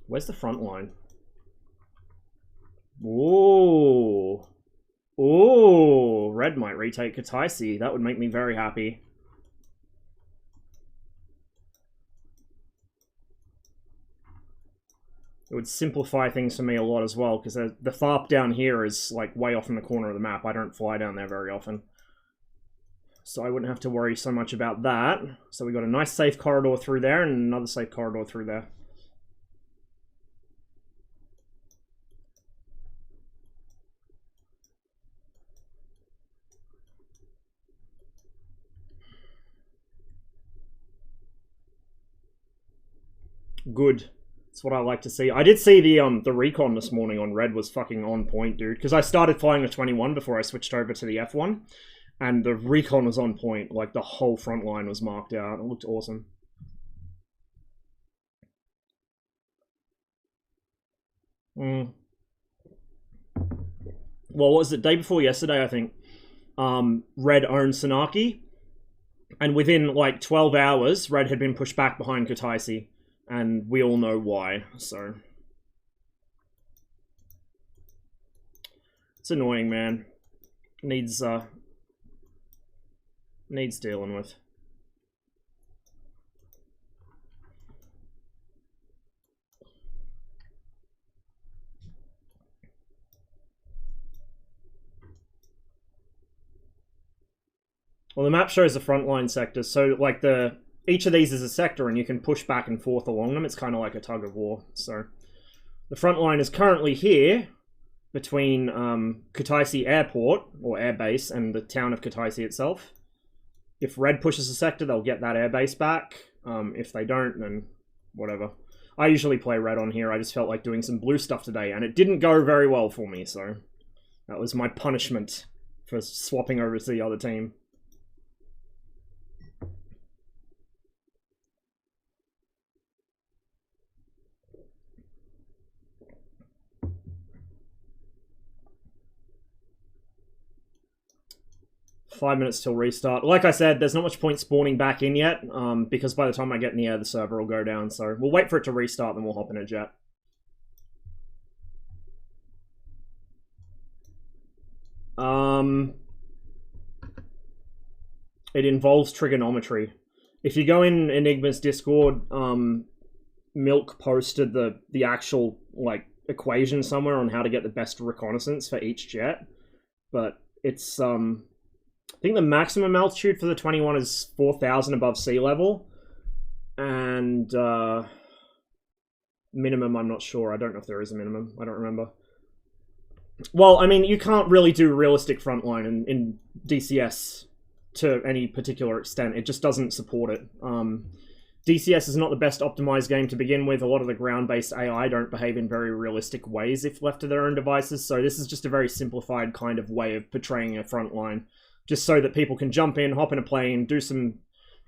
Where's the front line? Ooh. Ooh, red might retake Kataisi. That would make me very happy. It would simplify things for me a lot as well, because the FARP down here is like way off in the corner of the map. I don't fly down there very often. So I wouldn't have to worry so much about that. So we got a nice safe corridor through there and another safe corridor through there. Good. That's what I like to see. I did see the recon this morning on red was fucking on point, dude. Because I started flying a 21 before I switched over to the F1. And the recon was on point. Like, the whole front line was marked out. It looked awesome. Well, what was it? Day before yesterday, I think. Red owned Sanaki. And within, like, 12 hours, red had been pushed back behind Kataisi. And we all know why, so... It's annoying, man. Needs dealing with. Well, the map shows the frontline sectors, so, like, each of these is a sector, and you can push back and forth along them. It's kind of like a tug of war. So the front line is currently here between Kataisi Airport, or Airbase, and the town of Kataisi itself. If red pushes a sector, they'll get that airbase back. If they don't, then whatever. I usually play red on here. I just felt like doing some blue stuff today, and it didn't go very well for me, so that was my punishment for swapping over to the other team. "5 minutes till restart." Like I said, there's not much point spawning back in yet, because by the time I get in the air, the server will go down. So we'll wait for it to restart, then we'll hop in a jet. It involves trigonometry. If you go in Enigma's Discord, Milk posted the actual, like, equation somewhere on how to get the best reconnaissance for each jet. But it's, I think the maximum altitude for the 21 is 4,000 above sea level. And minimum, I'm not sure. I don't know if there is a minimum. I don't remember. Well, I mean, you can't really do realistic frontline in DCS to any particular extent. It just doesn't support it. DCS is not the best optimized game to begin with. A lot of the ground-based AI don't behave in very realistic ways if left to their own devices. So this is just a very simplified kind of way of portraying a frontline. Just so that people can jump in, hop in a plane, do some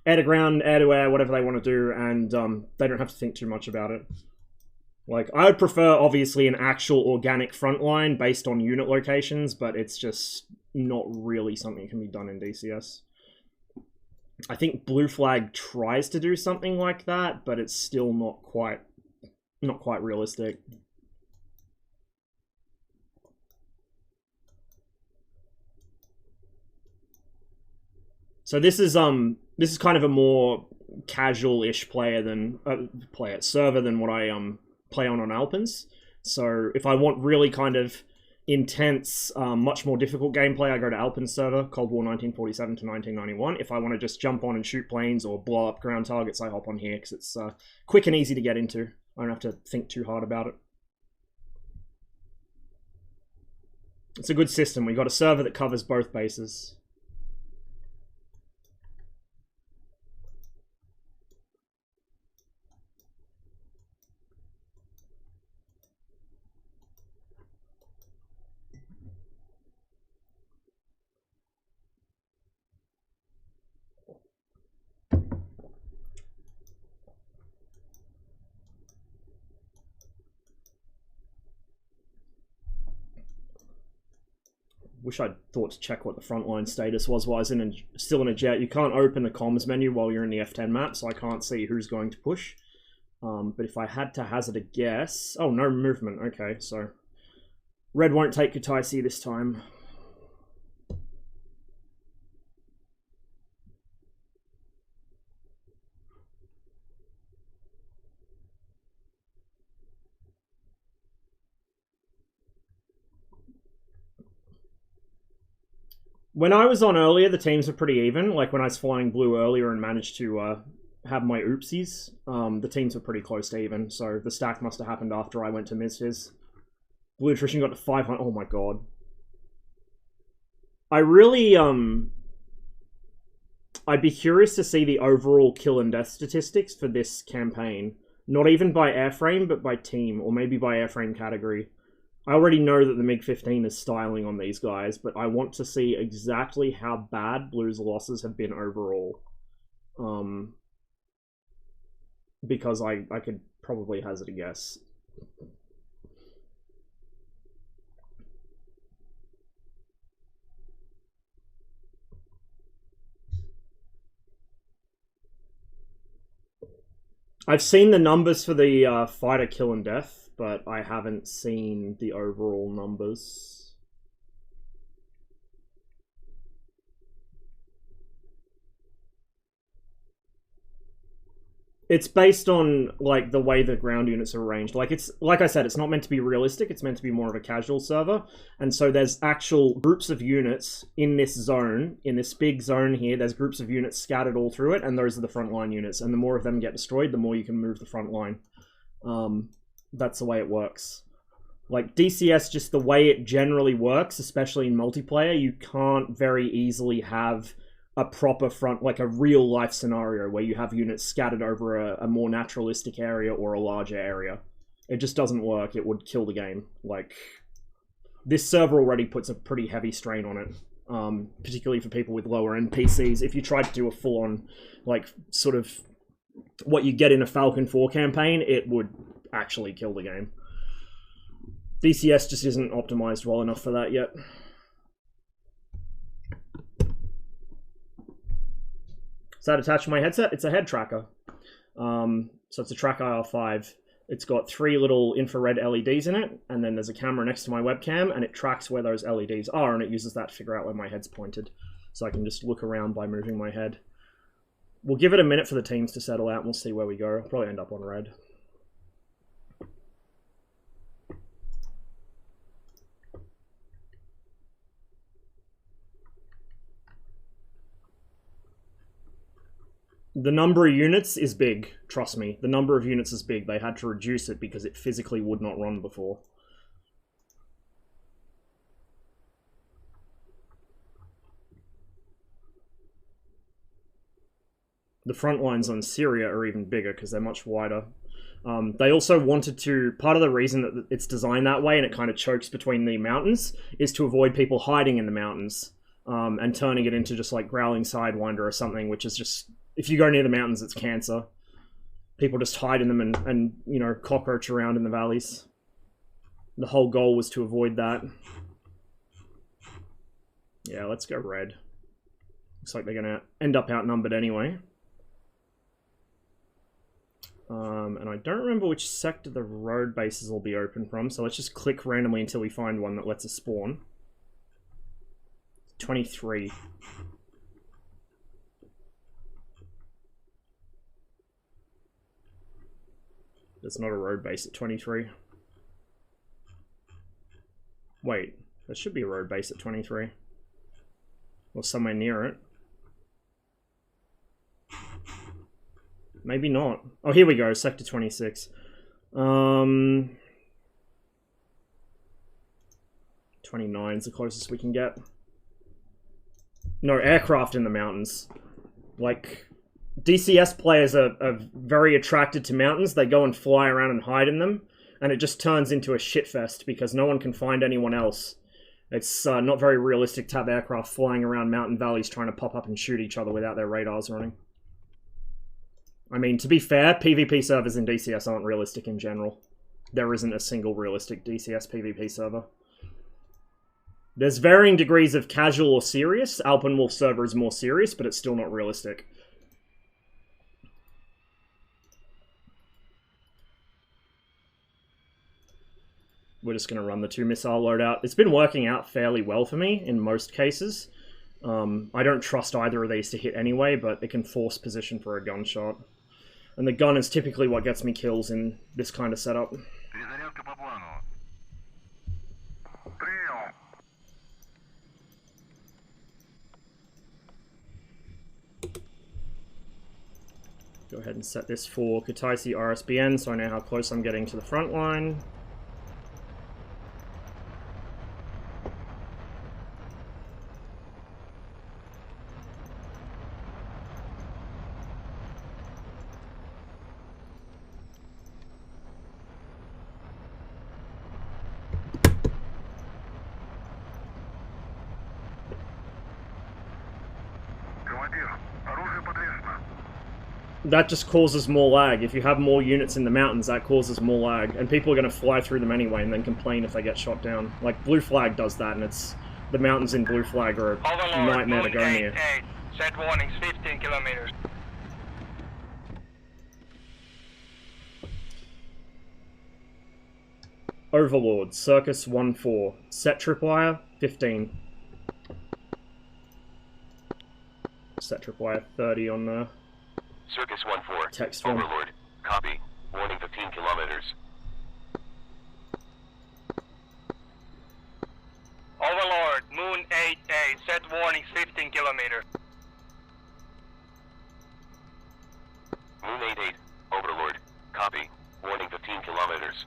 air-to-ground, air-to-air, whatever they want to do, and they don't have to think too much about it. Like, I would prefer, obviously, an actual organic frontline based on unit locations, but it's just not really something that can be done in DCS. I think Blue Flag tries to do something like that, but it's still not quite realistic. So this is kind of a more casual-ish server than what I play on Alpens. So if I want really kind of intense, much more difficult gameplay, I go to Alpens server, Cold War 1947 to 1991. If I want to just jump on and shoot planes or blow up ground targets, I hop on here because it's quick and easy to get into. I don't have to think too hard about it. It's a good system. We've got a server that covers both bases. Wish I'd thought to check what the frontline status was while I was still in a jet. You can't open the comms menu while you're in the F10 map, so I can't see who's going to push. But if I had to hazard a guess... Oh, no movement. Okay, so... Red won't take Kutaisi this time. When I was on earlier, the teams were pretty even. Like when I was flying blue earlier and managed to have my oopsies, the teams were pretty close to even. So the stack must have happened after I went to MSFS. Blue attrition got to 500. Oh my god. I really, I'd be curious to see the overall kill and death statistics for this campaign. Not even by airframe, but by team, or maybe by airframe category. I already know that the MiG-15 is styling on these guys, but I want to see exactly how bad Blue's losses have been overall. Because I could probably hazard a guess. I've seen the numbers for the fighter kill and death, but I haven't seen the overall numbers. It's based on, like, the way the ground units are arranged. Like, it's, like I said, it's not meant to be realistic, it's meant to be more of a casual server. And so there's actual groups of units in this zone, in this big zone here, there's groups of units scattered all through it, and those are the frontline units. And the more of them get destroyed, the more you can move the front line. That's the way it works. Like, DCS, just the way it generally works, especially in multiplayer, you can't very easily have a proper front, like a real life scenario where you have units scattered over a more naturalistic area or a larger area. It just doesn't work. It would kill the game. Like, this server already puts a pretty heavy strain on it, particularly for people with lower end PCs. If you tried to do a full-on, like, sort of what you get in a Falcon 4 campaign, it would actually kill the game. DCS just isn't optimized well enough for that yet. Is that attached to my headset? It's a head tracker. So it's a Track IR5. It's got 3 little infrared LEDs in it, and then there's a camera next to my webcam, and it tracks where those LEDs are, and it uses that to figure out where my head's pointed. So I can just look around by moving my head. We'll give it a minute for the teams to settle out, and we'll see where we go. I'll probably end up on red. The number of units is big, trust me. The number of units is big. They had to reduce it because it physically would not run before. The front lines on Syria are even bigger because they're much wider. They also wanted to... Part of the reason that it's designed that way and it kind of chokes between the mountains is to avoid people hiding in the mountains and turning it into just like Growling Sidewinder or something, which is just... If you go near the mountains, it's cancer. People just hide in them and you know, cockroach around in the valleys. The whole goal was to avoid that. Yeah, let's go red. Looks like they're going to end up outnumbered anyway. And I don't remember which sector the road bases will be open from, so let's just click randomly until we find one that lets us spawn. 23. There's not a road base at 23. Wait, there should be a road base at 23. Or somewhere near it. Maybe not. Oh, here we go, Sector 26. 29 is the closest we can get. No, aircraft in the mountains. Like, DCS players are very attracted to mountains. They go and fly around and hide in them, and it just turns into a shitfest because no one can find anyone else. It's not very realistic to have aircraft flying around mountain valleys trying to pop up and shoot each other without their radars running. I mean, to be fair, PvP servers in DCS aren't realistic in general. There isn't a single realistic DCS PvP server. There's varying degrees of casual or serious. Alpenwolf server is more serious, but it's still not realistic. We're just going to run the 2 missile loadout. It's been working out fairly well for me in most cases. I don't trust either of these to hit anyway, but it can force position for a gunshot. And the gun is typically what gets me kills in this kind of setup. Go ahead and set this for Kutaisi RSBN so I know how close I'm getting to the front line. That just causes more lag. If you have more units in the mountains, that causes more lag. And people are going to fly through them anyway and then complain if they get shot down. Like, Blue Flag does that, and it's... The mountains in Blue Flag are a nightmare to go near. Set warnings 15 kilometers. Overlord, Circus 1-4. Set tripwire, 15. Set tripwire, 30 on the... Circus 1-4. Text one. Overlord. Copy. Warning 15 kilometers. Overlord, Moon 8A, set warnings 15 kilometers. Moon 88. Overlord. Copy. Warning 15 kilometers.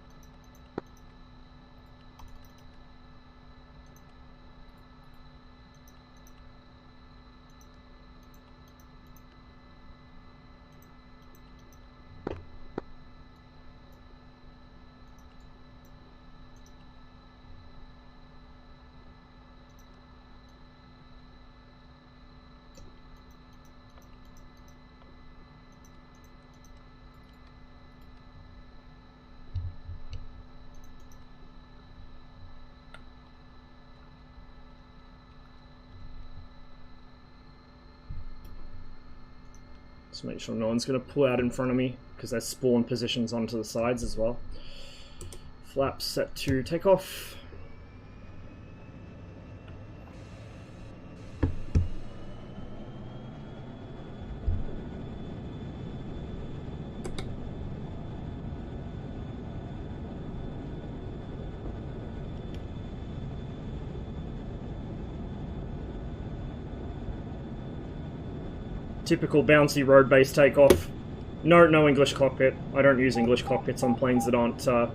Just make sure no one's going to pull out in front of me, because there's spawn positions onto the sides as well. Flaps set to takeoff. Typical bouncy road base takeoff. No English cockpit. I don't use English cockpits on planes that aren't... I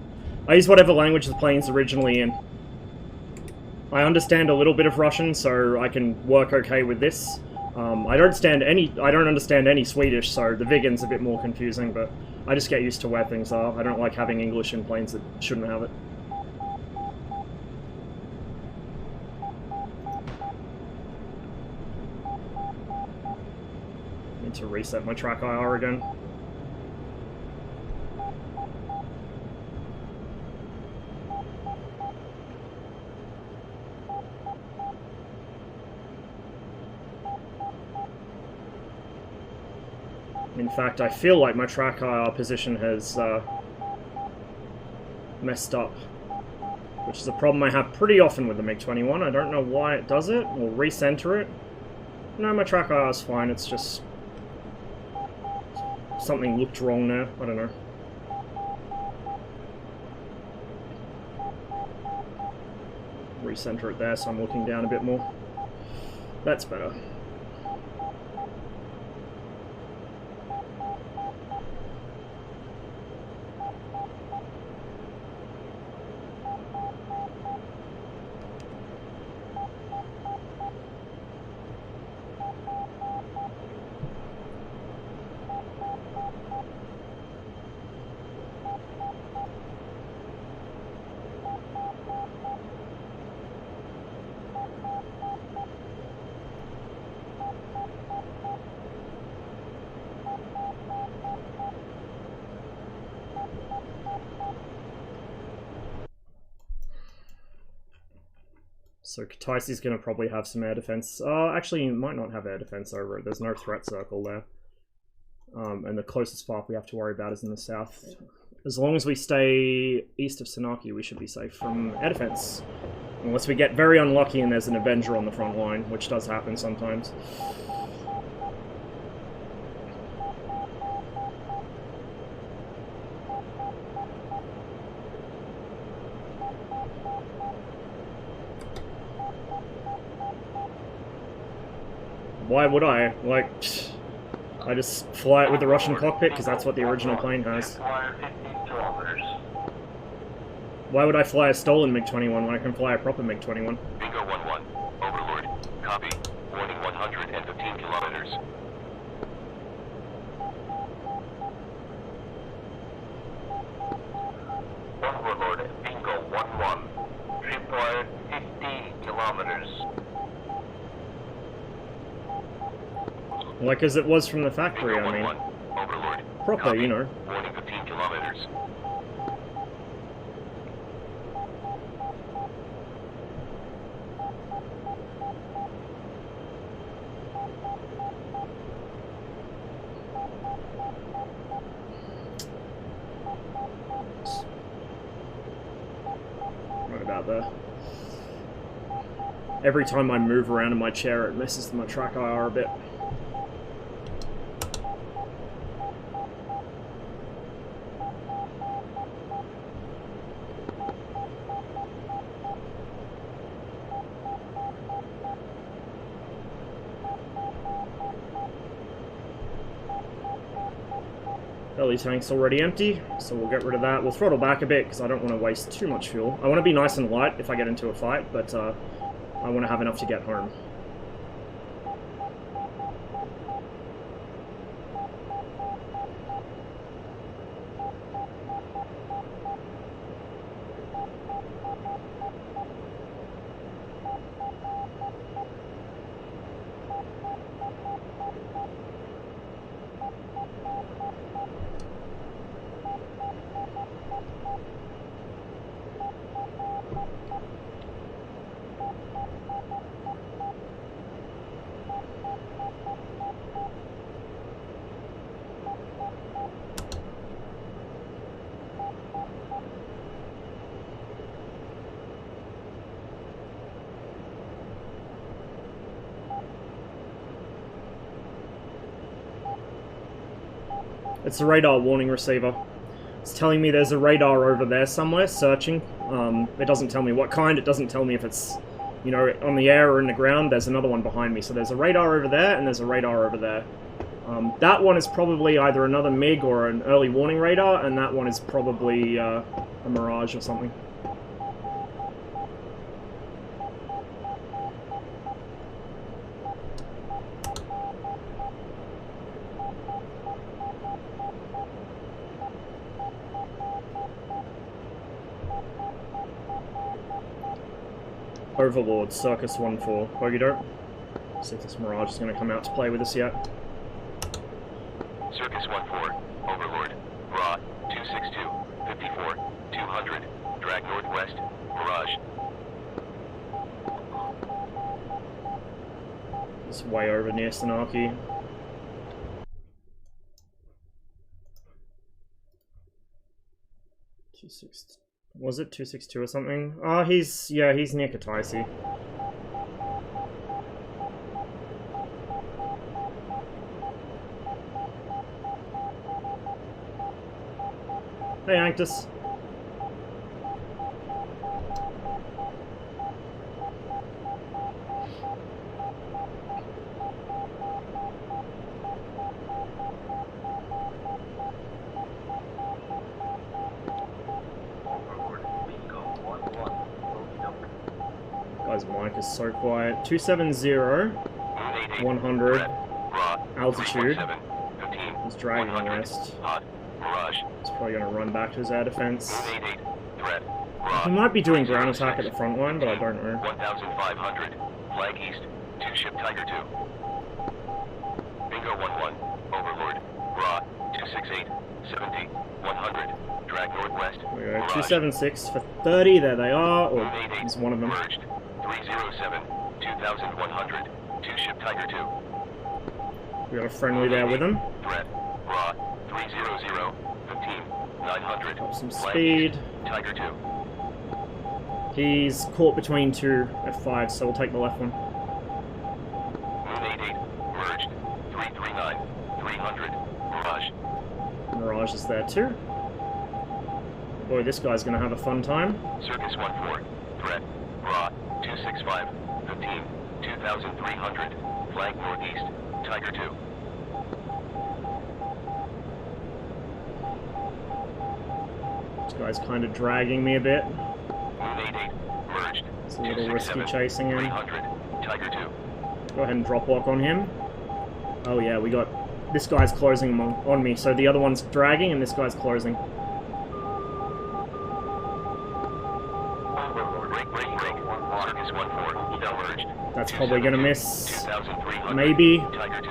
use whatever language the plane's originally in. I understand a little bit of Russian, so I can work okay with this. I don't understand any Swedish, so the Viggen's a bit more confusing, but I just get used to where things are. I don't like having English in planes that shouldn't have it. To reset my track IR again. In fact, I feel like my track IR position has messed up, which is a problem I have pretty often with the MiG-21. I don't know why it does it. We'll recenter it. No, my track IR is fine. It's just... something looked wrong there. I don't know. recenter it there so I'm looking down a bit more. That's better. So Kataisi's going to probably have some air defense. Actually, you might not have air defense over it. There's no threat circle there. And the closest path we have to worry about is in the south. As long as we stay east of Sanaki, we should be safe from air defense. Unless we get very unlucky and there's an Avenger on the front line, which does happen sometimes. Why would I? Like, I just fly it with the Russian cockpit because that's what the original plane has. Why would I fly a stolen MiG-21 when I can fly a proper MiG-21? Bingo 1-1. Overlord. Copy. Warning 115 kilometers. Overlord. Bingo 1-1. Tripwire 15 kilometers. Like as it was from the factory, I mean. Overlord. Proper, Copy. you know. Warning 15 kilometers. Right about there. Every time I move around in my chair, it messes with my track IR a bit. Belly tank's already empty, so we'll get rid of that. We'll throttle back a bit because I don't want to waste too much fuel. I want to be nice and light if I get into a fight, but I want to have enough to get home. It's a radar warning receiver. It's telling me there's a radar over there somewhere, searching. It doesn't tell me what kind, it doesn't tell me if it's, you know, on the air or in the ground. There's another one behind me. So there's a radar over there, and there's a radar over there. That one is probably either another MiG or an early warning radar, and that one is probably a Mirage or something. Overlord, Circus 1-4. Bogey dope. See if this Mirage is going to come out to play with us yet. Circus 1-4. Overlord. Raw. 262. 54. 200. Drag northwest. Mirage. It's way over near Sanaki. Was it 262 or something? Oh, he's near Kataisi. Hey, Anctus. Guy's mic is so quiet. 270, Moon 88. 100. Threat. Raw. Altitude. 317. 15. He's dragging 100. west. Hot. Mirage. He's probably going to run back to his air defense. Moon 88. Threat. Raw. He might be doing ground 306. attack at the front line, but I don't know. 1,500. Flag east. 2-ship Tiger 2. Bingo 1-1. Overlord. Raw. 268. 70. 100. Drag northwest. There we go. Mirage. 276 for 30. There they are. Or Moon 88. he's one of them. Merged. 307. 2,100. 2-ship Tiger 2. We got a friendly there with him. Threat. Raw. 300. 15. 900. Up some Flag speed. east. Tiger 2. He's caught between two F5s, so we'll take the left one. Moon 88. Merged. 339. 300. Mirage. Mirage is there too. Boy, this guy's gonna have a fun time. Circus 14. Threat. Raw. 265. 15. 2,300. Flag northeast. Tiger 2. This guy's kind of dragging me a bit. Moon 88. Merged. It's a little risky 267. chasing him. 300. Tiger 2. Go ahead and drop lock on him. Oh yeah, we got... This guy's closing on me, so the other one's dragging and this guy's closing. Break. Circus 14. Merged. That's probably gonna miss. 2,300. Maybe. Tiger 2.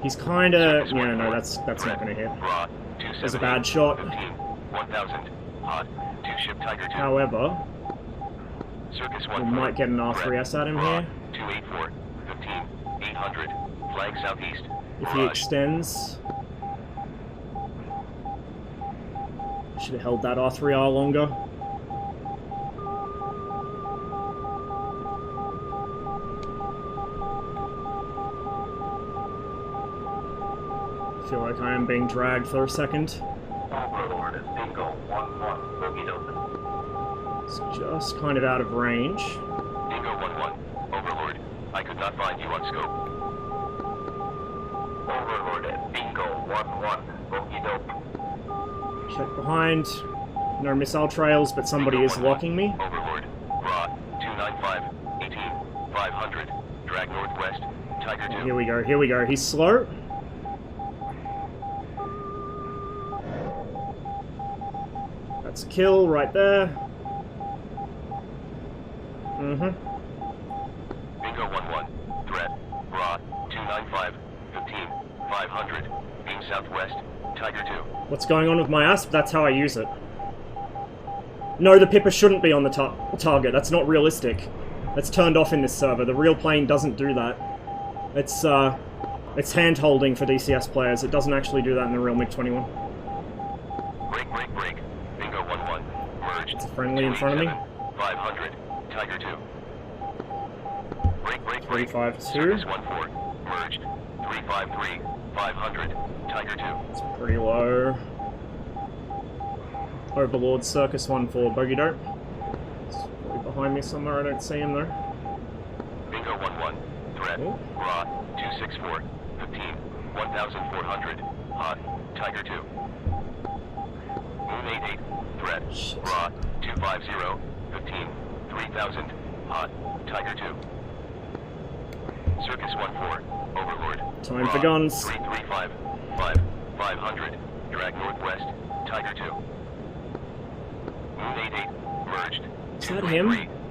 He's kinda... Yeah, no, that's not gonna hit. Raw. It's a bad shot. 15. 1,000. Hot. 2-ship Tiger 2. However, Circus we 14. might get an R3S at him Raw. here. 284. 15. 800. Flag southeast. If he Mirage. extends... Should have held that R3R longer. I feel like I am being dragged for a second. Overlord is Bingo 1-1. Bogeyed open. It's just kind of out of range. Bingo 1-1. Overlord. I could not find you on scope. Overlord at Bingo 1-1. Bogeyed open. Check behind. No missile trails, but somebody Bingo is 1-1. locking me. Overlord. Raw. 295. 18. 500. Drag northwest. Tiger 2. Here we go, here we go. He's slow. That's a kill right there. Bingo 1-1. Threat. Raw. 295. 15. 500. Beam southwest. Tiger 2. What's going on with my ASP? That's how I use it. No, the Pipper shouldn't be on the target. That's not realistic. That's turned off in this server. The real plane doesn't do that. It's hand-holding for DCS players. It doesn't actually do that in the real MiG-21. Break. Bingo 1-1. Merged. It's a friendly in front of me. 500. Tiger 2. Break. 352. Circus 1-4. Merged. 353. 500. Tiger 2. It's pretty low. Overlord Circus 1-4. Bogey dope. It's probably behind me somewhere. I don't see him though. Bingo 1-1. Threat. Oh. Raw. 264. 15. 1,400. Hot. Tiger 2. Moon 88. Threat. Shit. Raw. 250. 15. 3,000. Hot. Tiger 2. Circus 1-4. Overlord. Time for Raw. guns. 335. 500. Drag northwest. Tiger 2. Moon 88. Merged. Is that him?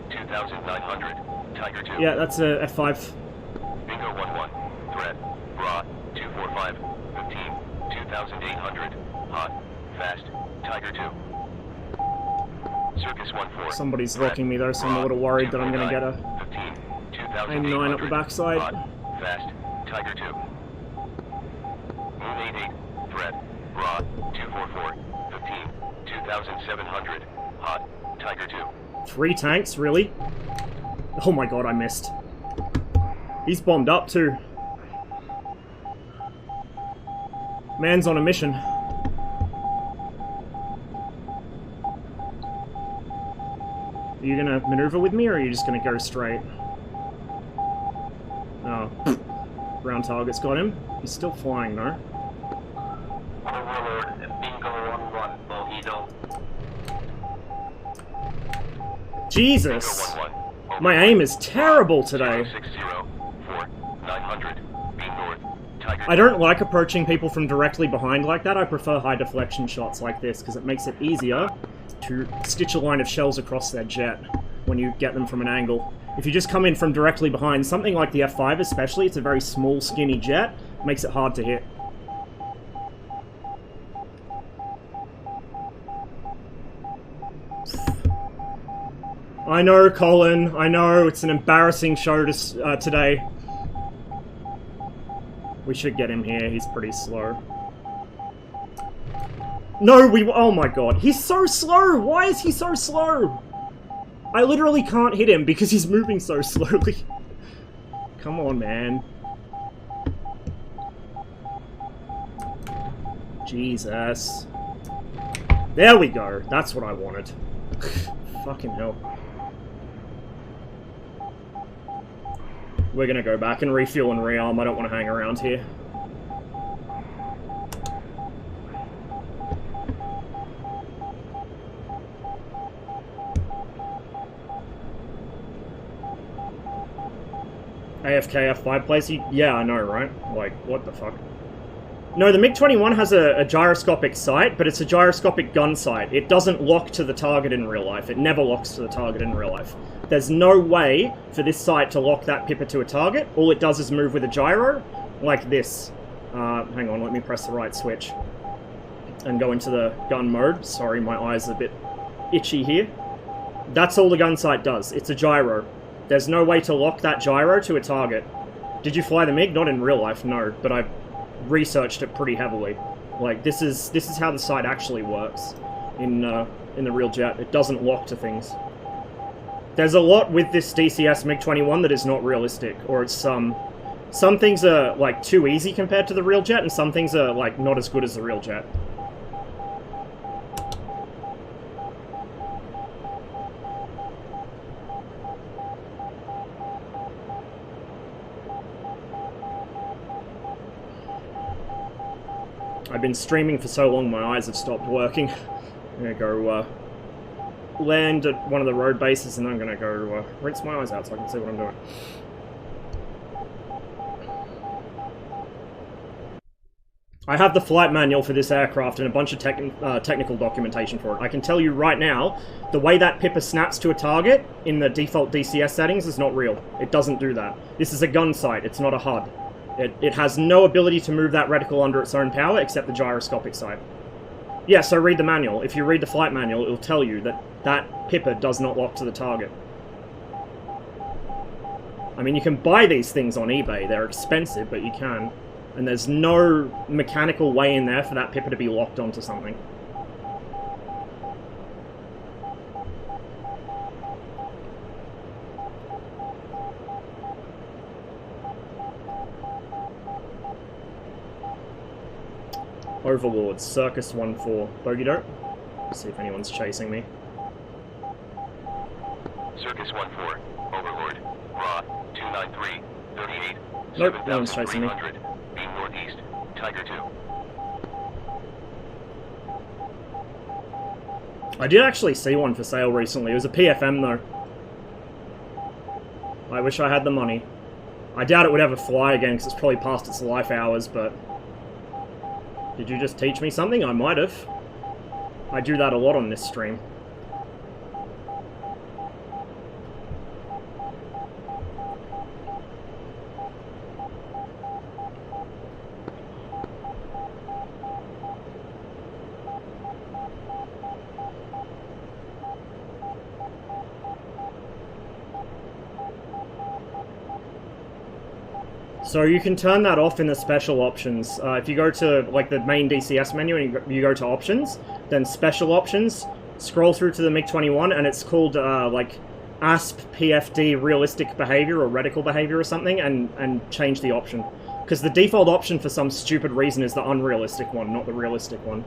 2,900. Tiger 2. Yeah, that's a F5. Bingo 1-1. Threat. Raw. 245. 15. 2,800. Hot. Fast. Tiger 2. Circus 1-4. Somebody's Threat. locking me though, so I'm a Raw. little worried that I'm gonna get a 15. M9 up the 2,800. backside. Hot. Fast. Tiger 2. Moon 88. Threat. Raw. 244. 15. 2,700. Hot. Tiger 2. 3 tanks, really? Oh my god, I missed. He's bombed up too. Man's on a mission. Are you gonna maneuver with me, or are you just gonna go straight? Oh. Round target's got him. He's still flying though. Overlord. Bingo 1-1. Bogeyed open. Jesus! Bingo 1-1. My aim is terrible today. 0604 900. Beam north. Tiger. I don't like approaching people from directly behind like that. I prefer high deflection shots like this because it makes it easier to stitch a line of shells across their jet when you get them from an angle. If you just come in from directly behind, something like the F5 especially, it's a very small, skinny jet, makes it hard to hit. I know, Colin, I know, it's an embarrassing show today. We should get him here, he's pretty slow. No, oh my god, he's so slow! Why is he so slow? I literally can't hit him because he's moving so slowly. Come on, man. Jesus. There we go, that's what I wanted. Fucking hell. We're gonna go back and refuel and rearm. I don't want to hang around here. AFK F5 place? Yeah, I know, right? Like, what the fuck? No, the MiG-21 has a gyroscopic sight, but it's a gyroscopic gun sight. It doesn't lock to the target in real life. It never locks to the target in real life. There's no way for this sight to lock that pipper to a target. All it does is move with a gyro, like this. Hang on, let me press the right switch. And go into the gun mode. Sorry, my eyes are a bit itchy here. That's all the gun sight does. It's a gyro. There's no way to lock that gyro to a target. Did you fly the MiG? Not in real life, no, but I researched it pretty heavily. Like, this is how the sight actually works in the real jet. It doesn't lock to things. There's a lot with this DCS MiG-21 that is not realistic, or it's some things are like too easy compared to the real jet, and some things are like not as good as the real jet. I've been streaming for so long, my eyes have stopped working. I'm gonna go land at one of the road bases, and I'm gonna go rinse my eyes out so I can see what I'm doing. I have the flight manual for this aircraft and a bunch of technical documentation for it. I can tell you right now, the way that pipper snaps to a target in the default DCS settings is not real. It doesn't do that. This is a gun sight, it's not a HUD. It has no ability to move that reticle under its own power except the gyroscopic sight. Yeah, so read the manual. If you read the flight manual, it'll tell you that that pipper does not lock to the target. I mean, you can buy these things on eBay. They're expensive, but you can. And there's no mechanical way in there for that pipper to be locked onto something. Overlord, Circus 1-4. Bogey dope. See if anyone's chasing me. Circus 1-4. Overlord. Raw. 293. 38. Nope, no one's chasing me. Beam northeast. Tiger 2. I did actually see one for sale recently. It was a PFM though. I wish I had the money. I doubt it would ever fly again because it's probably past its life hours, but... Did you just teach me something? I might have. I do that a lot on this stream. So you can turn that off in the special options. If you go to like the main DCS menu and you go to options, then special options, scroll through to the MiG-21 and it's called like ASP PFD realistic behavior or reticle behavior or something, and change the option. Because the default option for some stupid reason is the unrealistic one, not the realistic one.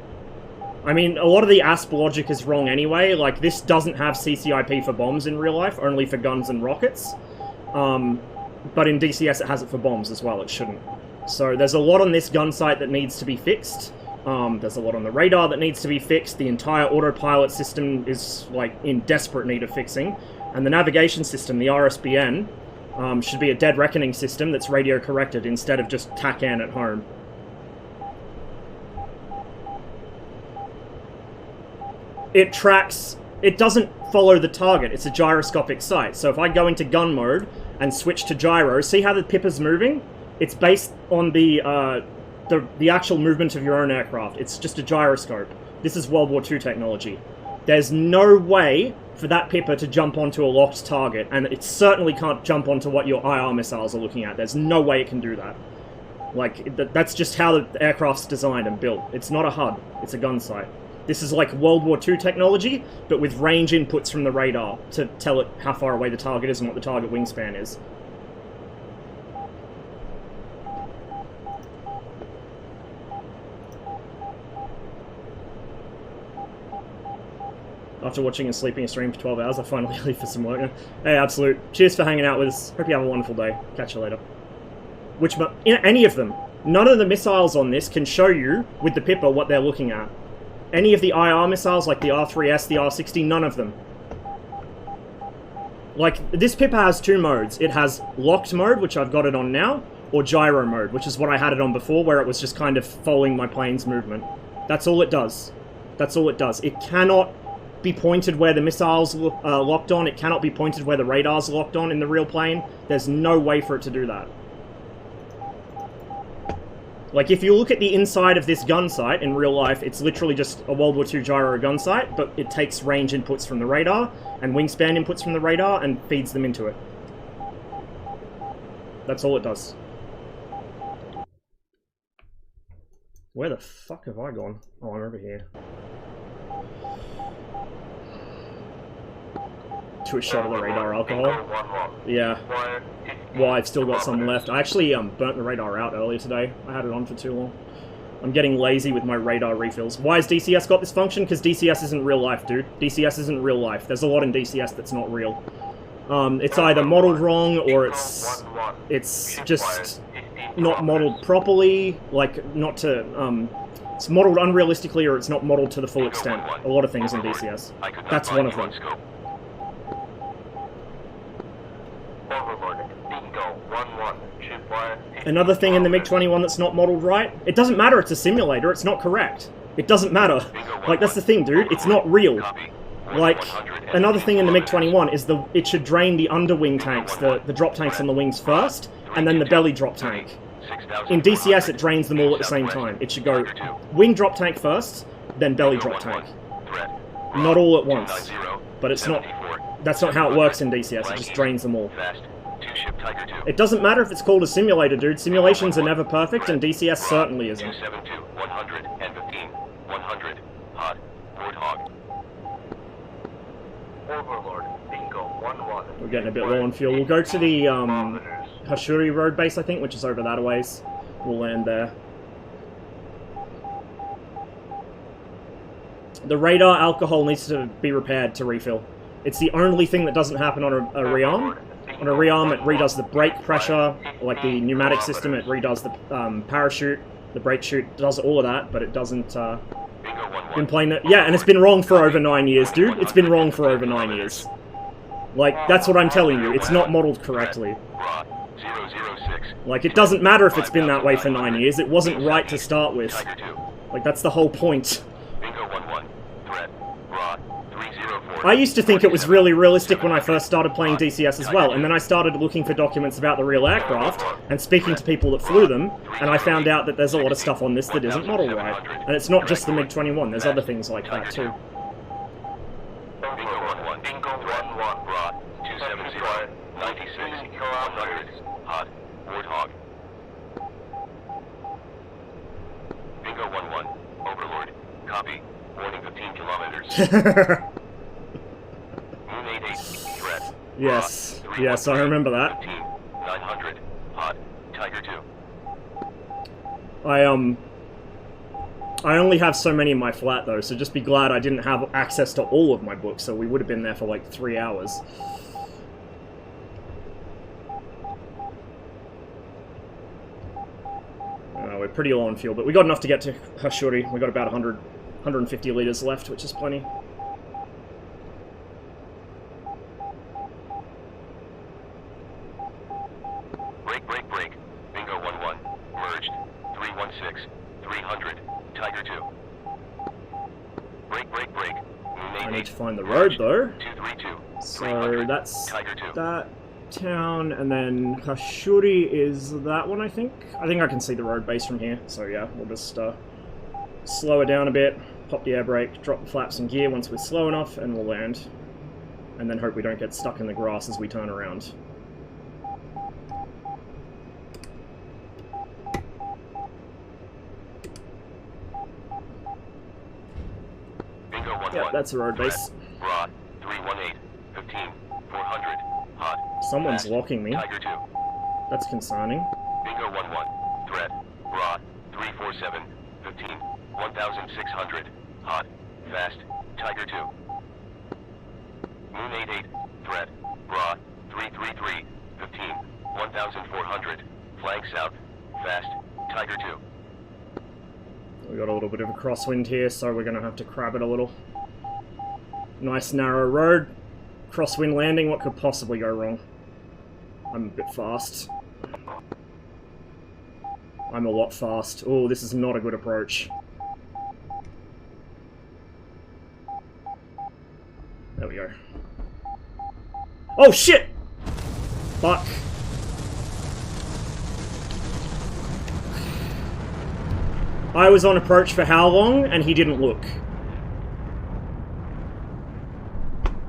I mean, a lot of the ASP logic is wrong anyway. Like, this doesn't have CCIP for bombs in real life, only for guns and rockets. But in DCS it has it for bombs as well, it shouldn't. So there's a lot on this gun sight that needs to be fixed. There's a lot on the radar that needs to be fixed. The entire autopilot system is, like, in desperate need of fixing. And the navigation system, the RSBN, should be a dead reckoning system that's radio corrected instead of just TACAN at home. It tracks, it doesn't follow the target, it's a gyroscopic sight. So if I go into gun mode and switch to gyro, see how the Pippa's moving? It's based on the actual movement of your own aircraft. It's just a gyroscope. This is World War II technology. There's no way for that Pippa to jump onto a locked target, and it certainly can't jump onto what your IR missiles are looking at. There's no way it can do that. Like, that's just how the aircraft's designed and built. It's not a HUD, it's a gun sight. This is like World War II technology, but with range inputs from the radar to tell it how far away the target is and what the target wingspan is. After watching and sleeping a stream for 12 hours, I finally leave for some work now. Hey, Absolute. Cheers for hanging out with us. Hope you have a wonderful day. Catch you later. Any of them. None of the missiles on this can show you, with the Pippa, what they're looking at. Any of the IR missiles, like the R3S, the R60, none of them. Like, this Pippa has two modes. It has locked mode, which I've got it on now, or gyro mode, which is what I had it on before, where it was just kind of following my plane's movement. That's all it does. That's all it does. It cannot be pointed where the missiles locked on. It cannot be pointed where the radar's locked on in the real plane. There's no way for it to do that. Like, if you look at the inside of this gun sight in real life, it's literally just a World War II gyro gun sight, but it takes range inputs from the radar and wingspan inputs from the radar and feeds them into it. That's all it does. Where the fuck have I gone? Oh, I'm over here. To a shot of the radar alcohol. Yeah. Well, I've still got some left. I actually burnt the radar out earlier today. I had it on for too long. I'm getting lazy with my radar refills. Why has DCS got this function? Because DCS isn't real life, dude. DCS isn't real life. There's a lot in DCS that's not real. It's either modeled wrong or it's just not modeled properly. Like, not to... it's modeled unrealistically or it's not modeled to the full extent. A lot of things in DCS. That's one of them. Another thing in the MiG-21 that's not modeled right, it doesn't matter, it's a simulator, it's not correct. It doesn't matter. Like, that's the thing, dude, it's not real. Like, another thing in the MiG-21 is it should drain the underwing tanks, the drop tanks on the wings first, and then the belly drop tank. In DCS, it drains them all at the same time. It should go wing drop tank first, then belly drop tank. Not all at once. But it's not... That's not how it works in DCS, it just drains them all. It doesn't matter if it's called a simulator, dude. Simulations are never perfect, and DCS certainly isn't. 115, 100, hot, Warthog. Overlord, bingo, 1-1. We're getting a bit low on fuel. We'll go to the Hashuri road base, I think, which is over that a ways. We'll land there. The radar alcohol needs to be repaired to refill. It's the only thing that doesn't happen on a rearm. On a rearm, it redoes the brake pressure, like the pneumatic system, it redoes the parachute, the brake chute, does all of that, but it doesn't, been playing that. Yeah, and it's been wrong for over 9 years, dude. It's been wrong for over 9 years. Like, that's what I'm telling you. It's not modeled correctly. Like, it doesn't matter if it's been that way for 9 years. It wasn't right to start with. Like, that's the whole point. I used to think it was really realistic when I first started playing DCS as well, and then I started looking for documents about the real aircraft, and speaking to people that flew them, and I found out that there's a lot of stuff on this that isn't model right. And it's not just the MiG-21, there's other things like that too. Bingo 1-1, Rod, 270, 96, 100, hot, Warthog. Bingo 1-1, Overlord, copy, warning 15 kilometers. Yes, yes, I remember that. 900, hot, Tiger 2. I only have so many in my flat though, so just be glad I didn't have access to all of my books, so we would have been there for like 3 hours. We're pretty low on fuel, but we got enough to get to Hashuri. We got about 150 litres left, which is plenty. I need to find the road though. 232. So that's Tiger 2. that town, and then Kashuri is that one, I think. I think I can see the road base from here. So yeah, we'll just slow it down a bit, pop the air brake, drop the flaps in gear once we're slow enough, and we'll land. And then hope we don't get stuck in the grass as we turn around. Bingo 1-1. Yep, that's a road base. Rod 318. 15. 400. Hot. Someone's Fast. locking me. Tiger 2. That's concerning. Bingo 1-1. Threat. Rod 347. 15. 1600. Hot. Fast. Tiger 2. Moon 88. Threat. Rod 333. 15. 1400. Flank south. Fast. Tiger 2. We got a little bit of a crosswind here, so we're going to have to crab it a little. Nice narrow road. Crosswind landing, what could possibly go wrong? I'm a bit fast. I'm a lot fast. Oh, this is not a good approach. There we go. Oh shit! Fuck. I was on approach for how long, and he didn't look.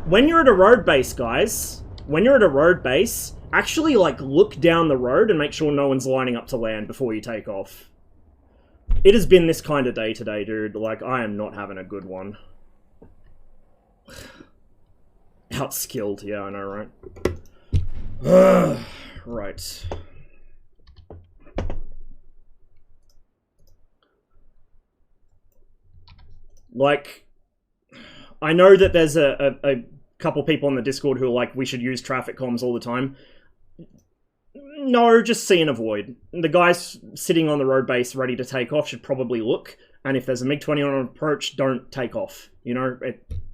When you're at a road base, guys, when you're at a road base, actually, like, look down the road and make sure no one's lining up to land before you take off. It has been this kind of day today, dude. Like, I am not having a good one. Outskilled, yeah, I know, right? Right. Like, I know that there's a couple people on the Discord who are like, we should use traffic comms all the time. No, just see and avoid. The guys sitting on the road base ready to take off should probably look, and if there's a MiG-20 on approach, don't take off. You know,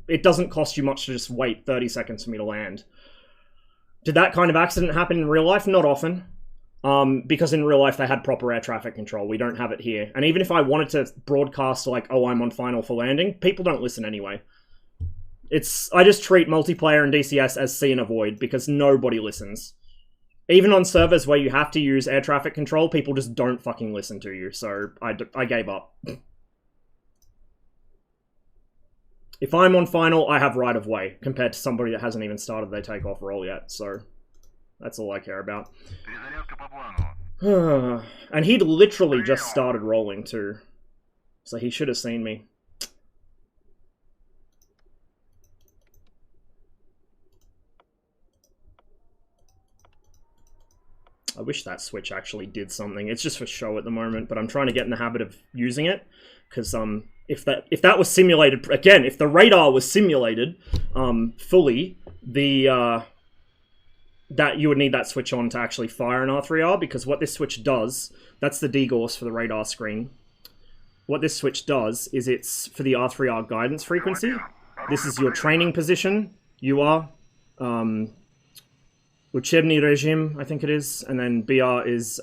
it doesn't cost you much to just wait 30 seconds for me to land. Did that kind of accident happen in real life? Not often. Because in real life they had proper air traffic control. We don't have it here. And even if I wanted to broadcast like, oh, I'm on final for landing, people don't listen anyway. I just treat multiplayer and DCS as see and avoid, because nobody listens. Even on servers where you have to use air traffic control, people just don't fucking listen to you, so I gave up. If I'm on final, I have right of way, compared to somebody that hasn't even started their takeoff roll yet, so that's all I care about. And he'd literally just started rolling too, so he should have seen me. I wish that switch actually did something. It's just for show at the moment, but I'm trying to get in the habit of using it, because if that was simulated, again, if the radar was simulated fully, that you would need that switch on to actually fire an R3R, because what this switch does, that's the degauss for the radar screen. What this switch does is it's for the R3R guidance frequency. This is your training position. You are Uchebny regime, I think it is, and then BR is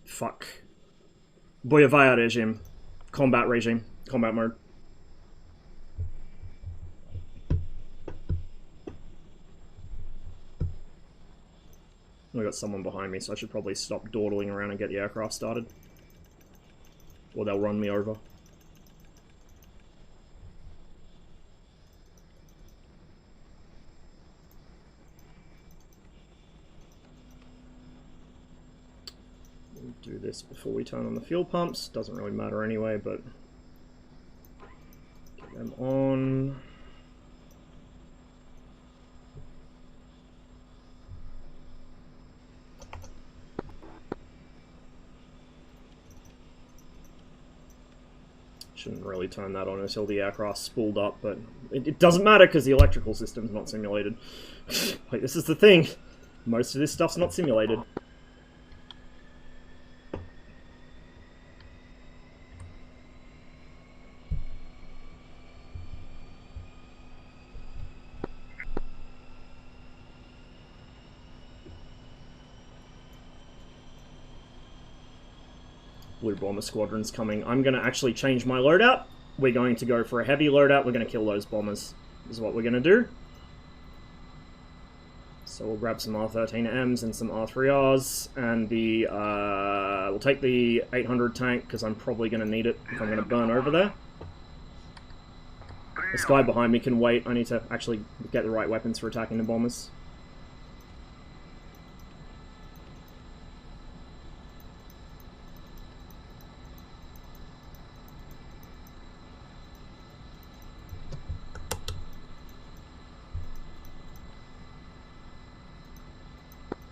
fuck, Boyevaya regime, combat mode. We got someone behind me, so I should probably stop dawdling around and get the aircraft started, or they'll run me over. Do this before we turn on the fuel pumps. Doesn't really matter anyway, but get them on. Shouldn't really turn that on until the aircraft's spooled up, but it doesn't matter because the electrical system's not simulated. Like, this is the thing. Most of this stuff's not simulated. blue bomber squadrons coming. I'm going to actually change my loadout. We're going to go for a heavy loadout. We're going to kill those bombers, is what we're going to do. So we'll grab some R13Ms and some R3Rs, and the we'll take the 800 tank, because I'm probably going to need it if I'm going to burn over there. This guy behind me can wait. I need to actually get the right weapons for attacking the bombers.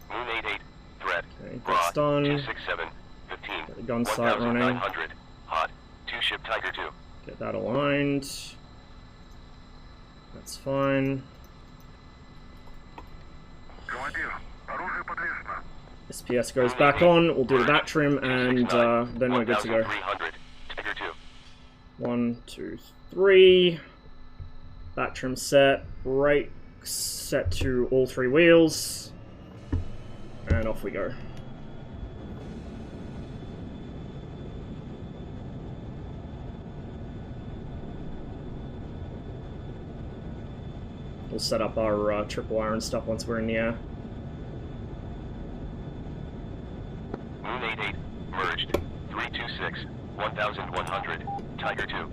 Moon 88, threat. Okay, that's done. 267, 15. Get the gun sight running. 1900, hot. 2-ship Tiger 2. Get that aligned. That's fine. SPS goes back on. We'll do the back trim, and then we're good to go. 300, Tiger 2. 1, 2, 3. Back trim set. Brakes set to all 3 wheels. And off we go. We'll set up our triple wire and stuff once we're in the air. Moon 88, merged. 326, 1100, Tiger 2.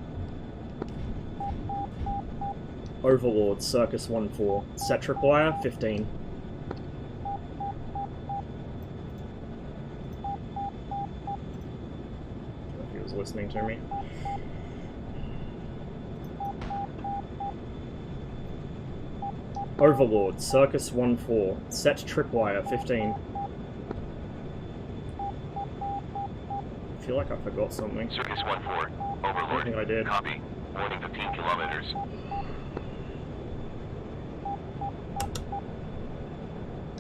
Overlord, Circus 1-4. Set tripwire, 15. If he was listening to me. Overlord, Circus 1-4. Set tripwire, 15. I feel like I forgot something. Circus 1-4, Overlord. I think I did. Copy. Warning 15 kilometers.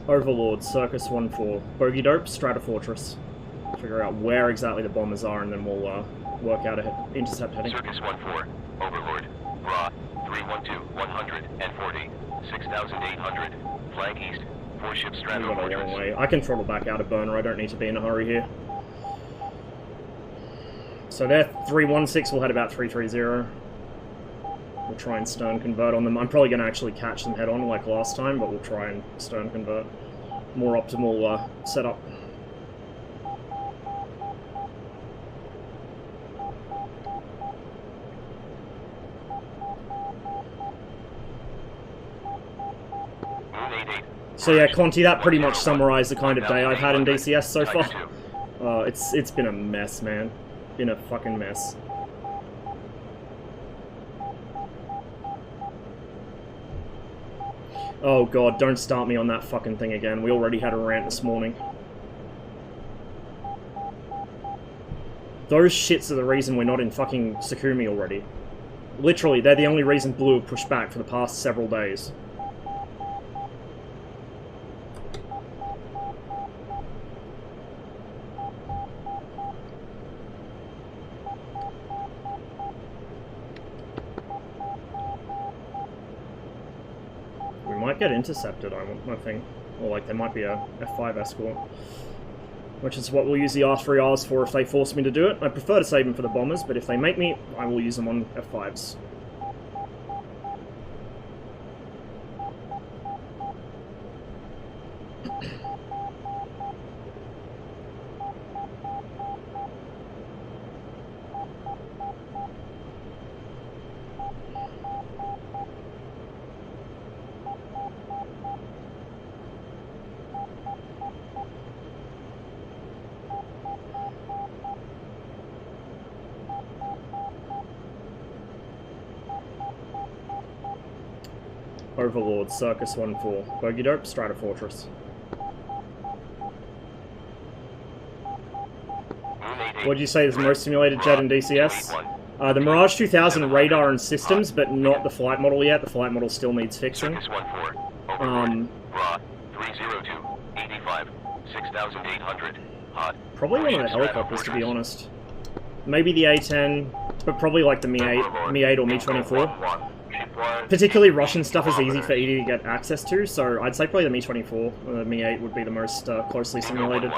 Overlord, Circus 1-4. Bogey Dope, Stratofortress. Figure out where exactly the bombers are, and then we'll work out a intercept heading. Circus 1-4, Overlord. Raw, 312, 140, 6,800. Flank east, 4-ship We've got a long Stratofortress. way. I can throttle back out of burner, I don't need to be in a hurry here. So they're 316, we'll head about 330. We'll try and stern convert on them. I'm probably going to actually catch them head on like last time, but we'll try and stern convert. More optimal setup. Moon 88. So yeah, Conti, that pretty much summarized the kind of day I've had in DCS so far. It's been a mess, man. Been a fucking mess. Oh god, don't start me on that fucking thing again. We already had a rant this morning. Those shits are the reason we're not in fucking Sakumi already. Literally, they're the only reason Blue have pushed back for the past several days. We might get intercepted, I think. Or like, there might be a F5 escort. Which is what we'll use the R3Rs for if they force me to do it. I prefer to save them for the bombers, but if they make me, I will use them on F5s. Overlord, Circus 1-4. Bogey Dope, Stratofortress. What'd you say is the most simulated jet in DCS? The Mirage 2000 radar and systems, but not the flight model yet. The flight model still needs fixing. Circus 1-4, Overlord. Raw, 302, 85, 6,800. Hot. Probably one of the helicopters, to be honest. Maybe the A-10, but probably like the Mi-8 or Mi-24. Particularly Russian stuff is easy for ED to get access to, so I'd say probably the Mi-24 or the Mi-8 would be the most closely simulated.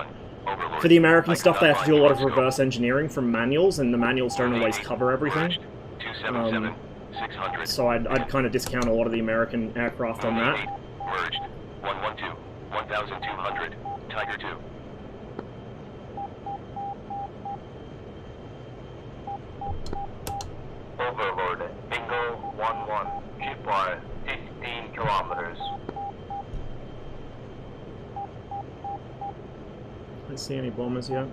Overlord. For the American I stuff, they cannot have to do a lot of find you on reverse engineering from manuals, and the manuals don't always scope. cover everything. Merged. 277, 600. So I'd kind of discount a lot of the American aircraft on that. 88, merged. 112, 1200. Tiger 2. Overlord, Bingo 11, ship wire 15 kilometers. Don't see any bombers yet.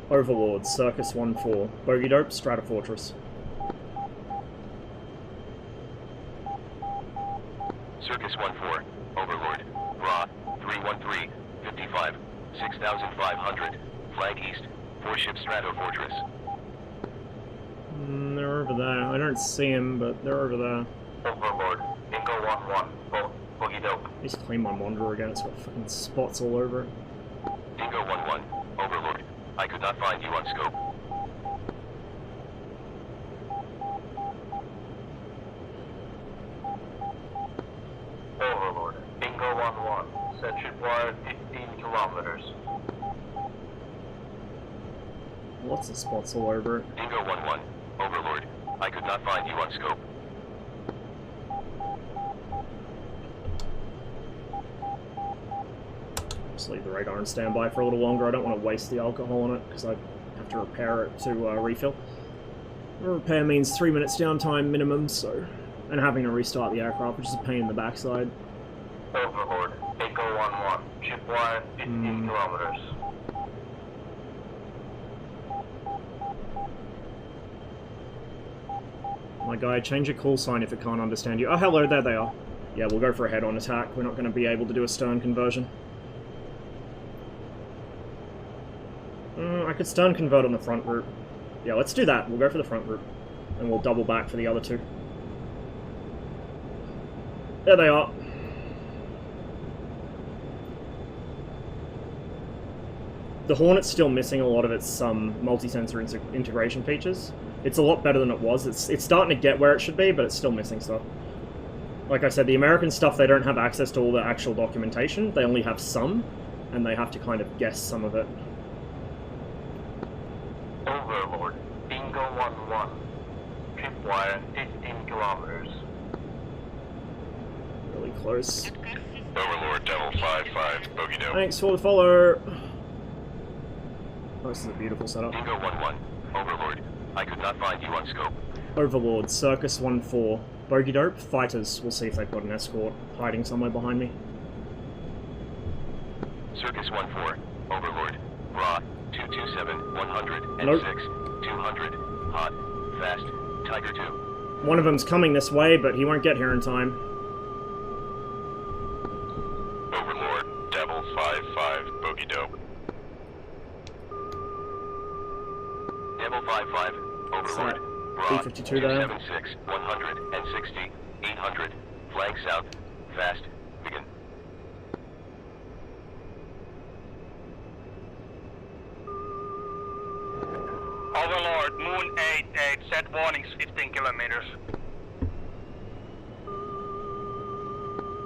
Overlord, Circus 1-4. Bogey Dope, Stratofortress. Circus 1-4, Overlord. Ra, 313, 55, 6500. Flag east, 4-ship Stratofortress. They're over there. I don't see him, but they're over there. Overlord, Bingo 11, boogie dope. I just clean my Wanderer again. It's got fucking spots all over it. Dingo 1-1, Overlord. I could not find you on scope. Overlord, Bingo 11, set ship wire 15 kilometers. Lots of spots all over it. Dingo 1-1, Overlord. I could not find you on scope. Just leave the radar on standby for a little longer. I don't want to waste the alcohol on it because I have to repair it to refill. Repair means 3 minutes downtime minimum, so, and having to restart the aircraft, which is a pain in the backside. Overlord, Bingo 11, ship wire 15 kilometers. My guy, change your call sign if it can't understand you. Oh, hello, there they are. Yeah, we'll go for a head-on attack. We're not going to be able to do a stern conversion. I could stern convert on the front route. Yeah, let's do that. We'll go for the front route. And we'll double back for the other two. There they are. The Hornet's still missing a lot of its multi-sensor integration features. It's a lot better than it was. It's starting to get where it should be, but it's still missing stuff. Like I said, the American stuff, they don't have access to all the actual documentation. They only have some, and they have to kind of guess some of it. Overlord, Bingo 11, ship wire 15 kilometers. Really close. Overlord, Devil 5-5, Bogey Dope. Thanks for the follow. Oh, this is a beautiful setup. Dingo 1-1, Overlord. I could not find you on scope. Overlord, Circus 1-4. Bogey Dope, Fighters. We'll see if they've got an escort hiding somewhere behind me. Circus 1-4, Overlord. Ra, 227, 100, and Nope. 6, 200. Hot, fast, Tiger 2. One of them's coming this way, but he won't get here in time. Overlord, Devil 5-5, Bogey Dope. Devil 5-5, Overlord. Ra, B-52 there. 276, 160, 800. Flag south, fast, begin. Overlord, Moon 88, set warnings 15 kilometers.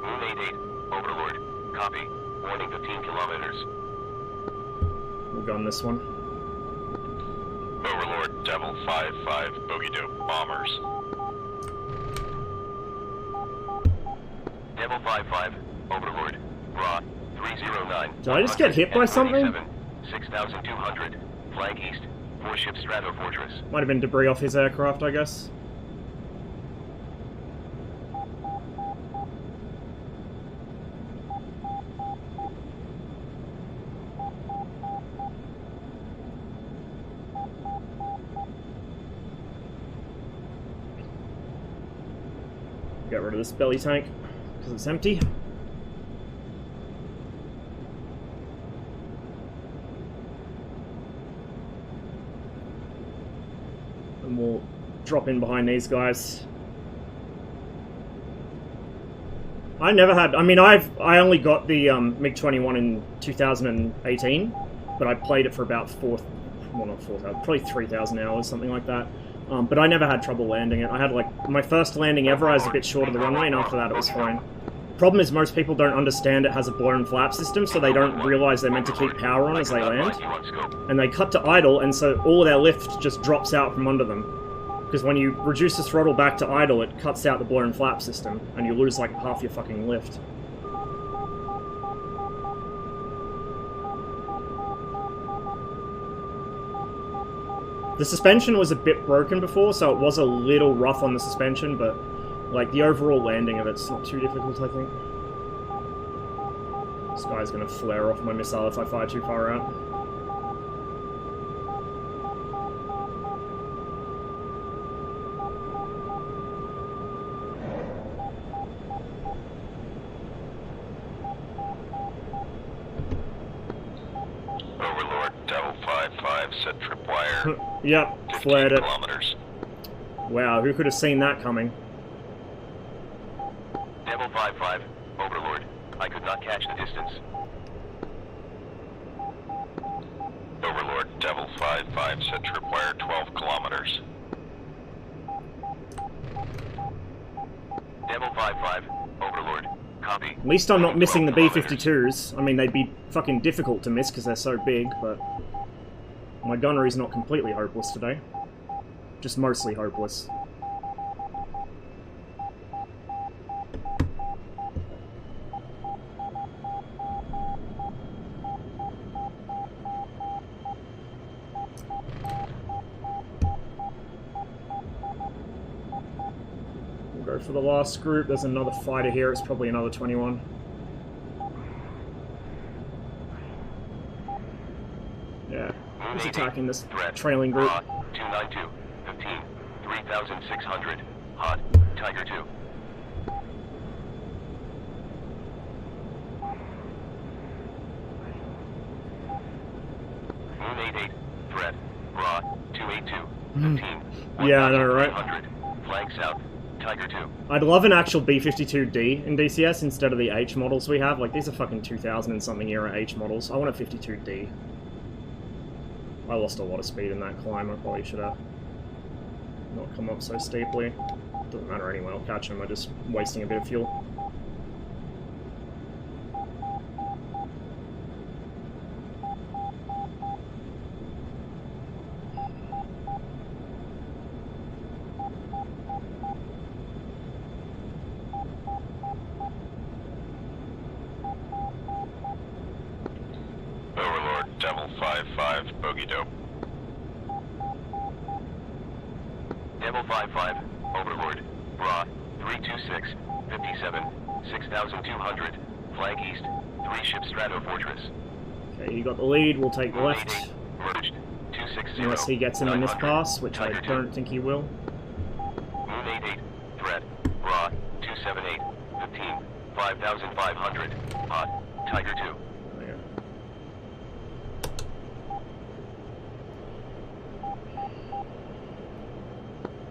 Moon 88, Overlord. Copy. Warning 15 kilometers. We'll gun this one. Overlord, Devil 5-5, Bogey Dope, bombers. Devil 5-5, Overlord. Ra, 309. Did I just get hit by something? 6,200. Flag east. 4-ship Stratofortress. Might have been debris off his aircraft, I guess. Get rid of this belly tank, because it's empty. And we'll drop in behind these guys. I never had, I mean, I only got the MiG-21 in 2018, but I played it for about probably 3,000 hours, something like that. But I never had trouble landing it. I had, like, my first landing ever, I was a bit short of the runway, and after that it was fine. problem is most people don't understand it has a blown flap system, so they don't realize they're meant to keep power on as they land. And they cut to idle, and so all of their lift just drops out from under them. Because when you reduce the throttle back to idle, it cuts out the blown flap system, and you lose like half your fucking lift. The suspension was a bit broken before, so it was a little rough on the suspension, but like the overall landing of it's not too difficult, I think. This guy's gonna flare off my missile if I fire too far out. Overlord, Devil 5-5, set tripwire. Yep, flared it. Kilometers. Wow, who could have seen that coming? Devil 5-5, Overlord. I could not catch the distance. Overlord, Devil 5-5, set tripwire 12 kilometers. Devil 5-5, Overlord. Copy. At least I'm not missing the B-52s. I mean, they'd be fucking difficult to miss because they're so big, but my gunnery's not completely hopeless today. Just mostly hopeless. We'll go for the last group. There's another fighter here. It's probably another 21. Yeah, he's attacking this trailing group. 292, 15, 3,600. Hot, Tiger 2. Moon 88, threat. Raw, 282, 15. Yeah, I know, right? 100. Flank south, Tiger 2. I'd love an actual B-52D in DCS instead of the H models we have. Like, these are fucking 2000 and something era H models. I want a 52D. I lost a lot of speed in that climb. I probably should have not come up so steeply. Doesn't matter anyway, I'll catch him. I'm just wasting a bit of fuel. Overlord, Devil 5-5, bogey dope. Devil 5-5, Overlord, Raw, 326, 57, 6,200, flank east, 3-ship Strato Fortress. Okay, you got the lead, we'll take the left. Merged, 260, Unless he gets him in this 900, pass, which I Tiger 2. don't think he will. Moon 88, threat, Raw, 278, 15, 5,500, hot, Tiger 2. Yeah.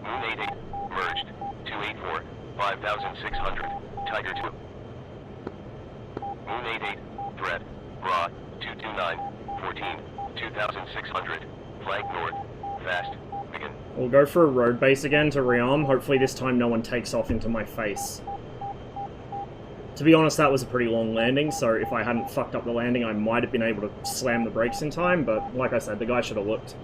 Moon 88, merged, 284, 5,600, Tiger 2. Moon 88, threat, Raw, 229, 14, 2,600, flank north, fast, begin. We'll go for a road base again to rearm. Hopefully this time no one takes off into my face. To be honest, that was a pretty long landing, so if I hadn't fucked up the landing, I might have been able to slam the brakes in time, but like I said, the guy should have looked.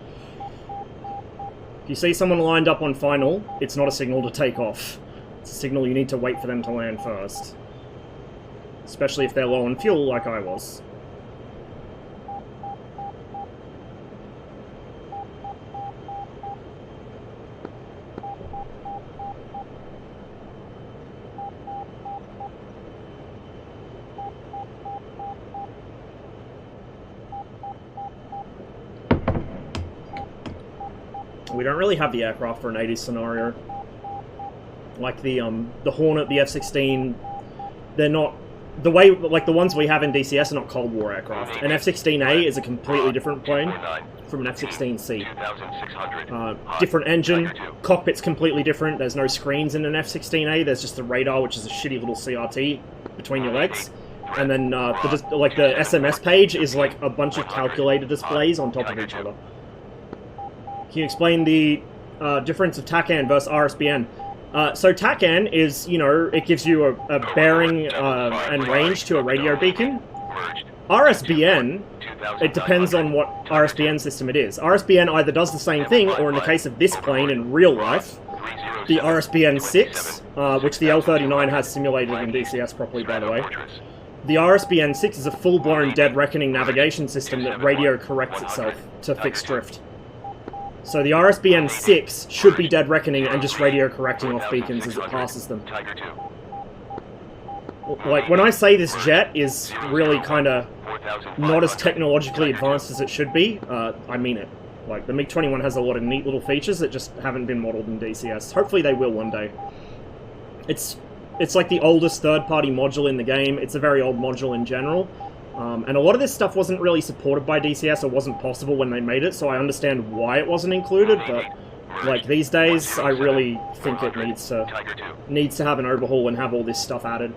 If you see someone lined up on final, it's not a signal to take off. It's a signal you need to wait for them to land first. Especially if they're low on fuel, like I was. We don't really have the aircraft for an 80s scenario. Like the Hornet, the F-16, they're not... The way, like the ones we have in DCS are not Cold War aircraft. An F-16A is a completely different plane from an F-16C. Different engine, cockpit's completely different, there's no screens in an F-16A, there's just the radar, which is a shitty little CRT between your legs. And then the SMS page is like a bunch of calculator displays on top of each other. Can you explain the difference of TACAN versus RSBN? So TACAN is, you know, it gives you a bearing and range to a radio beacon. Merged. RSBN, it depends on what RSBN system it is. RSBN either does the same thing, or in the case of this plane in real life, the RSBN 6, which the L39 has simulated in DCS properly, by the way. The RSBN 6 is a full-blown dead reckoning navigation system that radio corrects itself to fix drift. So the RSBN 6 should be dead reckoning and just radio correcting off beacons as it passes them. Tiger 2. Like, when I say this jet is really kind of not as technologically advanced as it should be, I mean it. Like, the MiG-21 has a lot of neat little features that just haven't been modeled in DCS. Hopefully they will one day. It's like the oldest third-party module in the game. It's a very old module in general. And a lot of this stuff wasn't really supported by DCS or wasn't possible when they made it, so I understand why it wasn't included, but like these days, I really think it needs to have an overhaul and have all this stuff added.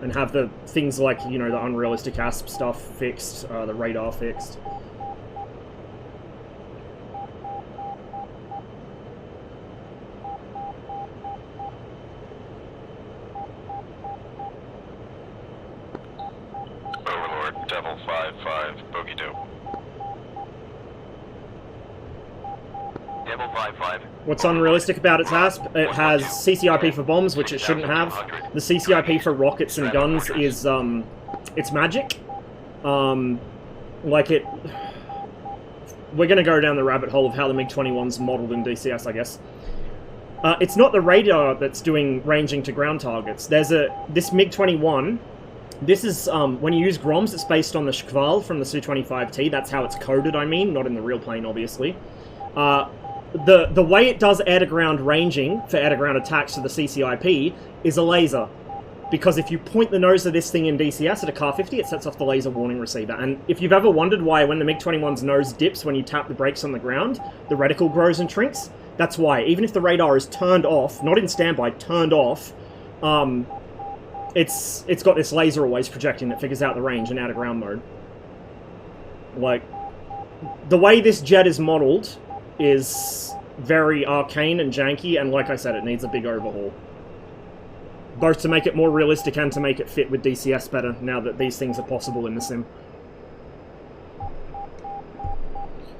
And have the things like, you know, the unrealistic ASP stuff fixed, the radar fixed. Overlord, Devil 5-5, Bogey 2. Devil 5-5. What's unrealistic about its ASP? It has CCIP for bombs, which it shouldn't have. The CCIP for rockets and guns is, it's magic. Like it... We're gonna go down the rabbit hole of how the MiG-21's modeled in DCS, I guess. It's not the radar that's doing ranging to ground targets. There's this MiG-21... This is, when you use GROMs, it's based on the Schkval from the Su-25T. That's how it's coded, I mean, not in the real plane, obviously. The way it does air-to-ground ranging for air-to-ground attacks to the CCIP is a laser. Because if you point the nose of this thing in DCS at a Car 50, it sets off the laser warning receiver. And if you've ever wondered why when the MiG-21's nose dips when you tap the brakes on the ground, the reticle grows and shrinks, that's why. Even if the radar is turned off, not in standby, turned off, it's got this laser always projecting that figures out the range in out-of-ground mode. Like, the way this jet is modeled is very arcane and janky, and like I said, it needs a big overhaul. Both to make it more realistic and to make it fit with DCS better, now that these things are possible in the sim.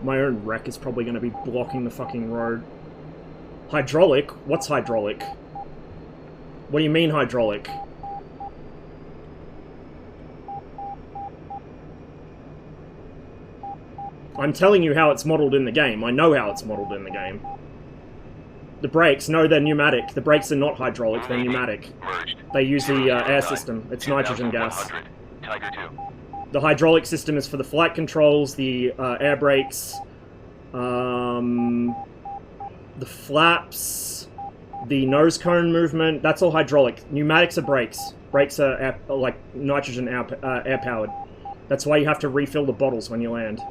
My own wreck is probably going to be blocking the fucking road. Hydraulic? What's hydraulic? What do you mean hydraulic? I'm telling you how it's modeled in the game. I know how it's modeled in the game. The brakes, no, they're pneumatic. The brakes are not hydraulic, they're pneumatic. They use the air system. It's nitrogen gas. Tiger 2. The hydraulic system is for the flight controls, the air brakes, the flaps, the nose cone movement. That's all hydraulic. Pneumatics are brakes. Brakes are like nitrogen air-powered. That's why you have to refill the bottles when you land.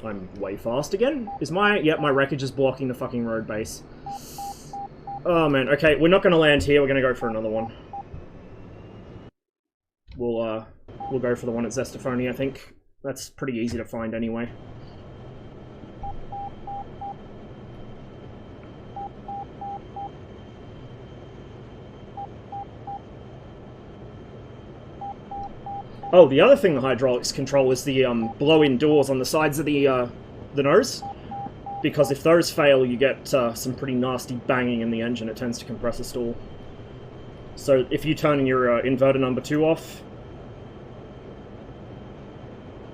I'm way fast again? Is my... Yep, my wreckage is blocking the fucking road base. Oh, man. Okay, we're not going to land here. We're going to go for another one. We'll go for the one at Zestafoni, I think. That's pretty easy to find anyway. Oh, the other thing the hydraulics control is the blow-in doors on the sides of the nose. Because if those fail, you get some pretty nasty banging in the engine. It tends to compressor stall. So if you turn your inverter number 2 off...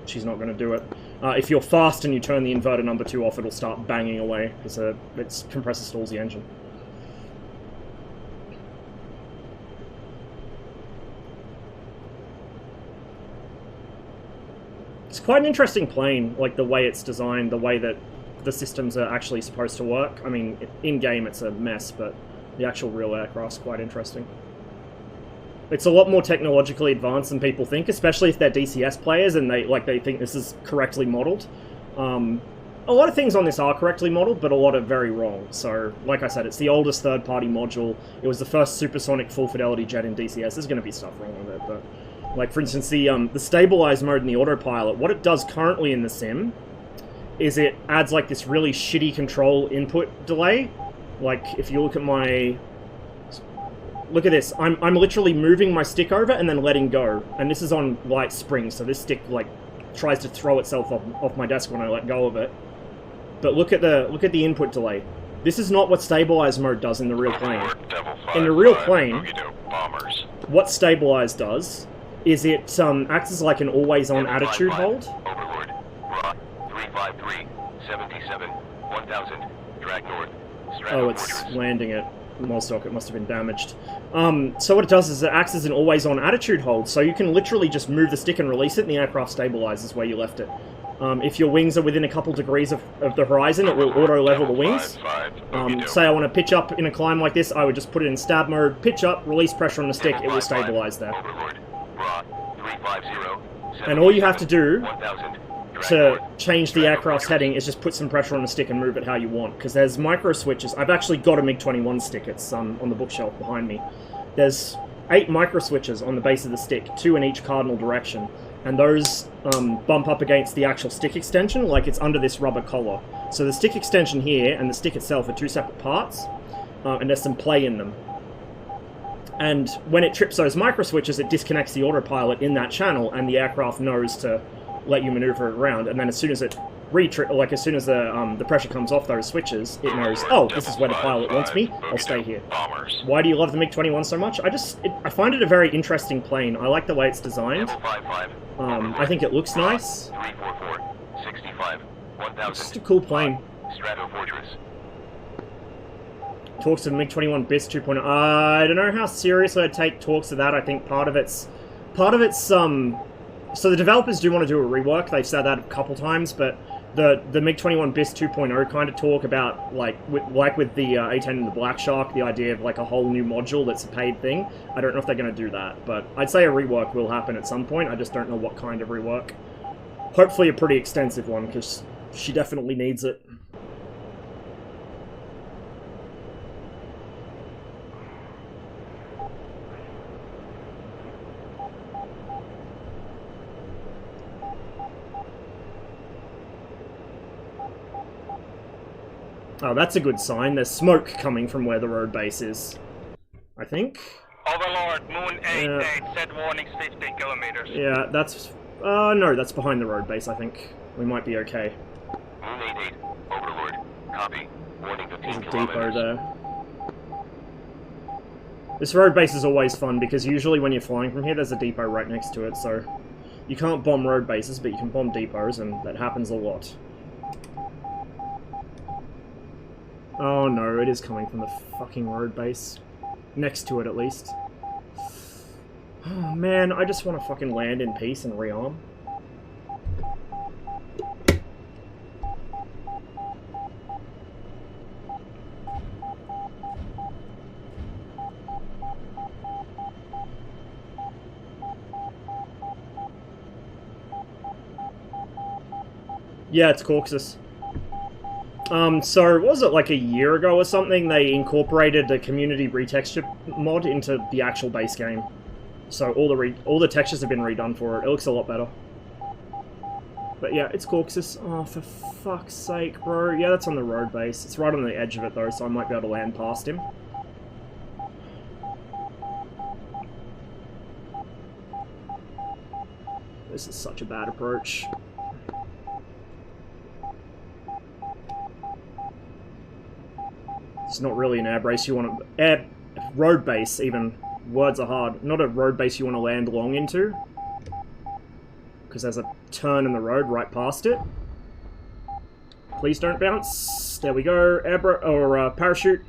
She's not going to do it. If you're fast and you turn the inverter number 2 off, it'll start banging away. Because it compressor stalls the engine. It's quite an interesting plane, like the way it's designed, the way that the systems are actually supposed to work. I mean, in-game it's a mess, but the actual real aircraft's quite interesting. It's a lot more technologically advanced than people think, especially if they're DCS players and they think this is correctly modeled. A lot of things on this are correctly modeled, but a lot are very wrong. So, like I said, it's the oldest third-party module. It was the first supersonic full-fidelity jet in DCS. There's going to be stuff wrong with it, but... Like, for instance, the stabilized mode in the autopilot, what it does currently in the sim is it adds, like, this really shitty control input delay Like, if you look at my... Look at this. I'm literally moving my stick over and then letting go. And this is on light spring, so this stick, like, tries to throw itself off my desk when I let go of it. But look at the input delay. This is not what stabilize mode does in the real plane. In the real plane, what stabilize does is it acts as like an always-on attitude hold. Overlord, Ra, 353, 77, 1000, drag north. Oh, it's landing at Molstock. It must have been damaged. So what it does is it acts as an always-on attitude hold, so you can literally just move the stick and release it, and the aircraft stabilizes where you left it. If your wings are within a couple degrees of the horizon, it will auto-level the wings. Say I want to pitch up in a climb like this, I would just put it in stab mode, pitch up, release pressure on the stick, it will stabilize there. And all you have to do to change the aircraft's heading is just put some pressure on the stick and move it how you want, because there's micro switches. I've actually got a MiG-21 stick, it's on the bookshelf behind me. There's 8 micro switches on the base of the stick, 2 in each cardinal direction. And those bump up against the actual stick extension, like it's under this rubber collar. So the stick extension here and the stick itself are 2 separate parts, and there's some play in them. And when it trips those micro switches, it disconnects the autopilot in that channel, and the aircraft knows to let you maneuver it around. And then as soon as it as soon as the pressure comes off those switches, it knows, oh, this is where the pilot wants me, I'll stay here. Why do you love the MiG-21 so much? I find it a very interesting plane. I like the way it's designed. I think it looks nice. It's just a cool plane. Talks of MiG-21 BIS 2.0. I don't know how seriously I'd take talks of that. I think part of it's so the developers do want to do a rework. They've said that a couple times, but the MiG-21 BIS 2.0 kind of talk about, like with the A-10 and the Black Shark, the idea of like a whole new module that's a paid thing. I don't know if they're going to do that, but I'd say a rework will happen at some point. I just don't know what kind of rework. Hopefully a pretty extensive one, because she definitely needs it. Oh, that's a good sign. There's smoke coming from where the road base is, I think. Overlord, Moon 88, set warnings 15 kilometers. Yeah, that's... no, that's behind the road base, I think. We might be okay. Moon 88, Overlord, copy. Warning 15 There's a kilometers. depot there. This road base is always fun, because usually when you're flying from here, there's a depot right next to it, so... You can't bomb road bases, but you can bomb depots, and that happens a lot. Oh no, it is coming from the fucking road base. Next to it, at least. Oh man, I just want to fucking land in peace and rearm. Yeah, it's Caucasus. So, what was it, like a year ago or something, they incorporated a community retexture mod into the actual base game. So all the textures have been redone for it. It looks a lot better. But yeah, it's Caucasus. Oh, for fuck's sake, bro. Yeah, that's on the road base. It's right on the edge of it, though, so I might be able to land past him. This is such a bad approach. It's not really an air base you want to... road base, even. Words are hard. Not a road base you want to land long into. Because there's a turn in the road right past it. Please don't bounce. There we go. Parachute.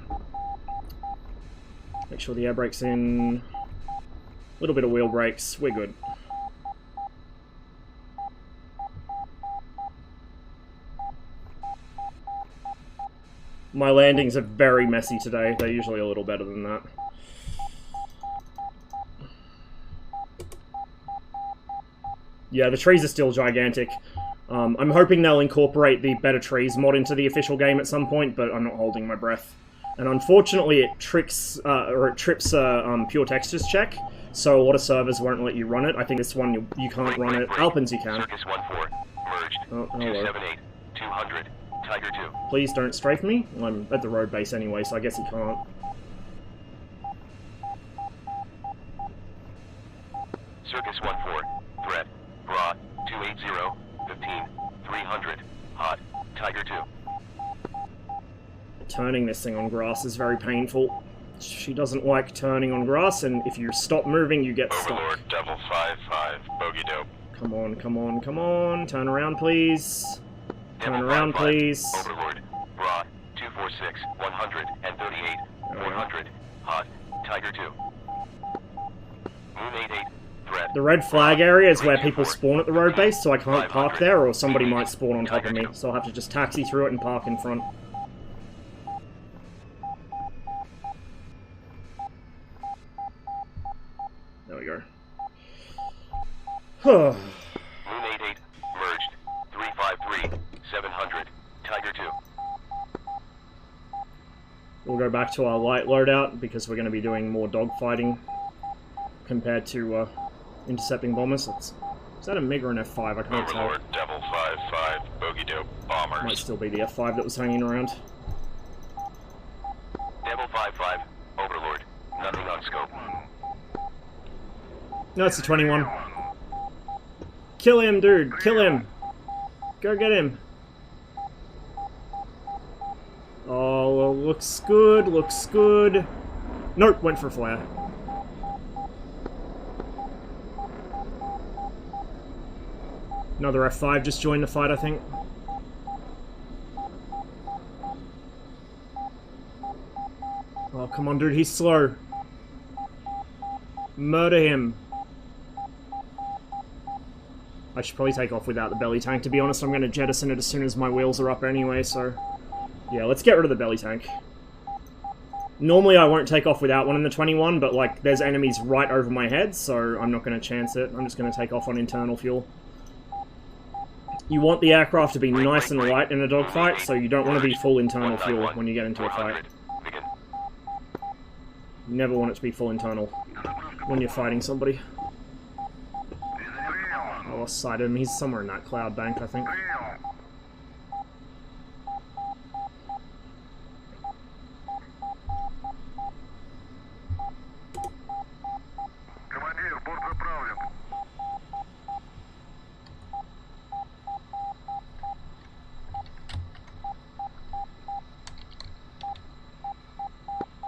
Make sure the air brake's in. A little bit of wheel brakes. We're good. My landings are very messy today. They're usually a little better than that. Yeah, the trees are still gigantic. I'm hoping they'll incorporate the Better Trees mod into the official game at some point, but I'm not holding my breath. And unfortunately, it trips Pure Textures check, so a lot of servers won't let you run it. I think this one you can't run it. Alpins you can. Circus 14, merged, Oh, hello. 278, 200, Tiger 2. Please don't strafe me. I'm at the road base anyway, so I guess he can't. Circus 1-4. Threat. Bra. 280. 15. 300. Hot. Tiger 2. Turning this thing on grass is very painful. She doesn't like turning on grass, and if you stop moving, you get stuck. Overlord, Devil 5-5. Bogey dope. Come on, come on, come on. Turn around, please. Turn Devil around, 5-5. please. Overlord. Bra. 246. 138. 400. Hot. Tiger 2. Moon 88. Threat. The red flag area is where people 324. spawn at the road base, so I can't park 500. there, or somebody might spawn on top of me. Tiger 2. So I'll have to just taxi through it and park in front. There we go. Moon 88. Merged. 353. 700. Tiger 2. We'll go back to our light loadout, because we're going to be doing more dogfighting compared to intercepting bombers. Is that a MiG or an F5? I can't tell. Overlord, Devil 5-5. Bogey dope. Bombers. Might still be the F5 that was hanging around. Devil 5-5. Overlord. Nothing on scope. No, it's the 21. Kill him, dude! Kill him! Go get him! Oh, well, looks good, looks good. Nope, went for a flare. Another F5 just joined the fight, I think. Oh, come on, dude, he's slow. Murder him. I should probably take off without the belly tank. To be honest, I'm going to jettison it as soon as my wheels are up anyway, so... Yeah, let's get rid of the belly tank. Normally I won't take off without one in the 21, but, like, there's enemies right over my head, so I'm not going to chance it. I'm just going to take off on internal fuel. You want the aircraft to be nice and light in a dogfight, so you don't want to be full internal fuel when you get into a fight. Begin. You never want it to be full internal when you're fighting somebody. I lost sight of him. He's somewhere in that cloud bank, I think.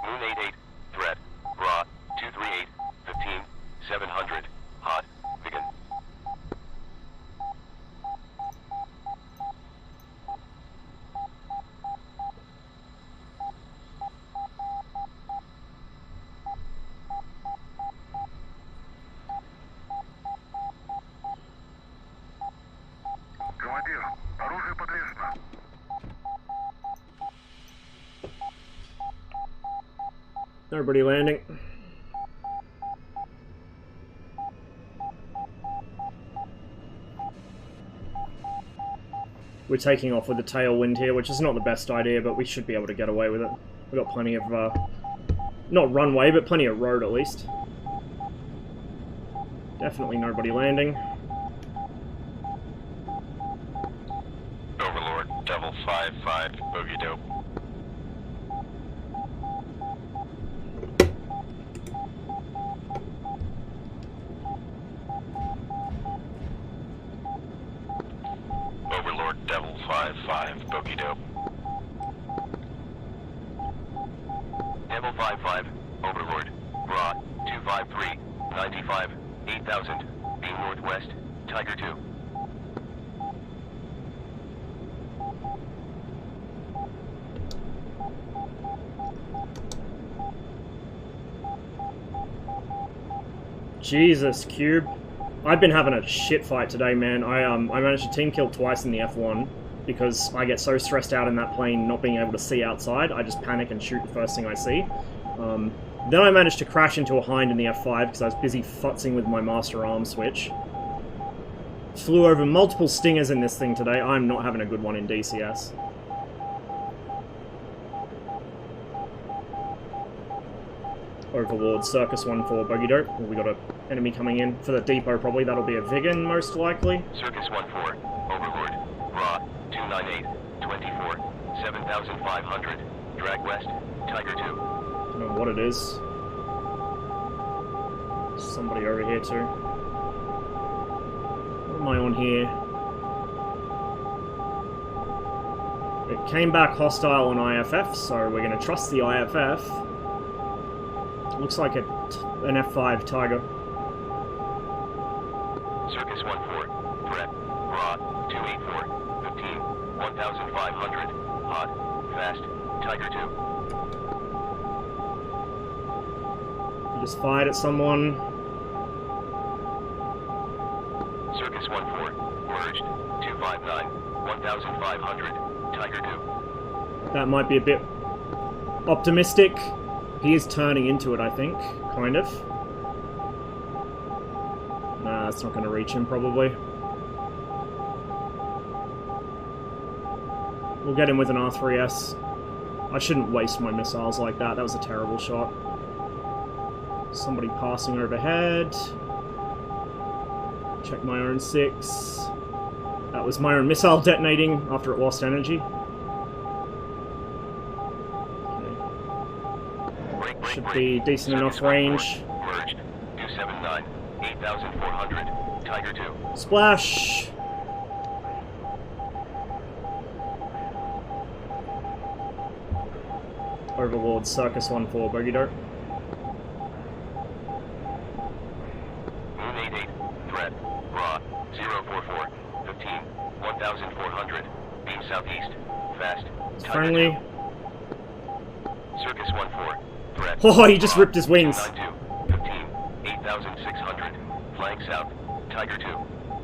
Moon 88. Threat. Bra. 238. 15. 700. Hot. Begin. Командир, оружие подвешено. Nobody landing. We're taking off with the tailwind here, which is not the best idea, but we should be able to get away with it. We've got plenty of, not runway, but plenty of road at least. Definitely nobody landing. Overlord. Devil 5-5. Bogey dope. Overlord. Devil 5-5. Bogey dope. Devil 5-5. Overlord. Bra. 253. 95. 8000. Beam northwest. Tiger 2. Jesus, Cube. I've been having a shit fight today, man. I managed to team kill twice in the F1 because I get so stressed out in that plane not being able to see outside. I just panic and shoot the first thing I see. Then I managed to crash into a hind in the F5 because I was busy futzing with my master arm switch. Flew over multiple stingers in this thing today. I'm not having a good one in DCS. Overlord, Circus 1-4, Bogey Dope. Well, we got an enemy coming in for the depot probably. That'll be a Vigan, most likely. Circus 1-4. Overlord. Bra. 298. 25. 14, 7,500. Drag west, Tiger 2. I don't know what it is. Somebody over here too. What am I on here? It came back hostile on IFF, so we're going to trust the IFF. Looks like an F5 Tiger. Circus 14, threat, raw, 284, 15, 1,500. Hot, fast, Tiger 2. Just fired at someone. Circus 14, merged, 259, 1,500. Tiger 2. That might be a bit optimistic. He is turning into it, I think. Kind of. Nah, that's not going to reach him, probably. We'll get him with an R3S. I shouldn't waste my missiles like that. That was a terrible shot. Somebody passing overhead. Check my own 6. That was my own missile detonating after it lost energy. Okay. Should be decent enough range. Merged, 279, 8,400. Tiger 2. Splash! Overlord Circus 1-4, bogey dart. Moon 88, threat, raw, 044, 15, 1,400. Beam southeast, fast. It's Tiger friendly. 2. Circus 14, threat. Oh, he just raw, ripped his wings. 292, 15, 8,600. Flank south, Tiger 2.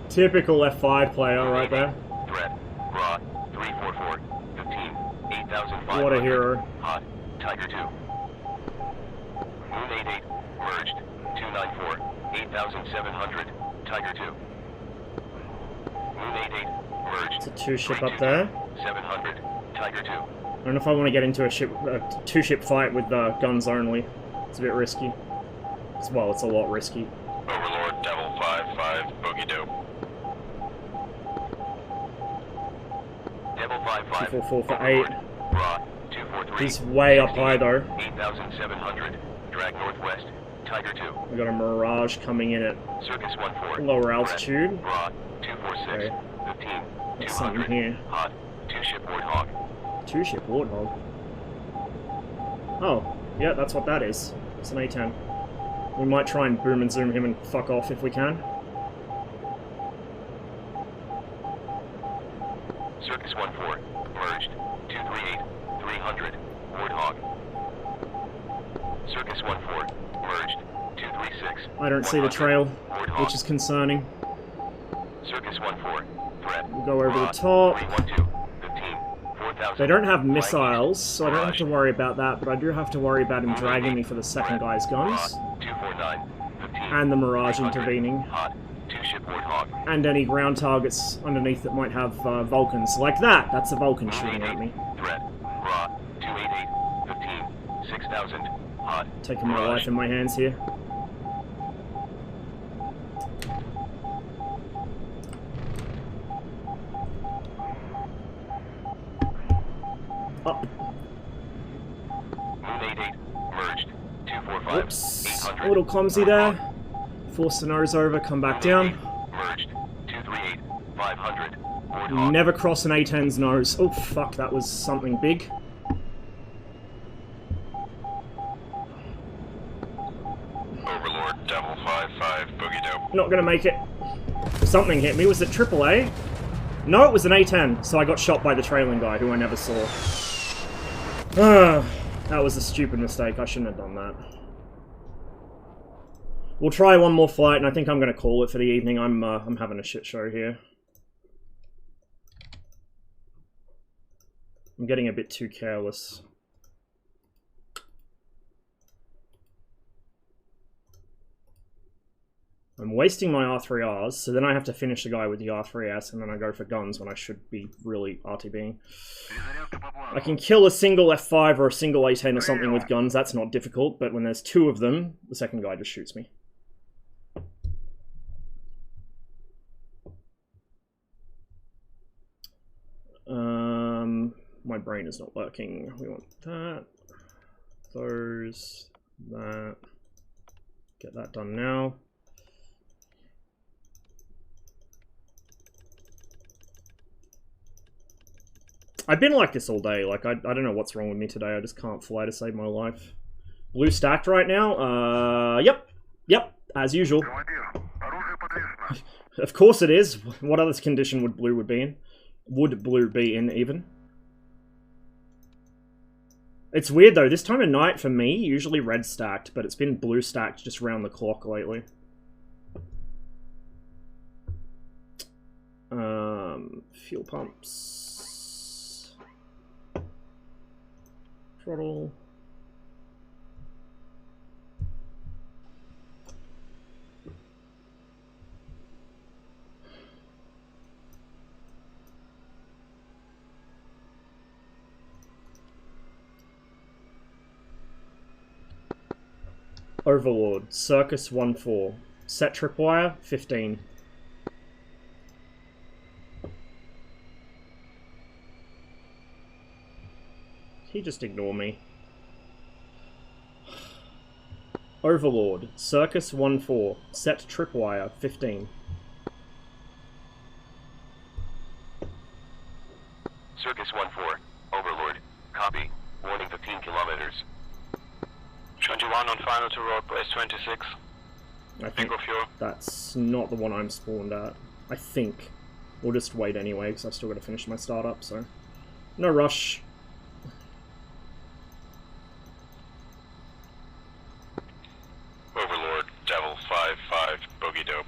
Typical F5 player right there. Threat, raw, 344, 15, 8,500. What a hero. Hot, Tiger 2. Moon 88, merged, 294, 8,700. Tiger 2. Moon 88, merged. It's a 2-ship up 322, there. 700. Tiger 2. I don't know if I want to get into a 2-ship fight with guns only. It's a bit risky. Well, it's a lot risky. Overlord, Devil 5-5, Bogey Dope. Devil 5-5. 244 for 8. Overlord, Raw, 243. He's way up high though. 8,700. Drag northwest, Tiger 2. We got a Mirage coming in at Circus 14. lower altitude. Raw, 246. Okay. 15, There's something 200. here. Hot, 2-ship Warthog. 2-ship Warthog. Oh, yeah, that's what that is. It's an A-10. We might try and boom and zoom him and fuck off if we can. Circus 14, merged, 238, 300, Warthog. Circus 14, merged, 236. I don't see the 100, trail, Warthog. which is concerning. Circus 14, threat. We'll go over the Raw, top. 312, 15, 4,000. They don't have Flank missiles, east, so I don't have to barrage. worry about that, but I do have to worry about him dragging me for the second guy's guns. Raw, 249, 15, And the Mirage 300, intervening. Hot, 2-ship Warthog. And any ground targets underneath that might have Vulcans. Like that! That's a Vulcan shooting at me. Threat. Raw. 288. 15. 6,000. Hot. Taking my Mirage. life in my hands here. Oh, Moon 88. Merged. 245. whoops. 800. A little clumsy there. Force the nose over, come back down. Merged. 238. 500. Warthog. Never cross an A-10's nose. Oh, fuck, that was something big. Overlord. Devil 5-5. Boogie Dope. Not gonna make it. Something hit me. Was it AAA? No, it was an A-10, so I got shot by the trailing guy, who I never saw. That was a stupid mistake. I shouldn't have done that. We'll try one more flight, and I think I'm going to call it for the evening. I'm having a shit show here. I'm getting a bit too careless. I'm wasting my R3Rs, so then I have to finish the guy with the R3S, and then I go for guns when I should be really RTBing. I can kill a single F5 or a single A10 or something with guns, that's not difficult, but when there's two of them, the second guy just shoots me. My brain is not working. We want that. Those. That. Get that done now. I've been like this all day. Like, I don't know what's wrong with me today. I just can't fly to save my life. Blue stacked right now? Yep. Yep, as usual. Командир, оружие подвешено. Of course it is. What other condition would blue be in? Would blue be in, even? It's weird, though. This time of night, for me, usually red stacked, but it's been blue stacked just round the clock lately. Fuel pumps. Throttle. Overlord, Circus 1-4. Set tripwire, 15. He just ignore me. Overlord, Circus 1-4. Set tripwire, 15. Circus 1-4. Overlord. Copy. Warning 15 kilometers. 21 on final to road, place 26. I think Bingo fuel. that's not the one I'm spawned at. I think. We'll just wait anyway, because I've still got to finish my startup, so... No rush. Overlord. Devil 5-5. Bogey dope.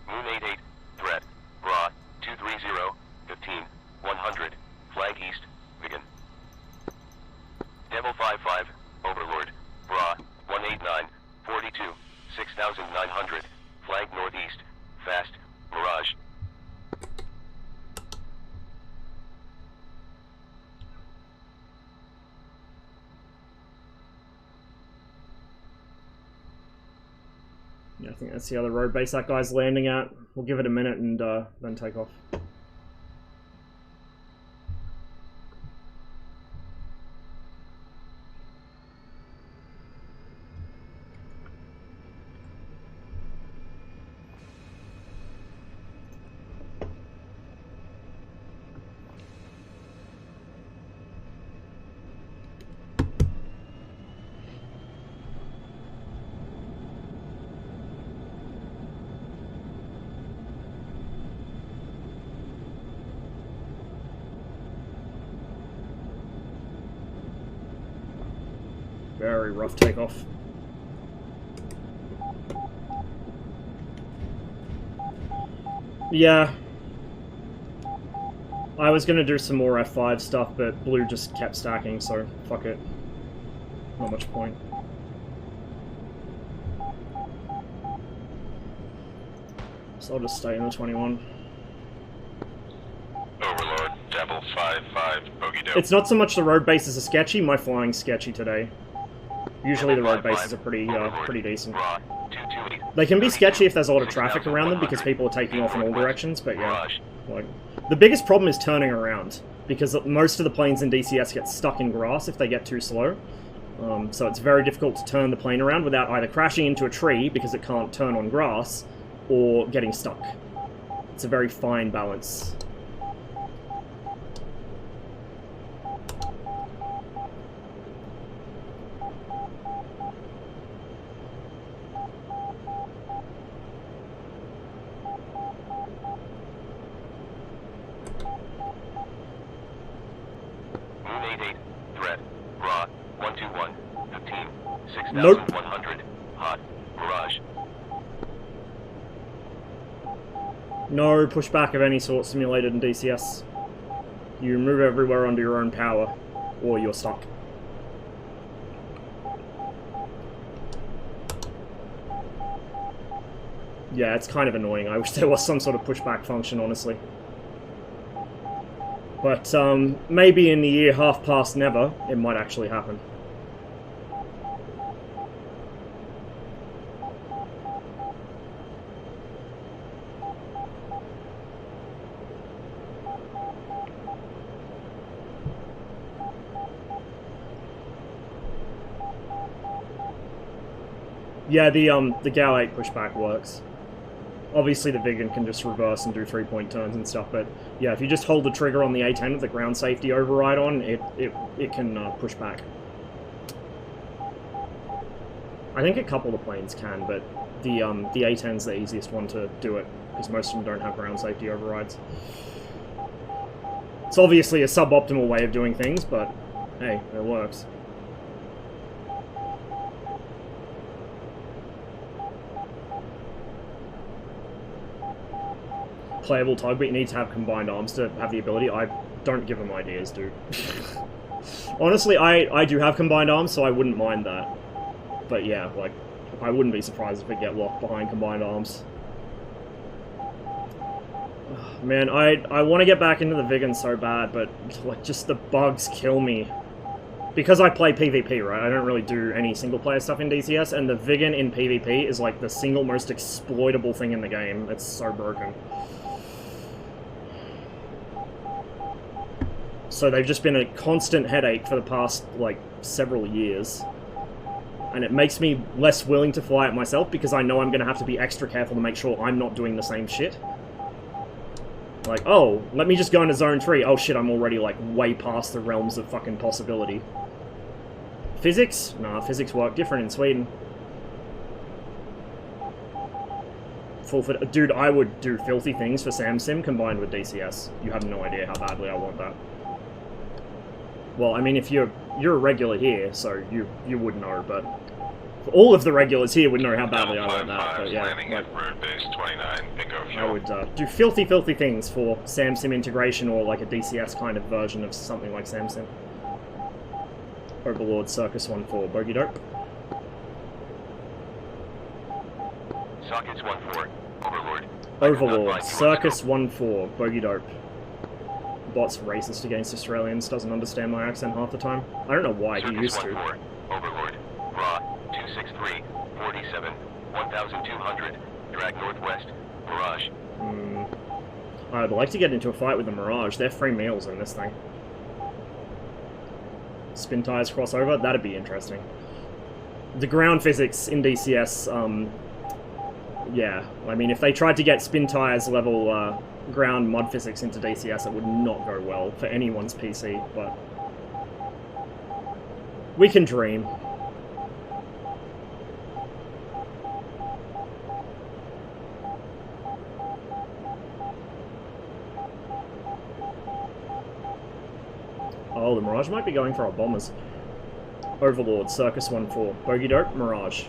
Moon 88. Threat. Bra. 230. 15. 100. Flag east. Vegan. Devil 5-5. Overlord. Bra. 189. 42. 6,900. Flag northeast. Fast. Mirage. Yeah, I think that's the other road base that guy's landing at. We'll give it a minute and then take off. Very rough takeoff. Yeah. I was gonna do some more F5 stuff, but blue just kept stacking, so fuck it. Not much point. So I'll just stay in the 21. Overlord. Devil 5-5. Bogey dope. It's not so much the road bases are sketchy, my flying's sketchy today. Usually the road bases are pretty decent. Bra. 228. They can be sketchy if there's a lot of traffic around them because people are taking off in all directions, but yeah. Like, the biggest problem is turning around, because most of the planes in DCS get stuck in grass if they get too slow. So it's very difficult to turn the plane around without either crashing into a tree because it can't turn on grass, or getting stuck. It's a very fine balance. Moon 88. Threat. Bra. 121. 15. Nope. 6,100. Hot. Mirage. No pushback of any sort simulated in DCS. You move everywhere under your own power, or you're stuck. Yeah, it's kind of annoying. I wish there was some sort of pushback function, honestly. But, maybe in the year half past never, it might actually happen. Yeah, the Gal 8 pushback works. Obviously the Vigan can just reverse and do 3-point turns and stuff, but yeah, if you just hold the trigger on the A10 with the ground safety override on, it can push back. I think a couple of planes can, but the A10's the easiest one to do it, because most of them don't have ground safety overrides. It's obviously a suboptimal way of doing things, but hey, it works. Playable tugboat, you need to have combined arms to have the ability. I don't give them ideas, dude. Honestly, I do have combined arms, so I wouldn't mind that. But yeah, like, I wouldn't be surprised if it get locked behind combined arms. Man, I want to get back into the Vigan so bad, but like, just the bugs kill me. Because I play PvP, right? I don't really do any single-player stuff in DCS, and the Vigan in PvP is like the single most exploitable thing in the game. It's so broken. So they've just been a constant headache for the past, like, several years. And it makes me less willing to fly it myself, because I know I'm going to have to be extra careful to make sure I'm not doing the same shit. Like, oh, let me just go into Zone 3. Oh shit, I'm already, like, way past the realms of fucking possibility. Physics? Nah, physics work different in Sweden. Dude, I would do filthy things for SamSim combined with DCS. You have no idea how badly I want that. Well, I mean, if you're a regular here, so you would know, but all of the regulars here would know how badly I want that. But yeah, like, I would do filthy things for SamSim integration or like a DCS kind of version of something like SamSim. Overlord Circus 1-4, bogey dope. Sockets 1-4, Overlord. Overlord Circus 1-4, bogey dope. Bot's racist against Australians, doesn't understand my accent half the time. I don't know why he used to. Overlord, Raw, 263, 47, 1,200, drag northwest, Mirage. I'd like to get into a fight with the Mirage. They're free meals in this thing. Spin tires crossover, that'd be interesting. The ground physics in DCS, yeah. I mean, if they tried to get spin tires level, ground mud physics into DCS, it would not go well for anyone's PC, but we can dream. Oh, the Mirage might be going for our bombers. Overlord, Circus 1-4. Bogey dope, Mirage.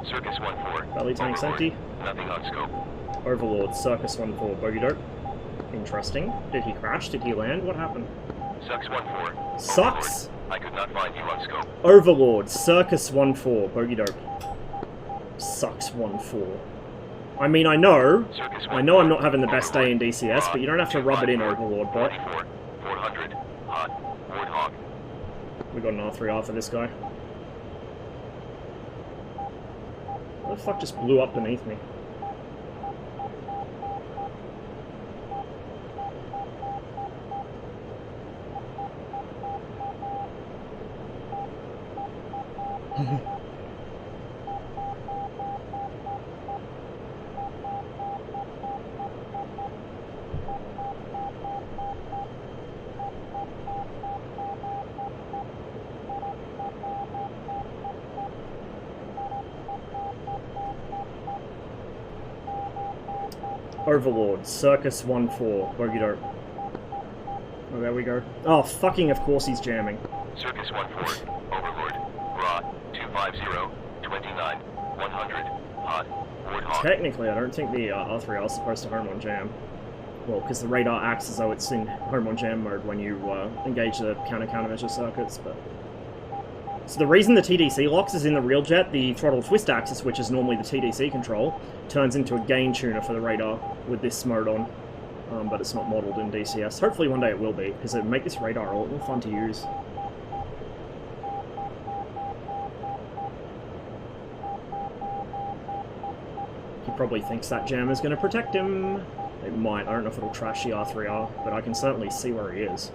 Circus 1-4. Belly tank's empty. Nothing on scope. Overlord, Circus 1-4. Bogey dope. Interesting. Did he crash? Did he land? What happened? Sucks 1-4. Sucks? Overlord. I could not find you on scope. Overlord, Circus 1-4. Bogey dope. Sucks 1-4. I mean, I know I'm not having the best day in DCS, but you don't have to rub it in, Overlord bot. 400, hot, Warthog. We got an R3R for this guy. What the fuck just blew up beneath me? Overlord, Circus 1-4, bogey dope. Oh, there we go. Oh, fucking of course he's jamming. Circus 1-4, Overlord, Raw, 250, 29, 100, hot, Warthog. Technically, I don't think the R3R is supposed to home on jam. Well, because the radar acts as though it's in home on jam mode when you engage the countermeasure circuits, but... So the reason the TDC locks is in the real jet, the throttle twist axis, which is normally the TDC control, turns into a gain tuner for the radar with this mode on. But it's not modeled in DCS. Hopefully one day it will be, because it would make this radar a lot more fun to use. He probably thinks that jam is going to protect him. It might. I don't know if it'll trash the R3R, but I can certainly see where he is.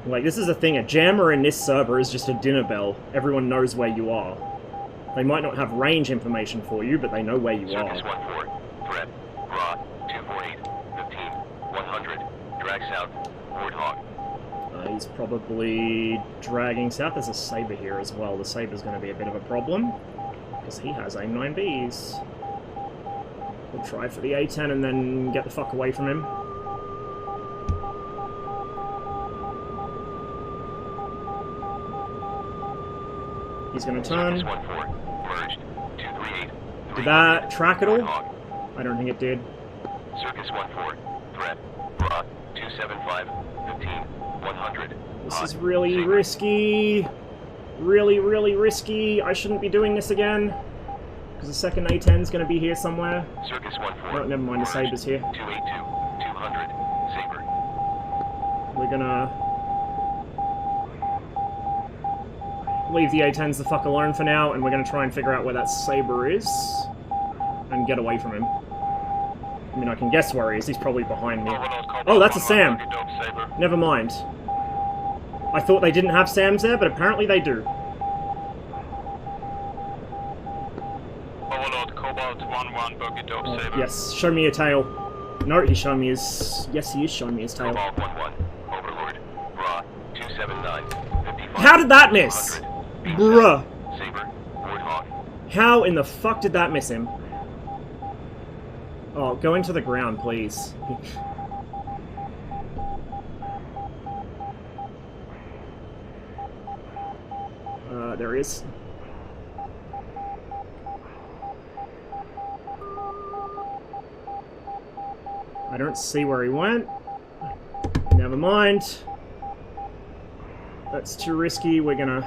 Like, this is the thing, a jammer in this server is just a dinner bell. Everyone knows where you are. They might not have range information for you, but they know where you Circus are. 1-4, threat, raw, 248, 15, 100, drag south, Warthog. He's probably dragging south. There's a Saber here as well. The Saber's going to be a bit of a problem, because he has AIM-9Bs. We'll try for the A10 and then get the fuck away from him. He's going to turn. Circus 1-4, merged, 238, Did that track at all? Warthog. I don't think it did. Circus 1-4, threat, raw, 275, 15, 100. This is really risky. Really, really risky. I shouldn't be doing this again. Because the second A10 is going to be here somewhere. Circus 1-4. Oh, never mind, the Saber's here. 282, 200, Saber. We're gonna leave the A10s the fuck alone for now, and we're gonna try and figure out where that Saber is and get away from him. I mean, I can guess where he is. He's probably behind me. Oh, that's a Sam. Never mind. I thought they didn't have Sams there, but apparently they do. Overlord Cobalt 1-1, Bogey Dope Saber. Yes, show me your tail. No, he's showing me his... Yes, he is showing me his tail. Cobalt 1-1, Overlord, raw, 279, 55. How did that miss? 100, Bruh. Saber, Warthog. How in the fuck did that miss him? Oh, go into the ground, please. There he is. I don't see where he went. Never mind. That's too risky. We're gonna...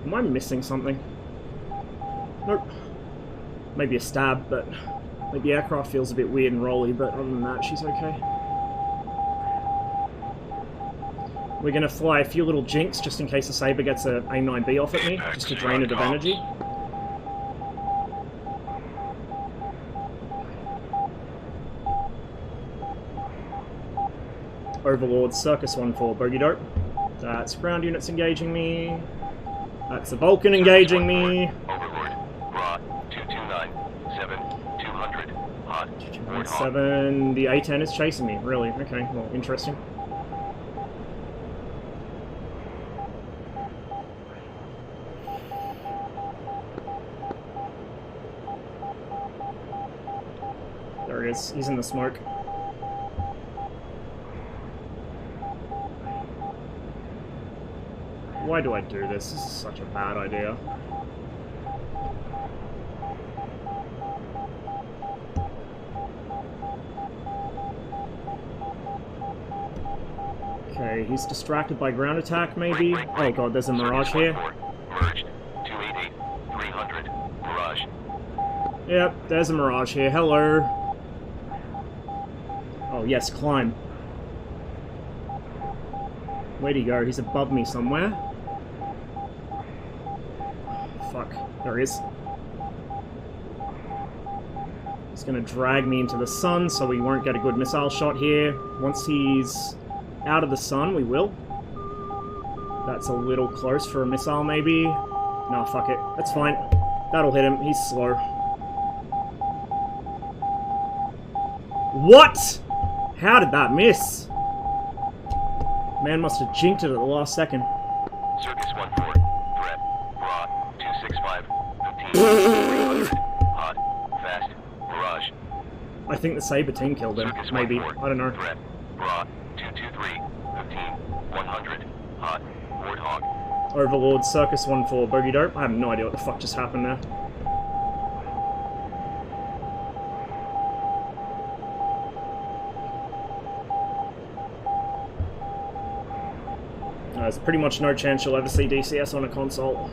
Am I missing something? Nope. Maybe a stab, but... Like, the aircraft feels a bit weird and rolly, but other than that, she's okay. We're gonna fly a few little jinks, just in case the Saber gets a AIM-9B off at me, just to drain it of energy. Overlord, Circus 1-4, Bogey Dope. That's ground units engaging me. That's a Vulcan engaging me. Overlord, raw, 229, 7, 200, hot, Warthog. 7. The A10 is chasing me, really? Okay, well, interesting. There he is. He's in the smoke. Why do I do this? This is such a bad idea. Okay, he's distracted by ground attack, maybe? Oh god, there's a Mirage here. Merged, 288, 300, Mirage. Yep, there's a Mirage here. Hello. Oh yes, climb. Where'd he go? He's above me somewhere. Fuck. There he is. He's gonna drag me into the sun so we won't get a good missile shot here. Once he's out of the sun, we will. That's a little close for a missile, maybe. Nah, fuck it. That's fine. That'll hit him. He's slow. What? How did that miss? Man must have jinked it at the last second. Circus 1-4, threat, raw, 265, 15, 300, hot, fast, Mirage. I think the Saber team killed him. Circus Maybe. 1-4, I don't know. Threat, raw, 223, 15, 100, hot, Warthog. Overlord, Circus 1-4, Bogey Dope. I have no idea what the fuck just happened there. There's pretty much no chance you'll ever see DCS on a console.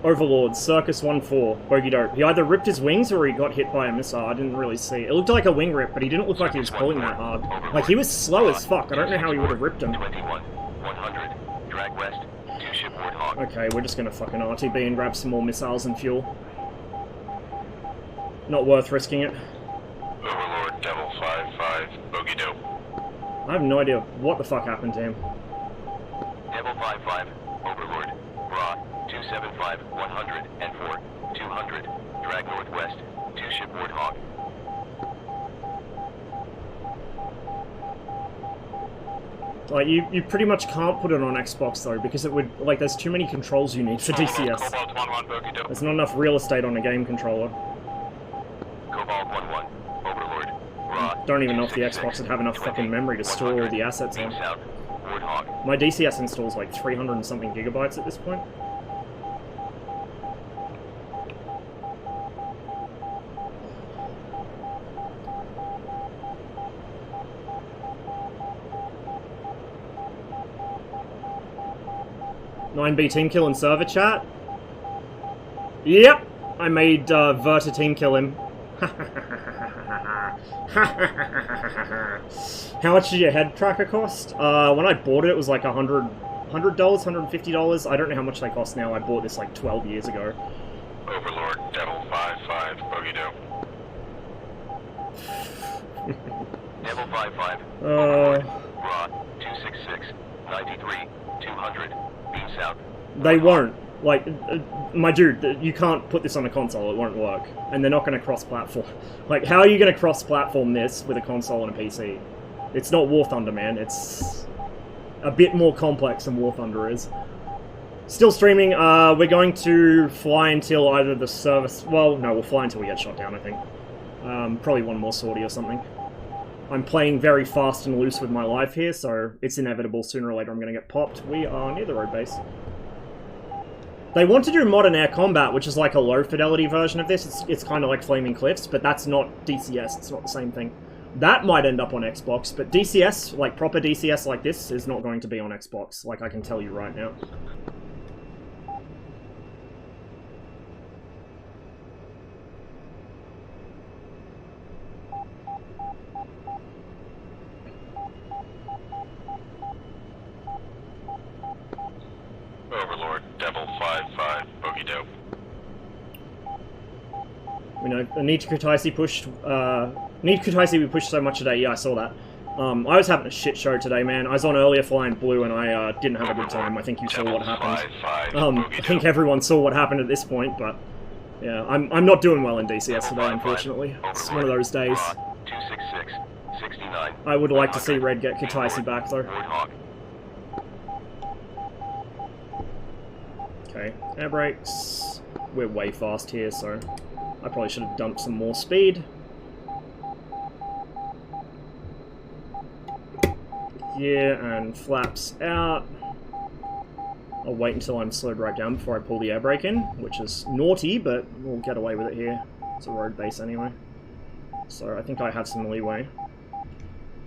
Overlord, Circus 1-4, Bogey Dope. He either ripped his wings or he got hit by a missile. I didn't really see. It looked like a wing rip, but he didn't look like he was pulling that hard. Like, he was slow as fuck. I don't know how he would have ripped him. 21, 100, drag west, 2-ship Warthog. Okay, we're just gonna fucking RTB and grab some more missiles and fuel. Not worth risking it. Overlord, Devil 5-5, Bogey Dope. I have no idea what the fuck happened to him. Devil 5-5, Overlord, Ra, 275, 100, and 4, 200, drag northwest, 2 shipboard Hawk. Like, you pretty much can't put it on Xbox, though, because it would, like, there's too many controls you need for DCS. Cobalt 1-1, Bogey Dope. There's not enough real estate on a game controller. Cobalt 1-1, Overlord, Ra, Don't even know if the 266, Xbox would have enough fucking memory to store all the assets Beam on. south, Ward Hawk. My DCS installs like 300 and something gigabytes at this point. "9B team kill in server chat." Yep, I made Verta team kill him. How much did your head tracker cost? When I bought it, it was like $100, $150. I don't know how much they cost now. I bought this like 12 years ago. Overlord, Devil 5-5, Bogey Dope. Devil 5-5, Overlord, Ra, 266, 93, 200, beam south. They won't. Like, my dude, you can't put this on a console, it won't work. And they're not going to cross-platform. Like, how are you going to cross-platform this with a console and a PC? It's not War Thunder, man. It's a bit more complex than War Thunder is. Still streaming. We're going to fly until either the service... Well, no, we'll fly until we get shot down, I think. Probably one more sortie or something. I'm playing very fast and loose with my life here, so it's inevitable sooner or later I'm going to get popped. We are near the road base. They want to do modern air combat, which is like a low-fidelity version of this. It's kind of like Flaming Cliffs, but that's not DCS. It's not the same thing. That might end up on Xbox, but DCS, like proper DCS like this, is not going to be on Xbox, like I can tell you right now. Overlord, Devil 5-5, Bogey Dope. You know, the Need Kutaisi pushed, Need Kutaisi we pushed so much today, yeah, I saw that. I was having a shit show today, man. I was on earlier flying blue and I didn't have a good time. I think you saw what happened. I think everyone saw what happened at this point, but yeah, I'm not doing well in DCS today, unfortunately. It's one of those days. 266, 69. I would like to see Red get Kutaisi back, though. Okay, air brakes. We're way fast here, so I probably should have dumped some more speed. Yeah, and flaps out. I'll wait until I'm slowed right down before I pull the air brake in, which is naughty, but we'll get away with it here. It's a road base anyway. So I think I have some leeway.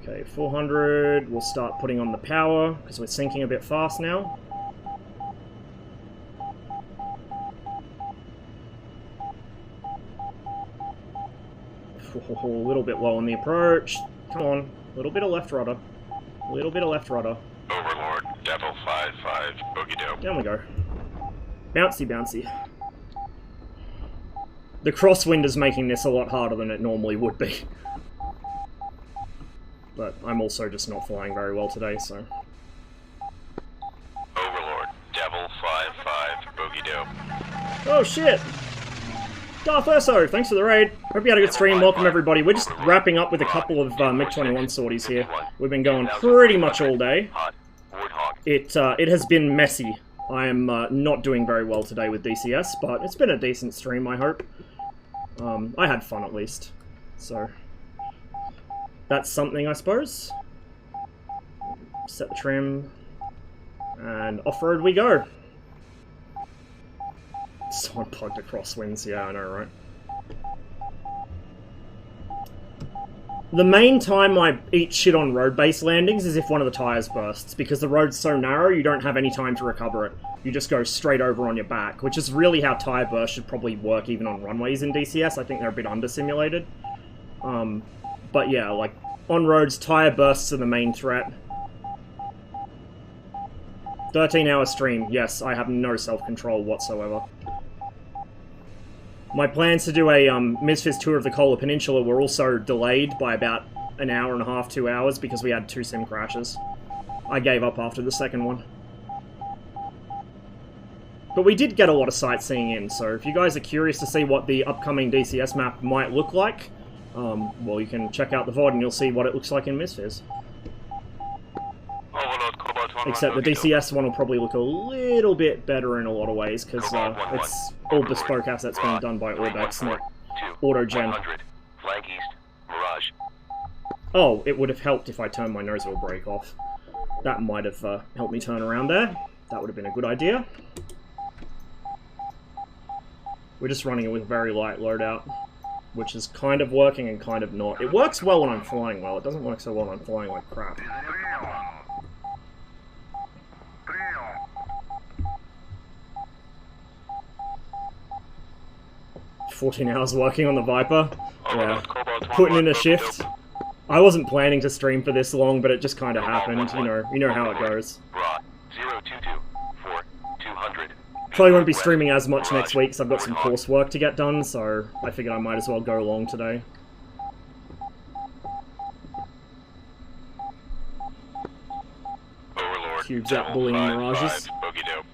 Okay, 400. We'll start putting on the power, because we're sinking a bit fast now. A little bit low on the approach. Come on. A little bit of left rudder. A little bit of left rudder. Overlord, Devil 5-5, Bogey Dope. Down we go. Bouncy, bouncy. The crosswind is making this a lot harder than it normally would be. But I'm also just not flying very well today, so... Overlord, Devil 5-5, Bogey Dope. Oh shit! Darth Urso, thanks for the raid. Hope you had a good stream. Welcome everybody. We're just wrapping up with a couple of MiG-21 sorties here. We've been going pretty much all day. It has been messy. I am not doing very well today with DCS, but it's been a decent stream, I hope. I had fun at least. So, that's something, I suppose. Set the trim. And off-road we go. Someone plugged a crosswinds, yeah, I know, right? The main time I eat shit on road-based landings is if one of the tyres bursts, because the road's so narrow you don't have any time to recover it. You just go straight over on your back, which is really how tyre bursts should probably work even on runways in DCS. I think they're a bit under-simulated. But yeah, like, on roads, tyre bursts are the main threat. 13-hour stream, yes, I have no self-control whatsoever. My plans to do a MSFS tour of the Kola Peninsula were also delayed by about an hour and a half, 2 hours, because we had 2 sim crashes. I gave up after the second one. But we did get a lot of sightseeing in, so if you guys are curious to see what the upcoming DCS map might look like, well, you can check out the VOD and you'll see what it looks like in MSFS. Overlord, Cobalt 1-1, Except the DCS one will probably look a little bit better in a lot of ways, because it's all bespoke assets being done by Orbex, not auto-gen. Flank east, Mirage. Oh, it would have helped if I turned my nose wheel brake off. That might have helped me turn around there. That would have been a good idea. We're just running it with very light loadout, which is kind of working and kind of not. It works well when I'm flying well. It doesn't work so well when I'm flying like crap. Принял. 14 hours working on the Viper. Yeah. Overlord, Cobalt 1-1, Putting in a Bogey shift. Dope. I wasn't planning to stream for this long, but it just kind of happened. You know how it goes. Bra, 022, 4, 200. Probably won't be streaming as much next week, because I've got some coursework to get done, so I figured I might as well go long today. Overlord, Cubes out Devil bullying 5-5, mirages. Bogey Dope.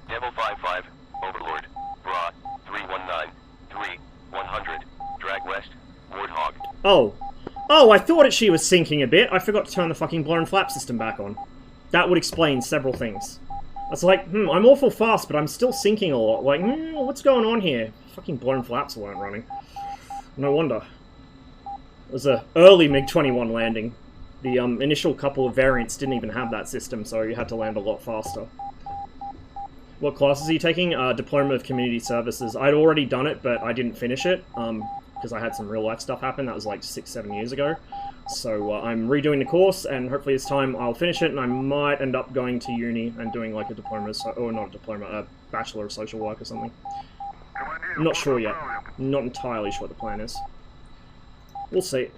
Devil 5-5, Overlord. Bra, 319, 3, 100. Drag west, Warthog. Oh. Oh, I thought she was sinking a bit. I forgot to turn the fucking blown flap system back on. That would explain several things. I was like, I'm awful fast, but I'm still sinking a lot. Like, what's going on here? Fucking blown flaps weren't running. No wonder. It was a early MiG-21 landing. The initial couple of variants didn't even have that system, so you had to land a lot faster. What classes are you taking? Diploma of Community Services. I'd already done it, but I didn't finish it, because I had some real-life stuff happen. That was like 6-7 years ago. So I'm redoing the course, and hopefully this time I'll finish it, and I might end up going to uni and doing like a diploma, or not a diploma, a Bachelor of Social Work or something. I'm not sure yet. Not entirely sure what the plan is. We'll see.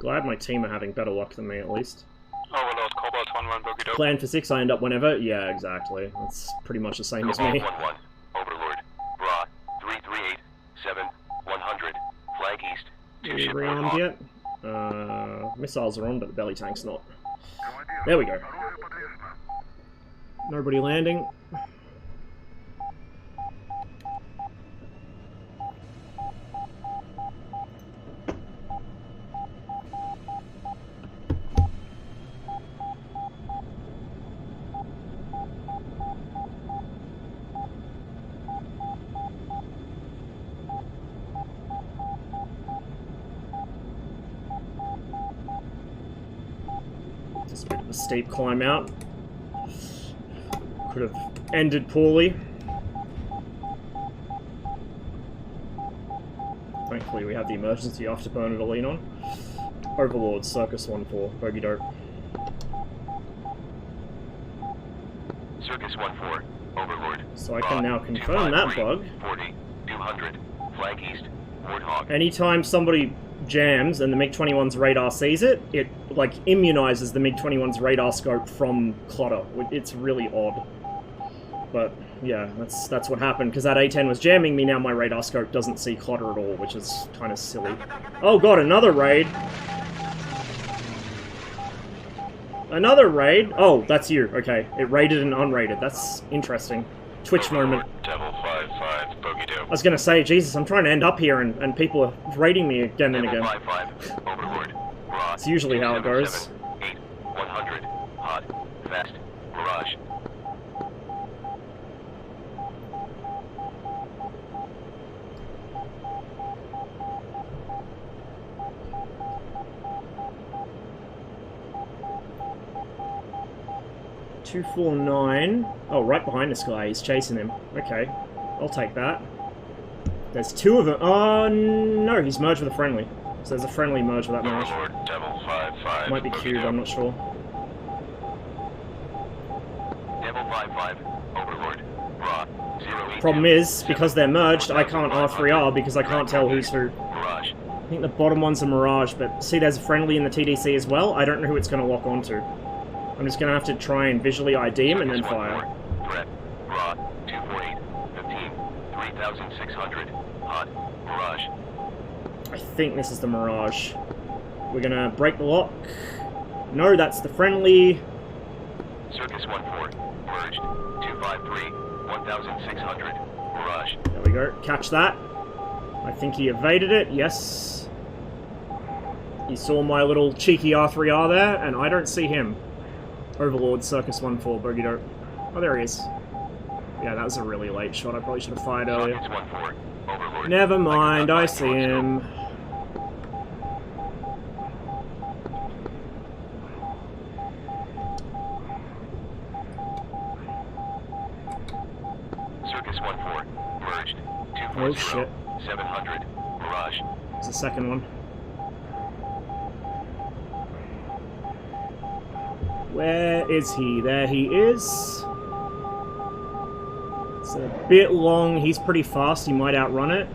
Glad my team are having better luck than me, at least. Overlord, Cobalt 1-1, Bogey Dope. Plan for 6, I end up whenever? Yeah, exactly. That's pretty much the same as Cobalt me. 1-1, Overlord. Bra, 338, 7, 100. Flag east, 2 Are we ship rearmed Warthog. yet? Missiles are on, but the belly tank's not. There we go. Оружие подвешено. Nobody landing. Just a bit of a steep climb out. Could have ended poorly. Thankfully we have the emergency afterburner to lean on. Overlord, Circus 1-4, Bogey Dope. Circus 1-4, Overlord. So I Bra, can now confirm that 253, bug. 40, 200. Flag east, Warthog. Anytime somebody jams and the MiG-21's radar sees it, it like immunizes the MiG-21's radar scope from clutter. It's really odd. But yeah, that's what happened, because that A-10 was jamming me. Now my radar scope doesn't see clutter at all, which is kind of silly. Oh god, another raid! Another raid? Oh, that's you. Okay, it raided and unraided. That's interesting. Twitch moment. Devil 5-5, Bogey Dope. I was gonna say, Jesus, I'm trying to end up here and people are raiding me again and Devil again. 5-5, Overlord. Bra, It's usually how it goes. 8, 100. Hot, fast, Mirage. $249. Oh, right behind this guy. He's chasing him. Okay, I'll take that. There's 2 of them. Oh, no, he's merged with a friendly. So there's a friendly merge with that merge. Overlord, Devil 5-5, Might be Bogey cube, Dope. I'm not sure. Devil 5-5, Overlord. Raw. 082. Problem is, because they're merged, I can't R3R because I can't tell who's who. Mirage. I think the bottom one's a Mirage, but see there's a friendly in the TDC as well. I don't know who it's going to lock onto. I'm just going to have to try and visually ID him and then fire. Threat. Raw. 248. 15. 3600. Hot. Mirage. I think this is the Mirage. We're going to break the lock. No, that's the friendly. Circus 14. Merged. 253. 1600. Mirage. There we go. Catch that. I think he evaded it. Yes. He saw my little cheeky R3R there, and I don't see him. Overlord, Circus 14, bogey dope. Oh, there he is. Yeah, that was a really late shot. I probably should have fired earlier. Circus 14. Overlord. Never mind, I see him. Circus 14. Merged. 240. Oh, shit. 700. Mirage. There's the second one. Where is he? There he is. It's a bit long. He's pretty fast. He might outrun it.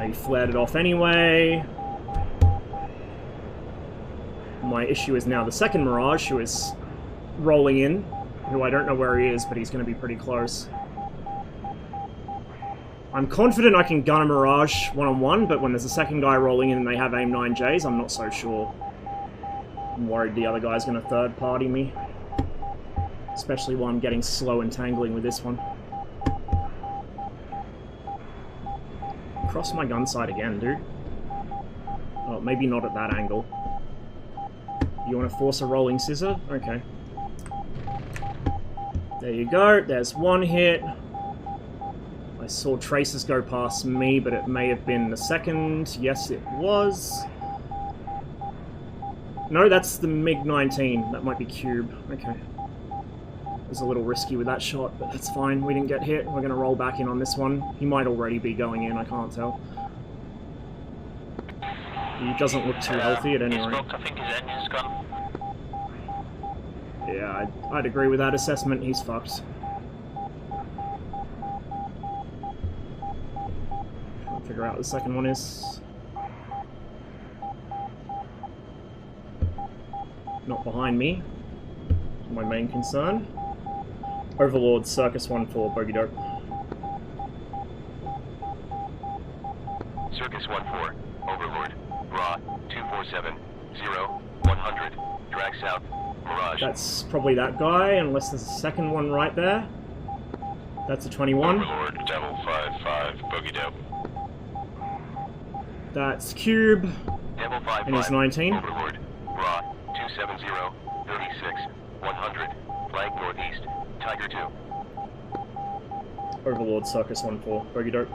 He flared it off anyway. My issue is now the second Mirage, who is rolling in. Who I don't know where he is, but he's going to be pretty close. I'm confident I can gun a Mirage one-on-one, but when there's a second guy rolling in and they have aim 9Js, I'm not so sure. I'm worried the other guy's going to third-party me. Especially while I'm getting slow and tangling with this one. Cross my gun sight again, dude. Oh, maybe not at that angle. You want to force a rolling scissor? Okay. There you go. There's one hit. I saw traces go past me, but it may have been the second. Yes, it was. No, that's the MiG-19. That might be Cube. Okay. It was a little risky with that shot, but that's fine. We didn't get hit. We're going to roll back in on this one. He might already be going in. I can't tell. He doesn't look too healthy at any rate. I think his engine's gone. Yeah, I'd agree with that assessment. He's fucked. Trying to figure out what the second one is. Not behind me. My main concern. Overlord, Circus 14, bogey dope. Circus 14. Overlord. Raw. 247. 0. 100. Drag south. Mirage. That's probably that guy, unless there's a second one right there. That's a 21. Overlord. Devil 55. Bogey dope. That's Cube. Devil 55. And he's 19. Overlord. Raw. 270. 36. 100. Flank northeast. Tiger 2. Overlord, Circus 14, bogey dope.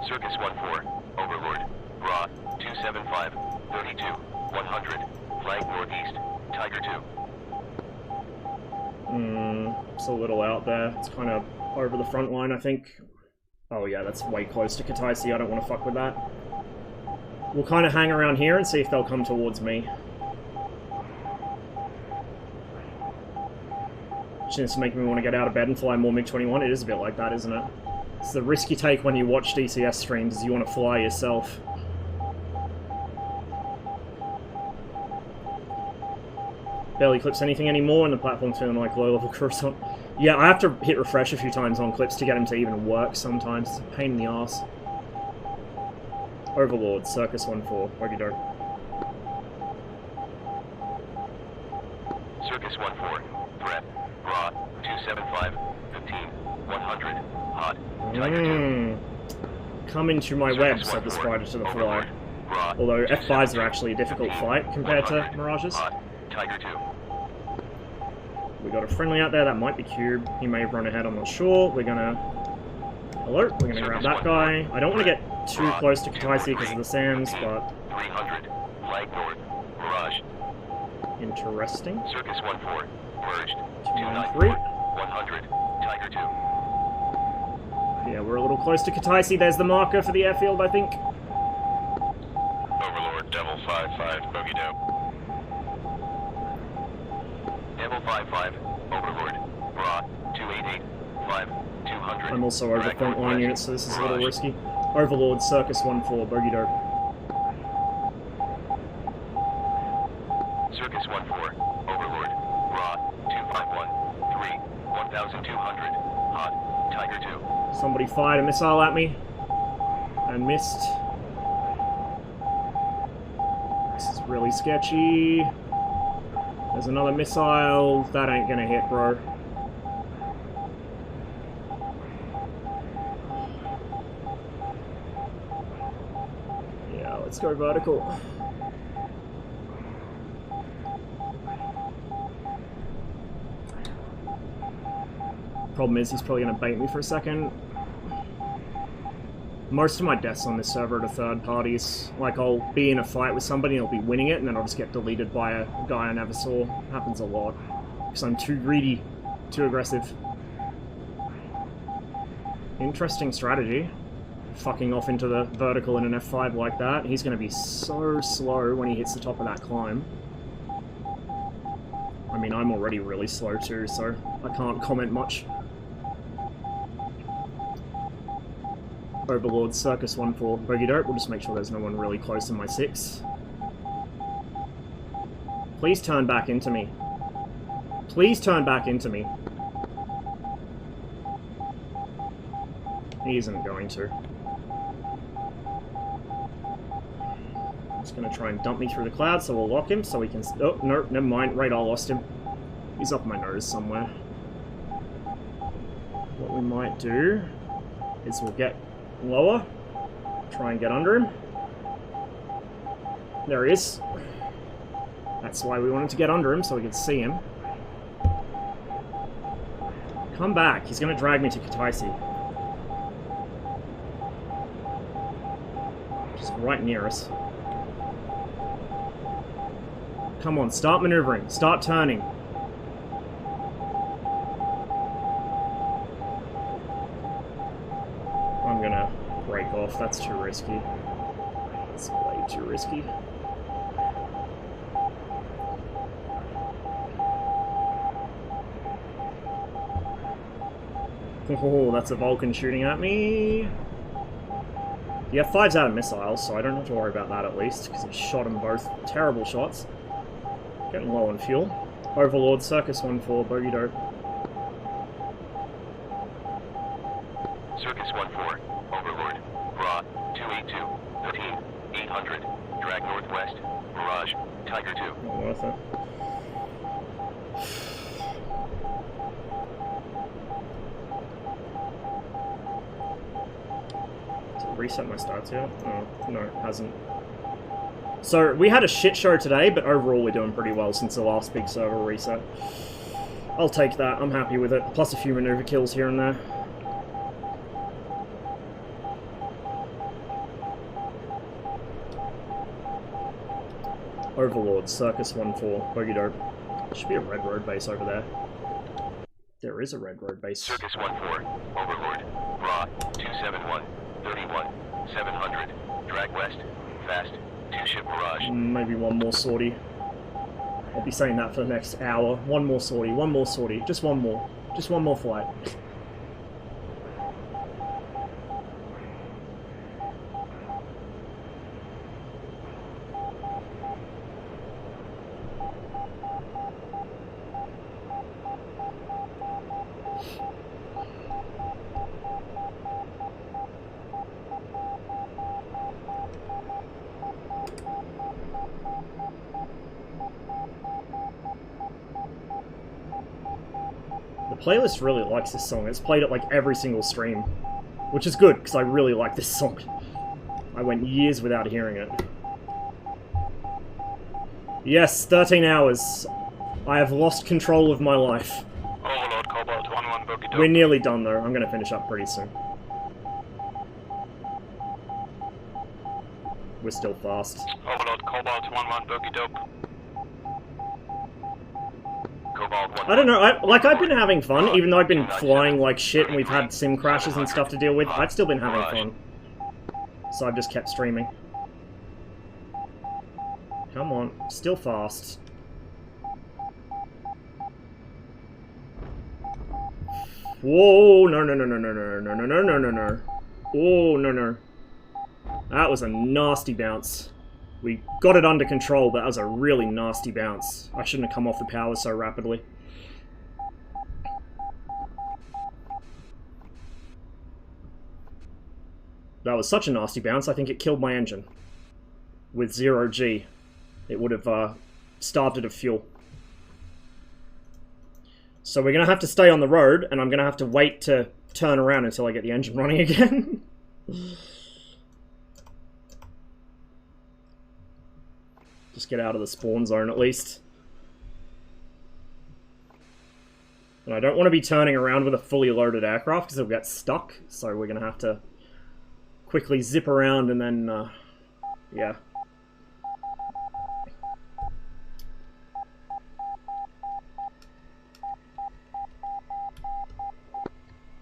Circus 14. Overlord. Raw. 275. 32. 100. Flank northeast. Tiger 2. It's a little out there. It's kind of over the front line, I think. Oh yeah, that's way close to Kataisi. I don't want to fuck with that. We'll kind of hang around here and see if they'll come towards me. Just making me want to get out of bed and fly more MiG-21. It is a bit like that, isn't it? It's the risk you take when you watch DCS streams, is you want to fly yourself. Barely clips anything anymore, and the platform's feeling like low-level croissant. Yeah, I have to hit refresh a few times on clips to get them to even work sometimes. It's a pain in the ass. Overlord, Circus 14, bogey dope. Circus 14. Threat. Raw. 275. 15. 100. Hot. Tiger 2. Come into my web, said the spider to the fly. Although F5s are actually a difficult fight compared to Mirages. Tiger 2. We got a friendly out there, that might be Cube. He may have run ahead, I'm not sure. We're gonna... Hello? We're gonna grab that guy. I don't want to get too close to Kataisi because of the sands, but... 300. Flank north. Mirage. Interesting. Circus 14. Merged. 293. 100. Tiger 2. Yeah, we're a little close to Kataisi. There's the marker for the airfield, I think. Overlord. Devil 55. Bogey dope. Devil 5-5, Overlord, Bra, 288, 5, 200. I'm also over Drag frontline northwest, units, so this is a little Barrage. risky. Overlord, Circus 1-4, bogey dope. Circus 1-4, Overlord, Bra, 251, 3, 1,200. Hot, Tiger 2. Somebody fired a missile at me and missed. This is really sketchy. There's another missile. That ain't gonna hit, bro. Yeah, let's go vertical. Problem is, he's probably gonna bait me for a second. Most of my deaths on this server are to third parties. Like, I'll be in a fight with somebody and I'll be winning it, and then I'll just get deleted by a guy I never saw. Happens a lot. Because I'm too greedy, too aggressive. Interesting strategy. Fucking off into the vertical in an F5 like that. He's gonna be so slow when he hits the top of that climb. I mean, I'm already really slow too, so I can't comment much. Overlord, Circus 1-4, bogey dope. We'll just make sure there's no one really close in my 6. Please turn back into me. Please turn back into me. He isn't going to. He's going to try and dump me through the clouds, so we'll lock him so we can... Oh, no, never mind. Radar lost him. He's up my nose somewhere. What we might do is we'll get lower, try and get under him. There he is. That's why we wanted to get under him, so we could see him. Come back, he's going to drag me to Kataisi. Just right near us. Come on, start maneuvering, start turning. I'm gonna break off, that's too risky. That's way too risky. Oh, that's a Vulcan shooting at me. The F5's out of missiles, so I don't have to worry about that at least, because it shot them both. Terrible shots. Getting low on fuel. Overlord, Circus 1-4, bogey dope. Circus 1-4, Overlord, Bra, 282, 13, 800. Drag northwest, Barrage, Tiger 2. Not worth it. Reset my stats yet? Oh, no, it hasn't. So, we had a shit show today, but overall we're doing pretty well since the last big server reset. I'll take that, I'm happy with it. Plus a few maneuver kills here and there. Overlord, Circus 1-4, bogey dope. There should be a red road base over there. There is a red road base. Circus 1-4, Overlord, Bra, 271, 31, 700. Drag west, fast, 2-ship barrage. Maybe one more sortie. I'll be saying that for the next hour. One more sortie, just one more. Just one more flight. The playlist really likes this song. It's played at like every single stream, which is good because I really like this song. I went years without hearing it. Yes, 13 hours. I have lost control of my life. Overlord, Cobalt 1-1, bogey dope. We're nearly done though. I'm going to finish up pretty soon. We're still fast. Overlord, Cobalt 1-1, bogey dope. Cobalt 1. I don't know, I've been having fun, even though I've been flying like shit and we've had sim crashes and stuff to deal with, I've still been having fun. So I've just kept streaming. Come on, still fast. Whoa, no, no, no, no, no, no, no, no, no, no, no, no. Oh, no, no. That was a nasty bounce. We got it under control, but that was a really nasty bounce. I shouldn't have come off the power so rapidly. That was such a nasty bounce, I think it killed my engine. With 0G. It would have starved it of fuel. So we're going to have to stay on the road, and I'm going to have to wait to turn around until I get the engine running again. Just get out of the spawn zone at least. And I don't want to be turning around with a fully loaded aircraft because it'll get stuck. So we're going to have to quickly zip around and then, yeah.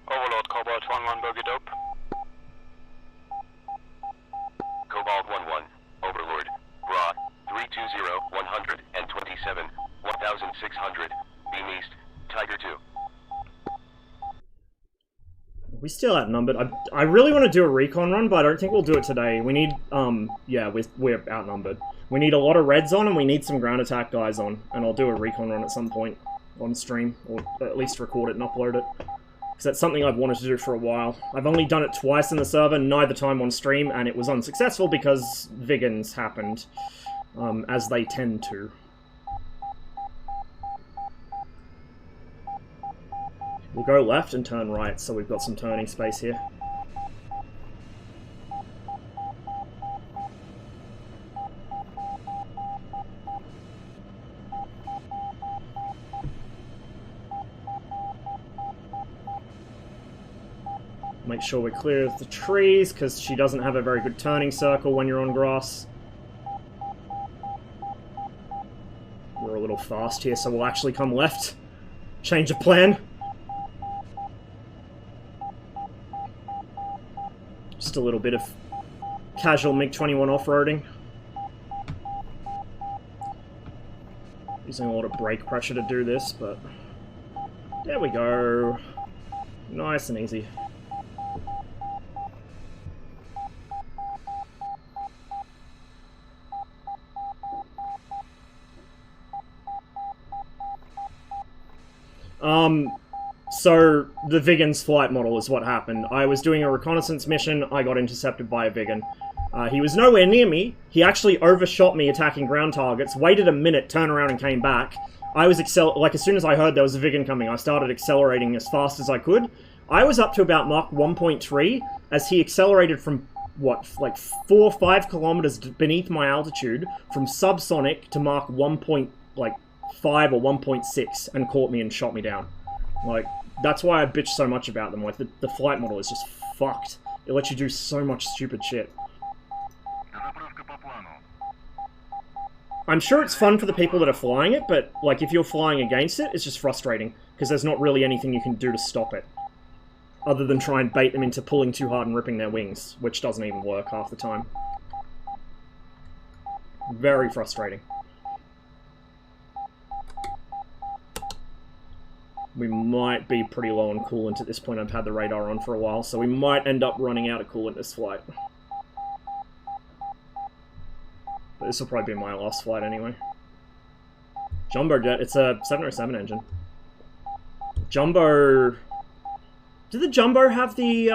Overlord Cobalt 1-1 bogey dope. Cobalt 1-1, Overlord. Bra, 320-127, 1,600, beam east, Tiger 2. We still outnumbered. I really want to do a recon run, but I don't think we'll do it today. We need, yeah, we're outnumbered. We need a lot of reds on, and we need some ground attack guys on. And I'll do a recon run at some point on stream, or at least record it and upload it. Because that's something I've wanted to do for a while. I've only done it twice in the server, neither time on stream, and it was unsuccessful because Vigans happened, as they tend to. We'll go left and turn right, so we've got some turning space here. Make sure we're clear of the trees, because she doesn't have a very good turning circle when you're on grass. We're a little fast here, so we'll actually come left. Change of plan. Just a little bit of casual MiG-21 off-roading. Using a lot of brake pressure to do this, but there we go. Nice and easy. So the Vigan's flight model is what happened. I was doing a reconnaissance mission, I got intercepted by a Vigan. He was nowhere near me, he actually overshot me attacking ground targets, waited a minute, turned around and came back. I was like, as soon as I heard there was a Vigan coming, I started accelerating as fast as I could. I was up to about Mach 1.3 as he accelerated from, what, like 4 or 5 kilometers beneath my altitude, from subsonic to Mach 1.5 or 1.6, and caught me and shot me down. Like, that's why I bitch so much about them. Like, the flight model is just fucked. It lets you do so much stupid shit. I'm sure it's fun for the people that are flying it, but, like, if you're flying against it, it's just frustrating, because there's not really anything you can do to stop it. Other than try and bait them into pulling too hard and ripping their wings, which doesn't even work half the time. Very frustrating. We might be pretty low on coolant at this point. I've had the radar on for a while, so we might end up running out of coolant this flight. But this will probably be my last flight anyway. Jumbo jet, it's a 707 engine. Jumbo... Did the Jumbo have the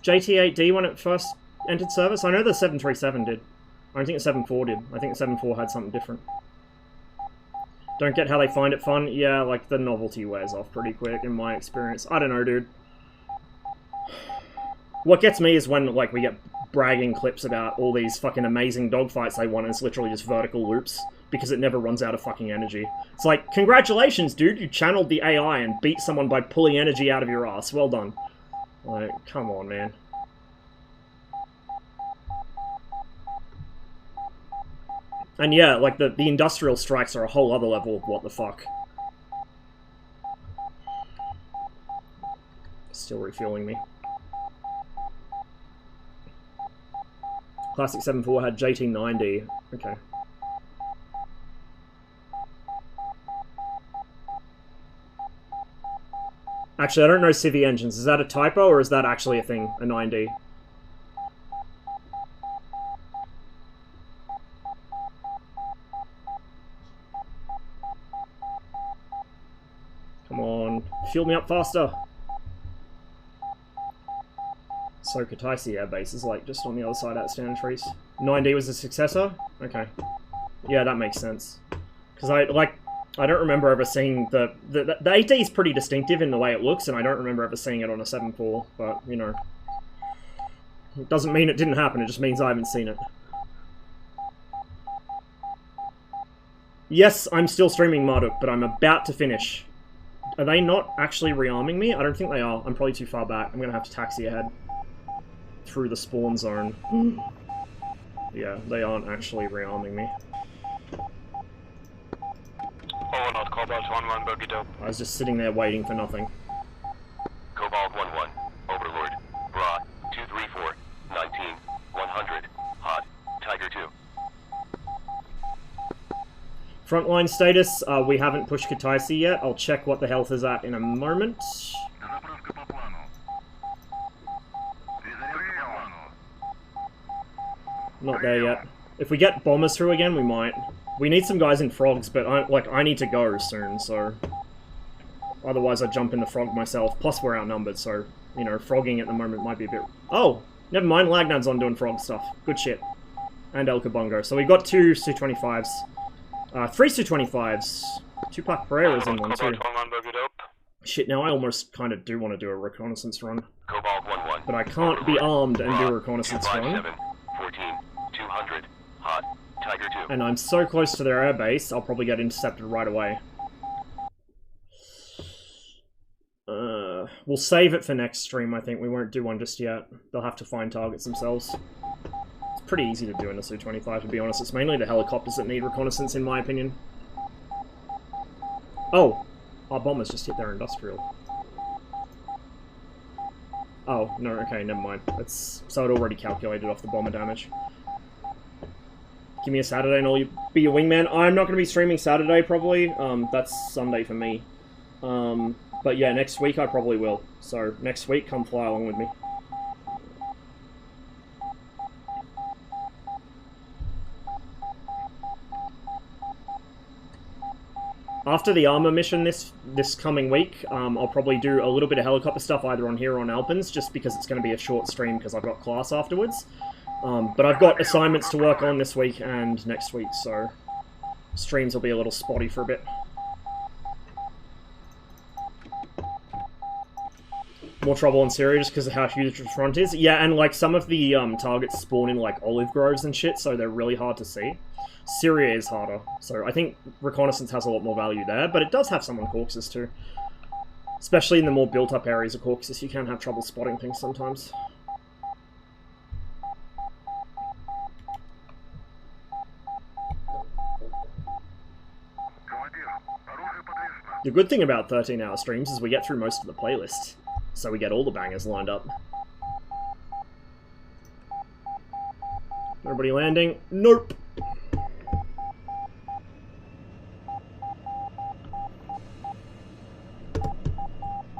JT8D when it first entered service? I know the 737 did. I don't think the 74 did. I think the 74 had something different. Don't get how they find it fun? Yeah, like, the novelty wears off pretty quick, in my experience. I don't know, dude. What gets me is when, like, we get bragging clips about all these fucking amazing dogfights they won, and it's literally just vertical loops, because it never runs out of fucking energy. It's like, congratulations, dude, you channeled the AI and beat someone by pulling energy out of your ass. Well done. Like, come on, man. And yeah, like, the industrial strikes are a whole other level of what the fuck. Still refueling me. Classic 7.4 had JT9D. Okay. Actually, I don't know Civvy engines. Is that a typo or is that actually a thing? A 9D? Come on. Fuel me up faster. So Kataisi Air Base is like just on the other side of that stand of trees. 9D was the successor? Okay. Yeah, that makes sense. Because I don't remember ever seeing the 8D is pretty distinctive in the way it looks, and I don't remember ever seeing it on a 7.4, but, you know. It doesn't mean it didn't happen, it just means I haven't seen it. Yes, I'm still streaming Marduk, but I'm about to finish. Are they not actually rearming me? I don't think they are. I'm probably too far back. I'm gonna have to taxi ahead. Through the spawn zone. Yeah, they aren't actually rearming me. Overlord, Cobalt 1-1, bogey dope. I was just sitting there waiting for nothing. Cobalt 1-1, Overlord, Bra, 234, 19, 100, hot, Tiger 2. Frontline status, we haven't pushed Kataisi yet. I'll check what the health is at in a moment. Перезагрузка по плану. Перезарядка по плану. Not there yet. If we get bombers through again, we might. We need some guys in frogs, but I need to go soon, so... Otherwise I'd jump in the frog myself. Plus we're outnumbered, so, you know, frogging at the moment might be a bit... Oh! Never mind, Lagnad's on doing frog stuff. Good shit. And El Kabongo. So we got 2 Su-25s. 3 Su-25s. 2 Pac Pereiras in one, too. Cobalt 1-1, bogey dope. Shit, now I almost kind of do want to do a reconnaissance run. Cobalt 1-1. But I can't be armed and do a reconnaissance run. 257, 14, 200, hot, Tiger 2. And I'm so close to their airbase, I'll probably get intercepted right away. We'll save it for next stream, I think. We won't do one just yet. They'll have to find targets themselves. It's pretty easy to do in a Su-25, to be honest. It's mainly the helicopters that need reconnaissance, in my opinion. Oh! Our bombers just hit their industrial. Oh, no, okay, never mind. So it already calculated off the bomber damage. Give me a Saturday and I'll be your wingman. I'm not going to be streaming Saturday, probably. That's Sunday for me. But yeah, next week I probably will. So, next week, come fly along with me. After the armor mission this coming week, I'll probably do a little bit of helicopter stuff either on here or on Alpins, just because it's going to be a short stream because I've got class afterwards. But I've got assignments to work on this week and next week, so streams will be a little spotty for a bit. More trouble in Syria just because of how huge the front is. Yeah, and like some of the targets spawn in like olive groves and shit, so they're really hard to see. Syria is harder, so I think reconnaissance has a lot more value there, but it does have some on Caucasus too. Especially in the more built-up areas of Caucasus, you can have trouble spotting things sometimes. The good thing about 13-hour streams is we get through most of the playlist, so we get all the bangers lined up. Everybody landing? Nope!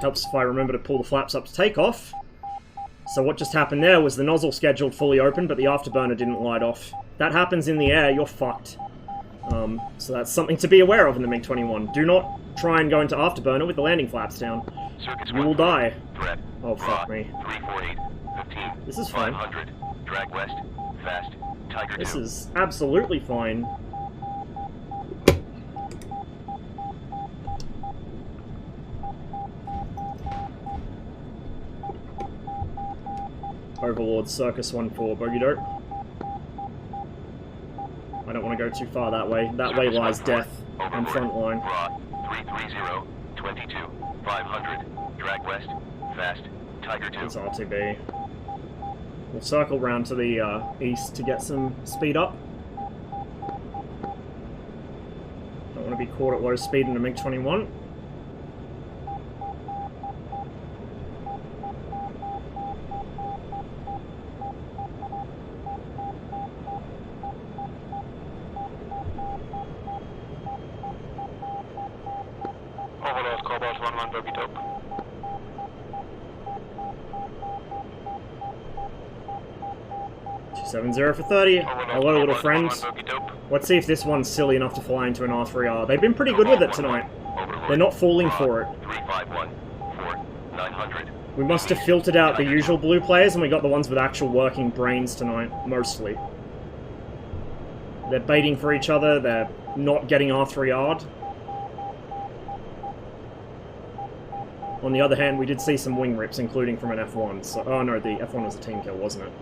Helps if I remember to pull the flaps up to takeoff. So what just happened there was the nozzle scheduled fully open, but the afterburner didn't light off. That happens in the air, you're fucked. So that's something to be aware of in the MiG-21. Do not try and go into afterburner with the landing flaps down. Circuits You will die. Threat. Oh, fuck me. 348, 15. This is fine. 500. Drag west. Fast. Tiger 2. This is absolutely fine. Overlord Circus 1-4, bogey dope. I don't want to go too far that way. That way lies death on front line. Broad. 330. 22. 500. Drag west. Fast. Tiger 2. It's RTB. We'll circle round to the east to get some speed up. Don't want to be caught at low speed in a MiG-21. Overlord, Cobalt 1-1, bogey dope. 7-0 for 30. Hello, little friends. Let's see if this one's silly enough to fly into an R3R. They've been pretty good with it tonight. They're not falling for it. 351 900. We must have filtered out the usual blue players and we got the ones with actual working brains tonight, mostly. They're baiting for each other, they're not getting R3R'd. On the other hand, we did see some wing rips, including from an F1. So, oh no, the F1 was a team kill, wasn't it?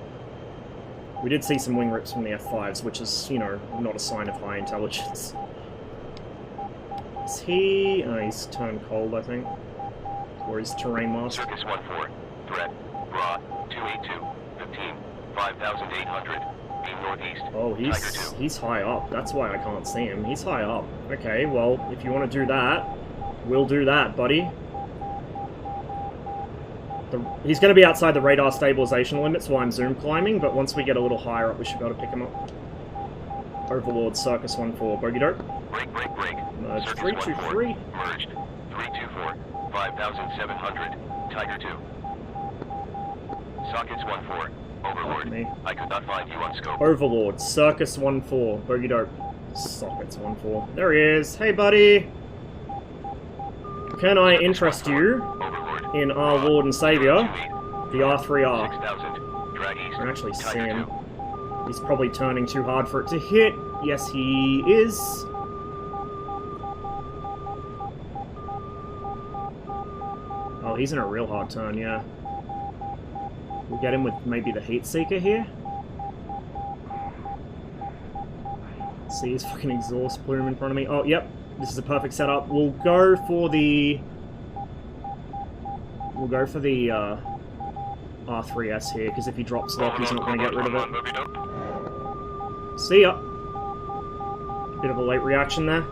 We did see some wing rips from the F5s, which is, you know, not a sign of high intelligence. Is he... oh, he's turned cold, I think. Or his terrain master. Circus 14, threat, raw, 282, 15, 5,800, beam northeast. Oh, he's high up. That's why I can't see him. He's high up. Okay, well, if you want to do that, we'll do that, buddy. He's going to be outside the radar stabilization limits while I'm zoom climbing, but once we get a little higher up, we should be able to pick him up. Overlord, Circus 14, bogey dope. Break. Merge, Circus 323. 14, merged, 324, 5,700, Tiger 2. Sockets 14, Overlord. Me. I could not find you on scope. Overlord, Circus 14, bogey dope. Sockets 14. There he is. Hey, buddy. Can I interest you Overlord. in our Lord and Savior, 228, the R3R? 6,000, drag east. I can actually see Tiger him. 2. He's probably turning too hard for it to hit. Yes, he is. Oh, he's in a real hard turn, yeah. We'll get him with maybe the Heat Seeker here. See his fucking exhaust plume in front of me. Oh, yep. This is a perfect setup. We'll go for the... R3S here, because if he drops lock, he's not going to get rid of it. See ya. Bit of a late reaction there.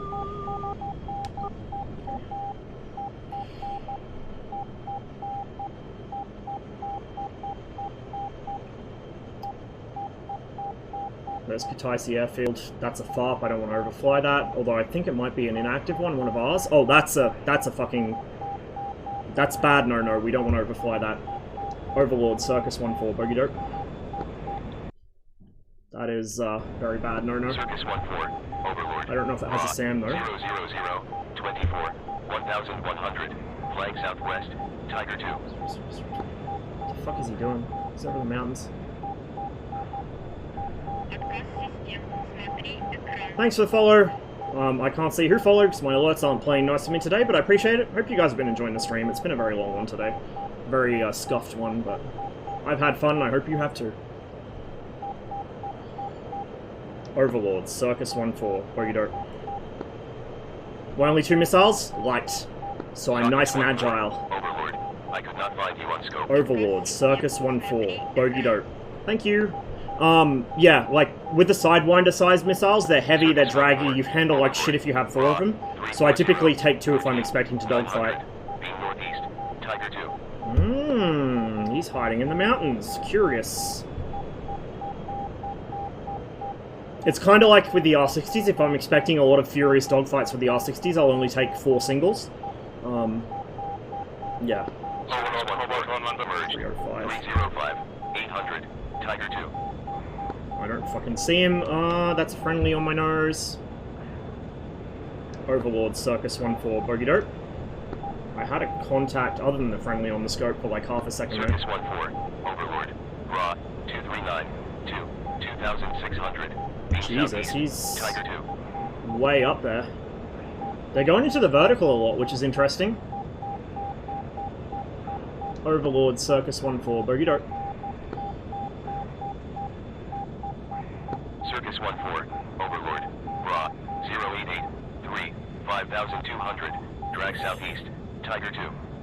There's Kutaisi Airfield. That's a FARP. I don't want to overfly that. Although I think it might be an inactive one of ours. Oh, that's a fucking... That's bad. No, we don't want to overfly that. Overlord, Circus 14, bogey dope. That is very bad. No. Circus 14, Overlord. I don't know if it has a SAM though. 000, 24, 1,100, flag southwest, Tiger 2. What the fuck is he doing? He's over the mountains. Thanks for the follow. I can't see who followed because my alerts aren't playing nice to me today, but I appreciate it. Hope you guys have been enjoying the stream. It's been a very long one today. Very scuffed one, but I've had fun and I hope you have too. Overlord, Circus 14, bogey dope. Why only 2 missiles? Light. So I'm nice and agile. Overlord, I could not find you on scope. Overlord, Circus 14, bogey dope. Thank you. Yeah, like, with the Sidewinder-sized missiles, they're heavy, they're draggy, you handle like shit if you have 4 of them. So I typically take 2 if I'm expecting to dogfight. Beam northeast, Tiger 2. He's hiding in the mountains. Curious. It's kind of like with the R60s, if I'm expecting a lot of furious dogfights with the R60s, I'll only take 4 singles. Yeah. 305. 305, 800, Tiger 2. I don't fucking see him. That's a friendly on my nose. Overlord, Circus 14, bogey dope. I had a contact other than the friendly on the scope for like half a second there. Circus 14, Overlord, raw, 239, 2,600. Jesus, he's Tiger 2. way up there. They're going into the vertical a lot, which is interesting. Overlord, Circus 14, bogey dope. Circus 14, Overlord, raw, 0883, 5,200, drag southeast, Tiger 2.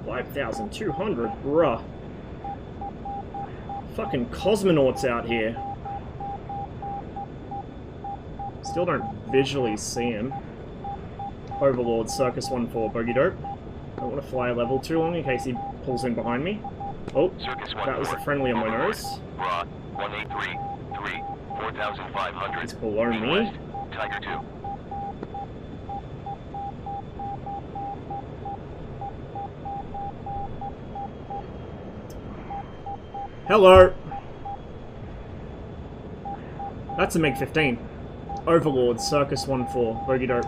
5,200, bruh. Fucking cosmonauts out here. Still don't visually see him. Overlord, Circus 14, bogey dope. Don't want to fly a level too long in case he pulls in behind me. Oh, Circus that was a friendly on my nose. Raw, 1833, 4,500. It's below me. West, Tiger 2. Hello. That's a MiG-15. Overlord, Circus 1-4, bogey dope.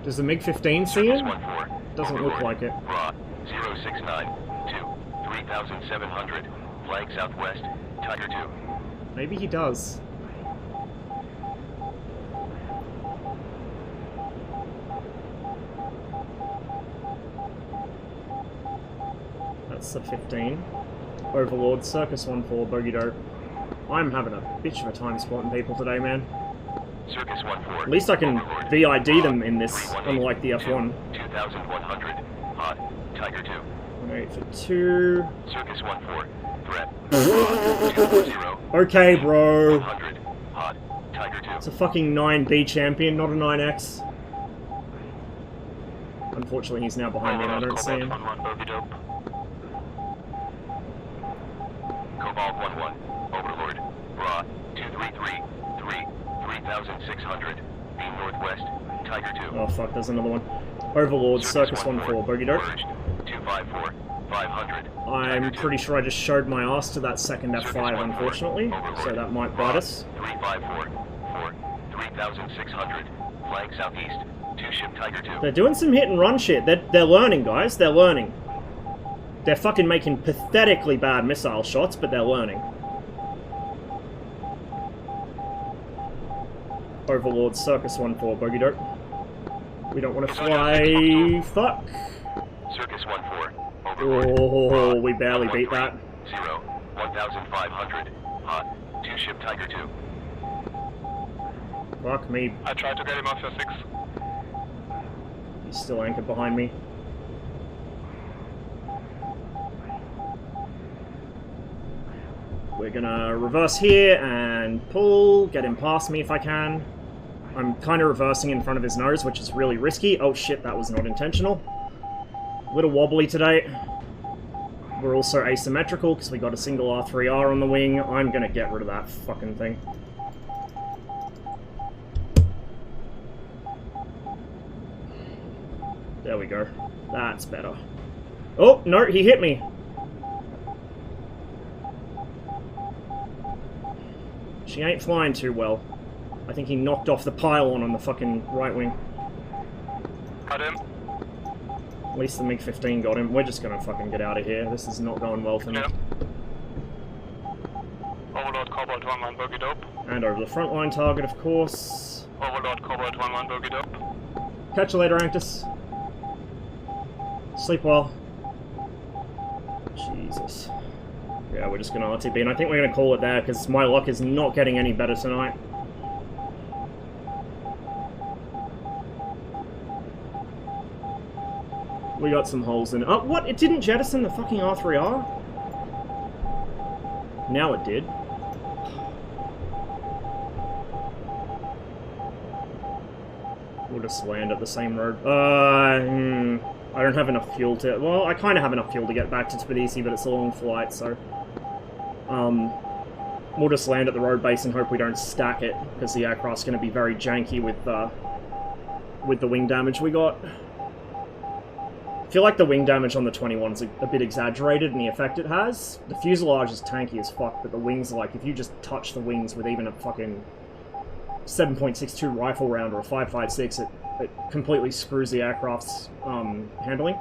Does the MiG-15 see Circus him? 1-4. Doesn't look like it. Raw 0692 3700. Flag southwest. Tiger 2. Maybe he does. That's the 15. Overlord, Circus 1-4, bogey dope. I'm having a bitch of a time spotting people today, man. Circus 1-4. At least I can Overlord. VID them in this, 318, unlike the F1. 2100. Hot. Tiger 2. 8 for 2. Circus 1-4. Threat. 240. Okay, bro. 100. Hot. Tiger 2. It's a fucking 9B champion, not a 9X. Unfortunately, he's now behind me and I don't see him. Cobalt 1-1. Overlord. Raw 2333. 3600. Beam northwest. Tiger 2. Oh fuck, there's another one. Overlord, Circus 1-4, bogey dope. Merged. 254. 500. I'm pretty sure I just showed my ass to that second F5, unfortunately, so that might bite us. 354. 4. 3600. Flank southeast. 2-ship Tiger 2. They're doing some hit and run shit. They're learning, guys. They're learning. They're fucking making pathetically bad missile shots, but they're learning. Overlord, Circus 1-4, bogey dope. We don't want to fly. Fuck. Circus 1-4. Overlord. Oh, we barely beat that. 0. 1500. Hot. 2-ship Tiger 2. Fuck me. I tried to get him off your 6. He's still anchored behind me. We're gonna reverse here and pull, get him past me if I can. I'm kind of reversing in front of his nose, which is really risky. Oh shit, that was not intentional. A little wobbly today. We're also asymmetrical because we got a single R3R on the wing. I'm gonna get rid of that fucking thing. There we go. That's better. Oh, no, he hit me. She ain't flying too well. I think he knocked off the pylon on the fucking right wing. Got him. At least the MiG-15 got him. We're just gonna fucking get out of here. This is not going well for me. Yeah. Overlord Cobalt 1-1 bogey dope. And over the front line target, of course. Overlord Cobalt 1-1 bogey dope. Catch you later, Anctus. Sleep well. Jesus. Yeah, we're just gonna RTB, and I think we're gonna call it there, because my luck is not getting any better tonight. We got some holes in it. Oh, what? It didn't jettison the fucking R3R? Now it did. We'll just land at the same road. I don't have enough fuel to... Well, I kind of have enough fuel to get back to Tbilisi, but it's a long flight, so... we'll just land at the road base and hope we don't stack it, because the aircraft's going to be very janky with the wing damage we got. I feel like the wing damage on the 21's a bit exaggerated in the effect it has. The fuselage is tanky as fuck, but the wings are like, if you just touch the wings with even a fucking 7.62 rifle round or a 5.56, it completely screws the aircraft's handling.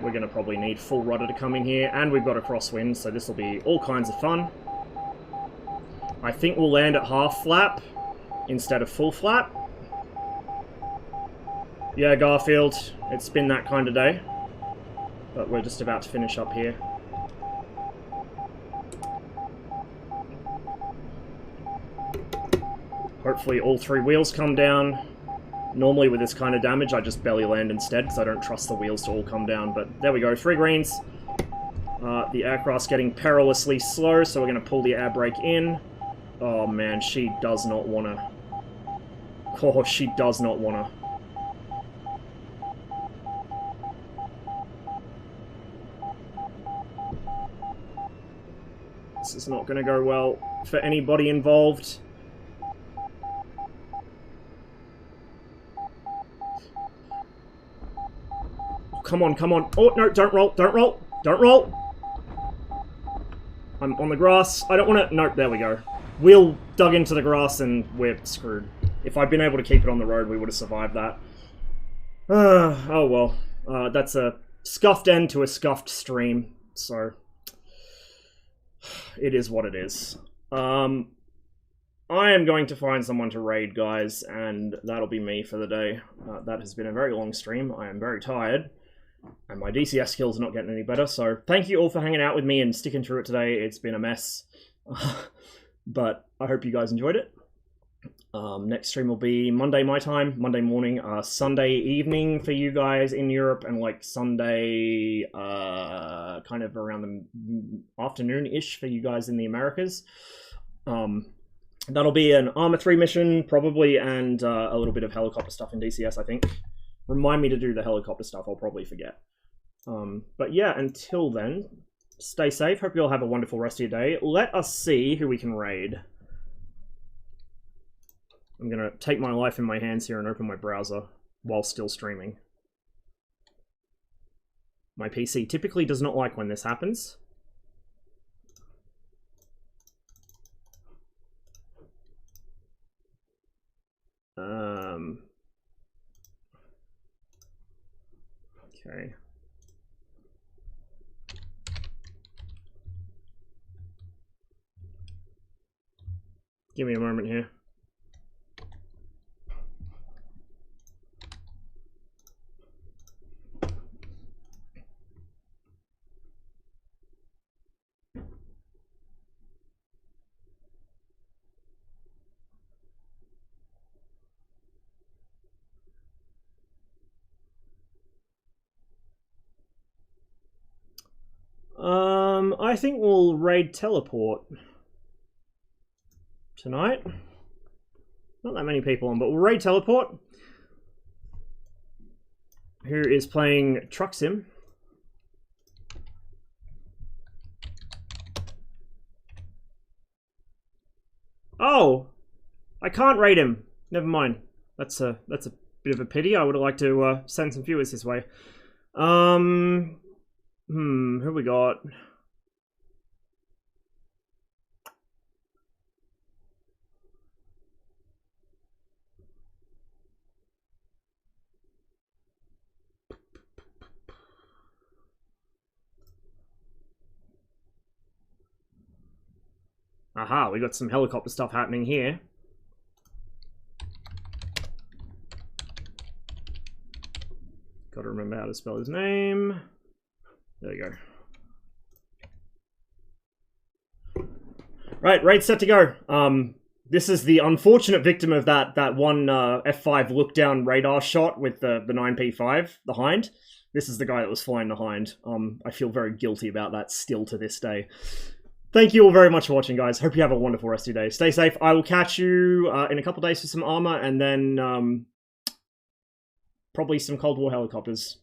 We're going to probably need full rudder to come in here, and we've got a crosswind, so this will be all kinds of fun. I think we'll land at half flap instead of full flap. Yeah, Garfield, it's been that kind of day. But we're just about to finish up here. Hopefully all 3 wheels come down. Normally with this kind of damage I just belly land instead because I don't trust the wheels to all come down. But there we go, 3 greens. The aircraft's getting perilously slow, so we're going to pull the air brake in. Oh man, she does not want to. Oh, she does not want to. This is not going to go well for anybody involved. come on, come on. Oh, no, don't roll, don't roll, don't roll. I'm on the grass. I don't want to... Nope, there we go. Wheel dug into the grass and we're screwed. If I'd been able to keep it on the road, we would have survived that. Oh well. That's a scuffed end to a scuffed stream, so... It is what it is. I am going to find someone to raid, guys, and that'll be me for the day. That has been a very long stream. I am very tired, and my DCS skills are not getting any better, so thank you all for hanging out with me and sticking through it today. It's been a mess, but I hope you guys enjoyed it. Next stream will be Monday my time, Monday morning, Sunday evening for you guys in Europe, and like Sunday kind of around the afternoon-ish for you guys in the Americas. That'll be an Armor 3 mission, probably, and a little bit of helicopter stuff in DCS, I think. Remind me to do the helicopter stuff, I'll probably forget. But yeah, until then, stay safe. Hope you all have a wonderful rest of your day. Let us see who we can raid. I'm going to take my life in my hands here and open my browser while still streaming. My PC typically does not like when this happens. Okay. Give me a moment here. I think we'll raid teleport tonight. Not that many people on, but we'll raid teleport. Who is playing Truck Sim? Oh, I can't raid him. Never mind. That's a bit of a pity. I would have liked to send some viewers his way. Who we got? Aha, we got some helicopter stuff happening here. Gotta remember how to spell his name. There you go. Right, raid set to go. This is the unfortunate victim of that one F5 look down radar shot with the 9P5, the Hind. This is the guy that was flying the Hind. I feel very guilty about that still to this day. Thank you all very much for watching, guys. Hope you have a wonderful rest of your day. Stay safe. I will catch you in a couple days for some armor, and then probably some Cold War helicopters.